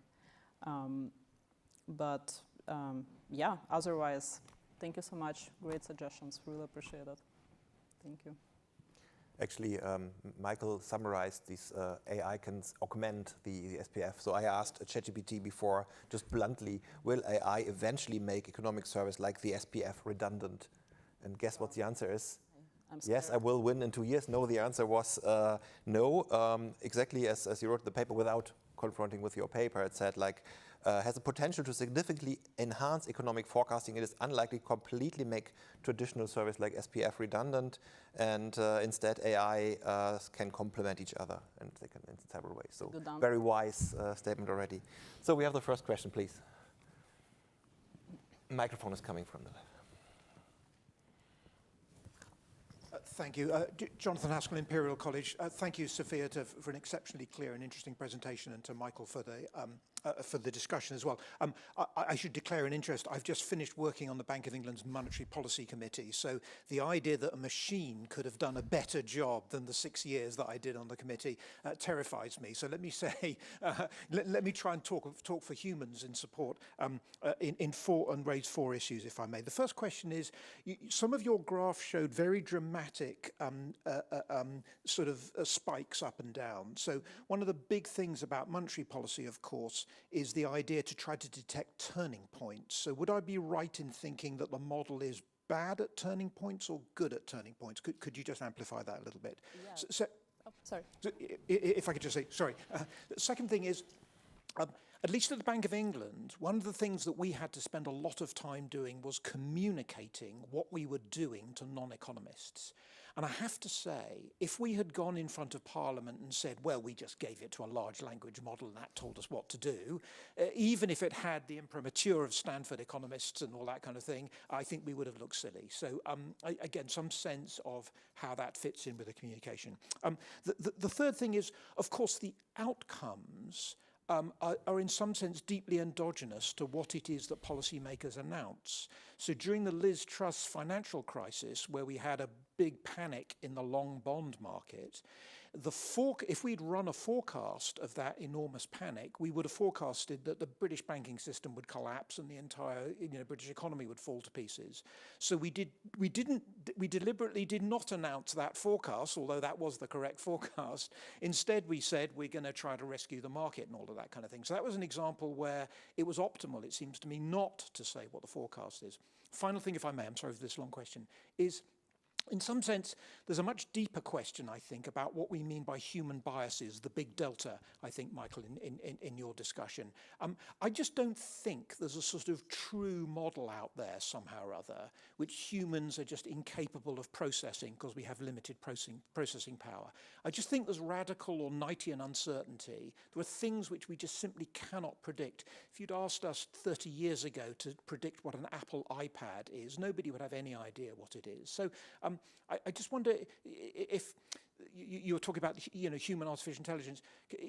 Yeah, otherwise, thank you so much. Great suggestions. Really appreciate it. Thank you. Actually, Michael summarized these AI can augment the SPF. So I asked ChatGPT before, just bluntly, will AI eventually make economic service like the SPF redundant? And guess what the answer is? Yes, I will win in 2 years. No, the answer was no. Exactly as you wrote the paper without confronting with your paper. It said like, has the potential to significantly enhance economic forecasting. It is unlikely to completely make traditional service like SPF redundant, and instead AI can complement each other, and they can in several ways. So very wise statement already. So we have the first question, please. Microphone is coming from the left. Thank you. Jonathan Haskell, Imperial College. Thank you, Sophia, for an exceptionally clear and interesting presentation, and to Michael for the discussion as well. I should declare an interest. I've just finished working on the Bank of England's Monetary Policy Committee, so the idea that a machine could have done a better job than the 6 years that I did on the committee terrifies me. So let me say, let me try and talk for humans in support and raise 4 issues, if I may. The first question is, some of your graphs showed very dramatic spikes up and down. So one of the big things about monetary policy, of course, is the idea to try to detect turning points. So would I be right in thinking that the model is bad at turning points or good at turning points? Could you just amplify that a little bit? Yeah. Sorry. So if I could just say, sorry. The second thing is, at least at the Bank of England, one of the things that we had to spend a lot of time doing was communicating what we were doing to non-economists. And I have to say, if we had gone in front of Parliament and said, well, we just gave it to a large language model and that told us what to do, even if it had the imprimatur of Stanford economists and all that kind of thing, I think we would have looked silly. So again, some sense of how that fits in with the communication. The third thing is, of course, the outcomes are in some sense deeply endogenous to what it is that policymakers announce. So during the Liz Truss financial crisis, where we had a big panic in the long bond market, if we'd run a forecast of that enormous panic, we would have forecasted that the British banking system would collapse and the entire British economy would fall to pieces. So we deliberately did not announce that forecast, although that was the correct forecast. Instead, we said we're going to try to rescue the market and all of that kind of thing. So that was an example where it was optimal, it seems to me, not to say what the forecast is. Final thing, if I may, I'm sorry for this long question, is in some sense, there's a much deeper question, I think, about what we mean by human biases, the big delta, I think, Michael, in your discussion. I just don't think there's a sort of true model out there somehow or other which humans are just incapable of processing because we have limited processing power. I just think there's radical or Knightian uncertainty. There are things which we just simply cannot predict. If you'd asked us 30 years ago to predict what an Apple iPad is, nobody would have any idea what it is. So I just wonder if you're talking about human artificial intelligence.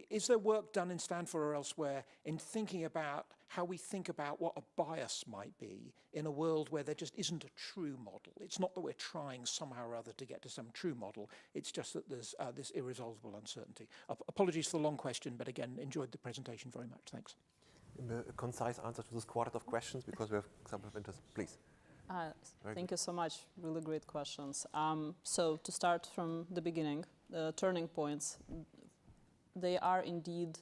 Is there work done in Stanford or elsewhere in thinking about how we think about what a bias might be in a world where there just isn't a true model? It's not that we're trying somehow or other to get to some true model. It's just that there's this irresolvable uncertainty. Apologies for the long question, but again, enjoyed the presentation very much. Thanks. A concise answer to this quartet of questions, because we have some of interest. Please. Thank you so much. Really great questions. So to start from the beginning, the turning points, there are indeed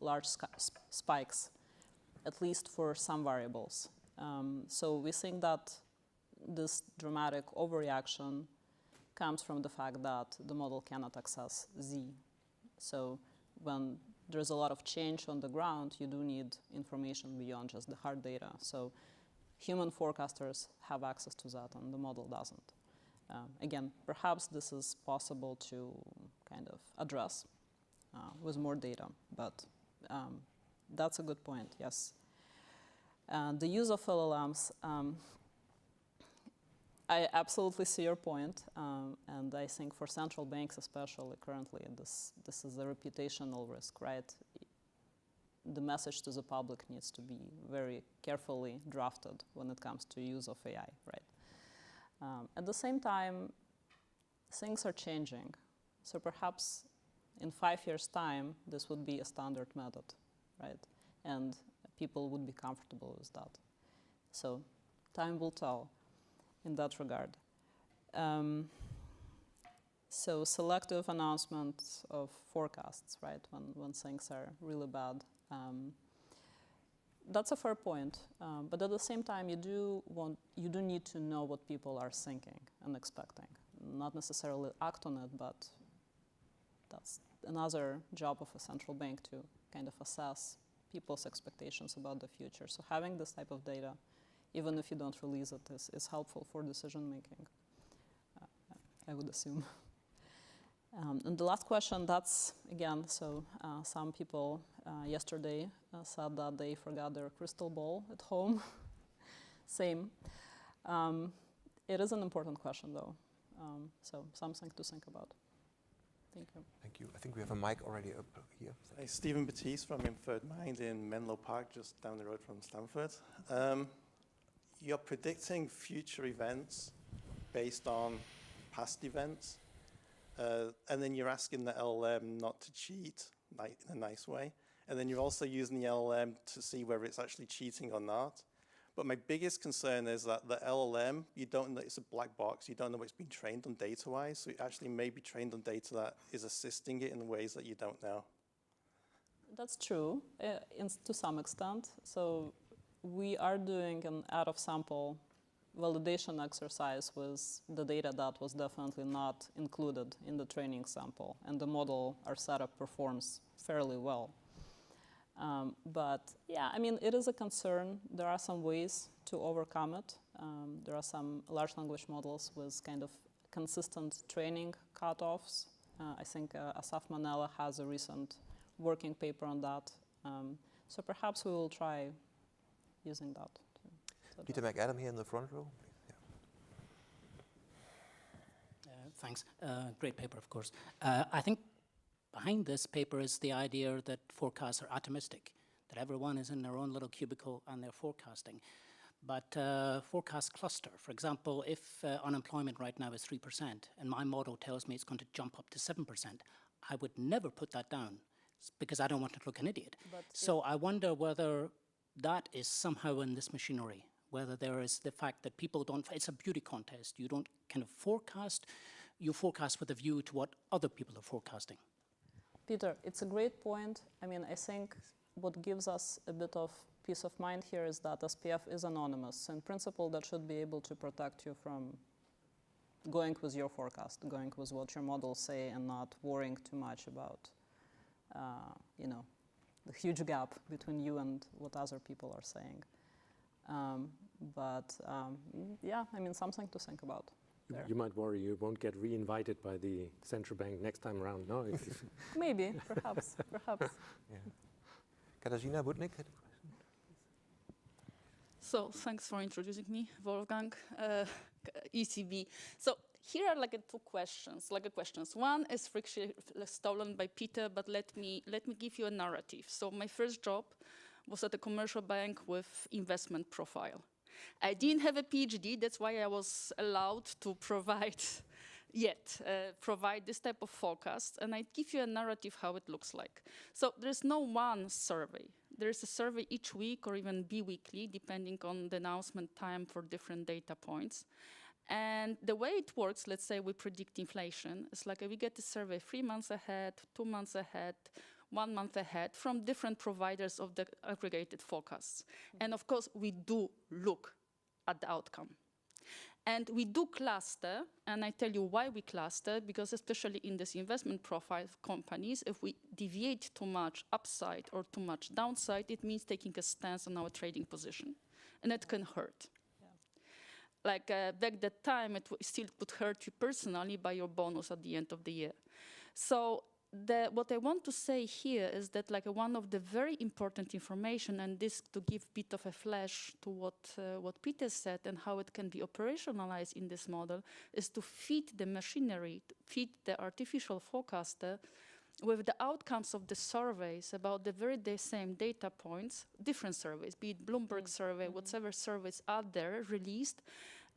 large spikes, at least for some variables. So we think that this dramatic overreaction comes from the fact that the model cannot access Z. So when there's a lot of change on the ground, you do need information beyond just the hard data. So human forecasters have access to that, and the model doesn't. Again, perhaps this is possible to kind of address with more data, but that's a good point, yes. The use of LLMs, I absolutely see your point, and I think for central banks especially currently, this is a reputational risk, right? The message to the public needs to be very carefully drafted when it comes to use of AI, right? At the same time, things are changing. So perhaps in 5 years' time, this would be a standard method, right? And people would be comfortable with that. So time will tell in that regard. So selective announcements of forecasts, right? When things are really bad. That's a fair point, but at the same time, you do need to know what people are thinking and expecting. Not necessarily act on it, but that's another job of a central bank to kind of assess people's expectations about the future. So having this type of data, even if you don't release it, is helpful for decision making, I would assume. And the last question, that's, again, so some people yesterday said that they forgot their crystal ball at home. Same. It is an important question, though, so something to think about. Thank you. Thank you. I think we have a mic already up here. Hi, Stephen Batiste from Inferred Mind in Menlo Park, just down the road from Stanford. You're predicting future events based on past events. And then you're asking the LLM not to cheat in a nice way. And then you're also using the LLM to see whether it's actually cheating or not. But my biggest concern is that the LLM, you don't know, it's a black box. You don't know what it's been trained on data-wise. So it actually may be trained on data that is assisting it in ways that you don't know. That's true, to some extent. So we are doing an out-of-sample validation exercise with the data that was definitely not included in the training sample, and the model, our setup, performs fairly well. But yeah, I mean, it is a concern. There are some ways to overcome it. There are some large language models with kind of consistent training cutoffs. I think Asaf Manella has a recent working paper on that. So perhaps we will try using that. Peter McAdam here in the front row. Thanks. Great paper, of course. I think behind this paper is the idea that forecasts are atomistic, that everyone is in their own little cubicle and they're forecasting. But forecast cluster, for example, if unemployment right now is 3% and my model tells me it's going to jump up to 7%, I would never put that down because I don't want to look an idiot. So I wonder whether that is somehow in this machinery, whether there is the fact that people don't, it's a beauty contest. You don't kind of forecast, you forecast with a view to what other people are forecasting. Peter, it's a great point. I mean, I think what gives us a bit of peace of mind here is that SPF is anonymous. So in principle, that should be able to protect you from going with your forecast, going with what your models say, and not worrying too much about, you know, the huge gap between you and what other people are saying. Yeah, I mean, something to think about. You might worry you won't get re-invited by the central bank next time around, no? Maybe, perhaps, perhaps. Yeah. Katarzyna Budnik had a question. So thanks for introducing me, Wolfgang, ECB. So here are like two questions. One is friction stolen by Peter, but let me give you a narrative. So my first job was at a commercial bank with investment profile. I didn't have a PhD, that's why I was allowed to provide this type of forecast, and I give you a narrative how it looks like. So there's no one survey. There's a survey each week or even bi-weekly, depending on the announcement time for different data points. And the way it works, let's say we predict inflation, it's like we get a survey 3 months ahead, 2 months ahead, 1 month ahead from different providers of the aggregated forecasts. And of course, we do look at the outcome. And we do cluster, and I tell you why we cluster, because especially in this investment profile companies, if we deviate too much upside or too much downside, it means taking a stance on our trading position, and it can hurt. Like back that time, it still could hurt you personally by your bonus at the end of the year. So what I want to say here is that like one of the very important information, and this to give a bit of a flash to what Peter said and how it can be operationalized in this model, is to feed the machinery, feed the artificial forecaster with the outcomes of the surveys about the same data points, different surveys, be it Bloomberg survey, whatever surveys are there released,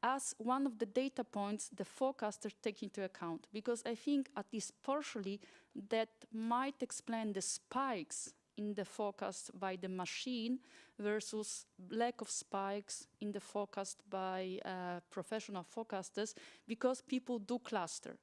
as one of the data points the forecasters take into account. Because I think at least partially that might explain the spikes in the forecast by the machine versus lack of spikes in the forecast by professional forecasters, because people do cluster.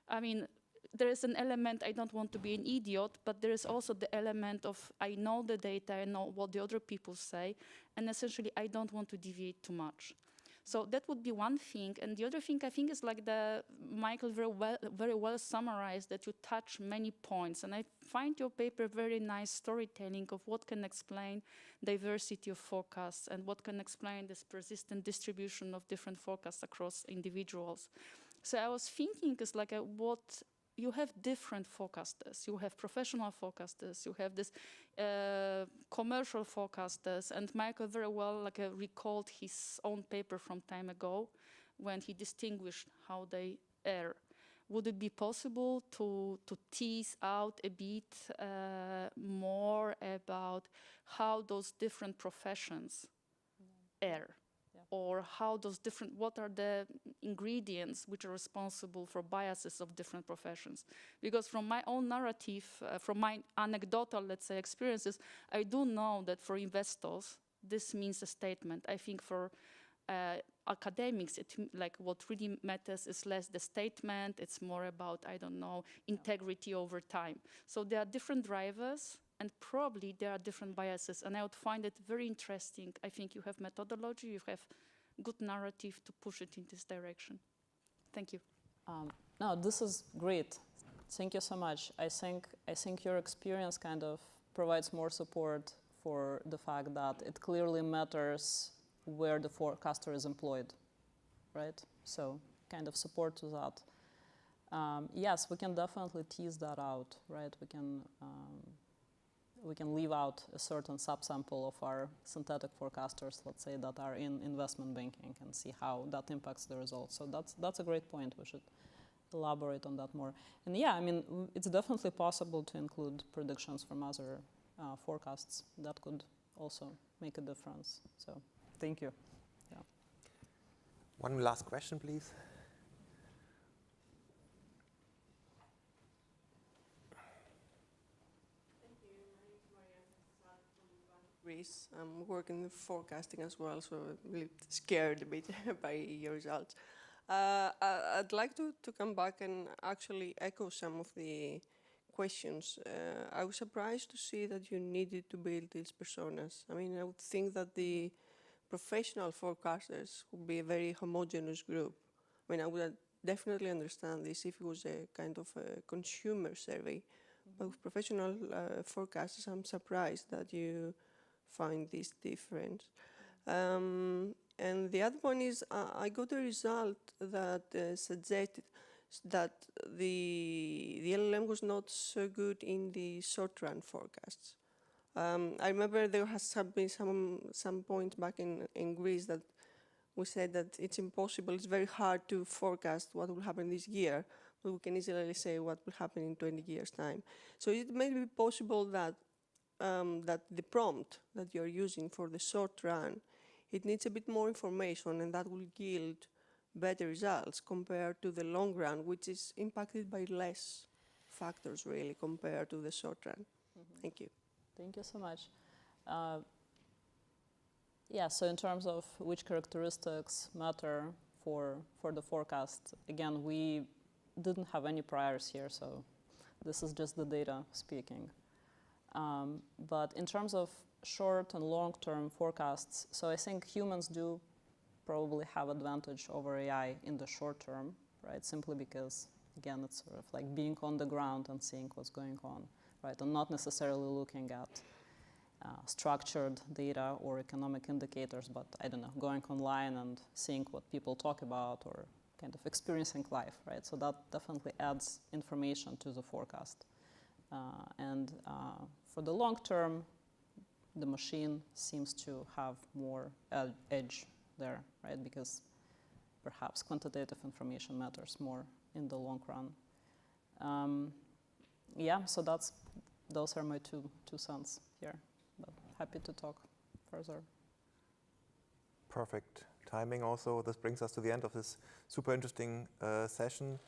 I mean, there is an element, I don't want to be an idiot, but there is also the element of I know the data, I know what the other people say, and essentially I don't want to deviate too much. So that would be one thing. And the other thing I think is like Michael very well summarized, that you touch many points. And I find your paper very nice storytelling of what can explain diversity of forecasts and what can explain this persistent distribution of different forecasts across individuals. So I was thinking is like what you have different forecasters. You have professional forecasters. You have this commercial forecasters. And Michael very well recalled his own paper from time ago when he distinguished how they err. Would it be possible to tease out a bit more about how those different professions err? Or how those what are the ingredients which are responsible for biases of different professions? Because from my own narrative, from my anecdotal, let's say, experiences, I do know that for investors, this means a statement. I think for academics, what really matters is less the statement, it's more about, I don't know, integrity over time. So there are different drivers, and probably there are different biases, and I would find it very interesting. I think you have methodology, you have good narrative to push it in this direction. Thank you. No, this is great. Thank you so much. I think your experience kind of provides more support for the fact that it clearly matters where the forecaster is employed, right? So kind of support to that. Yes, we can definitely tease that out, right? We can leave out a certain subsample of our synthetic forecasters, let's say, that are in investment banking, and see how that impacts the results. So that's a great point. We should elaborate on that more. And yeah, I mean, it's definitely possible to include predictions from other forecasts. That could also make a difference. So thank you. Yeah. One last question, please. I'm working in forecasting as well, so I'm really scared a bit by your results. I'd like to come back and actually echo some of the questions. I was surprised to see that you needed to build these personas. I mean, I would think that the professional forecasters would be a very homogeneous group. I mean, I would definitely understand this if it was a kind of a consumer survey. But with professional forecasters, I'm surprised that you find this difference. And the other one is I got a result that suggested that the LLM was not so good in the short-run forecasts. I remember there has been some point back in Greece that we said that it's impossible, it's very hard to forecast what will happen this year, but we can easily say what will happen in 20 years' time. So it may be possible that that the prompt that you're using for the short run, it needs a bit more information, and that will yield better results compared to the long run, which is impacted by less factors really compared to the short run. Thank you. Thank you so much. Yeah, so in terms of which characteristics matter for the forecast, again, we didn't have any priors here, so this is just the data speaking. But in terms of short and long-term forecasts, so I think humans do probably have advantage over AI in the short term, right? Simply because, again, it's sort of like being on the ground and seeing what's going on, right? And not necessarily looking at structured data or economic indicators, but I don't know, going online and seeing what people talk about or kind of experiencing life, right? So that definitely adds information to the forecast. And for the long term, the machine seems to have more edge there, right? Because perhaps quantitative information matters more in the long run. Yeah, so those are my two cents here. But happy to talk further. Perfect timing also. This brings us to the end of this super interesting session.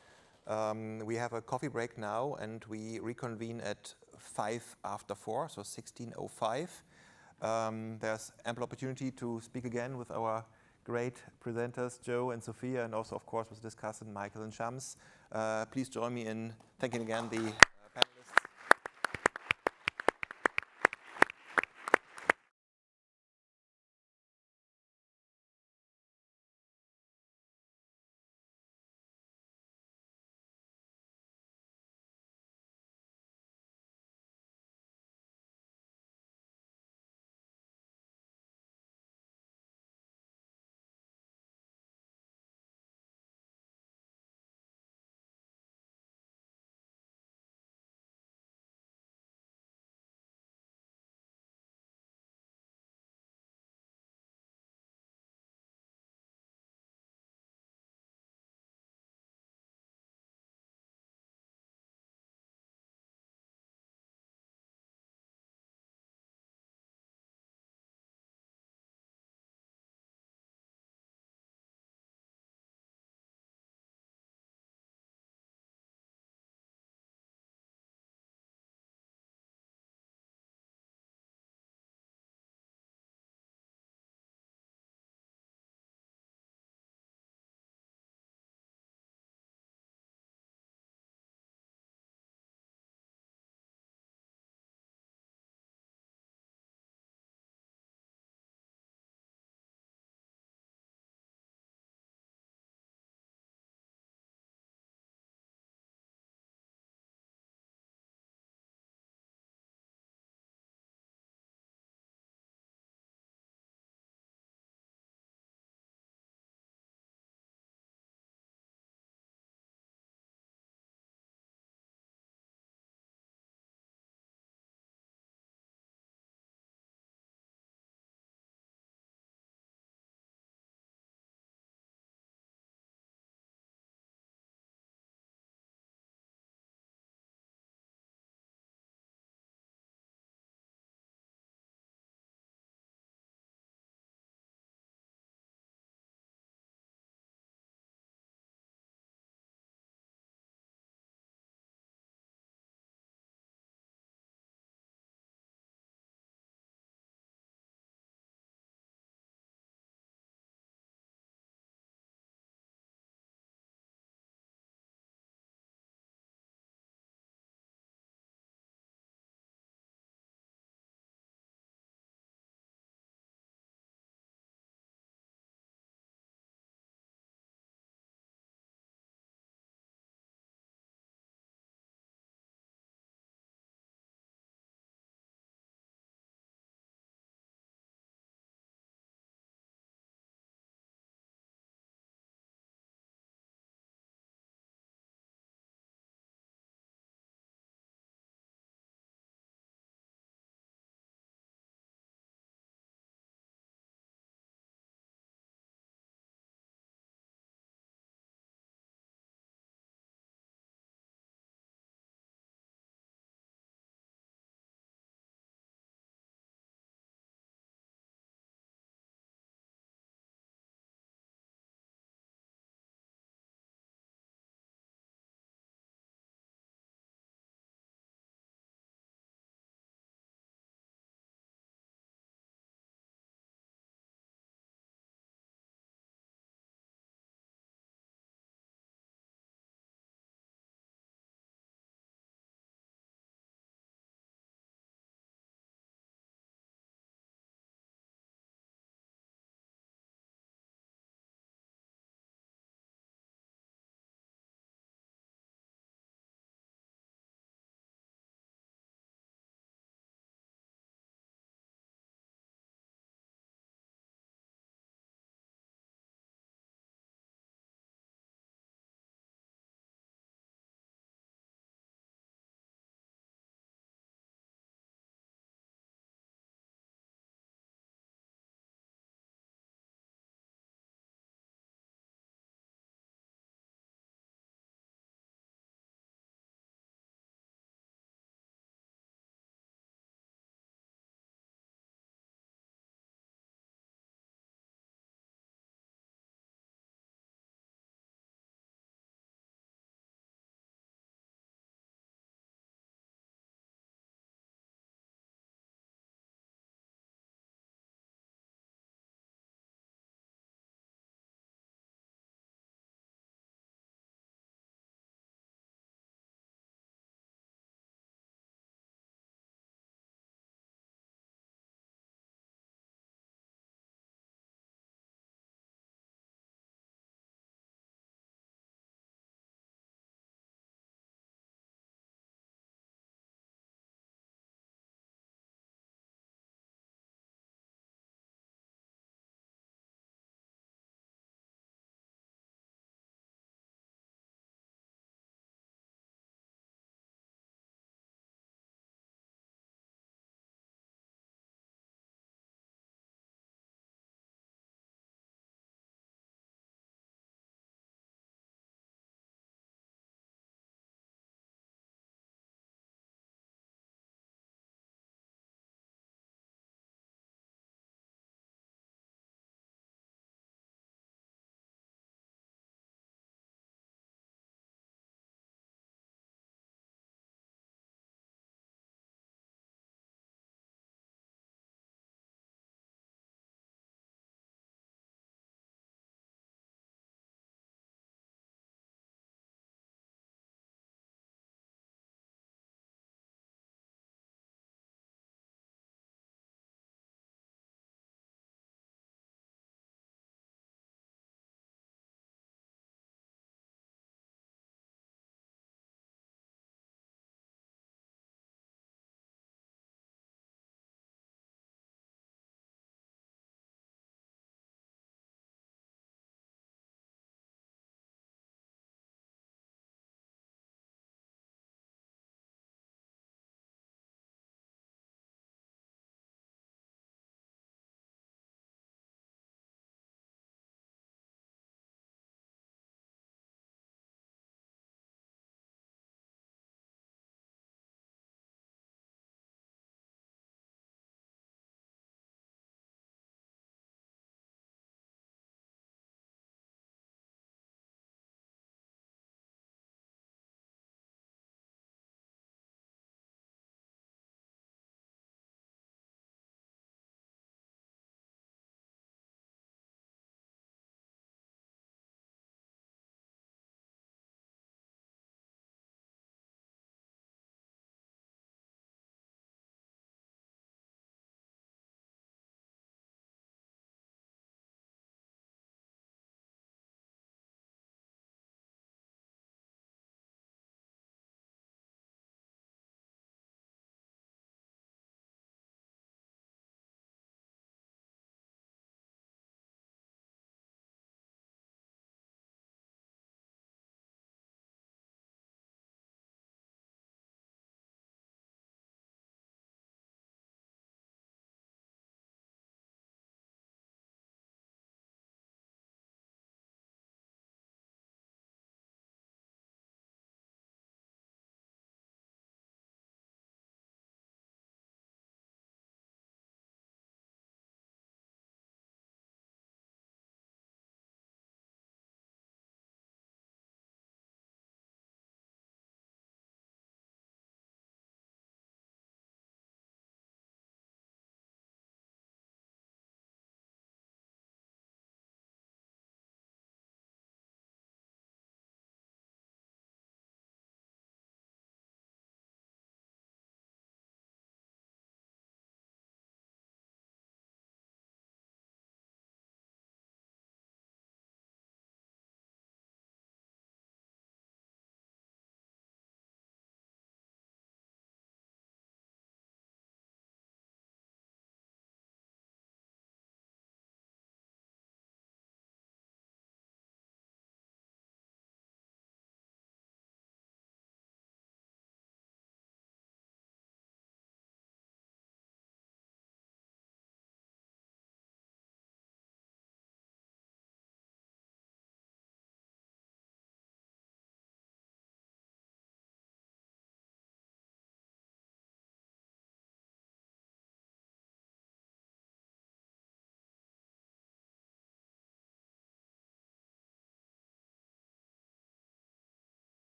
We have a coffee break now, and we reconvene at 4:05, so 16:05. There's ample opportunity to speak again with our great presenters, Joe and Sophia, and also, of course, with discussant Michael and Shams. Please join me in thanking again the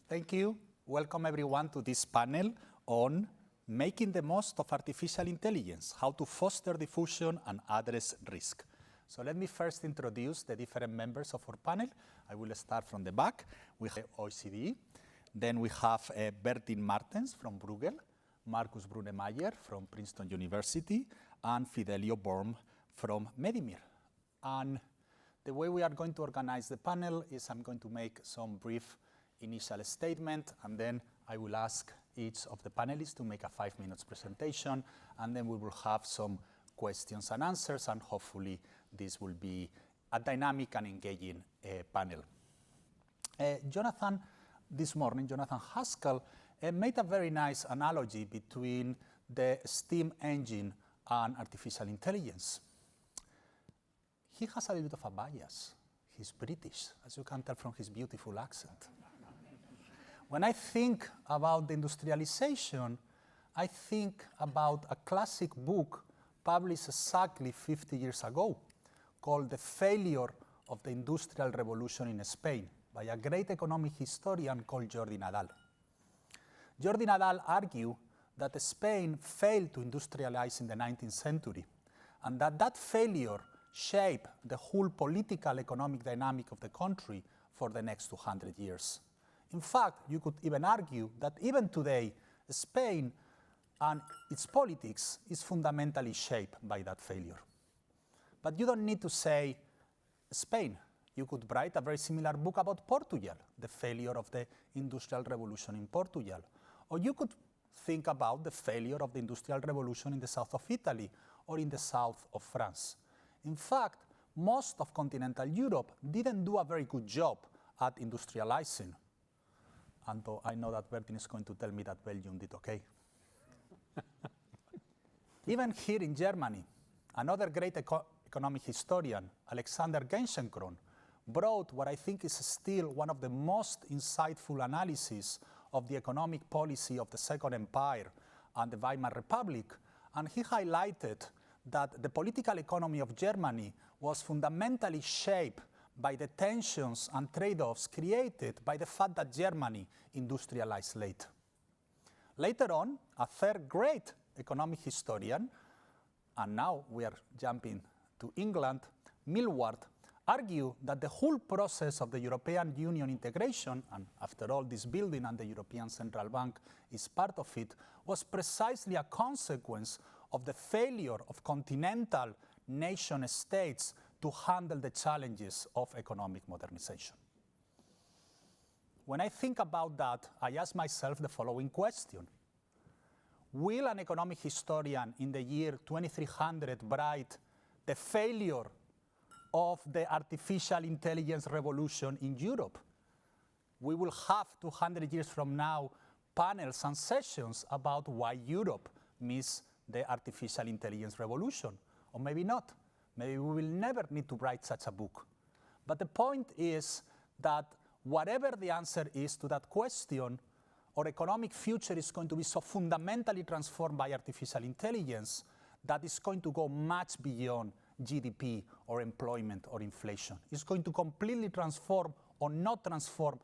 Thank you. Welcome everyone to this panel on making the most of artificial intelligence, how to foster diffusion and address risk. So let me first introduce the different members of our panel. I will start from the back. We have OECD. Then we have Bertin Martens from Bruegel, Markus Brunemeyer from Princeton University, and Fidelio Borm from Medimir. And the way we are going to organize the panel is I'm going to make some brief initial statement, and then I will ask each of the panelists to make a 5 minutes presentation, and then we will have some questions and answers, and hopefully this will be a dynamic and engaging panel. This morning, Jonathan Haskell made a very nice analogy between the steam engine and artificial intelligence. He has a little bit of a bias. He's British, as you can tell from his beautiful accent. When I think about the industrialization, I think about a classic book published exactly 50 years ago called The Failure of the Industrial Revolution in Spain by a great economic historian called Jordi Nadal. Jordi Nadal argued that Spain failed to industrialize in the 19th century and that failure shaped the whole political economic dynamic of the country for the next 200 years. In fact, you could even argue that even today, Spain and its politics is fundamentally shaped by that failure. But you don't need to say Spain. You could write a very similar book about Portugal, the failure of the Industrial Revolution in Portugal. Or you could think about the failure of the Industrial Revolution in the south of Italy or in the south of France. In fact, most of continental Europe didn't do a very good job at industrializing. And though I know that Bertin is going to tell me that Belgium did okay. Even here in Germany, another great economic historian, Alexander Genschenkron, brought what I think is still one of the most insightful analyses of the economic policy of the Second Empire and the Weimar Republic, and he highlighted that the political economy of Germany was fundamentally shaped by the tensions and trade-offs created by the fact that Germany industrialized late. Later on, a third great economic historian, and now we are jumping to England, Millward, argued that the whole process of the European Union integration, and after all this building and the European Central Bank is part of it, was precisely a consequence of the failure of continental nation states to handle the challenges of economic modernization. When I think about that, I ask myself the following question. Will an economic historian in the year 2300 write the failure of the artificial intelligence revolution in Europe? We will have 200 years from now panels and sessions about why Europe missed the artificial intelligence revolution, or maybe not. Maybe we will never need to write such a book. But the point is that whatever the answer is to that question, our economic future is going to be so fundamentally transformed by artificial intelligence that it's going to go much beyond GDP or employment or inflation. It's going to completely transform or not transform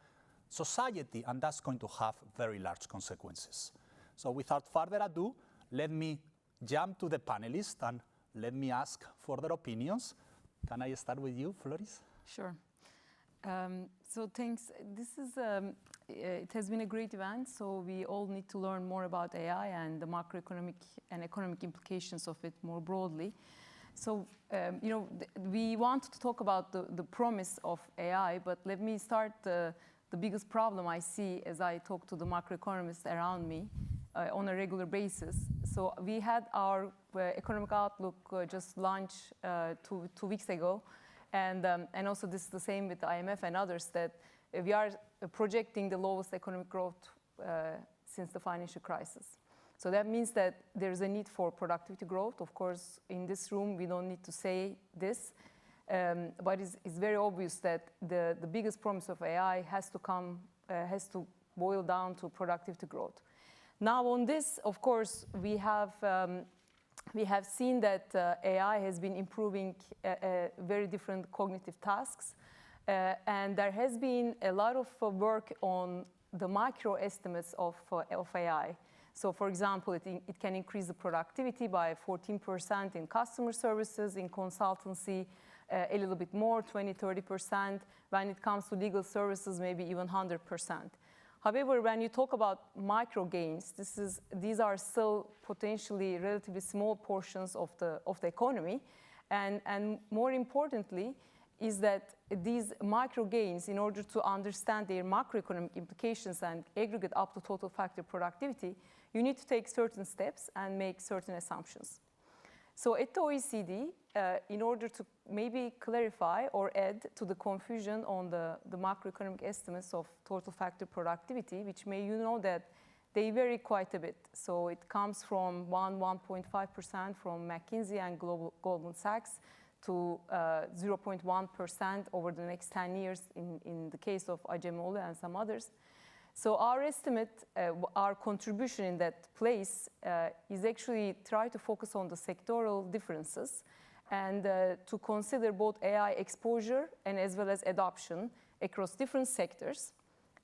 society, and that's going to have very large consequences. So without further ado, let me jump to the panelists and let me ask for their opinions. Can I start with you, Floris? Sure. So thanks. This is it has been a great event. So we all need to learn more about AI and the macroeconomic and economic implications of it more broadly. So we want to talk about the promise of AI, but let me start the biggest problem I see as I talk to the macroeconomists around me on a regular basis. So we had our economic outlook just launched 2 weeks ago. And also this is the same with the IMF and others, that we are projecting the lowest economic growth since the financial crisis. So that means that there's a need for productivity growth. Of course, in this room, we don't need to say this, but it's very obvious that the biggest promise of AI has to boil down to productivity growth. Now on this, of course, we have seen that AI has been improving very different cognitive tasks. And there has been a lot of work on the micro estimates of AI. So for example, it can increase the productivity by 14% in customer services, in consultancy, a little bit more, 20-30%. When it comes to legal services, maybe even 100%. However, when you talk about micro gains, these are still potentially relatively small portions of the economy. And more importantly, is that these micro gains, in order to understand their macroeconomic implications and aggregate up to total factor productivity, you need to take certain steps and make certain assumptions. So at the OECD, in order to maybe clarify or add to the confusion on the macroeconomic estimates of total factor productivity, which you know that they vary quite a bit. So it comes from 1.5% from McKinsey and Goldman Sachs to 0.1% over the next 10 years in the case of Acemoglu and some others. So our estimate, our contribution in that place is actually try to focus on the sectoral differences and to consider both AI exposure and as well as adoption across different sectors.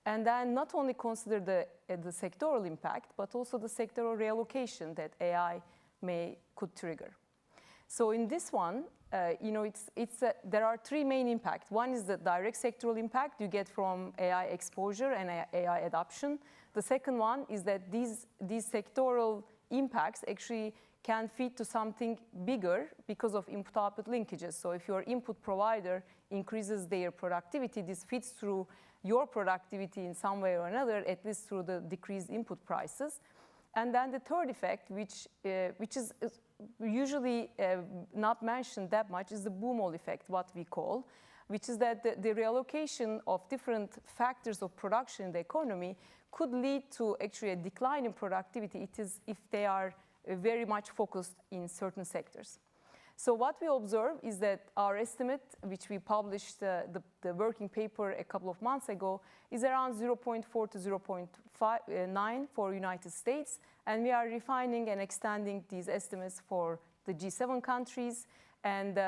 And then not only consider the sectoral impact, but also the sectoral reallocation that AI could trigger. So in this one, there are three main impacts. One is the direct sectoral impact you get from AI exposure and AI adoption. The second one is that these sectoral impacts actually can feed to something bigger because of input-output linkages. So if your input provider increases their productivity, this feeds through your productivity in some way or another, at least through the decreased input prices. And then the third effect, which is usually not mentioned that much, is the boom-all effect, what we call, which is that the reallocation of different factors of production in the economy could lead to actually a decline in productivity. It is if they are very much focused in certain sectors. So what we observe is that our estimate, which we published the working paper a couple of months ago, is around 0.4 to 0.9 for United States. And we are refining and extending these estimates for the G7 countries. And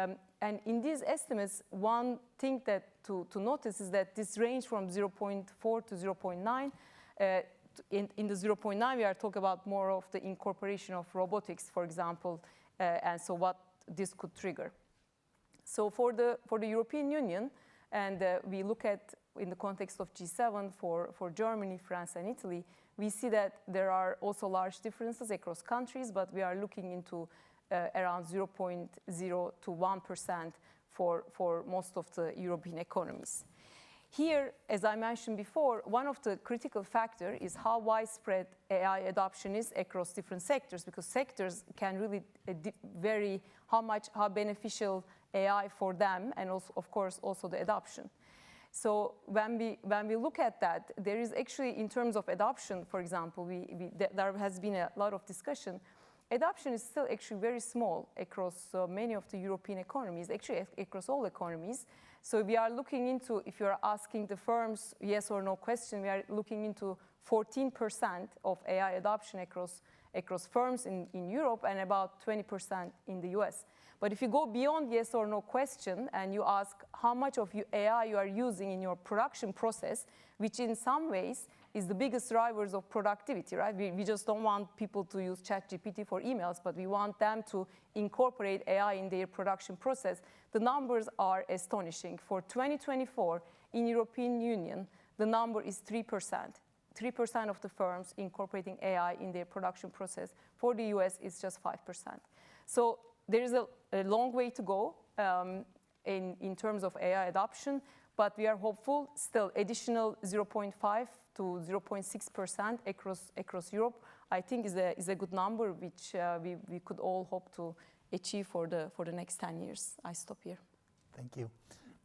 in these estimates, one thing that to notice is that this range from 0.4 to 0.9. In the 0.9, we are talking about more of the incorporation of robotics, for example, and so what this could trigger. So for the European Union, and we look at in the context of G7 for Germany, France, and Italy, we see that there are also large differences across countries, but we are looking into around 0.0 to 1% for most of the European economies. Here, as I mentioned before, one of the critical factors is how widespread AI adoption is across different sectors, because sectors can really vary how beneficial AI for them, and also, of course, also the adoption. So when we look at that, there is actually, in terms of adoption, for example, there has been a lot of discussion. Adoption is still actually very small across many of the European economies, actually across all economies. So we are looking into, if you're asking the firms yes or no question, we are looking into 14% of AI adoption across firms in Europe and about 20% in the US. But if you go beyond yes or no question and you ask how much of AI you are using in your production process, which in some ways is the biggest drivers of productivity, right? We just don't want people to use ChatGPT for emails, but we want them to incorporate AI in their production process. The numbers are astonishing. For 2024, in European Union, the number is 3%. 3% of the firms incorporating AI in their production process. For the US, it's just 5%. So there is a long way to go in terms of AI adoption, but we are hopeful still additional 0.5 to 0.6% across Europe, I think is a good number, which we could all hope to achieve for the next 10 years. I stop here. Thank you.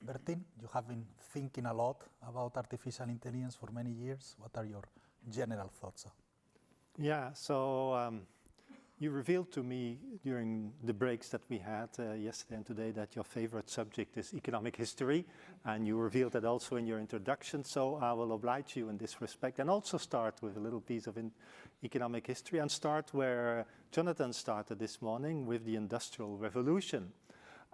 Bertin, you have been thinking a lot about artificial intelligence for many years. What are your general thoughts? Yeah, so you revealed to me during the breaks that we had yesterday and today that your favorite subject is economic history, and you revealed that also in your introduction, so I will oblige you in this respect and also start with a little piece of economic history and start where Jonathan started this morning with the Industrial Revolution.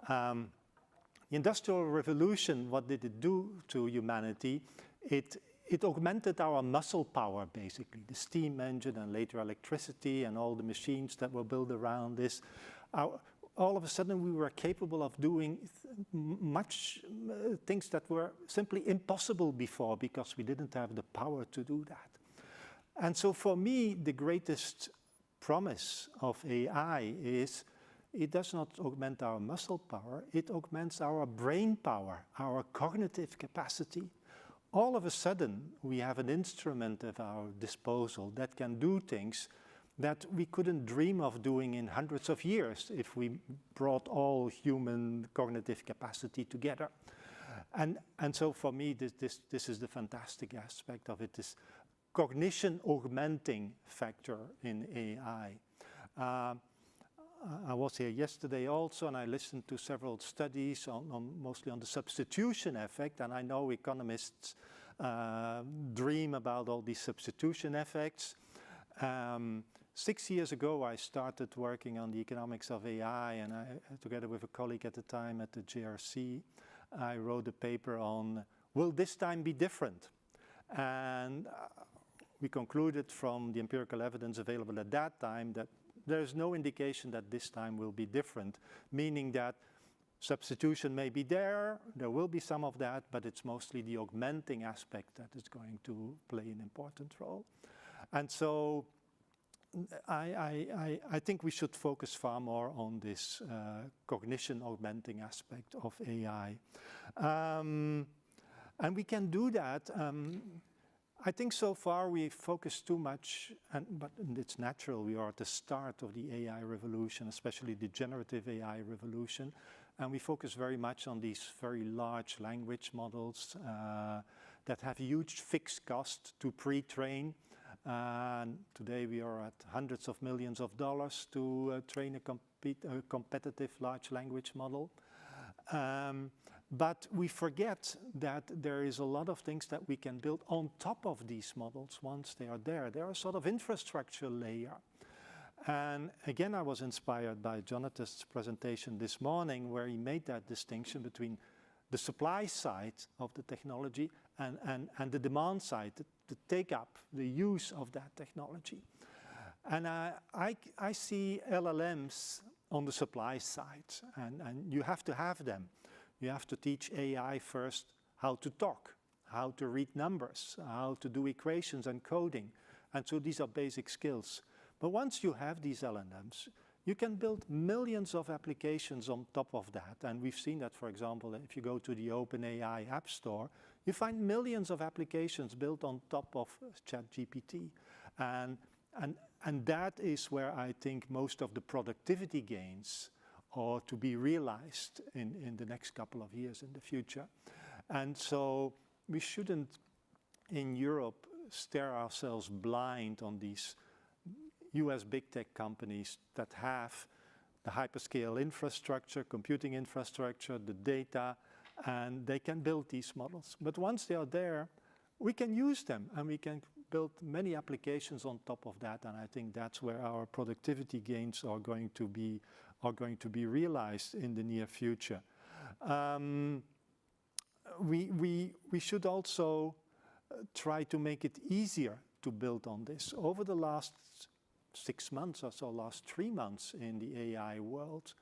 The Industrial Revolution, what did it do to humanity? It it augmented our muscle power, basically, the steam engine and later electricity and all the machines that were built around this. All of a sudden, we were capable of doing things that were simply impossible before because we didn't have the power to do that. And so for me, the greatest promise of AI is it does not augment our muscle power, it augments our brain power, our cognitive capacity. All of a sudden, we have an instrument at our disposal that can do things that we couldn't dream of doing in hundreds of years if we brought all human cognitive capacity together. And so for me, this is the fantastic aspect of it, this cognition augmenting factor in AI. I was here yesterday also, and I listened to several studies mostly on the substitution effect, and I know economists dream about all these substitution effects. 6 years ago, I started working on the economics of AI, and together with a colleague at the time at the JRC, I wrote a paper on, will this time be different? And we concluded from the empirical evidence available at that time that there's no indication that this time will be different, meaning that substitution may be there will be some of that, but it's mostly the augmenting aspect that is going to play an important role. And so I think we should focus far more on this cognition augmenting aspect of AI. And we can do that. I think so far we focus too much, but it's natural, we are at the start of the AI revolution, especially the generative AI revolution, and we focus very much on these very large language models that have huge fixed cost to pre-train. Today we are at hundreds of millions of dollars to train a competitive large language model. But we forget that there is a lot of things that we can build on top of these models once they are there. They are a sort of infrastructure layer. And again, I was inspired by Jonathan's presentation this morning, where he made that distinction between the supply side of the technology and the demand side, the take-up, the use of that technology. And I see LLMs on the supply side, and you have to have them. You have to teach AI first how to talk, how to read numbers, how to do equations and coding. And so these are basic skills. But once you have these LLMs, you can build millions of applications on top of that. And we've seen that, for example, if you go to the OpenAI App Store, you find millions of applications built on top of ChatGPT. And that is where I think most of the productivity gains or to be realized in the next couple of years in the future. And so we shouldn't, in Europe, stare ourselves blind on these US big tech companies that have the hyperscale infrastructure, computing infrastructure, the data, and they can build these models. But once they are there, we can use them, and we can build many applications on top of that, and I think that's where our productivity gains are going to be realized in the near future. We should also try to make it easier to build on this. Over the last 6 months or so, last 3 months in the AI world,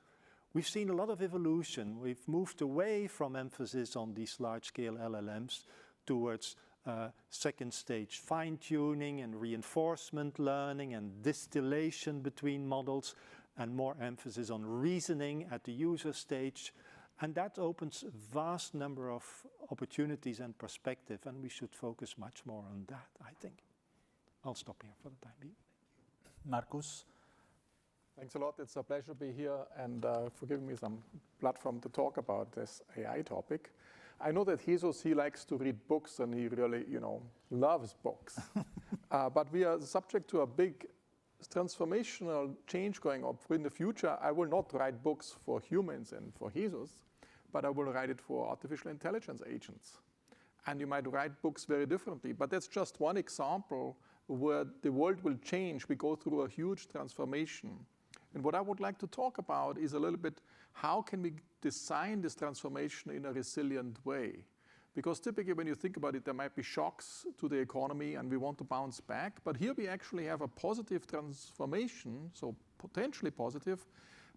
we've seen a lot of evolution. We've moved away from emphasis on these large-scale LLMs towards second stage fine-tuning and reinforcement learning and distillation between models, and more emphasis on reasoning at the user stage. And that opens a vast number of opportunities and perspective, and we should focus much more on that, I think. I'll stop here for the time being. Markus? Thanks a lot. It's a pleasure to be here and for giving me some platform to talk about this AI topic. I know that Jesus, he likes to read books and he really, loves books. But we are subject to a big transformational change going on. In the future, I will not write books for humans and for Jesus, but I will write it for artificial intelligence agents. And you might write books very differently, but that's just one example where the world will change. We go through a huge transformation. And what I would like to talk about is a little bit, how can we design this transformation in a resilient way? Because typically when you think about it, there might be shocks to the economy and we want to bounce back. But here we actually have a positive transformation, so potentially positive,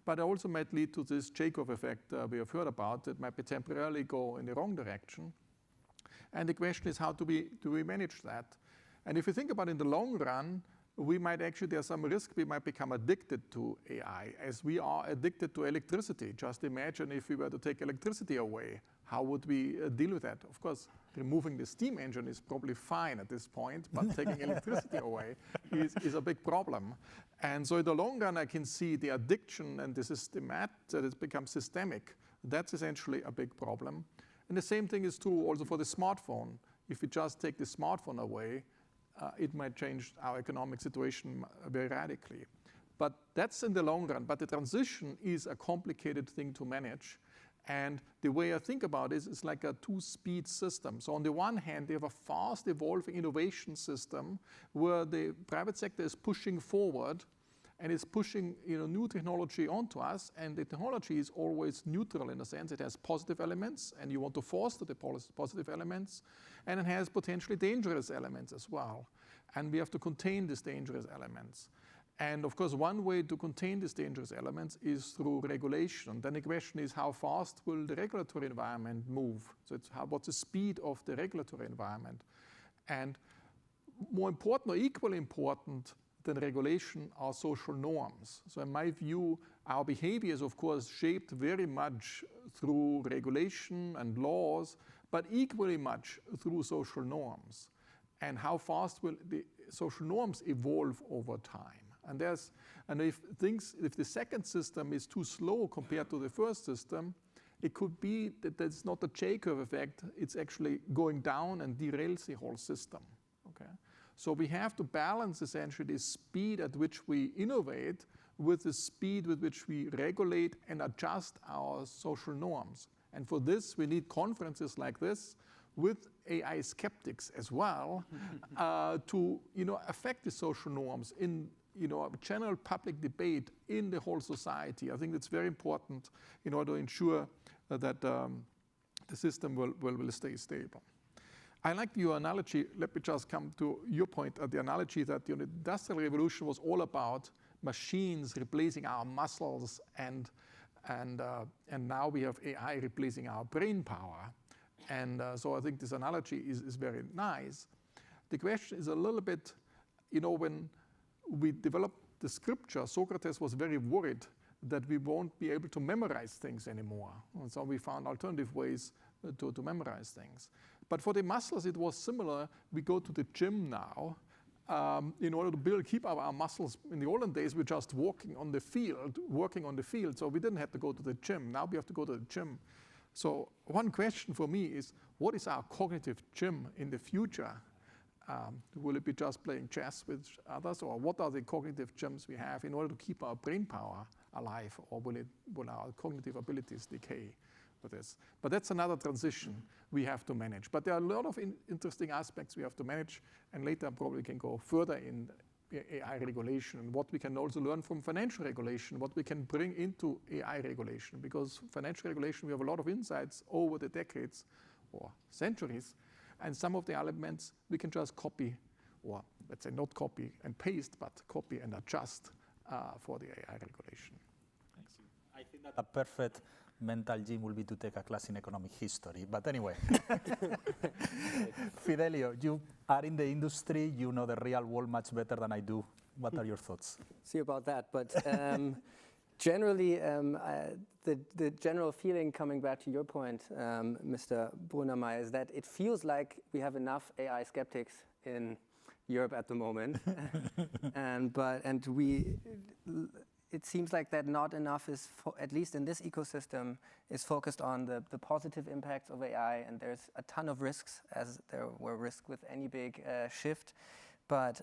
but it also might lead to this J-curve effect we have heard about. It might be temporarily go in the wrong direction. And the question is, how do we manage that? And if you think about it in the long run, we might actually, there's some risk we might become addicted to AI, as we are addicted to electricity. Just imagine if we were to take electricity away, how would we deal with that? Of course, removing the steam engine is probably fine at this point, but taking electricity away is a big problem. And so in the long run, I can see the addiction and that it becomes systemic. That's essentially a big problem. And the same thing is true also for the smartphone. If we just take the smartphone away, it might change our economic situation very radically. But that's in the long run. But the transition is a complicated thing to manage. And the way I think about it is like a two-speed system. So on the one hand, they have a fast evolving innovation system where the private sector is pushing forward and is pushing new technology onto us. And the technology is always neutral in a sense. It has positive elements, and you want to foster the positive elements. And it has potentially dangerous elements as well. And we have to contain these dangerous elements. And of course, one way to contain these dangerous elements is through regulation. Then the question is, how fast will the regulatory environment move? So what's the speed of the regulatory environment? And more important, or equally important than regulation, are social norms. So in my view, our behavior is of course shaped very much through regulation and laws, but equally much through social norms. And how fast will the social norms evolve over time? And if the second system is too slow compared to the first system, it could be that it's not a J-curve effect, it's actually going down and derails the whole system. Okay? So we have to balance essentially the speed at which we innovate with the speed with which we regulate and adjust our social norms. And for this, we need conferences like this with AI skeptics as well to affect the social norms in general public debate in the whole society. I think that's very important in order to ensure that the system will stay stable. I like your analogy. Let me just come to your point, the analogy that the Industrial Revolution was all about machines replacing our muscles, and now we have AI replacing our brain power. And so I think this analogy is very nice. The question is a little bit, when we developed the scripture, Socrates was very worried that we won't be able to memorize things anymore. And so we found alternative ways to memorize things. But for the muscles, it was similar. We go to the gym now in order to keep our muscles. In the olden days, we're just working on the field. So we didn't have to go to the gym. Now we have to go to the gym. So one question for me is, what is our cognitive gym in the future? Will it be just playing chess with others, or what are the cognitive gyms we have in order to keep our brain power alive, or will our cognitive abilities decay with this? But that's another transition we have to manage. But there are a lot of interesting aspects we have to manage, and later probably can go further in AI regulation, and what we can also learn from financial regulation, what we can bring into AI regulation, because financial regulation, we have a lot of insights over the decades or centuries, and some of the elements we can just copy, or let's say not copy and paste, but copy and adjust for the AI regulation. Thanks. I think that a perfect mental gym will be to take a class in economic history. But anyway, Fidelio, you are in the industry, you know the real world much better than I do. What are your thoughts? See about that, but generally, the general feeling, coming back to your point, Mr. Brunnermeier, is that it feels like we have enough AI skeptics in Europe at the moment, it seems like that not enough is, at least in this ecosystem, is focused on the positive impacts of AI, and there's a ton of risks, as there were risks with any big shift. But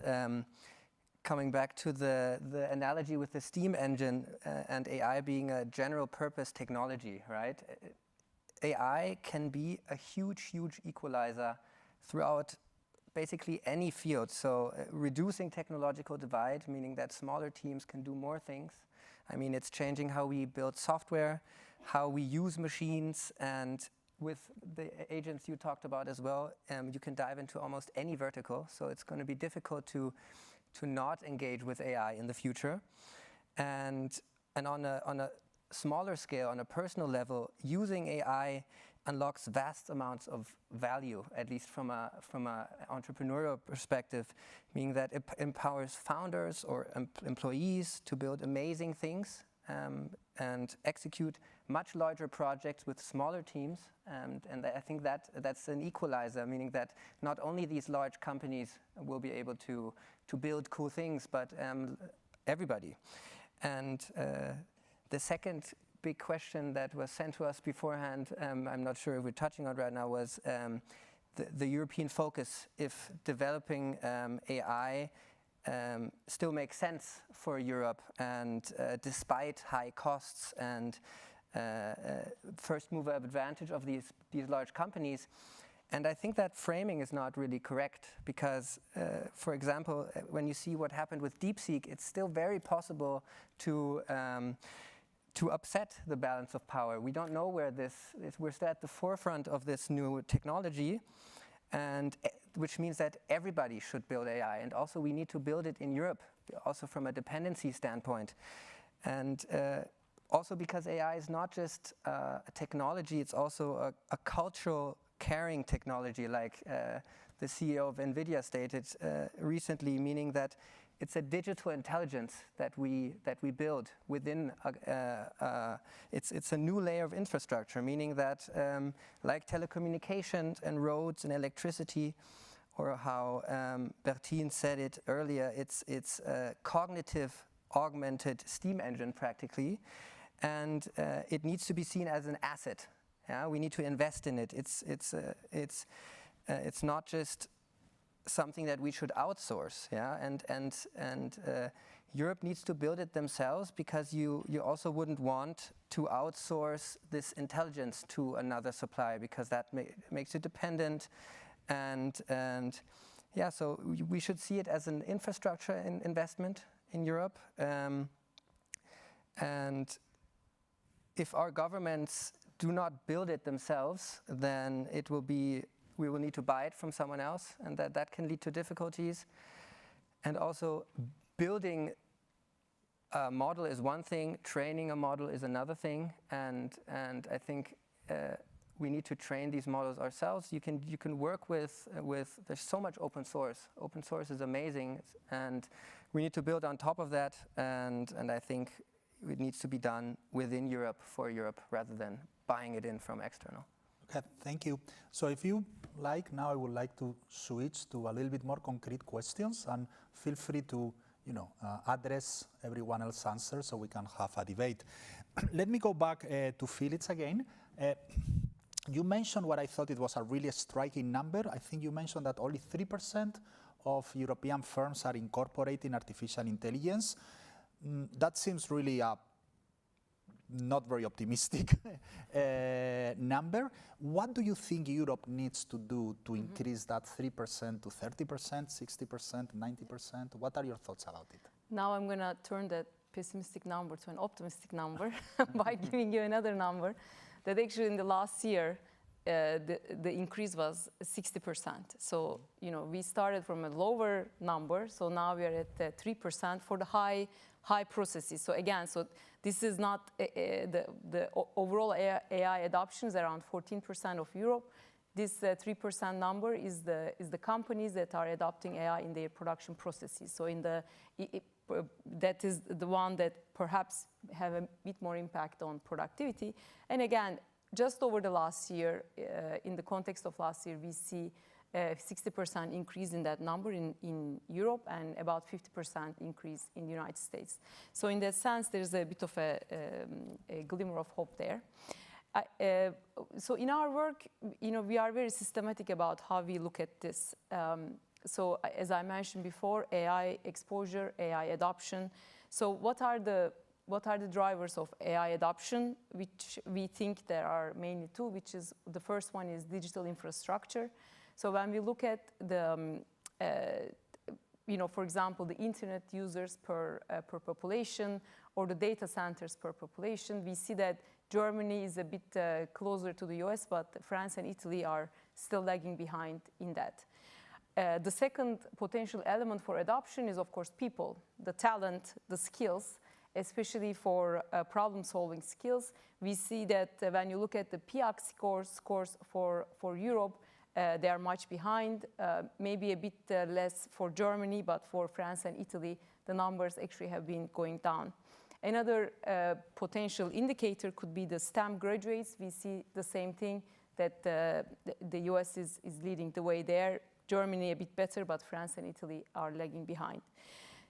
coming back to the analogy with the steam engine and AI being a general purpose technology, right? AI can be a huge, huge equalizer throughout basically any field. So reducing technological divide, meaning that smaller teams can do more things. I mean, it's changing how we build software, how we use machines, and with the agents you talked about as well, you can dive into almost any vertical. So it's going to be difficult to not engage with AI in the future. And on a smaller scale, on a personal level, using AI unlocks vast amounts of value, at least from a entrepreneurial perspective, meaning that it empowers founders or employees to build amazing things and execute much larger projects with smaller teams. And I think that's an equalizer, meaning that not only these large companies will be able to build cool things, but everybody. And the second big question that was sent to us beforehand, I'm not sure if we're touching on right now, was the European focus, if developing AI still makes sense for Europe, and despite high costs and first mover advantage of these large companies. And I think that framing is not really correct because, for example, when you see what happened with DeepSeek, it's still very possible to upset the balance of power. We don't know where this is. We're still at the forefront of this new technology, and which means that everybody should build AI. And also we need to build it in Europe, also from a dependency standpoint. And also because AI is not just a technology, it's also a cultural caring technology, like the CEO of NVIDIA stated recently, meaning that it's a digital intelligence that we build within. It's a new layer of infrastructure, meaning that like telecommunications and roads and electricity, or how Bertine said it earlier, it's a cognitive augmented steam engine practically, and it needs to be seen as an asset. Yeah, we need to invest in it. It's not just something that we should outsource, yeah, and Europe needs to build it themselves, because you also wouldn't want to outsource this intelligence to another supplier, because that makes it dependent, and yeah, so we should see it as an infrastructure investment in Europe, and if our governments do not build it themselves, then we will need to buy it from someone else, and that can lead to difficulties. And also, building a model is one thing, training a model is another thing, and I think we need to train these models ourselves. You can work with there's so much open source. Open source is amazing, and we need to build on top of that, and I think it needs to be done within Europe, for Europe, rather than buying it in from external. Okay, thank you. So if you like, now I would like to switch to a little bit more concrete questions, and feel free to address everyone else's answers so we can have a debate. Let me go back to Felix again. You mentioned what I thought it was a really striking number. I think you mentioned that only 3% of European firms are incorporating artificial intelligence. That seems really a not very optimistic number. What do you think Europe needs to do to increase that 3% to 30%, 60%, 90%? What are your thoughts about it? Now I'm going to turn that pessimistic number to an optimistic number by giving you another number, that actually in the last year, the increase was 60%. So, we started from a lower number, so now we are at 3% for the high processes. So again, this is not the overall AI adoption is around 14% of Europe. This 3% number is the companies that are adopting AI in their production processes. So that is the one that perhaps have a bit more impact on productivity. And again, just over the last year, in the context of last year, we see 60% increase in that number in Europe, and about 50% increase in the United States. So in that sense, there's a bit of a glimmer of hope there. So in our work, we are very systematic about how we look at this. So as I mentioned before, AI exposure, AI adoption. So what are the drivers of AI adoption, which we think there are mainly two, which is the first one is digital infrastructure. So when we look at the, for example, the internet users per population, or the data centers per population, we see that Germany is a bit closer to the US, but France and Italy are still lagging behind in that. The second potential element for adoption is, of course, people, the talent, the skills, especially for problem-solving skills. We see that when you look at the PIAC scores for Europe, they are much behind, maybe a bit less for Germany, but for France and Italy, the numbers actually have been going down. Another potential indicator could be the STEM graduates. We see the same thing, that the US is leading the way there. Germany a bit better, but France and Italy are lagging behind.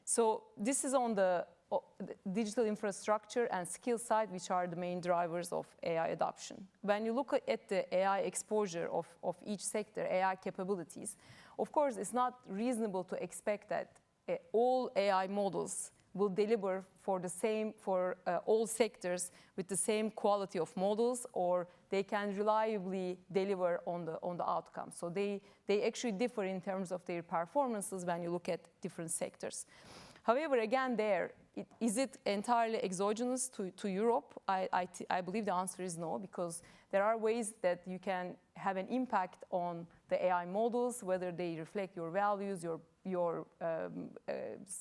So this is on the digital infrastructure and skill side, which are the main drivers of AI adoption. When you look at the AI exposure of each sector, AI capabilities, of course, it's not reasonable to expect that all AI models will deliver for all sectors with the same quality of models, or they can reliably deliver on the outcome. So they actually differ in terms of their performances when you look at different sectors. However, again, is it entirely exogenous to Europe? I believe the answer is no, because there are ways that you can have an impact on the AI models, whether they reflect your values, your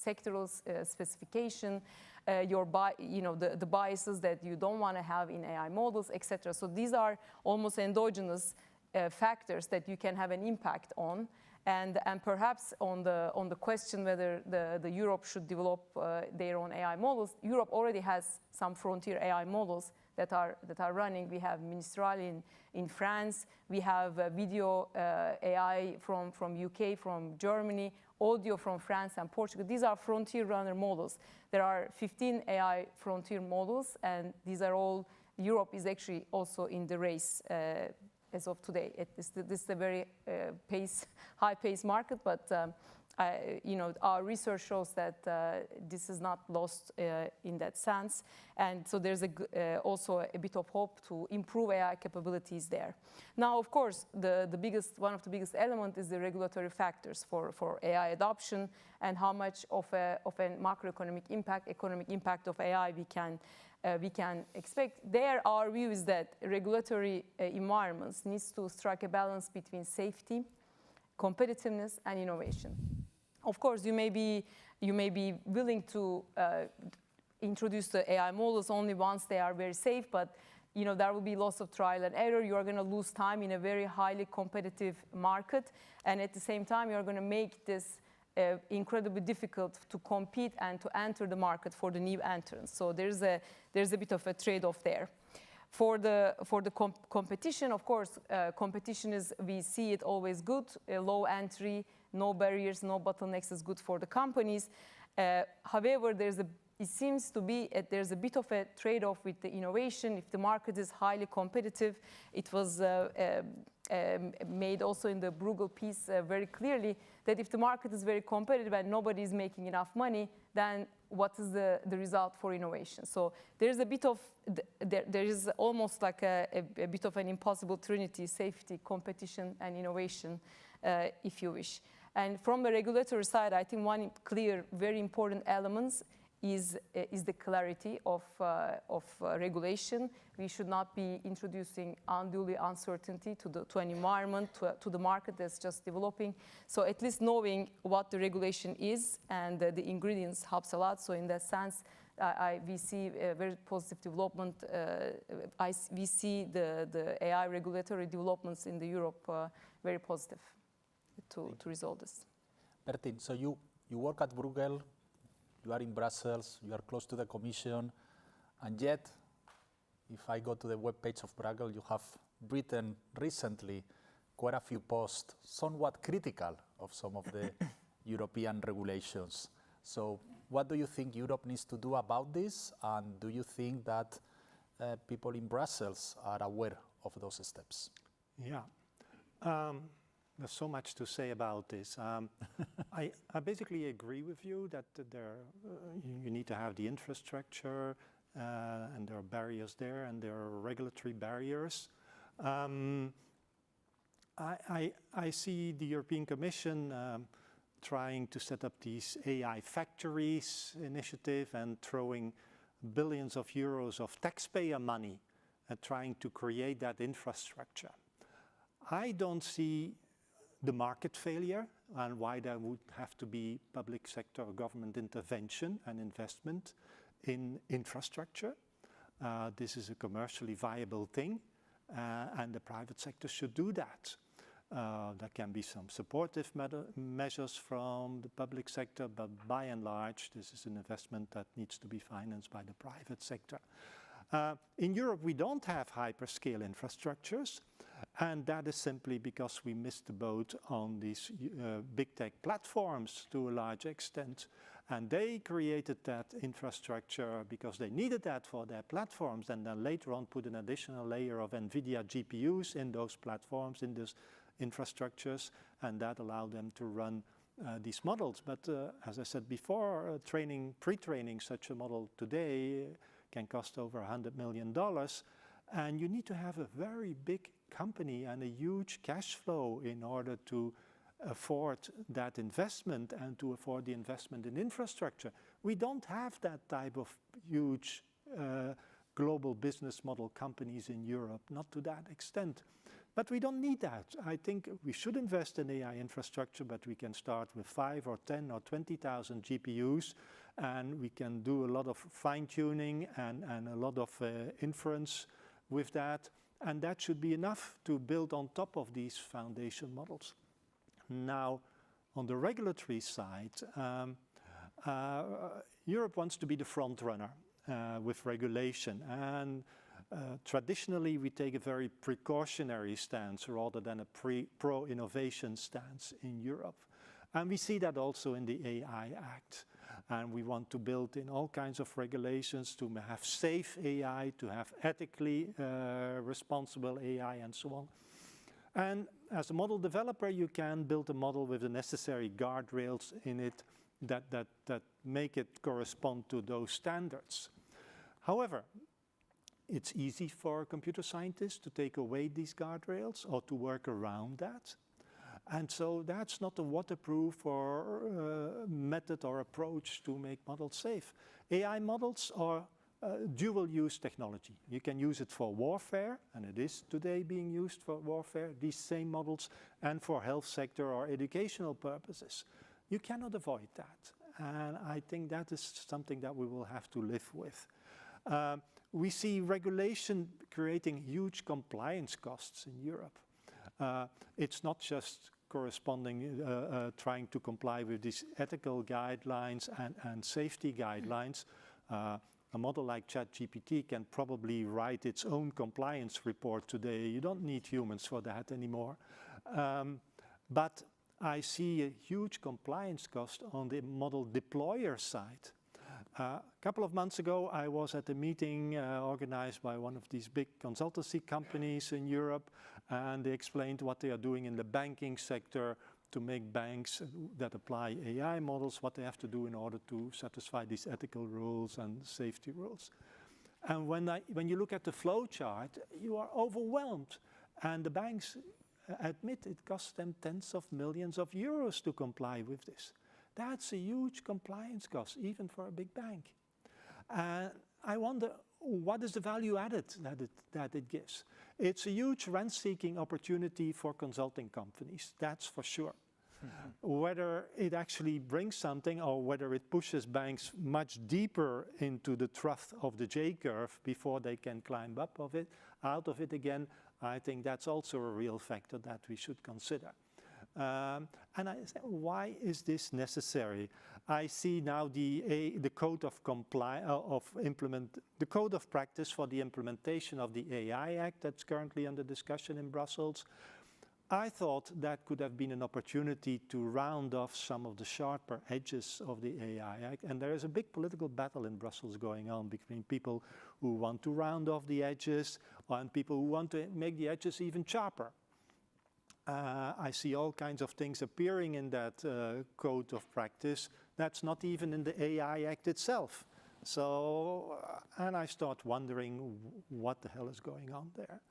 sectoral specification, the biases that you don't want to have in AI models, etc. So these are almost endogenous factors that you can have an impact on. And perhaps on the question whether the Europe should develop their own AI models, Europe already has some frontier AI models that are running. We have Mistral in France. We have video AI from UK, from Germany, audio from France and Portugal. These are frontier runner models. There are 15 AI frontier models, and these are all, Europe is actually also in the race as of today. This is a very high-paced market, but our research shows that this is not lost in that sense. And so there's also a bit of hope to improve AI capabilities there. Now, of course, one of the biggest elements is the regulatory factors for AI adoption, and how much of a macroeconomic impact, economic impact of AI we can expect. There, our view is that regulatory environments needs to strike a balance between safety, competitiveness, and innovation. Of course, you may be willing to introduce the AI models only once they are very safe, but there will be lots of trial and error. You are going to lose time in a very highly competitive market, and at the same time, you are going to make this incredibly difficult to compete and to enter the market for the new entrants. So there's a bit of a trade-off there. For the competition, of course, competition we see it always good. Low entry, no barriers, no bottlenecks is good for the companies. However, it seems to be there's a bit of a trade-off with the innovation. If the market is highly competitive, it was made also in the Bruegel piece very clearly that if the market is very competitive and nobody is making enough money, then what is the result for innovation? So there's a bit of, there is almost like a bit of an impossible trinity: safety, competition, and innovation, if you wish. And from the regulatory side, I think one clear, very important element is the clarity of regulation. We should not be introducing unduly uncertainty to an environment, to the market that's just developing. So at least knowing what the regulation is and the ingredients helps a lot. So in that sense, we see a very positive development. We see the AI regulatory developments in Europe very positive to resolve this. Bertin, so you work at Bruegel. You are in Brussels, you are close to the Commission, and yet, if I go to the webpage of Bruegel, you have written recently quite a few posts, somewhat critical of some of the European regulations. So what do you think Europe needs to do about this, and do you think that people in Brussels are aware of those steps? Yeah. There's so much to say about this. I basically agree with you that you need to have the infrastructure, and there are barriers there, and there are regulatory barriers. I see the European Commission trying to set up these AI factories initiative and throwing billions of euros of taxpayer money and trying to create that infrastructure. I don't see the market failure and why there would have to be public sector or government intervention and investment in infrastructure. This is a commercially viable thing, and the private sector should do that. There can be some supportive measures from the public sector, but by and large, this is an investment that needs to be financed by the private sector. In Europe, we don't have hyperscale infrastructures, and that is simply because we missed the boat on these big tech platforms to a large extent. And they created that infrastructure because they needed that for their platforms, and then later on put an additional layer of NVIDIA GPUs in those platforms, in those infrastructures, and that allowed them to run these models. But as I said before, pre-training such a model today can cost over $100 million. And you need to have a very big company and a huge cash flow in order to afford that investment and to afford the investment in infrastructure. We don't have that type of huge global business model companies in Europe, not to that extent. But we don't need that. I think we should invest in AI infrastructure, but we can start with 5 or 10 or 20,000 GPUs, and we can do a lot of fine-tuning and a lot of inference with that, and that should be enough to build on top of these foundation models. Now, on the regulatory side, Europe wants to be the front runner with regulation, and traditionally we take a very precautionary stance rather than a pro-innovation stance in Europe. And we see that also in the AI Act. And we want to build in all kinds of regulations to have safe AI, to have ethically responsible AI, and so on. And as a model developer, you can build a model with the necessary guardrails in it that make it correspond to those standards. However, it's easy for computer scientists to take away these guardrails or to work around that. And so that's not a waterproof or method or approach to make models safe. AI models are dual-use technology. You can use it for warfare, and it is today being used for warfare, these same models, and for health sector or educational purposes. You cannot avoid that. And I think that is something that we will have to live with. We see regulation creating huge compliance costs in Europe. It's not just corresponding, trying to comply with these ethical guidelines and safety guidelines. A model like ChatGPT can probably write its own compliance report today. You don't need humans for that anymore. But I see a huge compliance cost on the model deployer side. A couple of months ago, I was at a meeting organized by one of these big consultancy companies in Europe, and they explained what they are doing in the banking sector to make banks that apply AI models, what they have to do in order to satisfy these ethical rules and safety rules. And when you look at the flow chart, you are overwhelmed. And the banks admit it costs them tens of millions of euros to comply with this. That's a huge compliance cost, even for a big bank. I wonder, what is the value added that it gives? It's a huge rent-seeking opportunity for consulting companies, that's for sure. Whether it actually brings something or whether it pushes banks much deeper into the trough of the J-curve before they can climb out of it again, I think that's also a real factor that we should consider. And I say, why is this necessary? I see now the code of the code of practice for the implementation of the AI Act that's currently under discussion in Brussels. I thought that could have been an opportunity to round off some of the sharper edges of the AI Act. And there is a big political battle in Brussels going on between people who want to round off the edges and people who want to make the edges even sharper. I see all kinds of things appearing in that code of practice that's not even in the AI Act itself. So, and I start wondering what the hell is going on there.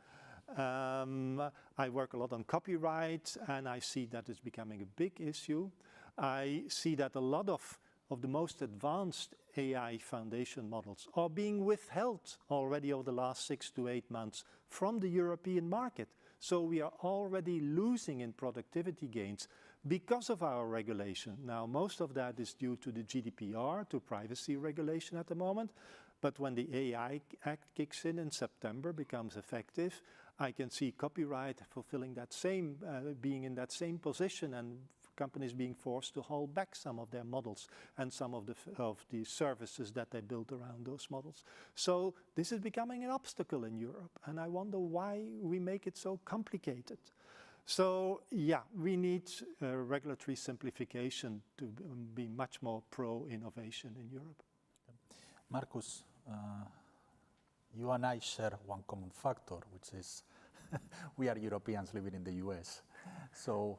I work a lot on copyright, and I see that it's becoming a big issue. I see that a lot of of the most advanced AI foundation models are being withheld already over the last 6 to 8 months from the European market. So we are already losing in productivity gains because of our regulation. Now, most of that is due to the GDPR, to privacy regulation at the moment. But when the AI Act kicks in September, becomes effective, I can see copyright fulfilling that same, being in that same position, and companies being forced to hold back some of their models and some of the services that they built around those models. So this is becoming an obstacle in Europe, and I wonder why we make it so complicated. So yeah, we need regulatory simplification to be much more pro-innovation in Europe. Marcus, you and I share one common factor, which is we are Europeans living in the US. So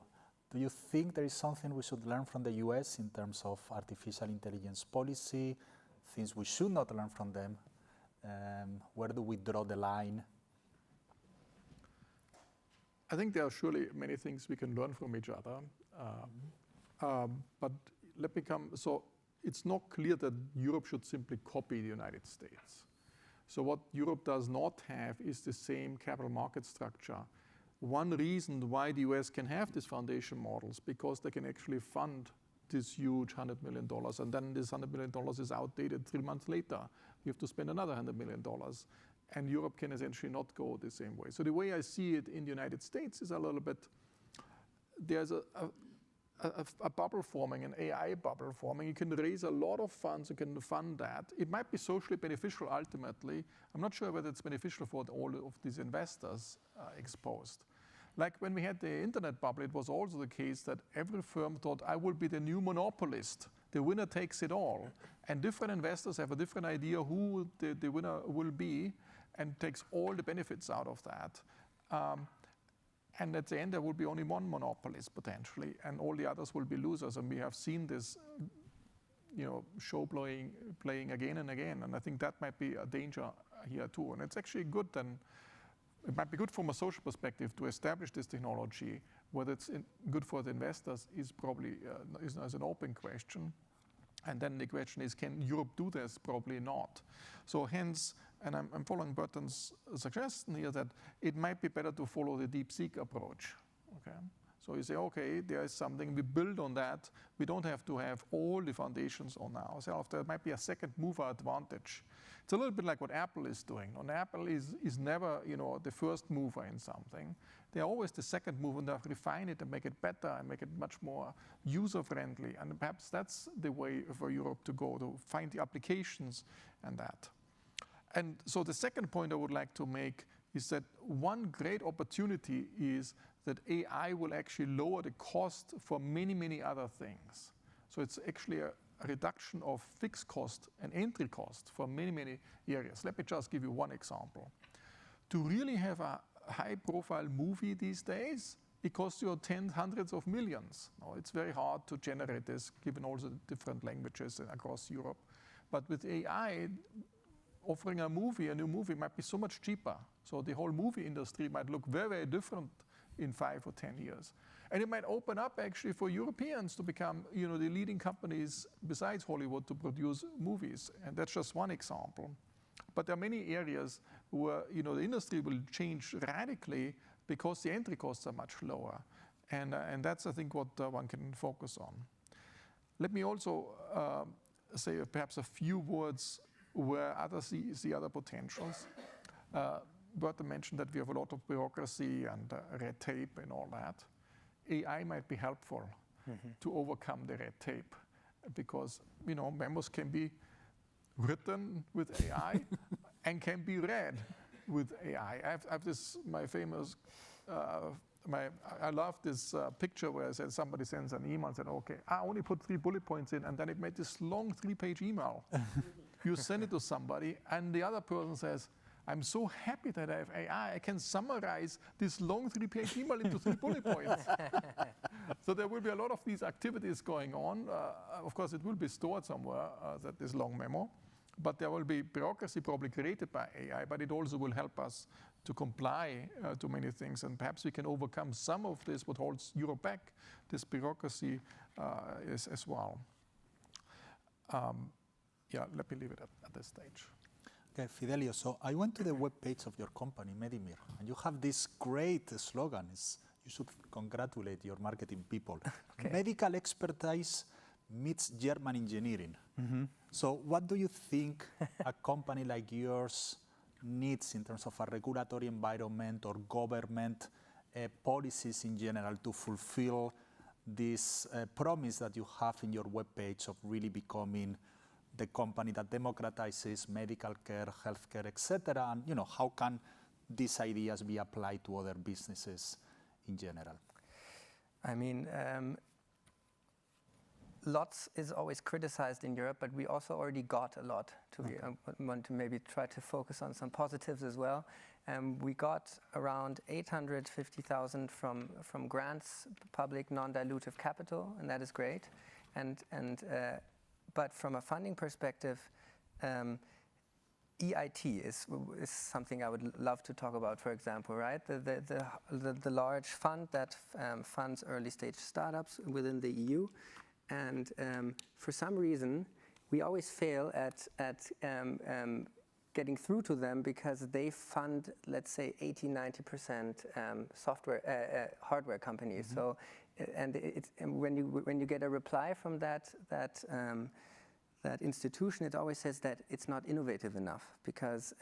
do you think there is something we should learn from the US in terms of artificial intelligence policy, things we should not learn from them? Where do we draw the line? I think there are surely many things we can learn from each other. But so it's not clear that Europe should simply copy the United States. So what Europe does not have is the same capital market structure. One reason why the US can have these foundation models, because they can actually fund this huge $100 million, and then this $100 million is outdated 3 months later. You have to spend another $100 million. And Europe can essentially not go the same way. So the way I see it in the United States is a little bit, there's a bubble forming, an AI bubble forming. You can raise a lot of funds, you can fund that. It might be socially beneficial ultimately. I'm not sure whether it's beneficial for all of these investors exposed. Like when we had the internet bubble, it was also the case that every firm thought, I will be the new monopolist. The winner takes it all. And different investors have a different idea who the winner will be and takes all the benefits out of that. And at the end, there will be only one monopolist potentially, and all the others will be losers. And we have seen this show playing again and again. And I think that might be a danger here too. And it's actually good then. It might be good from a social perspective to establish this technology. Whether it's good for the investors is probably is an open question. And then the question is, can Europe do this? Probably not. So hence, and I'm following Burton's suggestion here that it might be better to follow the DeepSeek approach. Okay? So you say, okay, there is something, we build on that. We don't have to have all the foundations on ourselves. There might be a second mover advantage. It's a little bit like what Apple is doing. And Apple is never, the first mover in something. They're always the second mover, and they refine it and make it better and make it much more user-friendly. And perhaps that's the way for Europe to go, to find the applications and that. And so the second point I would like to make is that one great opportunity is that AI will actually lower the cost for many, many other things. So it's actually a reduction of fixed cost and entry cost for many, many areas. Let me just give you one example. To really have a high-profile movie these days, it costs you hundreds of millions. Now, it's very hard to generate this, given all the different languages across Europe. But with AI, offering a new movie might be so much cheaper. So the whole movie industry might look very, very different in 5 or 10 years. And it might open up actually for Europeans to become, the leading companies besides Hollywood to produce movies. And that's just one example. But there are many areas where, the industry will change radically because the entry costs are much lower. And that's, I think, what one can focus on. Let me also say perhaps a few words where others see other potentials. Burton mentioned that we have a lot of bureaucracy and red tape and all that. AI might be helpful to overcome the red tape because, memos can be written with AI and can be read with AI. I have this, my famous, I love this picture where I said somebody sends an email and said, okay, I only put 3 bullet points in, and then it made this long 3-page email. You send it to somebody, and the other person says, I'm so happy that I have AI. I can summarize this long 3-page email into 3 bullet points. So there will be a lot of these activities going on. Of course, it will be stored somewhere, this long memo. But there will be bureaucracy probably created by AI, but it also will help us to comply to many things. And perhaps we can overcome some of this, what holds Europe back, this bureaucracy as well. Yeah, let me leave it at this stage. Okay, Fidelio, so I went to the webpage of your company, Medimir, and you have this great slogan. You should congratulate your marketing people. Okay. Medical expertise meets German engineering. So what do you think a company like yours needs in terms of a regulatory environment or government policies in general to fulfill this promise that you have in your webpage of really becoming the company that democratizes medical care, healthcare, etc. And how can these ideas be applied to other businesses in general? I mean, lots is always criticized in Europe, but we also already got a lot. I want to maybe try to focus on some positives as well. We got around 850,000 from grants, public non-dilutive capital, and that is great. But from a funding perspective, EIT is something I would love to talk about, for example, right? The large fund that funds early stage startups within the EU. And for some reason, we always fail at getting through to them because they fund, let's say, 80-90% hardware companies. So, and when you get a reply from that institution, it always says that it's not innovative enough because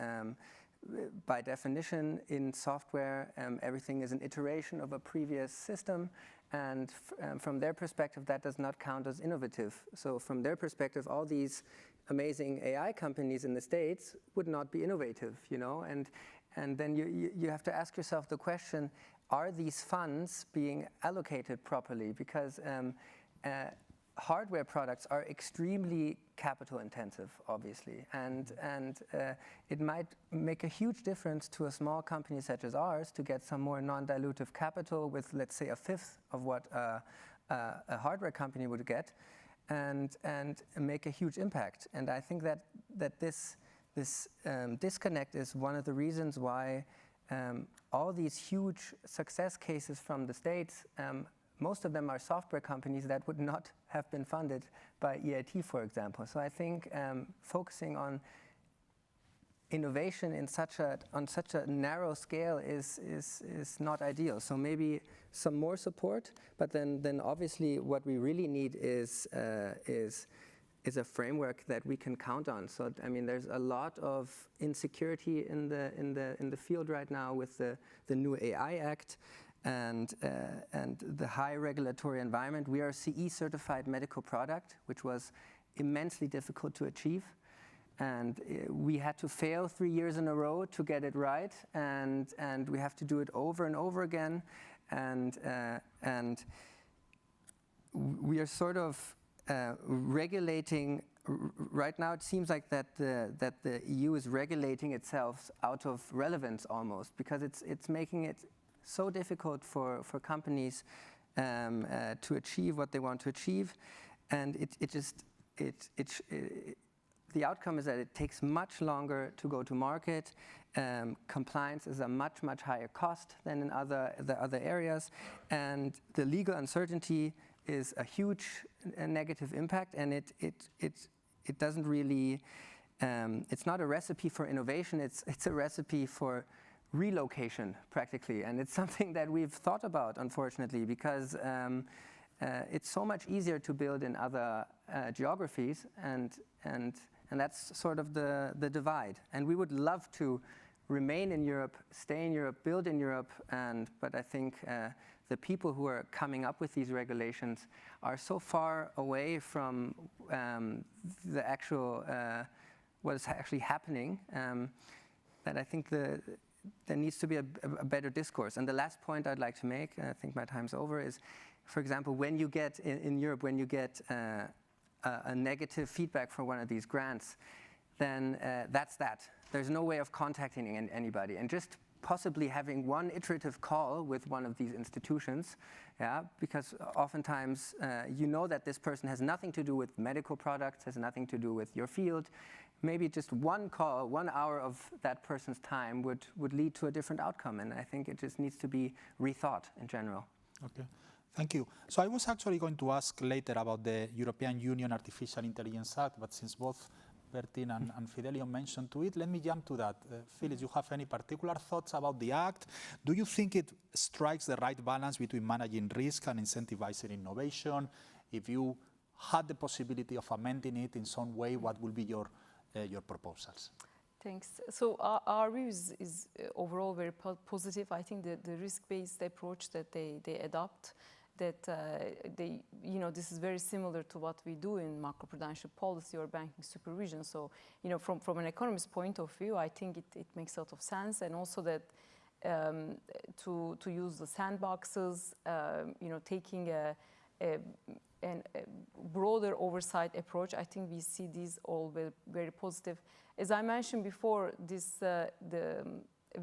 by definition in software, everything is an iteration of a previous system. And from their perspective, that does not count as innovative. So from their perspective, all these amazing AI companies in the States would not be innovative, and then you have to ask yourself the question, are these funds being allocated properly? Because hardware products are extremely capital intensive, obviously, and it might make a huge difference to a small company such as ours to get some more non-dilutive capital with, let's say, a fifth of what a hardware company would get, and make a huge impact. And I think that this disconnect is one of the reasons why all these huge success cases from the States, most of them are software companies that would not have been funded by EIT, for example. So I think focusing on innovation on such a narrow scale is not ideal. So maybe some more support, but then obviously what we really need is a framework that we can count on. So I mean, there's a lot of insecurity in the field right now with the new AI Act. And the high regulatory environment. We are a CE certified medical product, which was immensely difficult to achieve. And we had to fail 3 years in a row to get it right. And we have to do it over and over again. And we are sort of regulating. Right now, it seems like that the EU is regulating itself out of relevance almost, because it's making it so difficult for companies to achieve what they want to achieve, and the outcome is that it takes much longer to go to market. Compliance is a much higher cost than in the other areas, and the legal uncertainty is a huge negative impact. And it doesn't really. It's not a recipe for innovation. It's a recipe for relocation, practically, and it's something that we've thought about, unfortunately, because it's so much easier to build in other geographies, and that's sort of the divide. And we would love to remain in Europe, stay in Europe, build in Europe, but I think the people who are coming up with these regulations are so far away from the actual what is actually happening that I think there needs to be a better discourse. And the last point I'd like to make, I think my time's over, is, for example, when you get, in Europe, when you get a negative feedback for one of these grants, then that's that. There's no way of contacting anybody. And just possibly having one iterative call with one of these institutions, because oftentimes you know that this person has nothing to do with medical products, has nothing to do with your field. Maybe just one call, 1 hour of that person's time would lead to a different outcome. And I think it just needs to be rethought in general. Okay. Thank you. So I was actually going to ask later about the European Union Artificial Intelligence Act, but since both Bertin and Fidelio mentioned to it, let me jump to that. Phyllis, you have any particular thoughts about the act? Do you think it strikes the right balance between managing risk and incentivizing innovation? If you had the possibility of amending it in some way, what would be your proposals? Thanks. So our view is overall very positive. I think the risk-based approach that they adopt, that this is very similar to what we do in macroprudential policy or banking supervision. So, from an economist's point of view, I think it makes a lot of sense, and also that to use the sandboxes, taking a broader oversight approach. I think we see these all very positive. As I mentioned before,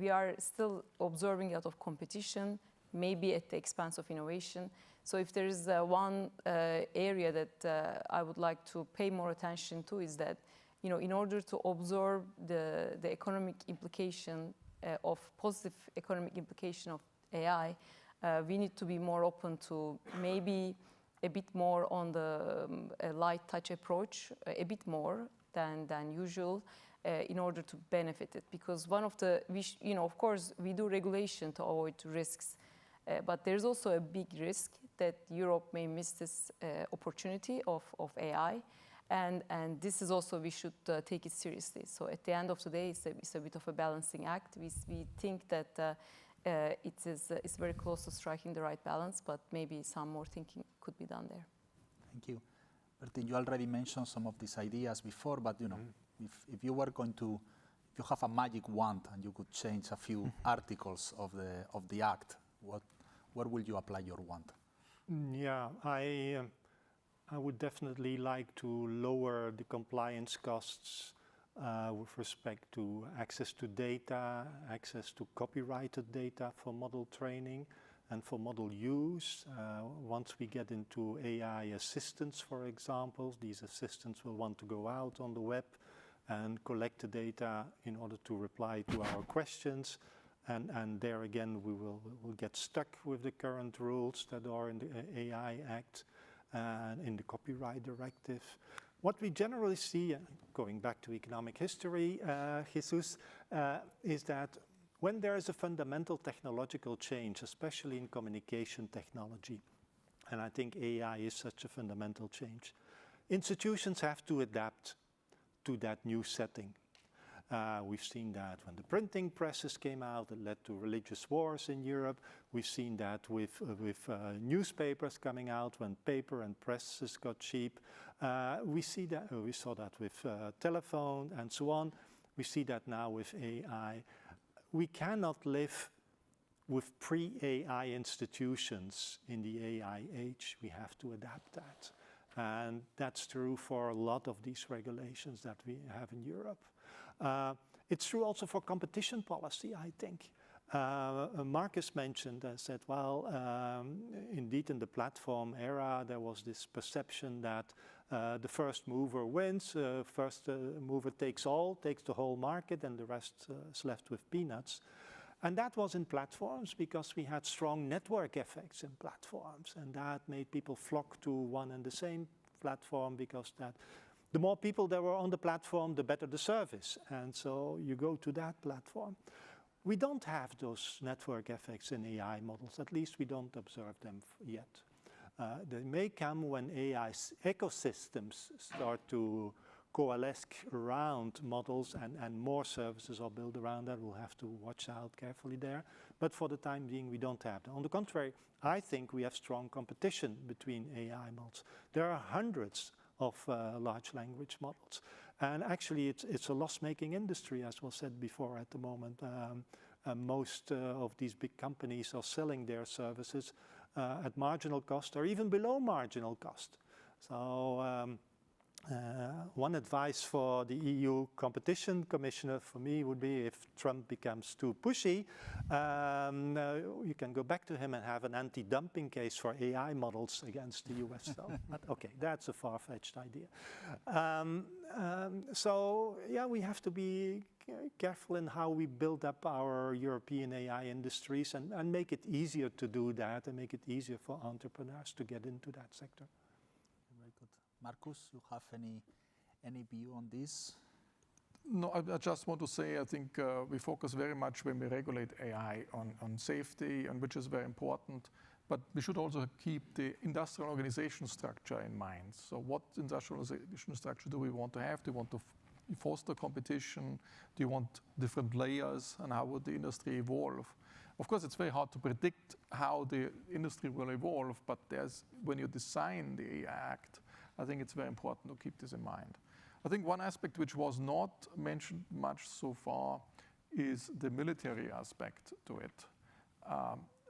we are still observing a lot of competition, maybe at the expense of innovation. So if there is one area that I would like to pay more attention to is that, in order to observe the economic implication positive economic implication of AI, we need to be more open to maybe a bit more on the light touch approach, a bit more than usual, in order to benefit it. Because one of the, of course, we do regulation to avoid risks, but there's also a big risk that Europe may miss this opportunity of AI. And this is also, we should take it seriously. So at the end of the day, it's a bit of a balancing act. We think that it's very close to striking the right balance, but maybe some more thinking could be done there. Thank you. Bertin, you already mentioned some of these ideas before, but if you were going to, if you have a magic wand and you could change a few articles of the act, where will you apply your wand? Yeah, I would definitely like to lower the compliance costs with respect to access to data, access to copyrighted data for model training and for model use. Once we get into AI assistants, for example, these assistants will want to go out on the web and collect the data in order to reply to our questions. And there again, we'll get stuck with the current rules that are in the AI Act and in the Copyright Directive. What we generally see, going back to economic history, Jesus, is that when there is a fundamental technological change, especially in communication technology, and I think AI is such a fundamental change, institutions have to adapt to that new setting. We've seen that when the printing presses came out, it led to religious wars in Europe. We've seen that with newspapers coming out when paper and presses got cheap. We saw that with telephone and so on. We see that now with AI. We cannot live with pre-AI institutions in the AI age. We have to adapt that. And that's true for a lot of these regulations that we have in Europe. It's true also for competition policy, I think. Marcus mentioned, said, well, indeed in the platform era, there was this perception that the first mover wins, first mover takes all, takes the whole market, and the rest is left with peanuts. And that was in platforms because we had strong network effects in platforms, and that made people flock to one and the same platform because the more people that were on the platform, the better the service. And so you go to that platform. We don't have those network effects in AI models. At least we don't observe them yet. They may come when AI ecosystems start to coalesce around models and more services are built around that. We'll have to watch out carefully there. But for the time being, we don't have them. On the contrary, I think we have strong competition between AI models. There are hundreds of large language models. And actually, it's a loss-making industry, as was said before at the moment. Most of these big companies are selling their services at marginal cost or even below marginal cost. So One advice for the EU competition commissioner for me would be if Trump becomes too pushy, you can go back to him and have an anti-dumping case for AI models against the US. But okay, that's a far-fetched idea. So yeah, we have to be careful in how we build up our European AI industries and make it easier to do that and make it easier for entrepreneurs to get into that sector. Very good. Markus, you have any view on this? No, I just want to say I think we focus very much when we regulate AI on safety, and which is very important. But we should also keep the industrial organization structure in mind. So what industrial organization structure do we want to have? Do we want to foster competition? Do you want different layers? And how would the industry evolve? Of course, it's very hard to predict how the industry will evolve, but when you design the AI Act, I think it's very important to keep this in mind. I think one aspect which was not mentioned much so far is the military aspect to it,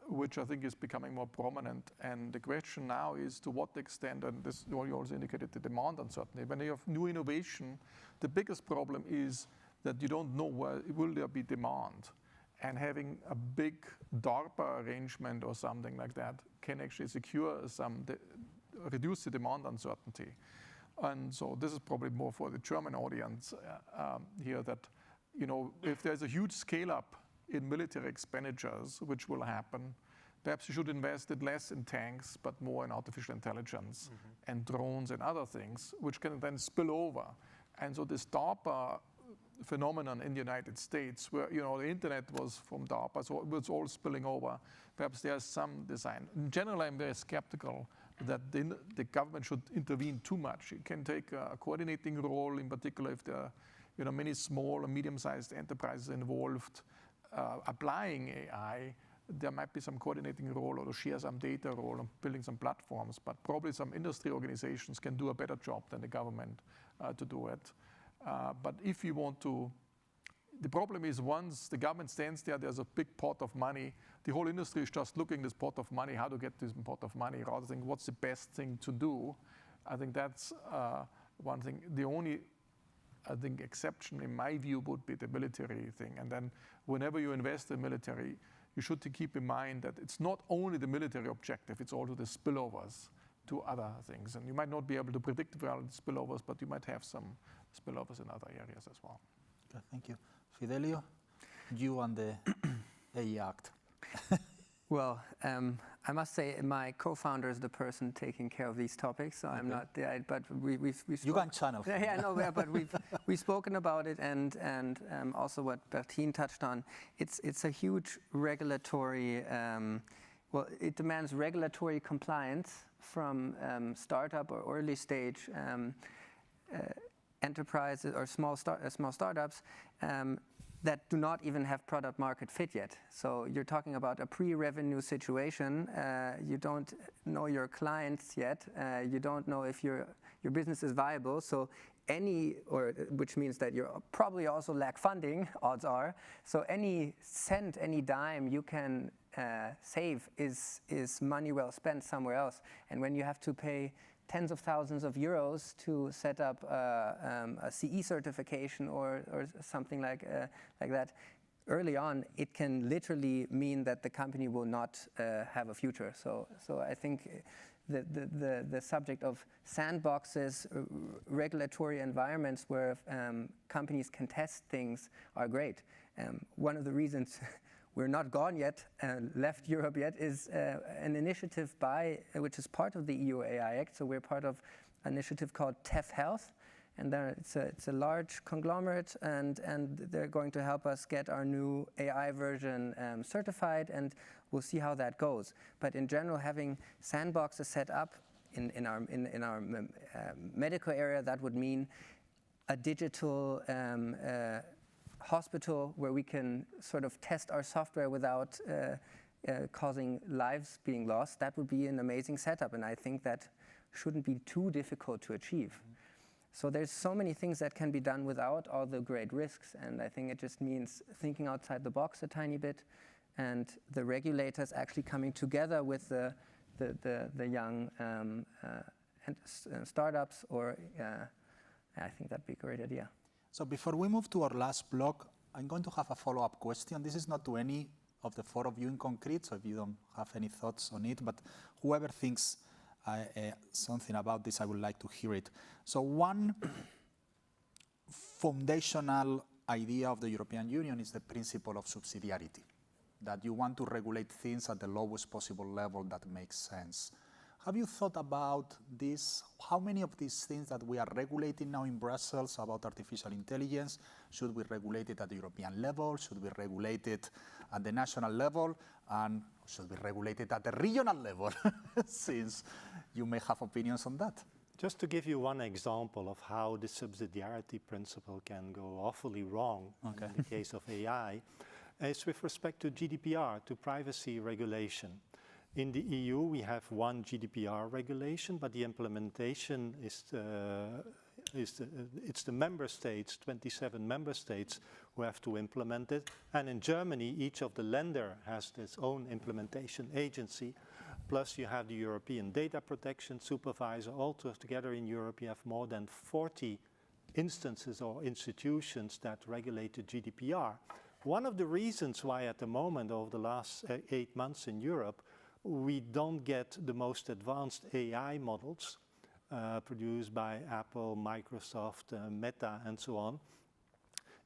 which I think is becoming more prominent. And the question now is to what extent, and this you also indicated the demand uncertainty. When you have new innovation, the biggest problem is that you don't know where will there be demand. And having a big DARPA arrangement or something like that can actually secure reduce the demand uncertainty. And so this is probably more for the German audience here, that if there's a huge scale up in military expenditures, which will happen, perhaps you should invest it less in tanks, but more in artificial intelligence and drones and other things, which can then spill over. And so this DARPA phenomenon in the United States, where the internet was from DARPA, so it was all spilling over. Perhaps there's some design. In general, I'm very skeptical that the government should intervene too much. It can take a coordinating role, in particular if there are many small or medium-sized enterprises involved applying AI. There might be some coordinating role or to share some data role and building some platforms, but probably some industry organizations can do a better job than the government to do it. But if you want to, the problem is once the government stands there, there's a big pot of money. The whole industry is just looking at this pot of money, how to get this pot of money, rather than what's the best thing to do. I think that's one thing. The only, exception in my view would be the military thing. And then whenever you invest in military, you should keep in mind that it's not only the military objective, it's also the spillovers to other things. And you might not be able to predict well the spillovers, but you might have some spillovers in other areas as well. Okay, thank you. Fidelio, you on the AI Act. Well, I must say my co-founder is the person taking care of these topics, so I'm not there. But we've you can channel. Yeah, no, but we've spoken about it, and also what Bertine touched on. It's a huge regulatory. Well, it demands regulatory compliance from startup or early stage enterprises or small startups. That do not even have product market fit yet. So you're talking about a pre-revenue situation. You don't know your clients yet. You don't know if your business is viable. So which means that you probably also lack funding, odds are. So any cent, any dime you can save is money well spent somewhere else. And when you have to pay tens of thousands of euros to set up a CE certification or something like that, early on, it can literally mean that the company will not have a future. So I think the subject of sandboxes, regulatory environments where companies can test things are great. One of the reasons we're not gone yet, left Europe yet, is an initiative which is part of the EU AI Act. So we're part of an initiative called TEF Health, and it's a large conglomerate, and they're going to help us get our new AI version certified, and we'll see how that goes. But in general, having sandboxes set up in our medical area, that would mean a digital hospital where we can sort of test our software without causing lives being lost. That would be an amazing setup, and I think that shouldn't be too difficult to achieve. So there's so many things that can be done without all the great risks, and I think it just means thinking outside the box a tiny bit, and the regulators actually coming together with the young startups or I think that'd be a great idea. So before we move to our last block, I'm going to have a follow-up question. This is not to any of the four of you in concrete, so if you don't have any thoughts on it, but whoever thinks something about this, I would like to hear it. So one foundational idea of the European Union is the principle of subsidiarity, that you want to regulate things at the lowest possible level that makes sense. Have you thought about this? How many of these things that we are regulating now in Brussels about artificial intelligence, should we regulate it at the European level? Should we regulate it at the national level? And should we regulate it at the regional level? Since you may have opinions on that. Just to give you one example of how the subsidiarity principle can go awfully wrong in the case of AI, is with respect to GDPR, to privacy regulation. In the EU, we have one GDPR regulation, but the implementation is it's the member states, 27 member states, who have to implement it. And in Germany, each of the Länder has its own implementation agency. Plus, you have the European Data Protection Supervisor. All together in Europe, you have more than 40 instances or institutions that regulate the GDPR. One of the reasons why at the moment, over the last 8 months in Europe, we don't get the most advanced AI models produced by Apple, Microsoft, Meta, and so on,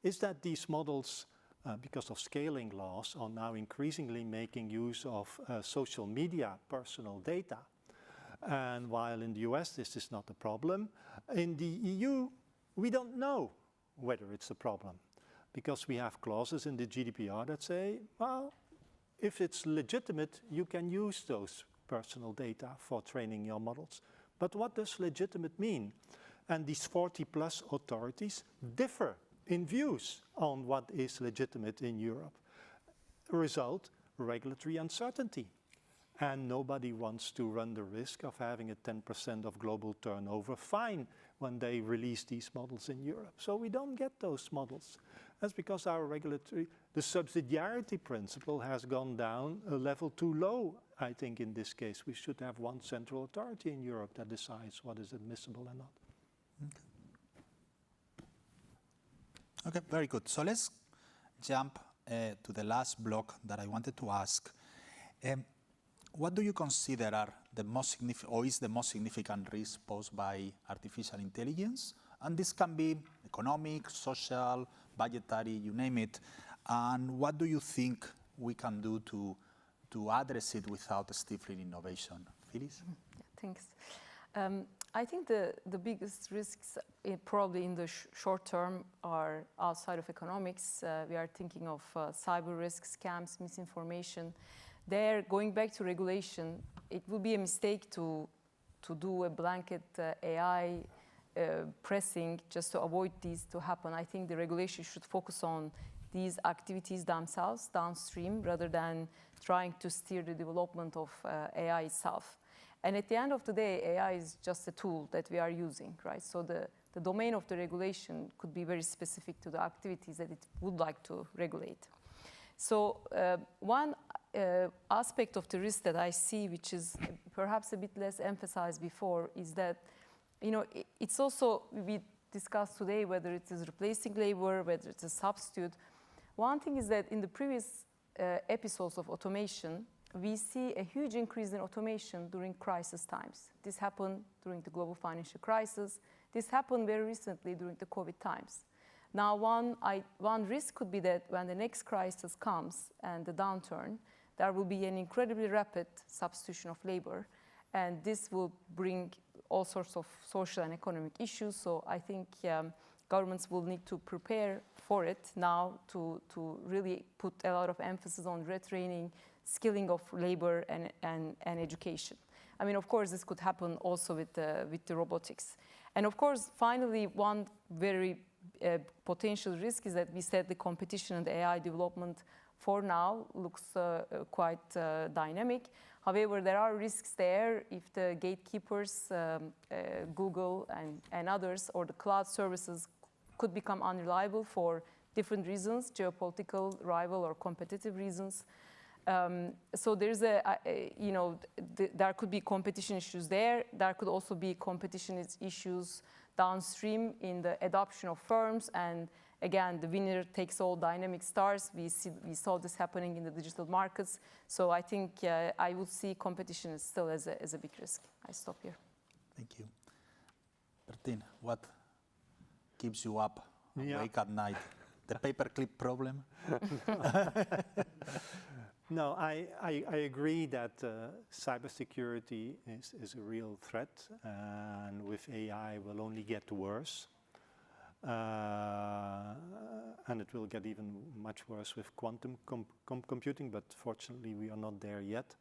is that these models, because of scaling laws, are now increasingly making use of social media personal data. And while in the US this is not a problem, in the EU we don't know whether it's a problem, because we have clauses in the GDPR that say, well, if it's legitimate, you can use those personal data for training your models. But what does legitimate mean? And these 40+ authorities differ in views on what is legitimate in Europe. Result, regulatory uncertainty. And nobody wants to run the risk of having a 10% of global turnover fine when they release these models in Europe. So we don't get those models. That's because our regulatory, the subsidiarity principle has gone down a level too low. I think in this case we should have one central authority in Europe that decides what is admissible and not. Okay, very good. So let's jump to the last block that I wanted to ask. What do you consider are the most significant, or is the most significant risk posed by artificial intelligence? And this can be economic, social, budgetary, you name it. And what do you think we can do to address it without stifling innovation? Phyllis? Yeah, thanks. I think the biggest risks probably in the short term are outside of economics. We are thinking of cyber risks, scams, misinformation. There, going back to regulation, it would be a mistake to do a blanket AI pressing just to avoid these to happen. I think the regulation should focus on these activities themselves downstream rather than trying to steer the development of AI itself. And at the end of the day, AI is just a tool that we are using, right? So the domain of the regulation could be very specific to the activities that it would like to regulate. So one aspect of the risk that I see, which is perhaps a bit less emphasized before, is that, you know, it's also, we discussed today whether it is replacing labor, whether it's a substitute. One thing is that in the previous episodes of automation, we see a huge increase in automation during crisis times. This happened during the global financial crisis. This happened very recently during the COVID times. Now, one risk could be that when the next crisis comes and the downturn, there will be an incredibly rapid substitution of labor, and this will bring all sorts of social and economic issues. So I think governments will need to prepare for it now to really put a lot of emphasis on retraining, skilling of labor and education. I mean, of course, this could happen also with the robotics. And of course, finally, one very potential risk is that we said the competition and AI development for now looks quite dynamic. However, there are risks there if the gatekeepers, Google and others, or the cloud services could become unreliable for different reasons, geopolitical, rival, or competitive reasons. So there's there could be competition issues there. There could also be competition issues downstream in the adoption of firms. And again, the winner takes all dynamic stars. We saw this happening in the digital markets. So I think I would see competition still as a big risk. I stop here. Thank you. Bertin, what keeps you up awake at night? The paperclip problem? No, I agree that cybersecurity is a real threat, and with AI will only get worse. And it will get even much worse with quantum computing, but fortunately we are not there yet.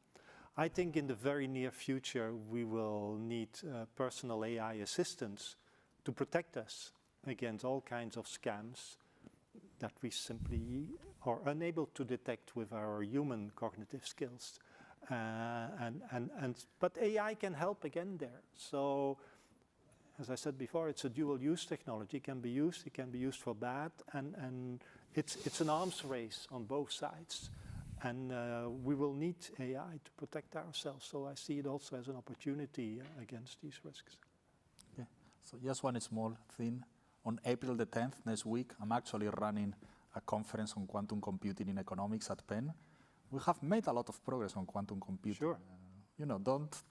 I think in the very near future we will need personal AI assistants to protect us against all kinds of scams that we simply are unable to detect with our human cognitive skills. But AI can help again there. So, as I said before, it's a dual-use technology. It can be used for bad, and it's an arms race on both sides. And we will need AI to protect ourselves. So I see it also as an opportunity against these risks. Okay. So just one small thing. On April the 10th, next week, I'm actually running a conference on quantum computing in economics at Penn. We have made a lot of progress on quantum computing. Sure.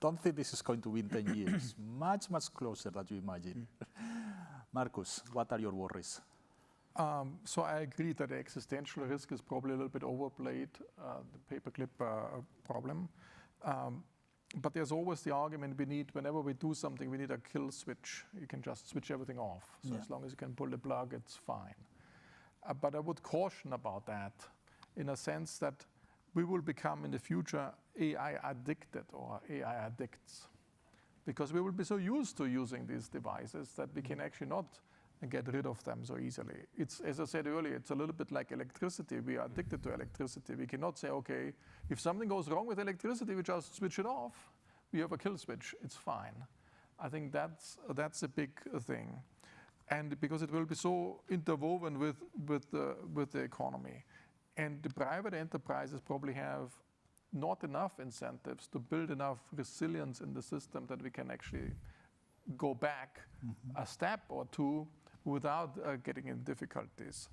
Don't think this is going to be in 10 years. Much, much closer than you imagine. Marcus, what are your worries? So I agree that the existential risk is probably a little bit overplayed, the paperclip problem. But there's always the argument whenever we do something, we need a kill switch. You can just switch everything off. So as long as you can pull the plug, it's fine. But I would caution about that in a sense that we will become in the future AI addicted or AI addicts. Because we will be so used to using these devices that we can actually not get rid of them so easily. It's, as I said earlier, it's a little bit like electricity. We are addicted to electricity. We cannot say, okay, if something goes wrong with electricity, we just switch it off. We have a kill switch. It's fine. I think that's a big thing. And because it will be so interwoven with the economy. And the private enterprises probably have not enough incentives to build enough resilience in the system that we can actually go back a step or two without getting in difficulties.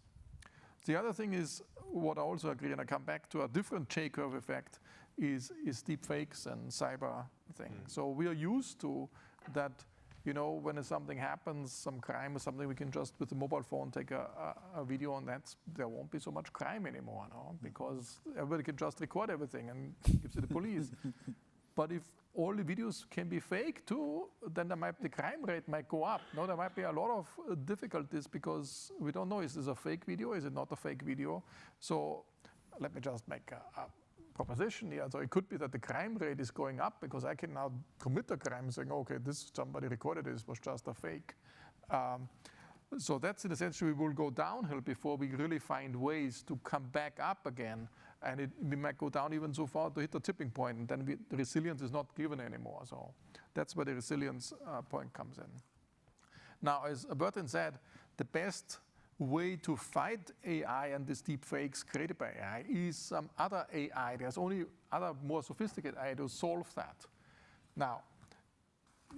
The other thing is, what I also agree, and I come back to a different J-curve effect, is deep fakes and cyber thing. So we are used to that, when something happens, some crime or something, we can just with the mobile phone take a video, and there won't be so much crime anymore, because everybody can just record everything and give it to the police. But if all the videos can be fake too, then the crime rate might go up. There might be a lot of difficulties because we don't know, is this a fake video? Is it not a fake video? So let me just make a proposition here. So it could be that the crime rate is going up because I can now commit a crime saying, okay, somebody recorded this was just a fake. So that's in a sense we will go downhill before we really find ways to come back up again. And we might go down even so far to hit the tipping point, and then the resilience is not given anymore. So that's where the resilience point comes in. Now, as Bertin said, the best way to fight AI and these deep fakes created by AI is some other AI. There's only other more sophisticated AI to solve that. Now,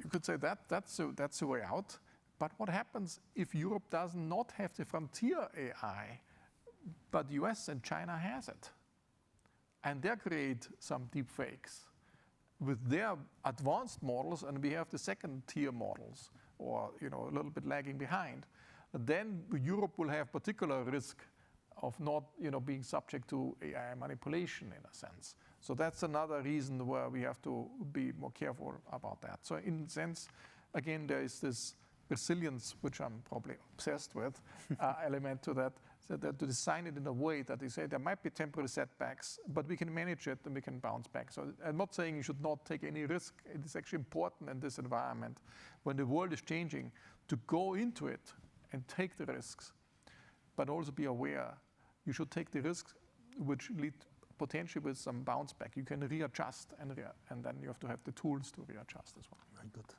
you could say that's the way out. But what happens if Europe does not have the frontier AI, but US and China has it? And they create some deep fakes with their advanced models, and we have the second tier models, or a little bit lagging behind. Then Europe will have particular risk of not being subject to AI manipulation in a sense. So that's another reason where we have to be more careful about that. So in a sense, again, there is this resilience, which I'm probably obsessed with, element to that, so that to design it in a way that they say there might be temporary setbacks, but we can manage it and we can bounce back. So I'm not saying you should not take any risk. It is actually important in this environment, when the world is changing, to go into it and take the risks, but also be aware you should take the risks which lead potentially with some bounce back. You can readjust, and then you have to have the tools to readjust as well. Very good.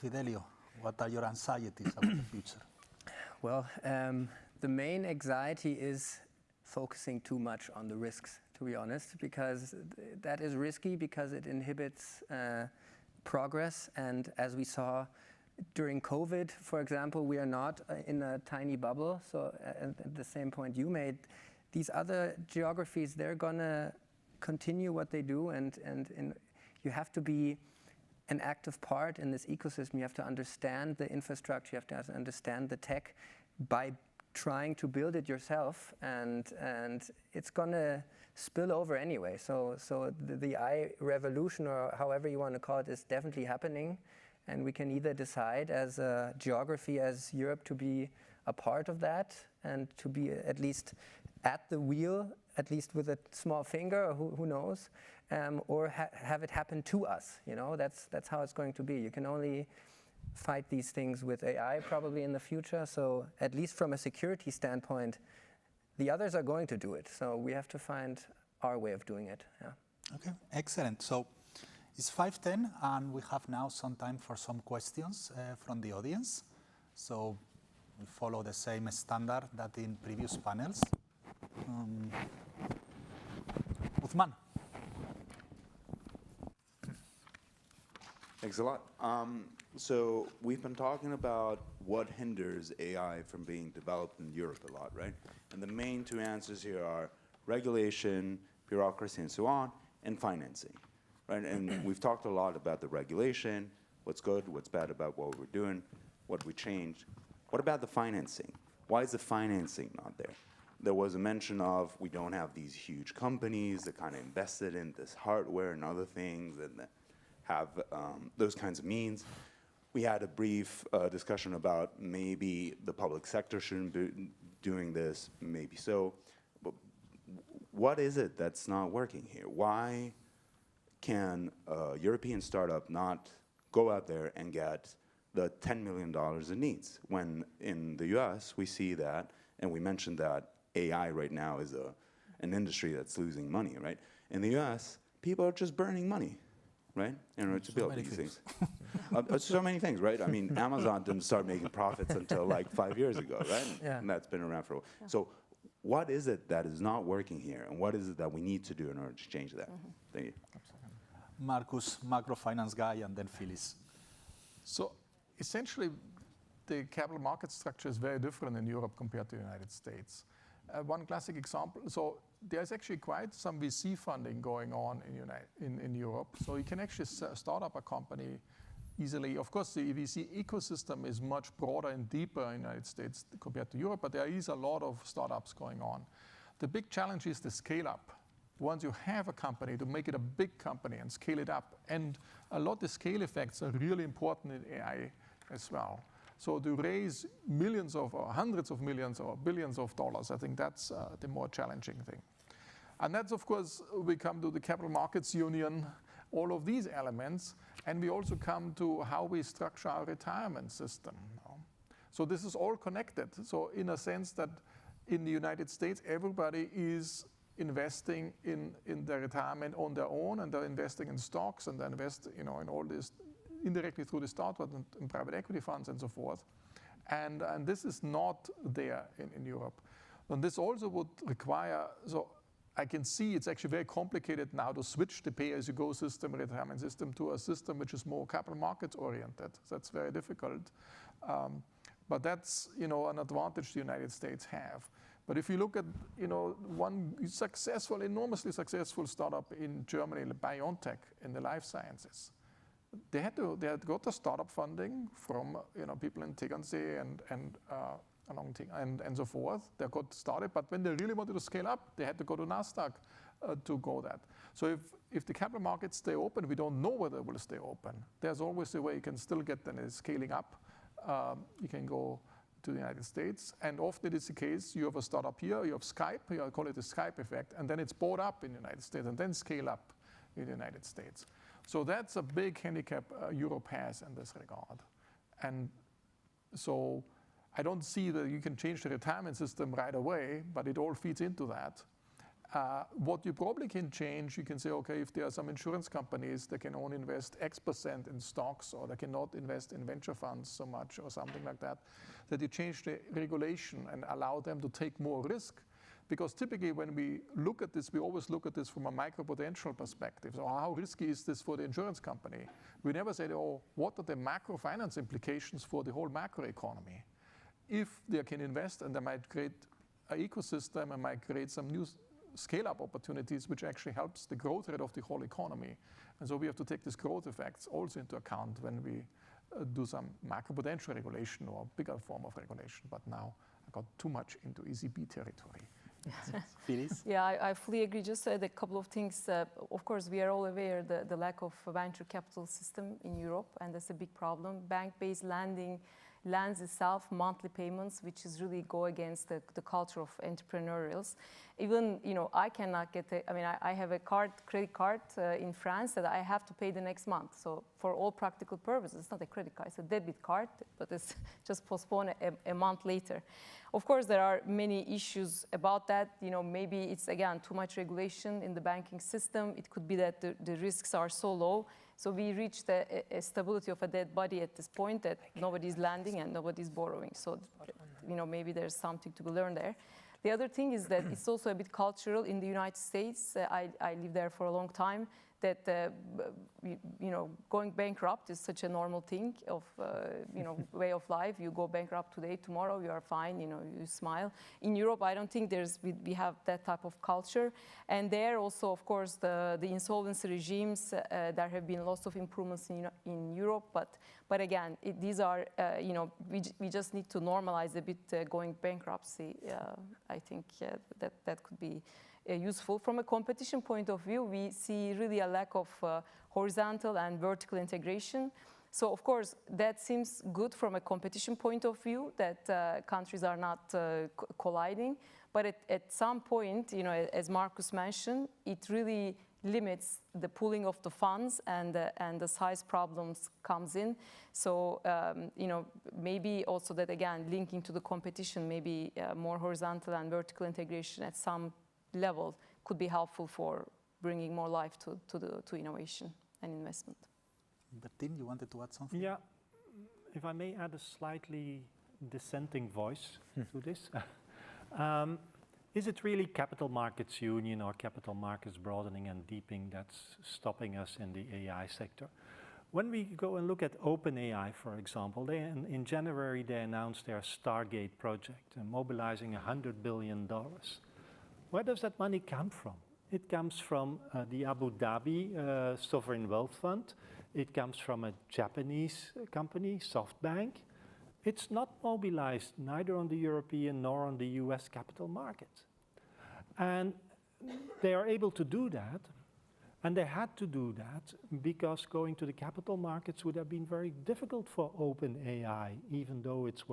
Fidelio, what are your anxieties about the future? Well, the main anxiety is focusing too much on the risks to be honest, because that is risky because it inhibits progress. And as we saw during COVID, for example, we are not in a tiny bubble. So at the same point you made, these other geographies, they're going to continue what they do. And you have to be an active part in this ecosystem. You have to understand the infrastructure. You have to understand the tech by trying to build it yourself. And it's going to spill over anyway. So the AI revolution, or however you want to call it, is definitely happening. And we can either decide as a geography, as Europe, to be a part of that and to be at least at the wheel, at least with a small finger, or who knows, or have it happen to us. You know, that's how it's going to be. You can only fight these things with AI probably in the future. So at least from a security standpoint, the others are going to do it. So we have to find our way of doing it. Yeah. Okay, excellent. So it's 5:10, and we have now some time for some questions from the audience. So we follow the same standard that in previous panels. Uthman. Thanks a lot. So we've been talking about what hinders AI from being developed in Europe a lot, right? And the main two answers here are regulation, bureaucracy, and so on, and financing, right? And we've talked a lot about the regulation, what's good, what's bad about what we're doing, what we changed. What about the financing? Why is the financing not there? There was a mention of we don't have these huge companies that kind of invested in this hardware and other things and that have those kinds of means. We had a brief discussion about maybe the public sector shouldn't be doing this, maybe so. But what is it that's not working here? Why can a European startup not go out there and get the $10 million it needs? When in the US, we see that, and we mentioned that AI right now is an industry that's losing money, right? In the US, people are just burning money, right, in order to build these things. So many things, right? I mean, Amazon didn't start making profits until like 5 years ago, right? Yeah. And that's been around for a while. Yeah. So what is it that is not working here, and what is it that we need to do in order to change that? Thank you. Marcus, macrofinance guy, and then Phyllis. So essentially, the capital market structure is very different in Europe compared to the United States. One classic example, so there's actually quite some VC funding going on in Europe. So you can actually start up a company easily. Of course, the VC ecosystem is much broader and deeper in the United States compared to Europe, but there is a lot of startups going on. The big challenge is the scale up. Once you have a company, to make it a big company and scale it up. And a lot of the scale effects are really important in AI as well. So to raise millions of, or hundreds of millions or billions of dollars, I think that's the more challenging thing. And that's, of course, we come to the Capital Markets Union, all of these elements, and we also come to how we structure our retirement system. So this is all connected. So in a sense that in the United States, everybody is investing in their retirement on their own, and they're investing in stocks, and they invest, in all this indirectly through the startup and in private equity funds and so forth. And this is not there in Europe. And this also would require, so I can see it's actually very complicated now to switch the pay-as-you-go system, retirement system, to a system which is more capital markets oriented. That's very difficult. But that's, an advantage the United States have. But if you look at, one successful, enormously successful startup in Germany, BioNTech, in the life sciences, they had got the startup funding from, people in Tegernsee and so forth. They got started, but when they really wanted to scale up, they had to go to NASDAQ to go that. So if the capital markets stay open, we don't know whether they will stay open. There's always a way you can still get them scaling up. You can go to the United States, and often it is the case, you have a startup here, you have Skype, I call it the Skype effect, and then it's bought up in the United States, and then scale up in the United States. So that's a big handicap Europe has in this regard. And so I don't see that you can change the retirement system right away, but it all feeds into that. What you probably can change, you can say, okay, if there are some insurance companies that can only invest X% in stocks, or they cannot invest in venture funds so much or something like that, that you change the regulation and allow them to take more risk. Because typically when we look at this, we always look at this from a micro-potential perspective. So how risky is this for the insurance company? We never say, oh, what are the macro finance implications for the whole macro economy? If they can invest and they might create an ecosystem and might create some new scale-up opportunities, which actually helps the growth rate of the whole economy. And so we have to take these growth effects also into account when we do some macro-potential regulation or bigger form of regulation. But now I got too much into ECB territory. Yeah, I fully agree. Just to add a couple of things. Of course, we are all aware the lack of a venture capital system in Europe, and that's a big problem. Bank-based lending lends itself monthly payments, which is really go against the culture of entrepreneurials. Even, I cannot get I have a credit card in France that I have to pay the next month. So for all practical purposes, it's not a credit card, it's a debit card, but it's just postponed a month later. Of course, there are many issues about that. Maybe it's, again, too much regulation in the banking system. It could be that the risks are so low. So we reached a stability of a dead body at this point that nobody's lending and nobody's borrowing. So, maybe there's something to be learned there. The other thing is that it's also a bit cultural in the United States. I lived there for a long time. That going bankrupt is such a normal thing of way of life. You go bankrupt today, tomorrow you are fine. You smile. In Europe, I don't think we have that type of culture. And there also, of course, the insolvency regimes. There have been lots of improvements in Europe, but again, these are we just need to normalize a bit going bankruptcy. I think that could be useful. From a competition point of view, we see really a lack of horizontal and vertical integration. So, of course, that seems good from a competition point of view, that countries are not colliding. But at some point, as Marcus mentioned, it really limits the pooling of the funds and the size problems comes in. So, maybe also that, again, linking to the competition, maybe more horizontal and vertical integration at some level could be helpful for bringing more life to innovation and investment. Bertin, you wanted to add something? Yeah, if I may add a slightly dissenting voice to this. Is it really capital markets union or capital markets broadening and deepening that's stopping us in the AI sector? When we go and look at OpenAI, for example, in January they announced their Stargate project and mobilizing $100 billion. Where does that money come from? It comes from the Abu Dhabi Sovereign Wealth Fund. It comes from a Japanese company, SoftBank. It's not mobilized neither on the European nor on the US capital market. And they are able to do that, and they had to do that because going to the capital markets would have been very difficult for OpenAI, even though it's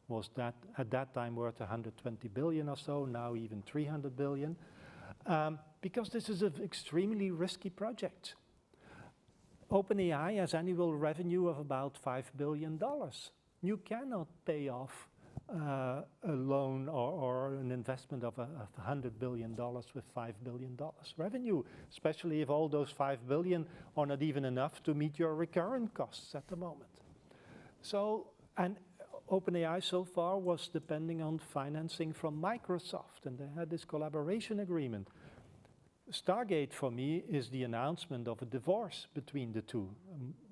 was that at that time worth 120 billion or so, now even 300 billion, because this is an extremely risky project. OpenAI has annual revenue of about $5 billion. You cannot pay off a loan or an investment of $100 billion with $5 billion revenue, especially if all those 5 billion are not even enough to meet your recurrent costs at the moment. So, and OpenAI so far was depending on financing from Microsoft, and they had this collaboration agreement. Stargate, for me, is the announcement of a divorce between the two.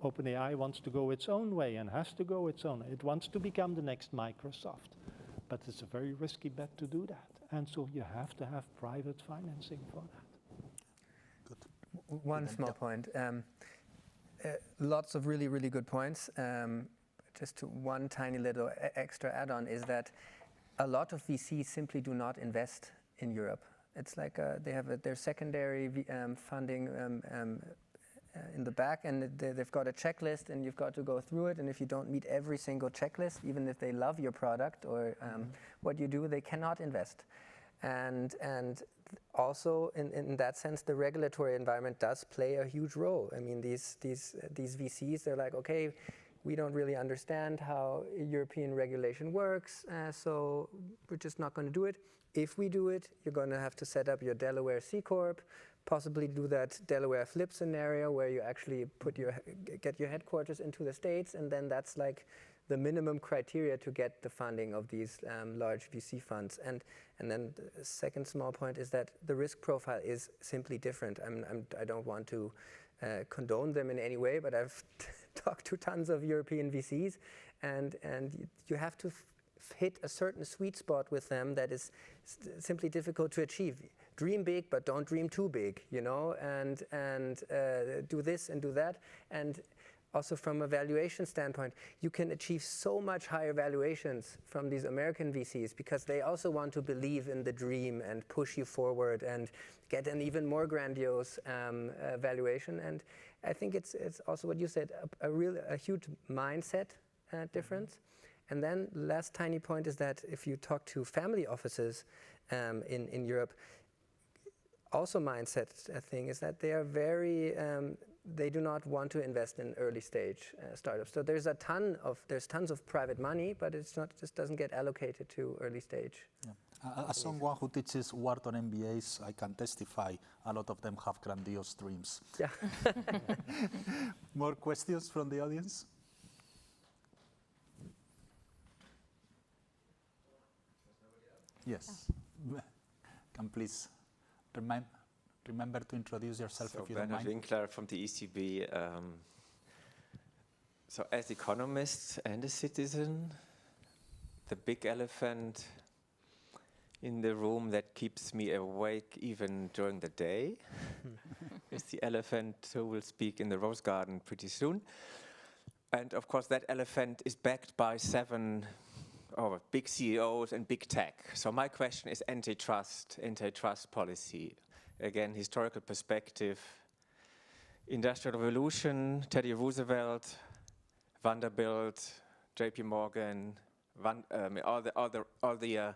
OpenAI wants to go its own way and has to go its own way. It wants to become the next Microsoft, but it's a very risky bet to do that. And so you have to have private financing for that. Good. One small point. Lots of really, really good points. Just to one tiny little extra add-on is that a lot of VCs simply do not invest in Europe. It's like they have their secondary funding in the back, and they've got a checklist, and you've got to go through it. And if you don't meet every single checklist, even if they love your product or what you do, they cannot invest. And also in that sense, the regulatory environment does play a huge role. I mean, these VCs, they're like, okay, we don't really understand how European regulation works, so we're just not going to do it. If we do it, you're going to have to set up your Delaware C Corp, possibly do that Delaware flip scenario where you actually get your headquarters into the States, and then that's like the minimum criteria to get the funding of these large VC funds. And then the second small point is that the risk profile is simply different. I don't want to condone them in any way, but I've talked to tons of European VCs, and you have to hit a certain sweet spot with them that is simply difficult to achieve. Dream big, but don't dream too big, you know, and do this and do that. And also from a valuation standpoint, you can achieve so much higher valuations from these American VCs because they also want to believe in the dream and push you forward and get an even more grandiose valuation. And I think it's also what you said, a huge mindset difference. And then the last tiny point is that if you talk to family offices in Europe, also mindset thing is that they are very, they do not want to invest in early stage startups. So there's tons of private money, but it's not, just doesn't get allocated to early stage. Yeah. As someone who teaches Wharton MBAs, I can testify a lot of them have grandiose dreams. Yeah. More questions from the audience? Yes. Can please remember to introduce yourself if you don't mind. Bernhard Winkler from the ECB. So as economist and a citizen, the big elephant in the room that keeps me awake even during the day is the elephant who will speak in the Rose Garden pretty soon. And of course that elephant is backed by 7 big CEOs and big tech. So my question is antitrust policy. Again, historical perspective, Industrial Revolution, Teddy Roosevelt, Vanderbilt, JP Morgan, all the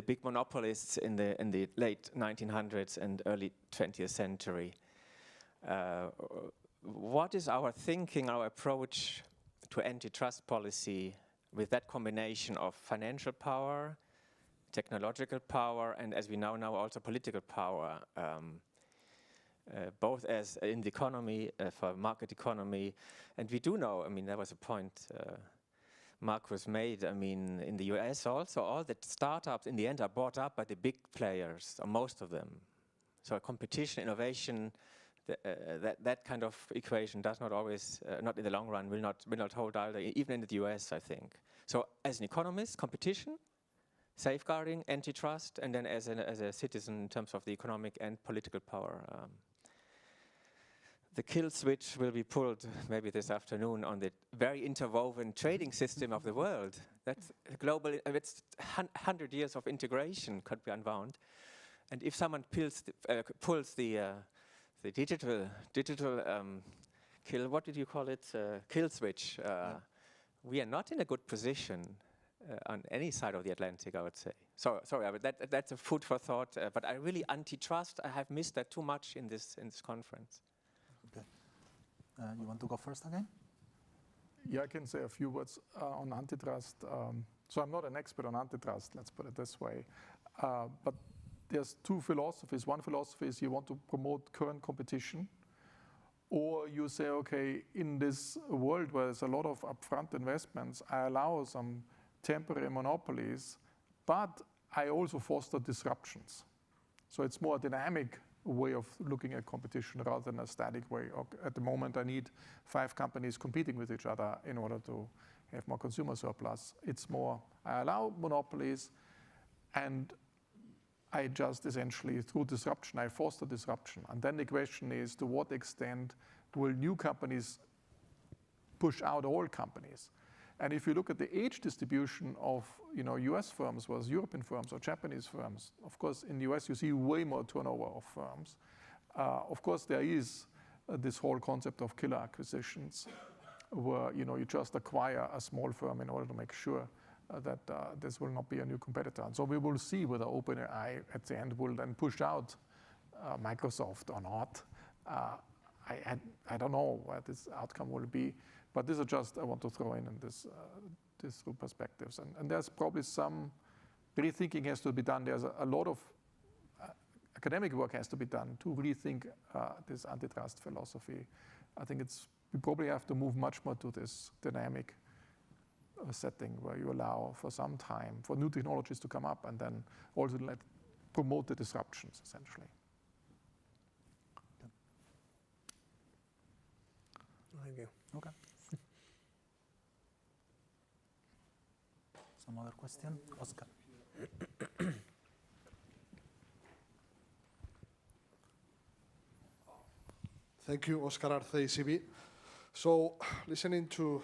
big monopolists in the late 1900s and early 20th century. What is our thinking, our approach to antitrust policy with that combination of financial power, technological power, and as we now know, also political power, both as in the economy, for market economy. And we do know, I mean, there was a point Marcus made, I mean, in the US also, all the startups in the end are bought up by the big players, or most of them. So competition, innovation, that kind of equation does not always, not in the long run, will not hold either, even in the US, I think. So as an economist, competition, safeguarding, antitrust, and then as a citizen in terms of the economic and political power. The kill switch will be pulled maybe this afternoon on the very interwoven trading system of the world. That's global, it's 100 years of integration could be unwound. And if someone pulls the digital kill, what did you call it? Kill switch. We are not in a good position on any side of the Atlantic, I would say. So, sorry, but that's a food for thought. But I really antitrust. I have missed that too much in this conference. Okay. You want to go first again? Yeah, I can say a few words on antitrust. So I'm not an expert on antitrust, let's put it this way. But there's 2 philosophies. One philosophy is you want to promote current competition, or you say, okay, in this world where there's a lot of upfront investments, I allow some temporary monopolies, but I also foster disruptions. So it's more a dynamic way of looking at competition rather than a static way. At the moment, I need 5 companies competing with each other in order to have more consumer surplus. It's more, I allow monopolies, and I just essentially, through disruption, I foster disruption. And then the question is, to what extent will new companies push out old companies? And if you look at the age distribution of US firms versus European firms or Japanese firms, of course, in the US, you see way more turnover of firms. Of course, there is this whole concept of killer acquisitions, where you just acquire a small firm in order to make sure that this will not be a new competitor. And so we will see whether OpenAI at the end will then push out Microsoft or not. I don't know what this outcome will be, but this is just, I want to throw in this through perspectives. And there's probably some rethinking has to be done. There's a lot of academic work has to be done to rethink this antitrust philosophy. I think we probably have to move much more to this dynamic a setting where you allow for some time for new technologies to come up and then also promote the disruptions, essentially. Thank you. Okay. Some other question? Oscar. Thank you, Oscar Arce, ECB. So, listening to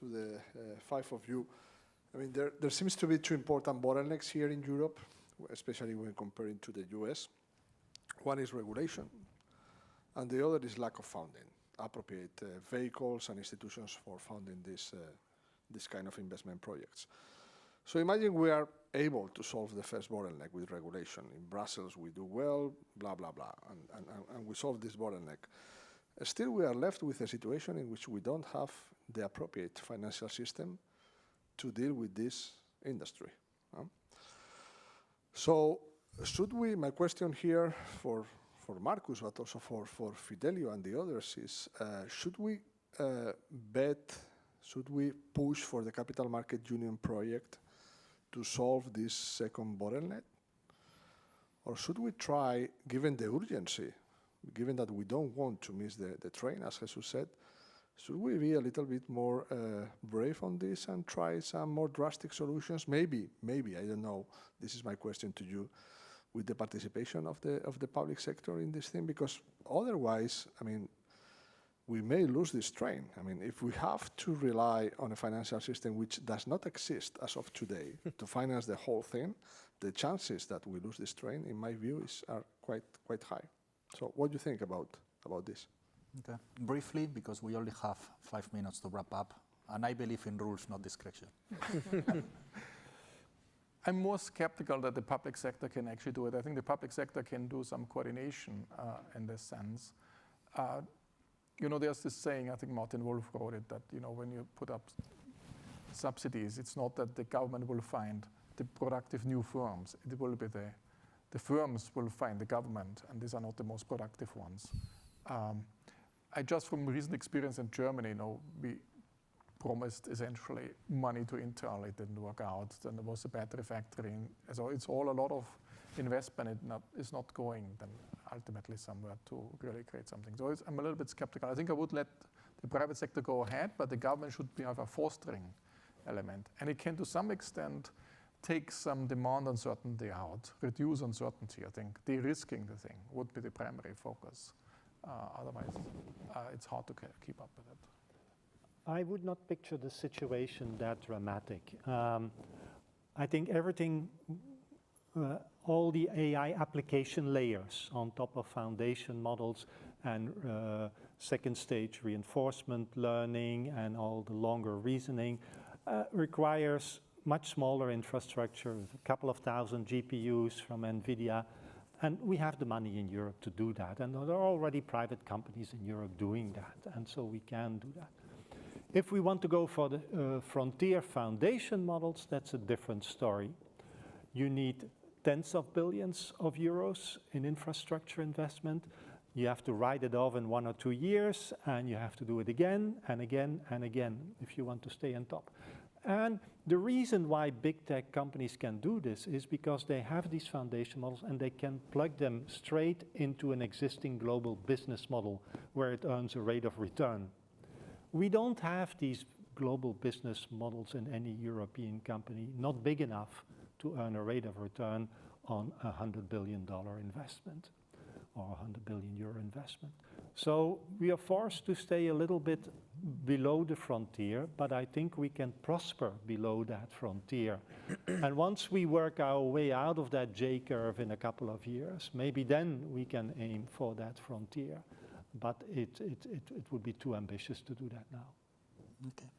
the five of you, I mean, there seems to be two important bottlenecks here in Europe, especially when comparing to the US. One is regulation, and the other is lack of funding, appropriate vehicles and institutions for funding this kind of investment projects. So imagine we are able to solve the first bottleneck with regulation. In Brussels, we do well, blah, blah, blah, and we solve this bottleneck. Still, we are left with a situation in which we don't have the appropriate financial system to deal with this industry. So should we, my question here for Marcus, but also for Fidelio and the others is, should we push for the Capital Market Union project to solve this second bottleneck? Or should we try, given the urgency, given that we don't want to miss the train, as Jesus said, should we be a little bit more brave on this and try some more drastic solutions? Maybe, I don't know, this is my question to you, with the participation of the public sector in this thing, because otherwise, I mean, we may lose this train. I mean, if we have to rely on a financial system which does not exist as of today to finance the whole thing, the chances that we lose this train, in my view, are quite high. So what do you think about this? Okay. Briefly, because we only have 5 minutes to wrap up, and I believe in rules, not discretion. I'm more skeptical that the public sector can actually do it. I think the public sector can do some coordination in this sense. You know, there's this saying, I think Martin Wolf wrote it, that, you know, when you put up subsidies, it's not that the government will find the productive new firms. It will be the firms will find the government, and these are not the most productive ones. I just, from recent experience in Germany, you know, we promised essentially money to Intel. It didn't work out. Then there was a battery factory. So it's all a lot of investment. It's not going then ultimately somewhere to really create something. So I'm a little bit skeptical. I think I would let the private sector go ahead, but the government should have a fostering element. And it can, to some extent, take some demand uncertainty out, reduce uncertainty. I think de-risking the thing would be the primary focus. Otherwise, it's hard to keep up with it. I would not picture the situation that dramatic. I think everything, all the AI application layers on top of foundation models and second stage reinforcement learning and all the longer reasoning requires much smaller infrastructure, a couple of thousand GPUs from NVIDIA. And we have the money in Europe to do that. And there are already private companies in Europe doing that. And so we can do that. If we want to go for the frontier foundation models, that's a different story. You need tens of billions of euros in infrastructure investment. You have to write it off in 1 or 2 years, and you have to do it again and again and again if you want to stay on top. And the reason why big tech companies can do this is because they have these foundation models and they can plug them straight into an existing global business model where it earns a rate of return. We don't have these global business models in any European company, not big enough to earn a rate of return on a $100 billion investment or €100 billion investment. So we are forced to stay a little bit below the frontier, but I think we can prosper below that frontier. And once we work our way out of that J-curve in a couple of years, maybe then we can aim for that frontier. But it would be too ambitious to do that now. Okay,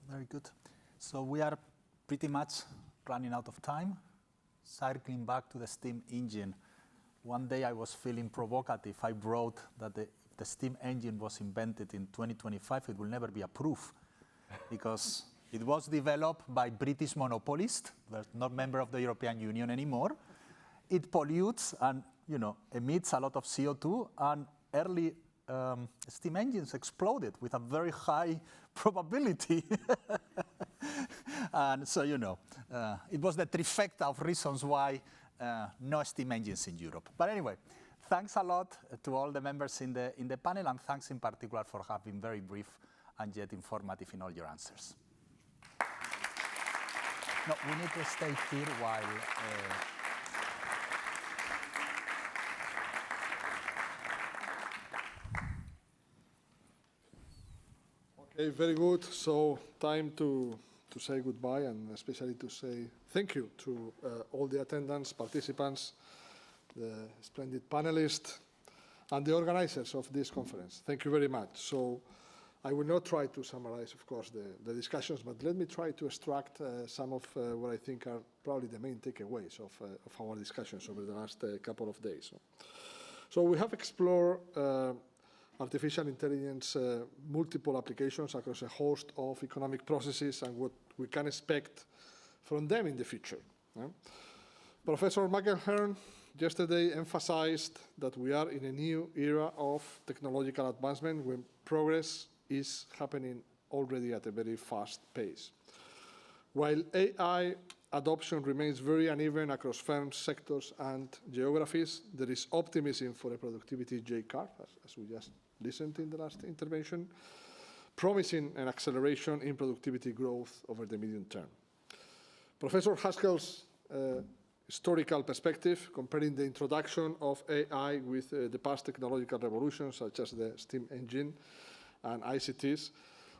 very good. So we are pretty much running out of time. Circling back to the steam engine, one day I was feeling provocative. I wrote that the steam engine was invented in 2025. It will never be approved because it was developed by British monopolists. They're not member of the European Union anymore. It pollutes and emits a lot of CO2. And early steam engines exploded with a very high probability. And so, you know, it was the trifecta of reasons why no steam engines in Europe. But anyway, thanks a lot to all the members in the panel, and thanks in particular for having been very brief and yet informative in all your answers. No, we need to stay here while... Okay, very good. So time to say goodbye, and especially to say thank you to all the attendants, participants, the splendid panelists, and the organizers of this conference. Thank you very much. So I will not try to summarize, of course, the discussions, but let me try to extract some of what I think are probably the main takeaways of our discussions over the last couple of days. So we have explored artificial intelligence, multiple applications across a host of economic processes and what we can expect from them in the future. Professor McElhern yesterday emphasized that we are in a new era of technological advancement when progress is happening already at a very fast pace. While AI adoption remains very uneven across firms, sectors, and geographies, there is optimism for a productivity J-curve, as we just listened in the last intervention, promising an acceleration in productivity growth over the medium term. Professor Haskell's historical perspective, comparing the introduction of AI with the past technological revolutions, such as the steam engine and ICTs,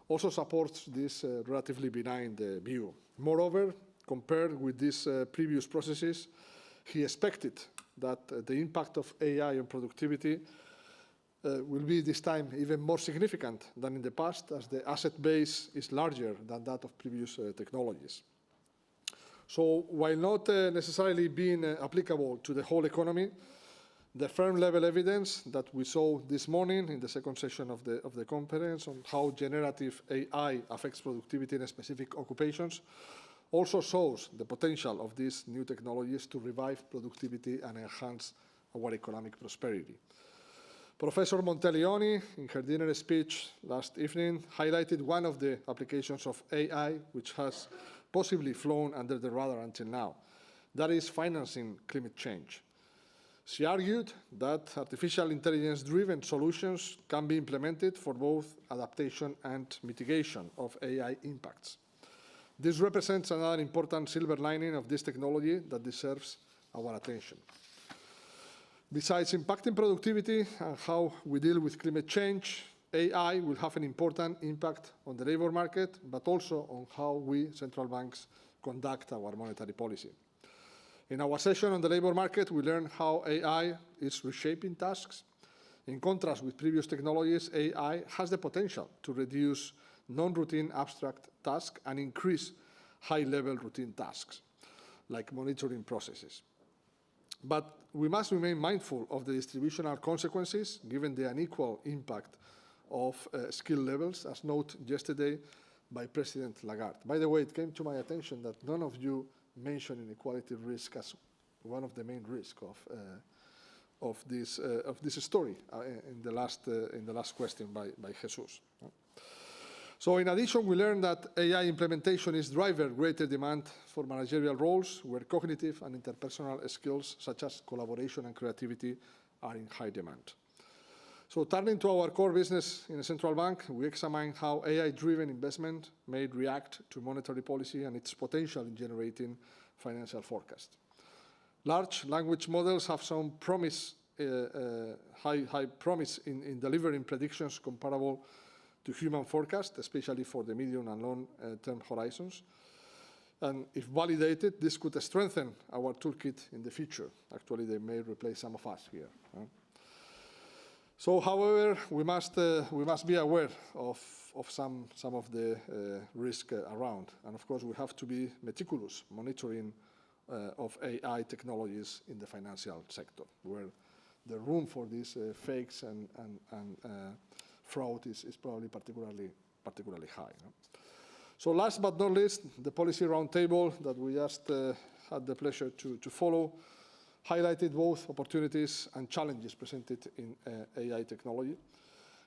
also supports this relatively benign view. Moreover, compared with these previous processes, he expected that the impact of AI on productivity will be this time even more significant than in the past, as the asset base is larger than that of previous technologies. So while not necessarily being applicable to the whole economy, the firm-level evidence that we saw this morning in the second session of the conference on how generative AI affects productivity in specific occupations also shows the potential of these new technologies to revive productivity and enhance our economic prosperity. Professor Monteleone, in her dinner speech last evening, highlighted one of the applications of AI which has possibly flown under the radar until now. That is financing climate change. She argued that artificial intelligence-driven solutions can be implemented for both adaptation and mitigation of AI impacts. This represents another important silver lining of this technology that deserves our attention. Besides impacting productivity and how we deal with climate change, AI will have an important impact on the labor market, but also on how we, central banks, conduct our monetary policy. In our session on the labor market, we learned how AI is reshaping tasks. In contrast with previous technologies, AI has the potential to reduce non-routine abstract tasks and increase high-level routine tasks, like monitoring processes. But we must remain mindful of the distributional consequences, given the unequal impact of skill levels, as noted yesterday by President Lagarde. By the way, it came to my attention that none of you mentioned inequality risk as one of the main risks of this story in the last question by Jesus. So in addition, we learned that AI implementation is driving greater demand for managerial roles where cognitive and interpersonal skills such as collaboration and creativity are in high demand. So turning to our core business in a central bank, we examine how AI-driven investment may react to monetary policy and its potential in generating financial forecasts. Large language models have shown promise, high promise in delivering predictions comparable to human forecasts, especially for the medium and long-term horizons. And if validated, this could strengthen our toolkit in the future. Actually, they may replace some of us here. So, however, we must be aware of some of the risk around. And of course, we have to be meticulous monitoring of AI technologies in the financial sector, where the room for these fakes and fraud is probably particularly high. So last but not least, the policy roundtable that we just had the pleasure to follow highlighted both opportunities and challenges presented in AI technology.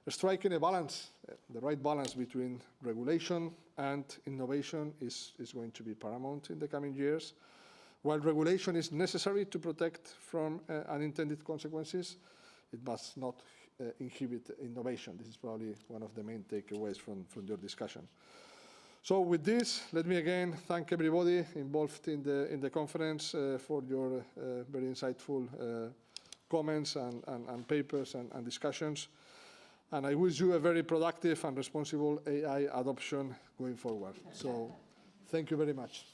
striking a balance, the right balance between regulation and innovation is going to be paramount in the coming years. While regulation is necessary to protect from unintended consequences, it must not inhibit innovation. This is probably one of the main takeaways from your discussion. So with this, let me again thank everybody involved in the conference for your very insightful comments and papers and discussions. And I wish you a very productive and responsible AI adoption going forward. So thank you very much.